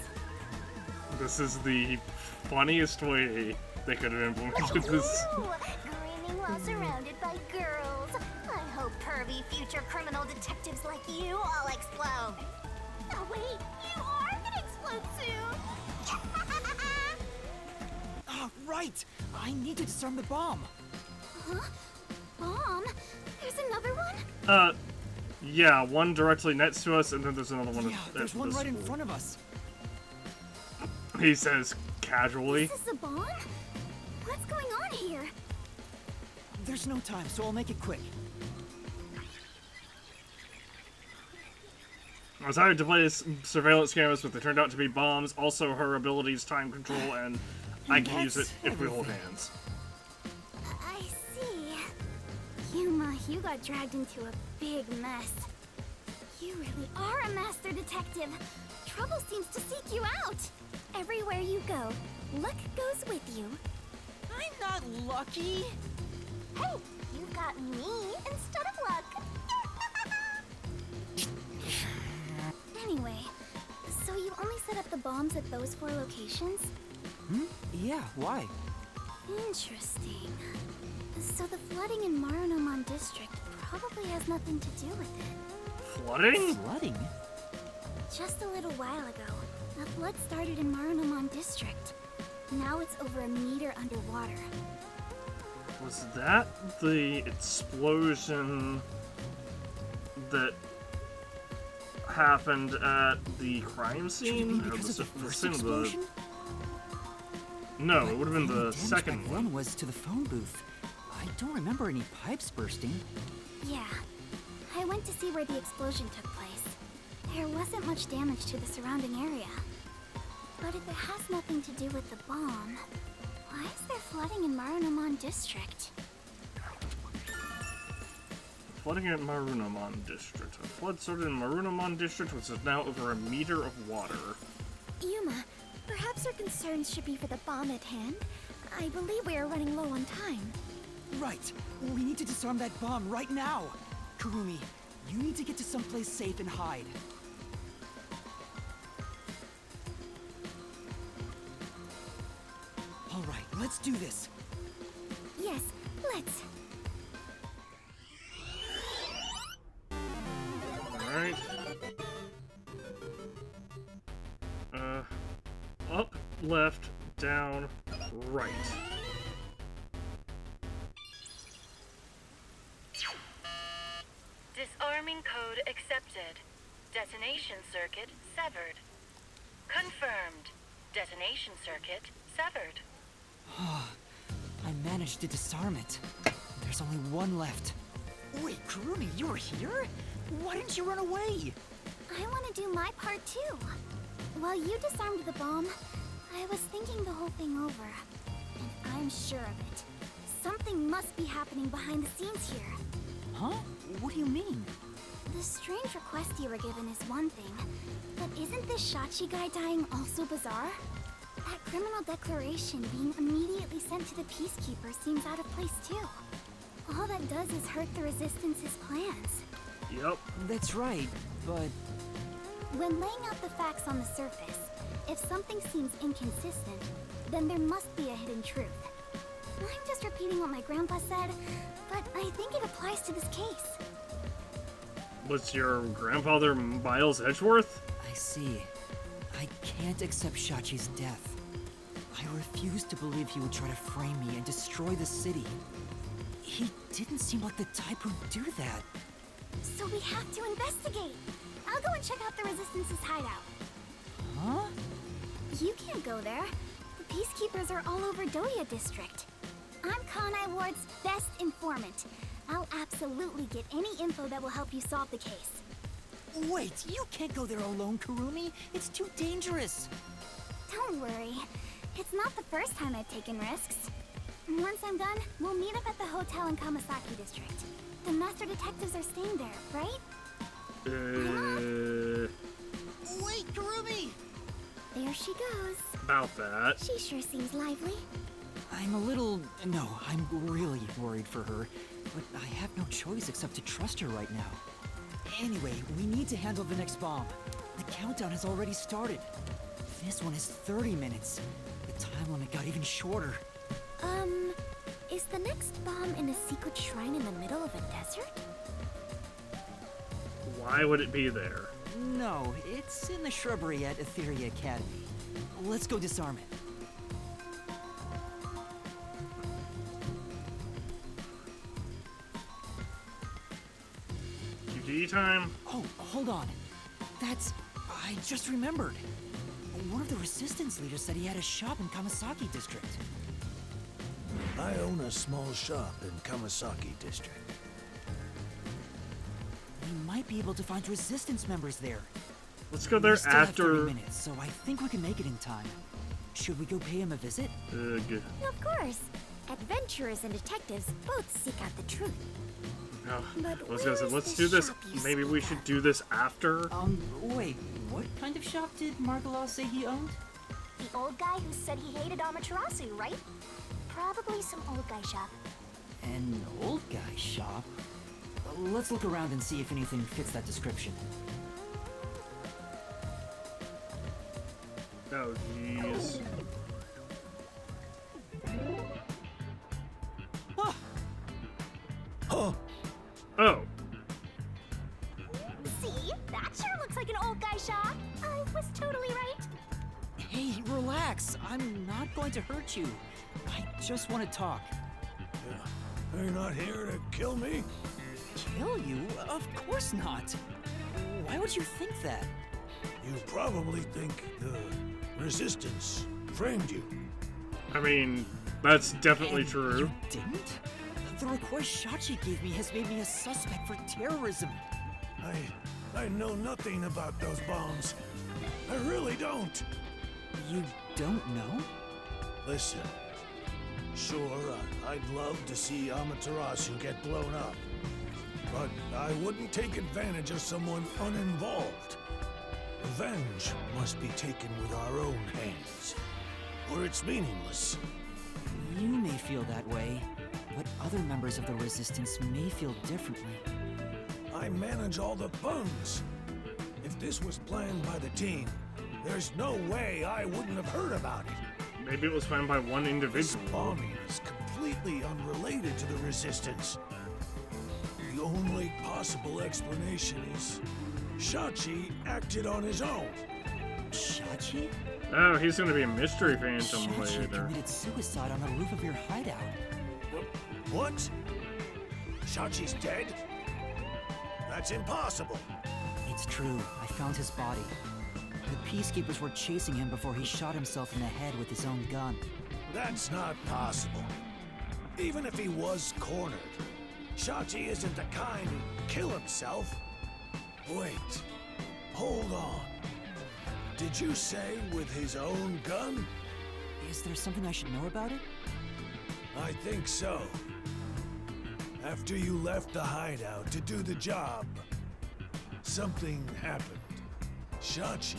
This is the funniest way they could have implemented this. Grinning while surrounded by girls. I hope pervy future criminal detectives like you all explode. Oh wait, you are gonna explode soon. Right! I need to disarm the bomb. Huh? Bomb? There's another one? Yeah, one directly next to us, and then there's another one. Yeah, there's one right in front of us. He says casually. Is this a bomb? What's going on here? There's no time, so I'll make it quick. I was hired to place surveillance cameras, but they turned out to be bombs. Also, her abilities, time control, and I can use it if we hold hands. I see. Yuma, you got dragged into a big mess. You really are a master detective. Trouble seems to seek you out. Everywhere you go, luck goes with you. I'm not lucky. Hey, you've got me instead of luck. Anyway, so you only set up the bombs at those 4 locations? Yeah, why? Interesting. So the flooding in Marunomon district probably has nothing to do with it. Flooding? Flooding? Just a little while ago, a flood started in Marunouman District. Now it's over a meter underwater. Was that the explosion that happened at the crime scene? Could it be because of the first explosion? No, it would have been the damage second back one. then was to the phone booth. I don't remember any pipes bursting. Yeah. I went to see where the explosion took place. There wasn't much damage to the surrounding area. But if it has nothing to do with the bomb, why is there flooding in Marunouman District? Flooding at Marunouman District. A flood started in Marunouman District, which is now over a meter of water. Yuma, perhaps our concerns should be for the bomb at hand. I believe we are running low on time. Right. We need to disarm that bomb right now. Kurumi, you need to get to someplace safe and hide. All right, let's do this. Yes, let's. Alright. Up, left, down, right. Disarming code accepted. Detonation circuit severed. Confirmed. Detonation circuit severed. I managed to disarm it. There's only one left. Wait, Kurumi, you were here? Why didn't you run away? I want to do my part too. While you disarmed the bomb, I was thinking the whole thing over. And I'm sure of it. Something must be happening behind the scenes here. Huh? What do you mean? The strange request you were given is one thing, but isn't this Shachi guy dying also bizarre? That criminal declaration being immediately sent to the Peacekeeper seems out of place too. All that does is hurt the Resistance's plans. Yep. That's right, but... When laying out the facts on the surface, if something seems inconsistent, then there must be a hidden truth. I'm just repeating what my grandpa said, but I think it applies to this case. Was your grandfather Miles Edgeworth? I see. I can't accept Shachi's death. I refuse to believe he would try to frame me and destroy the city. He didn't seem like the type who'd do that. So we have to investigate. I'll go and check out the Resistance's hideout. Huh? You can't go there. The Peacekeepers are all over Doya District. I'm Kanai Ward's best informant. I'll absolutely get any info that will help you solve the case. Wait, you can't go there alone, Kurumi. It's too dangerous. Don't worry. It's not the first time I've taken risks. Once I'm done, we'll meet up at the hotel in Kamasaki District. The Master Detectives are staying there, right? Wait, Kurumi! There she goes. About that. She sure seems lively. I'm a little... No, I'm really worried for her. But I have no choice except to trust her right now. Anyway, we need to handle the next bomb. The countdown has already started. This one is 30 minutes. The time limit got even shorter. Is the next bomb in a secret shrine in the middle of a desert? Why would it be there? No, it's in the shrubbery at Etheria Academy. Let's go disarm it. QTE time? Oh, hold on. I just remembered. One of the Resistance leaders said he had a shop in Kamasaki District. I own a small shop in Kamasaki District. We might be able to find Resistance members there. Let's go there we still have after... 30 minutes, so I think we can make it in time. Should we go pay him a visit? Good. Of course. Adventurers and detectives both seek out the truth. No. But I was gonna say, where is let's the do this. shop you Maybe we speak should of? do this after. Wait. What kind of shop did Margalaw say he owned? The old guy who said he hated Amaterasu, right? Probably some old guy shop. An old guy shop? Let's look around and see if anything fits that description. Oh, jeez. Oh! Oh. See, Hey, relax. I'm not going to hurt you. I just want to talk. You're not here to kill me? Kill you? Of course not. Why would you think that? You probably think the Resistance framed you. I mean, that's definitely true. You didn't? The request Shachi gave me has made me a suspect for terrorism. I know nothing about those bombs. I really don't. You don't know? Listen, sure, I'd love to see Amaterasu get blown up. But I wouldn't take advantage of someone uninvolved. Revenge must be taken with our own hands, or it's meaningless. You may feel that way, but other members of the Resistance may feel differently. I manage all the funds. If this was planned by the team, there's no way I wouldn't have heard about it. Maybe it was planned by one individual. This bombing is completely unrelated to the Resistance. The only possible explanation is Shachi acted on his own. Shachi? Oh, he's gonna be a mystery phantom Shachi later. committed suicide on the roof of your hideout. What? Shachi's dead? That's impossible. It's true. I found his body. The Peacekeepers were chasing him before he shot himself in the head with his own gun. That's not possible. Even if he was cornered, Shachi isn't the kind who'd kill himself. Wait. Hold on. Did you say with his own gun? Is there something I should know about it? I think so. After you left the hideout to do the job, something happened. Shachi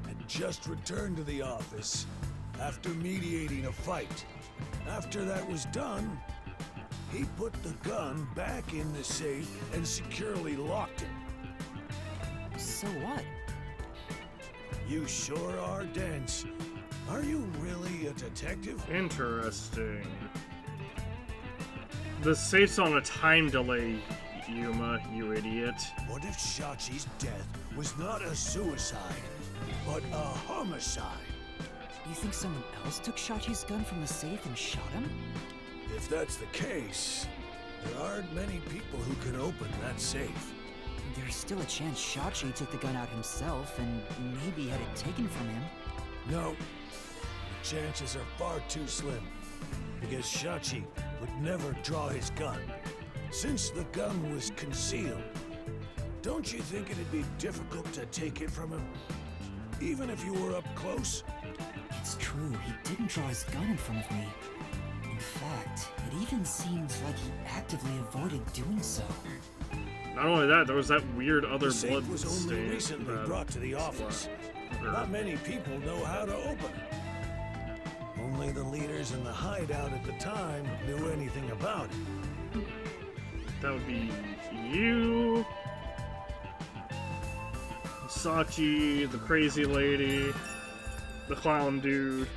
had just returned to the office after mediating a fight. After that was done, he put the gun back in the safe and securely locked it. So what? You sure are dense. Are you really a detective? Interesting. The safe's on a time delay, Yuma, you idiot. What if Shachi's death was not a suicide, but a homicide? You think someone else took Shachi's gun from the safe and shot him? If that's the case, there aren't many people who can open that safe. There's still a chance Shachi took the gun out himself and maybe had it taken from him. No, the chances are far too slim, because Shachi would never draw his gun. Since the gun was concealed, don't you think it'd be difficult to take it from him? Even if you were up close? It's true, he didn't draw his gun in front of me. In fact, it even seems like he actively avoided doing so. Not only that, there was that weird other The safe blood was only stain recently that- brought to the office. Not many people know how to open it. Only the leaders in the hideout at the time knew anything about it. That would be you, Sachi, the crazy lady, the clown dude.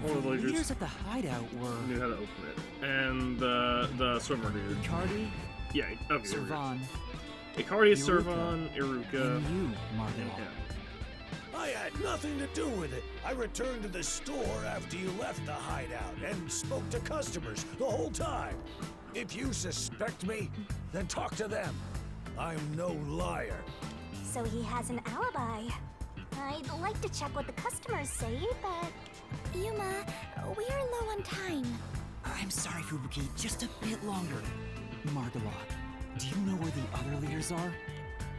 All of the The leaders leaders at the hideout were knew how to open it, and the swimmer dude. Icardi, Yeah, okay. Servan, Icardi, Iruka, Servan, Iruka. and you, Margot. I had nothing to do with it. I returned to the store after you left the hideout and spoke to customers the whole time. If you suspect me, then talk to them. I'm no liar. So he has an alibi. I'd like to check what the customers say, but... Yuma, we are low on time. I'm sorry, Fubuki, just a bit longer. Margala, do you know where the other leaders are?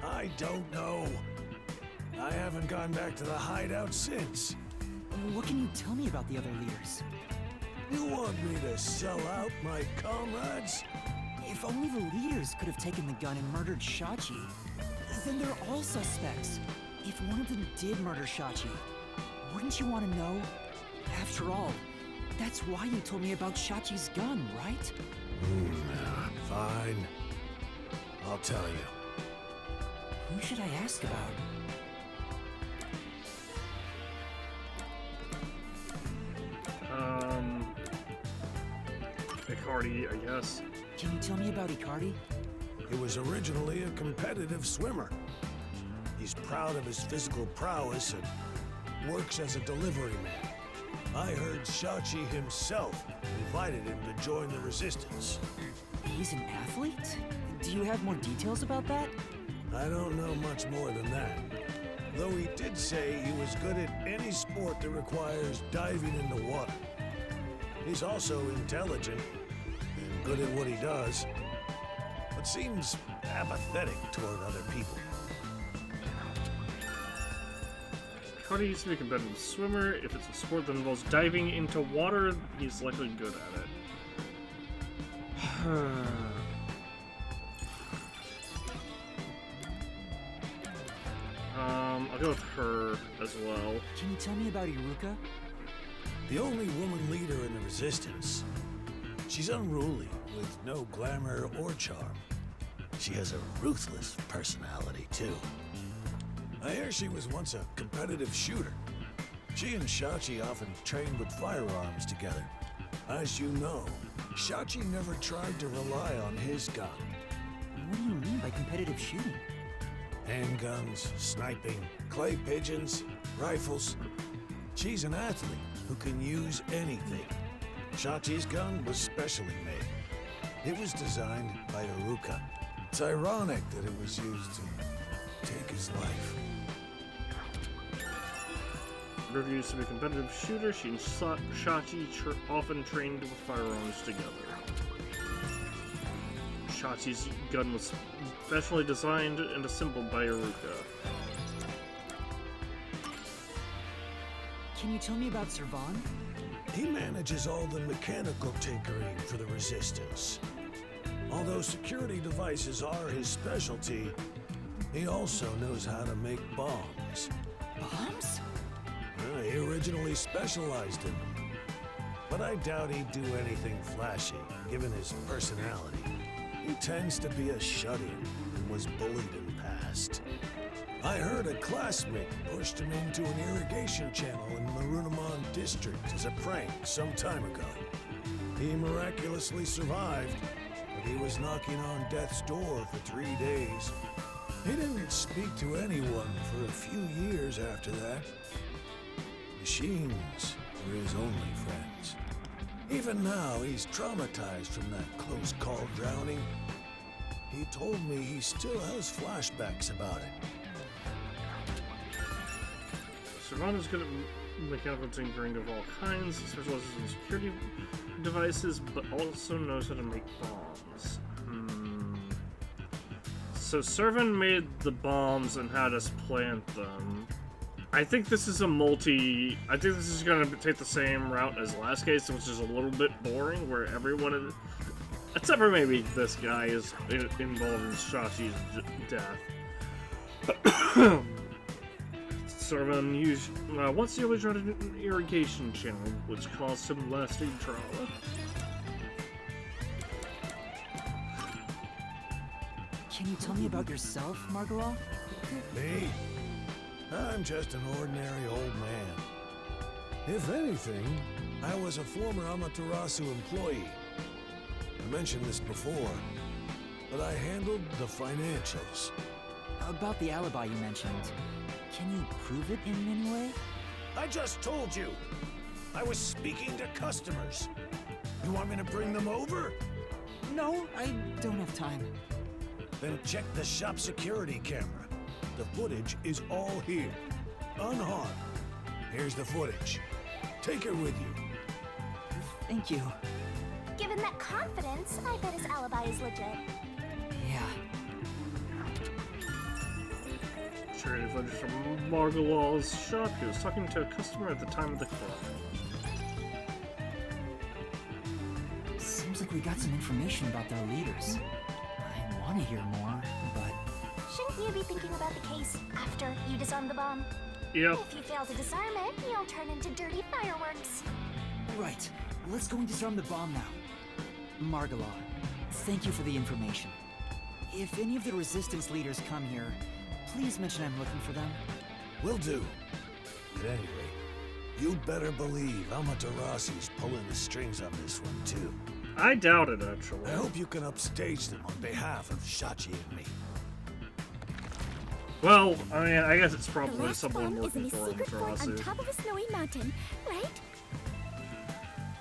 I don't know. I haven't gone back to the hideout since. What can you tell me about the other leaders? You want me to sell out my comrades? If only the leaders could have taken the gun and murdered Shachi, then they're all suspects. If one of them did murder Shachi, wouldn't you want to know? After all, that's why you told me about Shachi's gun, right? Fine. I'll tell you. Who should I ask about? Icardi, I guess. Can you tell me about Icardi? He was originally a competitive swimmer. He's proud of his physical prowess and works as a delivery man. I heard Shachi himself invited him to join the Resistance. He's an athlete? Do you have more details about that? I don't know much more than that. Though he did say he was good at any sport that requires diving into water. He's also intelligent and good at what he does, but seems apathetic toward other people. Cardi used to be a competitive swimmer. If it's a sport that involves diving into water, he's likely good at it. I'll go with her as well. Can you tell me about Iruka? The only woman leader in the Resistance. She's unruly, with no glamour or charm. She has a ruthless personality, too. I hear she was once a competitive shooter. She and Shachi often trained with firearms together. As you know, Shachi never tried to rely on his gun. What do you mean by competitive shooting? Handguns, sniping, clay pigeons, rifles. She's an athlete who can use anything. Shachi's gun was specially made. It was designed by Iruka. It's ironic that it was used to take his life. River used to be a competitive shooter. She and Shachi often trained with firearms together. Shachi's gun was specially designed and assembled by Iruka. Can you tell me about Servan? He manages all the mechanical tinkering for the Resistance. Although security devices are his specialty, he also knows how to make bombs. Bombs? He originally specialized in them. But I doubt he'd do anything flashy, given his personality. He tends to be a shut-in and was bullied in the past. I heard a classmate pushed him into an irrigation channel in the Marunamon district as a prank some time ago. He miraculously survived, but he was knocking on death's door for 3 days. He didn't speak to anyone for a few years after that. Machines were his only friends. Even now, he's traumatized from that close-call drowning. He told me he still has flashbacks about it. Servan is good at mechanical tinkering of all kinds, specializes in security devices, but also knows how to make bombs. So Servan made the bombs and had us plant them. I think this is I think this is going to take the same route as last case, which is a little bit boring, where everyone, except for maybe this guy, is involved in Shachi's death. Servan once he was running an irrigation channel, which caused him lasting trauma. Can you tell me about yourself, Margala? Me? I'm just an ordinary old man. If anything, I was a former Amaterasu employee. I mentioned this before, but I handled the financials. About the alibi you mentioned, can you prove it in any way? I just told you! I was speaking to customers. You want me to bring them over? No, I don't have time. Then check the shop security camera. The footage is all here, unharmed. Here's the footage. Take it with you. Thank you. Given that confidence, I bet his alibi is legit. Yeah. Security footage from Margalal's shop. He was talking to a customer at the time of the crime. Seems like we got some information about their leaders. I want to hear more, but... Shouldn't you be thinking about the case after you disarm the bomb? Yep. If you fail to disarm it, you'll turn into dirty fireworks. Right. Let's go and disarm the bomb now. Margala, thank you for the information. If any of the Resistance leaders come here, please mention I'm looking for them. Will do. At any rate, you'd better believe Amaterasu's pulling the strings on this one, too. I doubt it, actually. I hope you can upstage them on behalf of Shachi and me. Well, I mean, I guess it's The probably last someone bomb is in working a for secret fort on Amaterasu. top of a snowy mountain, right?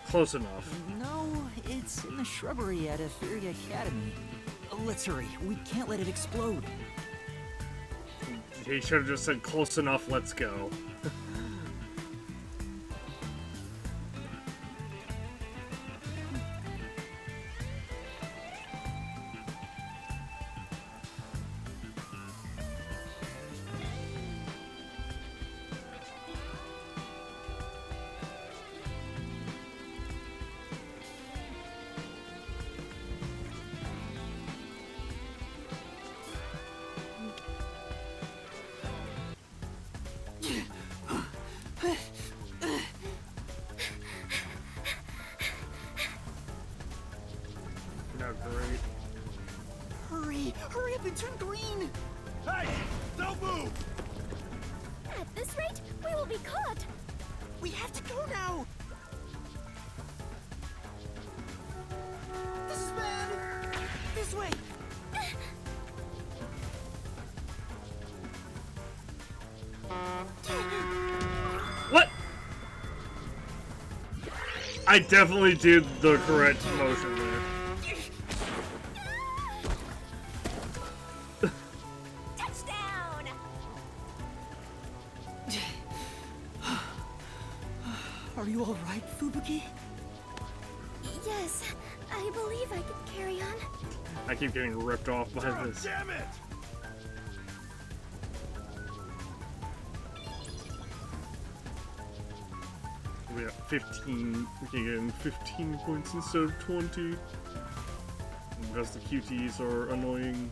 Close enough. No, it's in the shrubbery at Etheria Academy. Let's hurry. We can't let it explode. He should have just said close enough, let's go. Not great. Hurry! Hurry up and turn green! Hey! Don't move! At this rate, we will be caught. We have to go now! This is bad! This way! What? I definitely did the correct motion there. Touchdown! Are you all right, Fubuki? Yes, I believe I could carry on. I keep getting ripped off by this. Damn it! We got 15. We can get in 15 points instead of 20. Because the QTs are annoying.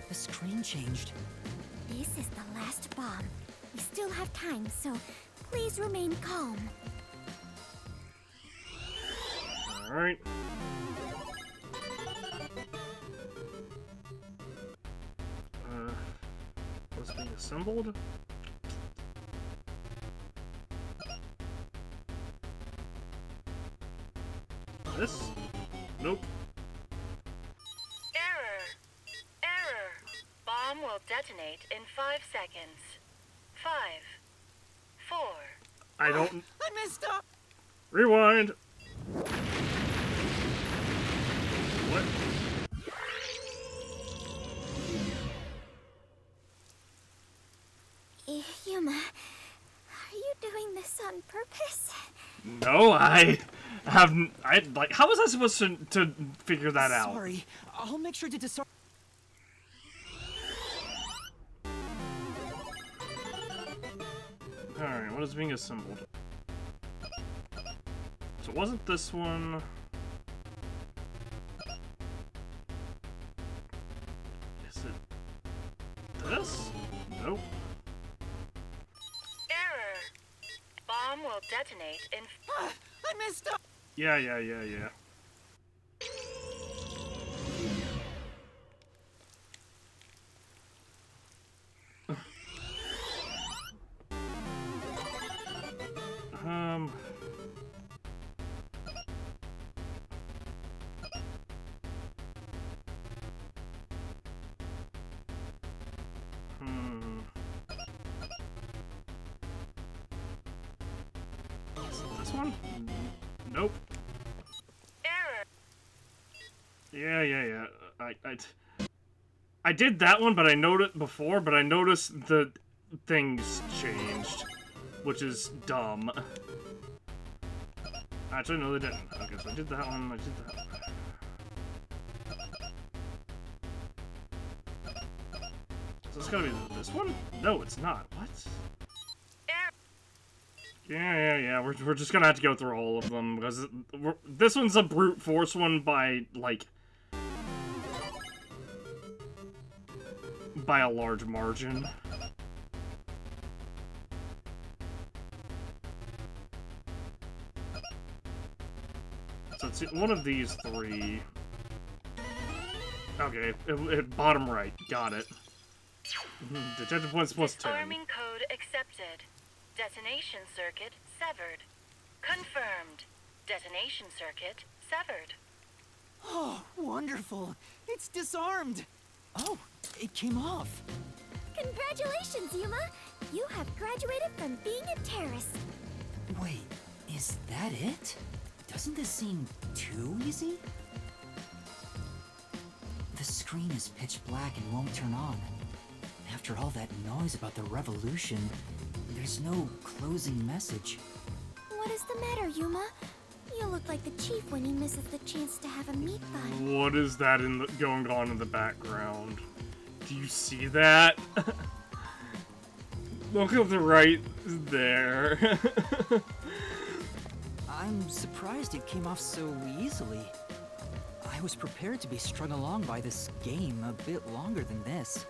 The screen changed. This is the last bomb. We still have time, so please remain calm. Alright. What's being assembled? This? Nope. Error. Error. Bomb will detonate in 5 seconds. 5, 4. I don't. I messed up! Rewind! What? Yuma, are you doing this on purpose? No, I haven't. Like, how was I supposed to figure that out? Sorry. I'll make sure to disarm. Alright, what is being assembled? So it wasn't this one. Is it this? Nope. Error. Bomb will detonate in. I messed up! Yeah. Is it this one? Nope. Error. Yeah. I did that one, but I noticed before, but I noticed the things changed, which is dumb. Actually, no, they didn't. Okay, so I did that one, I did that one. So it's gotta be this one? No, it's not. What? Yeah. We're just gonna have to go through all of them because this one's a brute force one by like by a large margin. So it's one of these three. Okay, bottom right, got it. Detective points plus 10. Disarming code accepted. Detonation circuit severed. Confirmed. Detonation circuit severed. Oh, wonderful! It's disarmed! Oh, it came off! Congratulations, Yuma! You have graduated from being a terrorist. Wait, is that it? Doesn't this seem too easy? The screen is pitch black and won't turn on. After all that noise about the revolution, there's no closing message. What is the matter, Yuma? You look like the chief when he misses the chance to have a meat bun. What is that going on in the background? Do you see that? Look at the right there. I'm surprised it came off so easily. I was prepared to be strung along by this game a bit longer than this.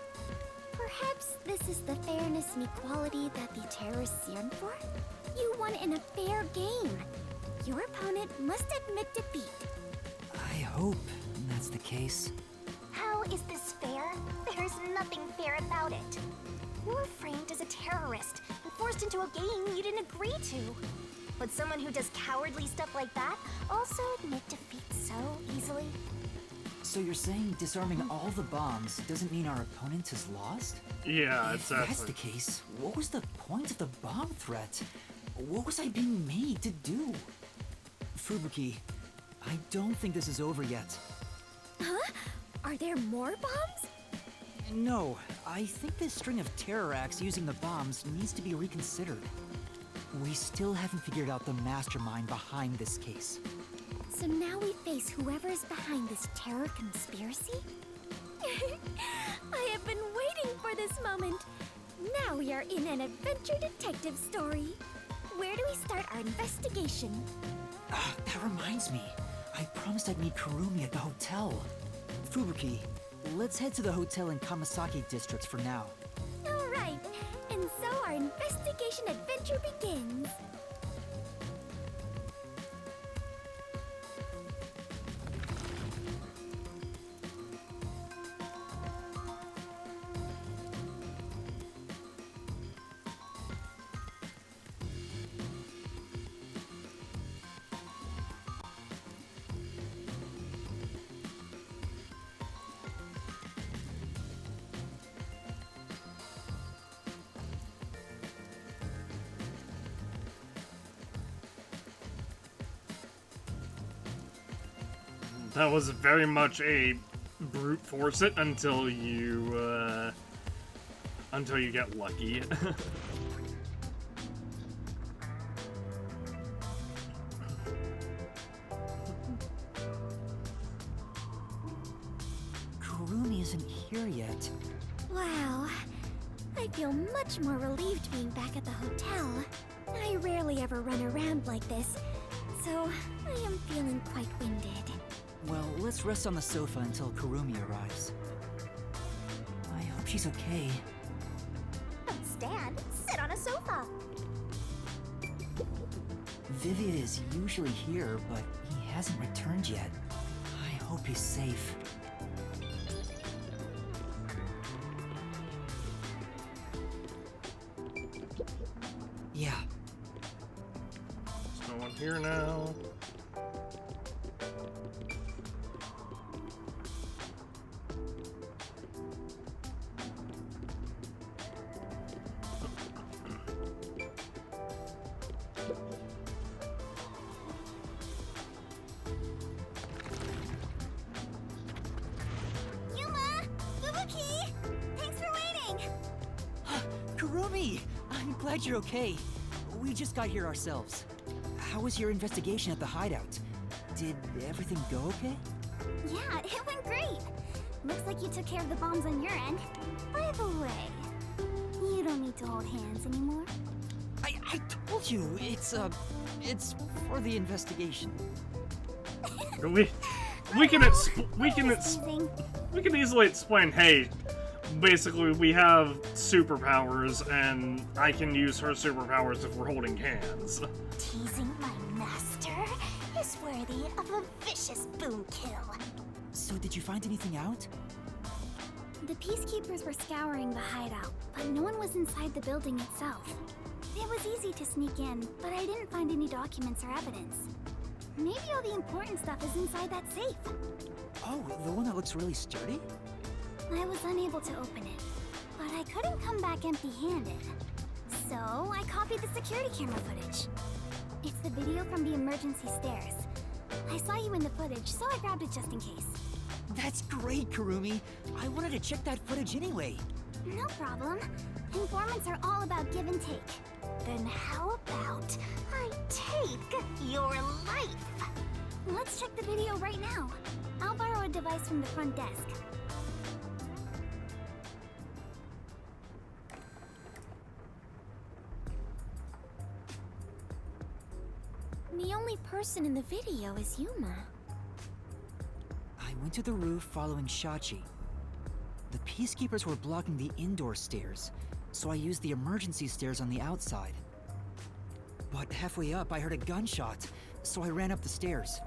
Perhaps this is the fairness and equality that the terrorists yearn for? You won in a fair game. Your opponent must admit defeat. I hope that's the case. How is this fair? There's nothing fair about it. You were framed as a terrorist and forced into a game you didn't agree to. Would someone who does cowardly stuff like that also admit defeat so easily? So you're saying disarming all the bombs doesn't mean our opponent has lost? Yeah, If that's the case, what was the point of the bomb threat? What was I being made to do? Fubuki, I don't think this is over yet. Huh? Are there more bombs? No, I think this string of terror acts using the bombs needs to be reconsidered. We still haven't figured out the mastermind behind this case. So now we face whoever is behind this terror conspiracy? I have been waiting for this moment. Now we are in an adventure detective story. Where do we start our investigation? That reminds me. I promised I'd meet Kurumi at the hotel. Fubuki, let's head to the hotel in Kamasaki District for now. All right, and so our investigation adventure begins. That was very much a brute force it until you get lucky. Kurumi isn't here yet. Wow. I feel much more relieved being back at the hotel. I rarely ever run around like this, so I am feeling quite winded. Well, let's rest on the sofa until Kurumi arrives. I hope she's okay. Don't stand. Sit on a sofa. Vivian is usually here, but he hasn't returned yet. I hope he's safe. Yeah. There's no one here now. Yuma! Fubuki! Thanks for waiting! Kurumi! I'm glad you're okay. We just got here ourselves. How was your investigation at the hideout? Did everything go okay? Yeah, it went great. Looks like you took care of the bombs on your end. By the way, you don't need to hold hands anymore. I told you, it's for the investigation. We can easily explain, hey, basically we have superpowers and I can use her superpowers if we're holding hands. Teasing my master is worthy of a vicious boom kill. So did you find anything out? The peacekeepers were scouring the hideout, but no one was inside the building itself. It was easy to sneak in, but I didn't find any documents or evidence. Maybe all the important stuff is inside that safe. Oh, the one that looks really sturdy? I was unable to open it, but I couldn't come back empty-handed. So I copied the security camera footage. It's the video from the emergency stairs. I saw you in the footage, so I grabbed it just in case. That's great, Kurumi. I wanted to check that footage anyway. No problem. Informants are all about give and take. Then how about I take your life? Let's check the video right now. I'll borrow a device from the front desk. The only person in the video is Yuma. I went to the roof following Shachi. The peacekeepers were blocking the indoor stairs, so I used the emergency stairs on the outside. But halfway up, I heard a gunshot, so I ran up the stairs.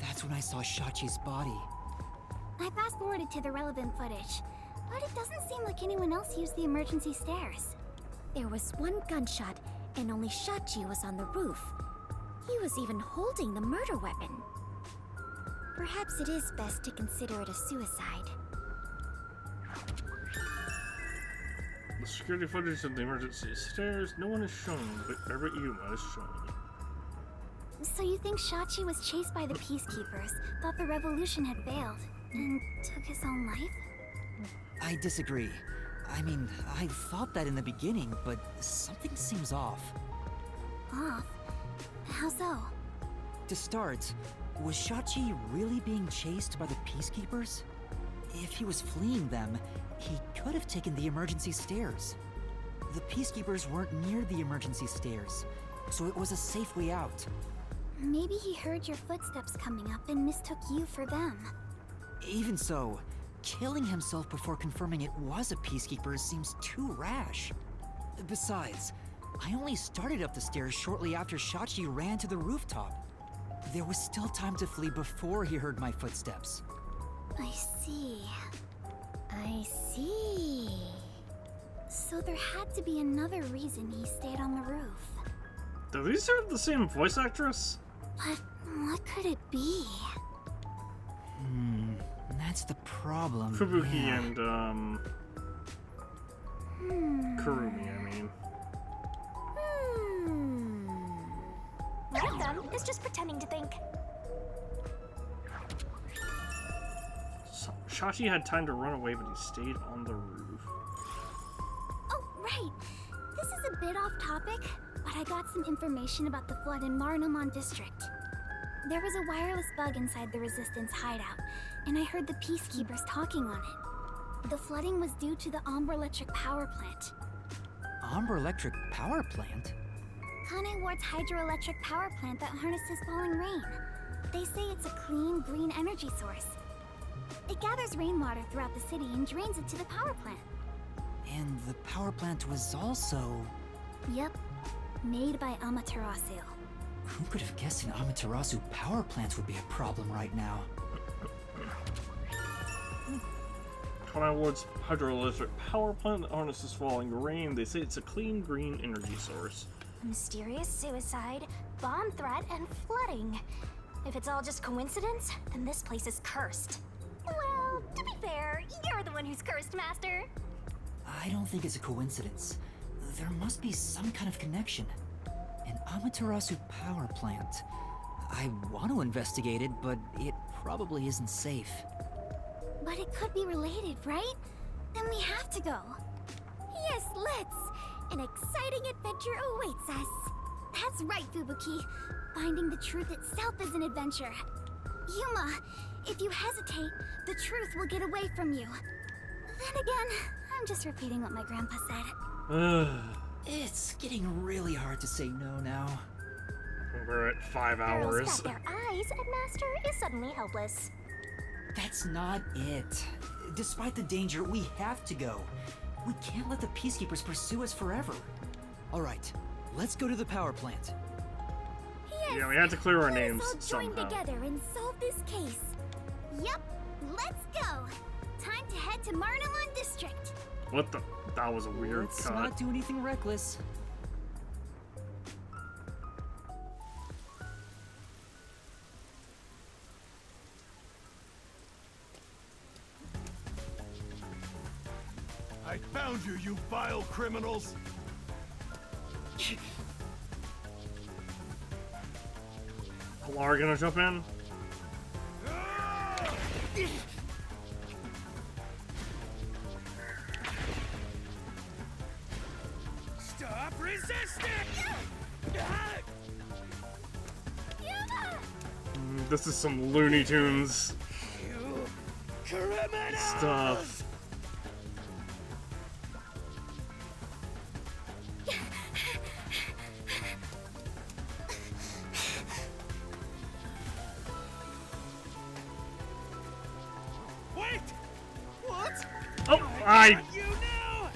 That's when I saw Shachi's body. I fast-forwarded to the relevant footage, but it doesn't seem like anyone else used the emergency stairs. There was one gunshot, and only Shachi was on the roof. He was even holding the murder weapon. Perhaps it is best to consider it a suicide. The security footage of the emergency stairs, no one is shown, but Herbert Yuma is shown. So you think Shachi was chased by the peacekeepers, thought the revolution had failed, and took his own life? I disagree. I mean, I thought that in the beginning, but something seems off. Off? How so? To start, was Shachi really being chased by the peacekeepers? If he was fleeing them, he could have taken the emergency stairs. The peacekeepers weren't near the emergency stairs, so it was a safe way out. Maybe he heard your footsteps coming up and mistook you for them. Even so, killing himself before confirming it was a peacekeeper seems too rash. Besides, I only started up the stairs shortly after Shachi ran to the rooftop. There was still time to flee before he heard my footsteps. I see. I see. So there had to be another reason he stayed on the roof. Do these have the same voice actress? But what could it be? That's the problem. Fubuki yeah. and, Kurumi, I mean. One of them is just pretending to think. Shachi had time to run away, but he stayed on the roof. Oh, right. This is a bit off topic, but I got some information about the flood in Marinamon District. There was a wireless bug inside the Resistance hideout, and I heard the peacekeepers talking on it. The flooding was due to the Amber Electric Power Plant. Amber Electric Power Plant? Kanai Ward's hydroelectric power plant that harnesses falling rain. They say it's a clean, green energy source. It gathers rainwater throughout the city and drains it to the power plant. And the power plant was also... Yep, made by Amaterasu. Who could have guessed an Amaterasu power plant would be a problem right now? Kanai Ward's hydroelectric power plant that harnesses falling rain. They say it's a clean, green energy source. Mysterious suicide, bomb threat, and flooding. If it's all just coincidence, then this place is cursed. Well, to be fair, you're the one who's cursed, Master. I don't think it's a coincidence. There must be some kind of connection. An Amaterasu power plant. I want to investigate it, but it probably isn't safe. But it could be related, right? Then we have to go. Yes, let's! An exciting adventure awaits us. That's right, Fubuki. Finding the truth itself is an adventure. Yuma, if you hesitate, the truth will get away from you. Then again, I'm just repeating what my grandpa said. It's getting really hard to say no now. We're at 5 Girls hours. got their eyes, and Master is suddenly helpless. That's not it. Despite the danger, we have to go. We can't let the Peacekeepers pursue us forever. Alright, let's go to the power plant. Yeah, we had to clear our names Let's all join somehow. together and solve this case. Yep, let's go. Time to head to Marnamon District. What the? That was a weird Let's cut. not do anything reckless. I found you, you vile criminals! Lara gonna jump in? Stop resisting! This is some Looney Tunes You criminal! stuff. Wait! What? Oh, I. You now!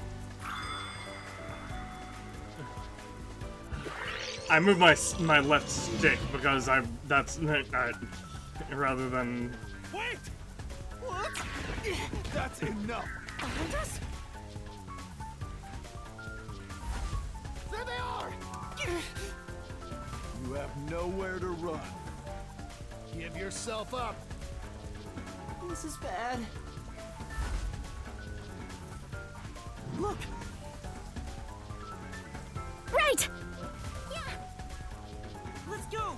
I moved my left stick because that's rather than. Wait! What? That's enough! Behind us? There they are! You have nowhere to run. Give yourself up. This is bad. Look! Right! Let's go!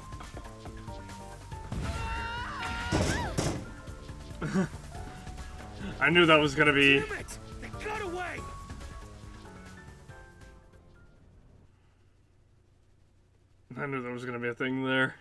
I knew that was gonna be. Damn it! They got away! I knew there was gonna be a thing there.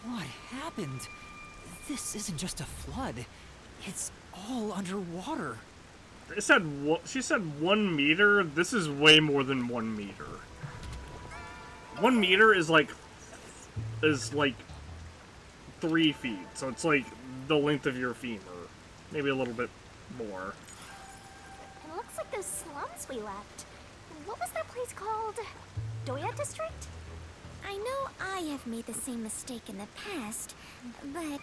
What happened? This isn't just a flood. It's all underwater. It said she said 1 meter. This is way more than 1 meter. 1 meter is like 3 feet. So it's like the length of your femur, maybe a little bit more. It looks like those slums we left. What was that place called? Doya District? I know I have made the same mistake in the past, but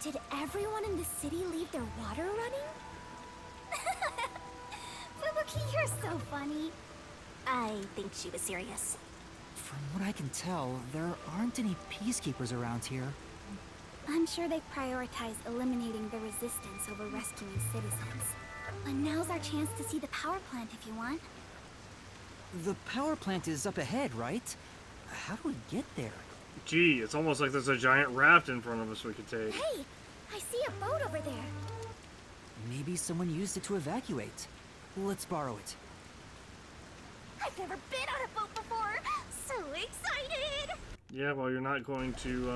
did everyone in the city leave their water running? Fubuki, you're so funny. I think she was serious. From what I can tell, there aren't any peacekeepers around here. I'm sure they prioritize eliminating the resistance over rescuing citizens. But now's our chance to see the power plant if you want. The power plant is up ahead, right? How do we get there? Gee, it's almost like there's a giant raft in front of us we could take. Hey, I see a boat over there. Maybe someone used it to evacuate. Let's borrow it. I've never been on a boat before. So excited! Yeah, well, you're not going to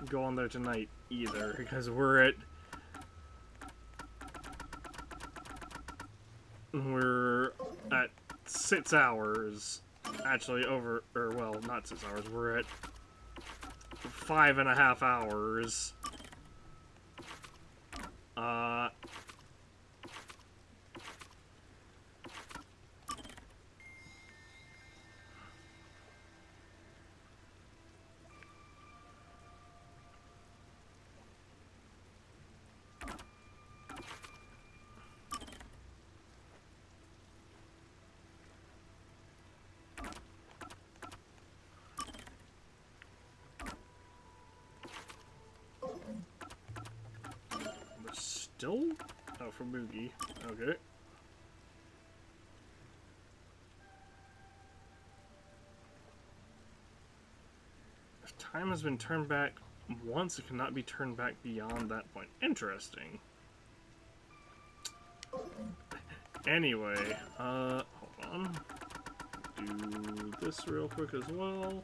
go on there tonight either because we're at 6 hours. Actually, well, not 6 hours. We're at 5.5 hours. Still? Oh, for Boogie. Okay. Time has been turned back once. It cannot be turned back beyond that point. Interesting. Anyway, hold on. Do this real quick as well.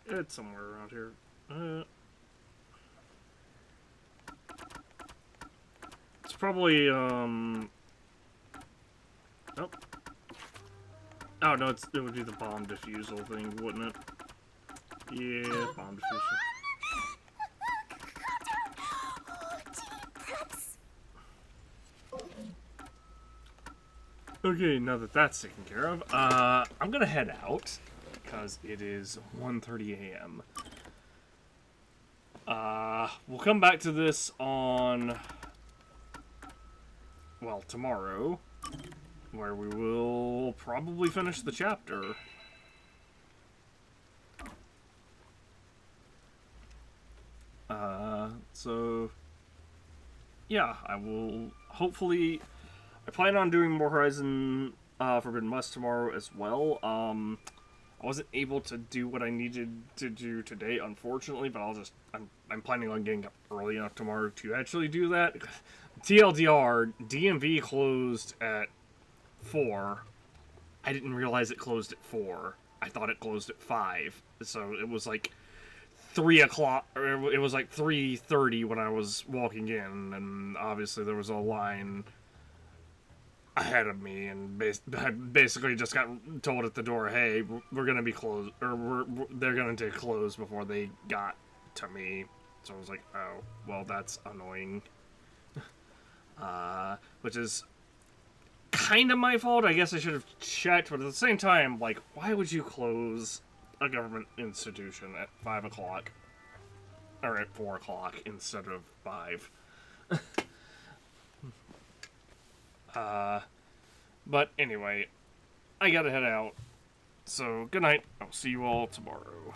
It's somewhere around here. It's probably, Oh. Oh, no, it would be the bomb defusal thing, wouldn't it? Yeah, bomb defusal. Okay, now that that's taken care of, I'm gonna head out, because it is 1:30 a.m. We'll come back to this on, well, tomorrow, where we will probably finish the chapter. So, yeah, I will, hopefully, I plan on doing more Horizon Forbidden West tomorrow as well. I wasn't able to do what I needed to do today, unfortunately, but I'm planning on getting up early enough tomorrow to actually do that. TLDR, DMV closed at 4. I didn't realize it closed at 4. I thought it closed at 5. So it was like 3 o'clock, or it was like 3:30 when I was walking in, and obviously there was a line ahead of me, and I basically just got told at the door, hey, we're gonna be closed, or they're gonna take close before they got to me. So I was like, oh, well, that's annoying. Which is kind of my fault. I guess I should have checked, but at the same time, like, why would you close a government institution at 5 o'clock? Or at 4 o'clock instead of 5? But anyway, I gotta head out. So, good night. I'll see you all tomorrow.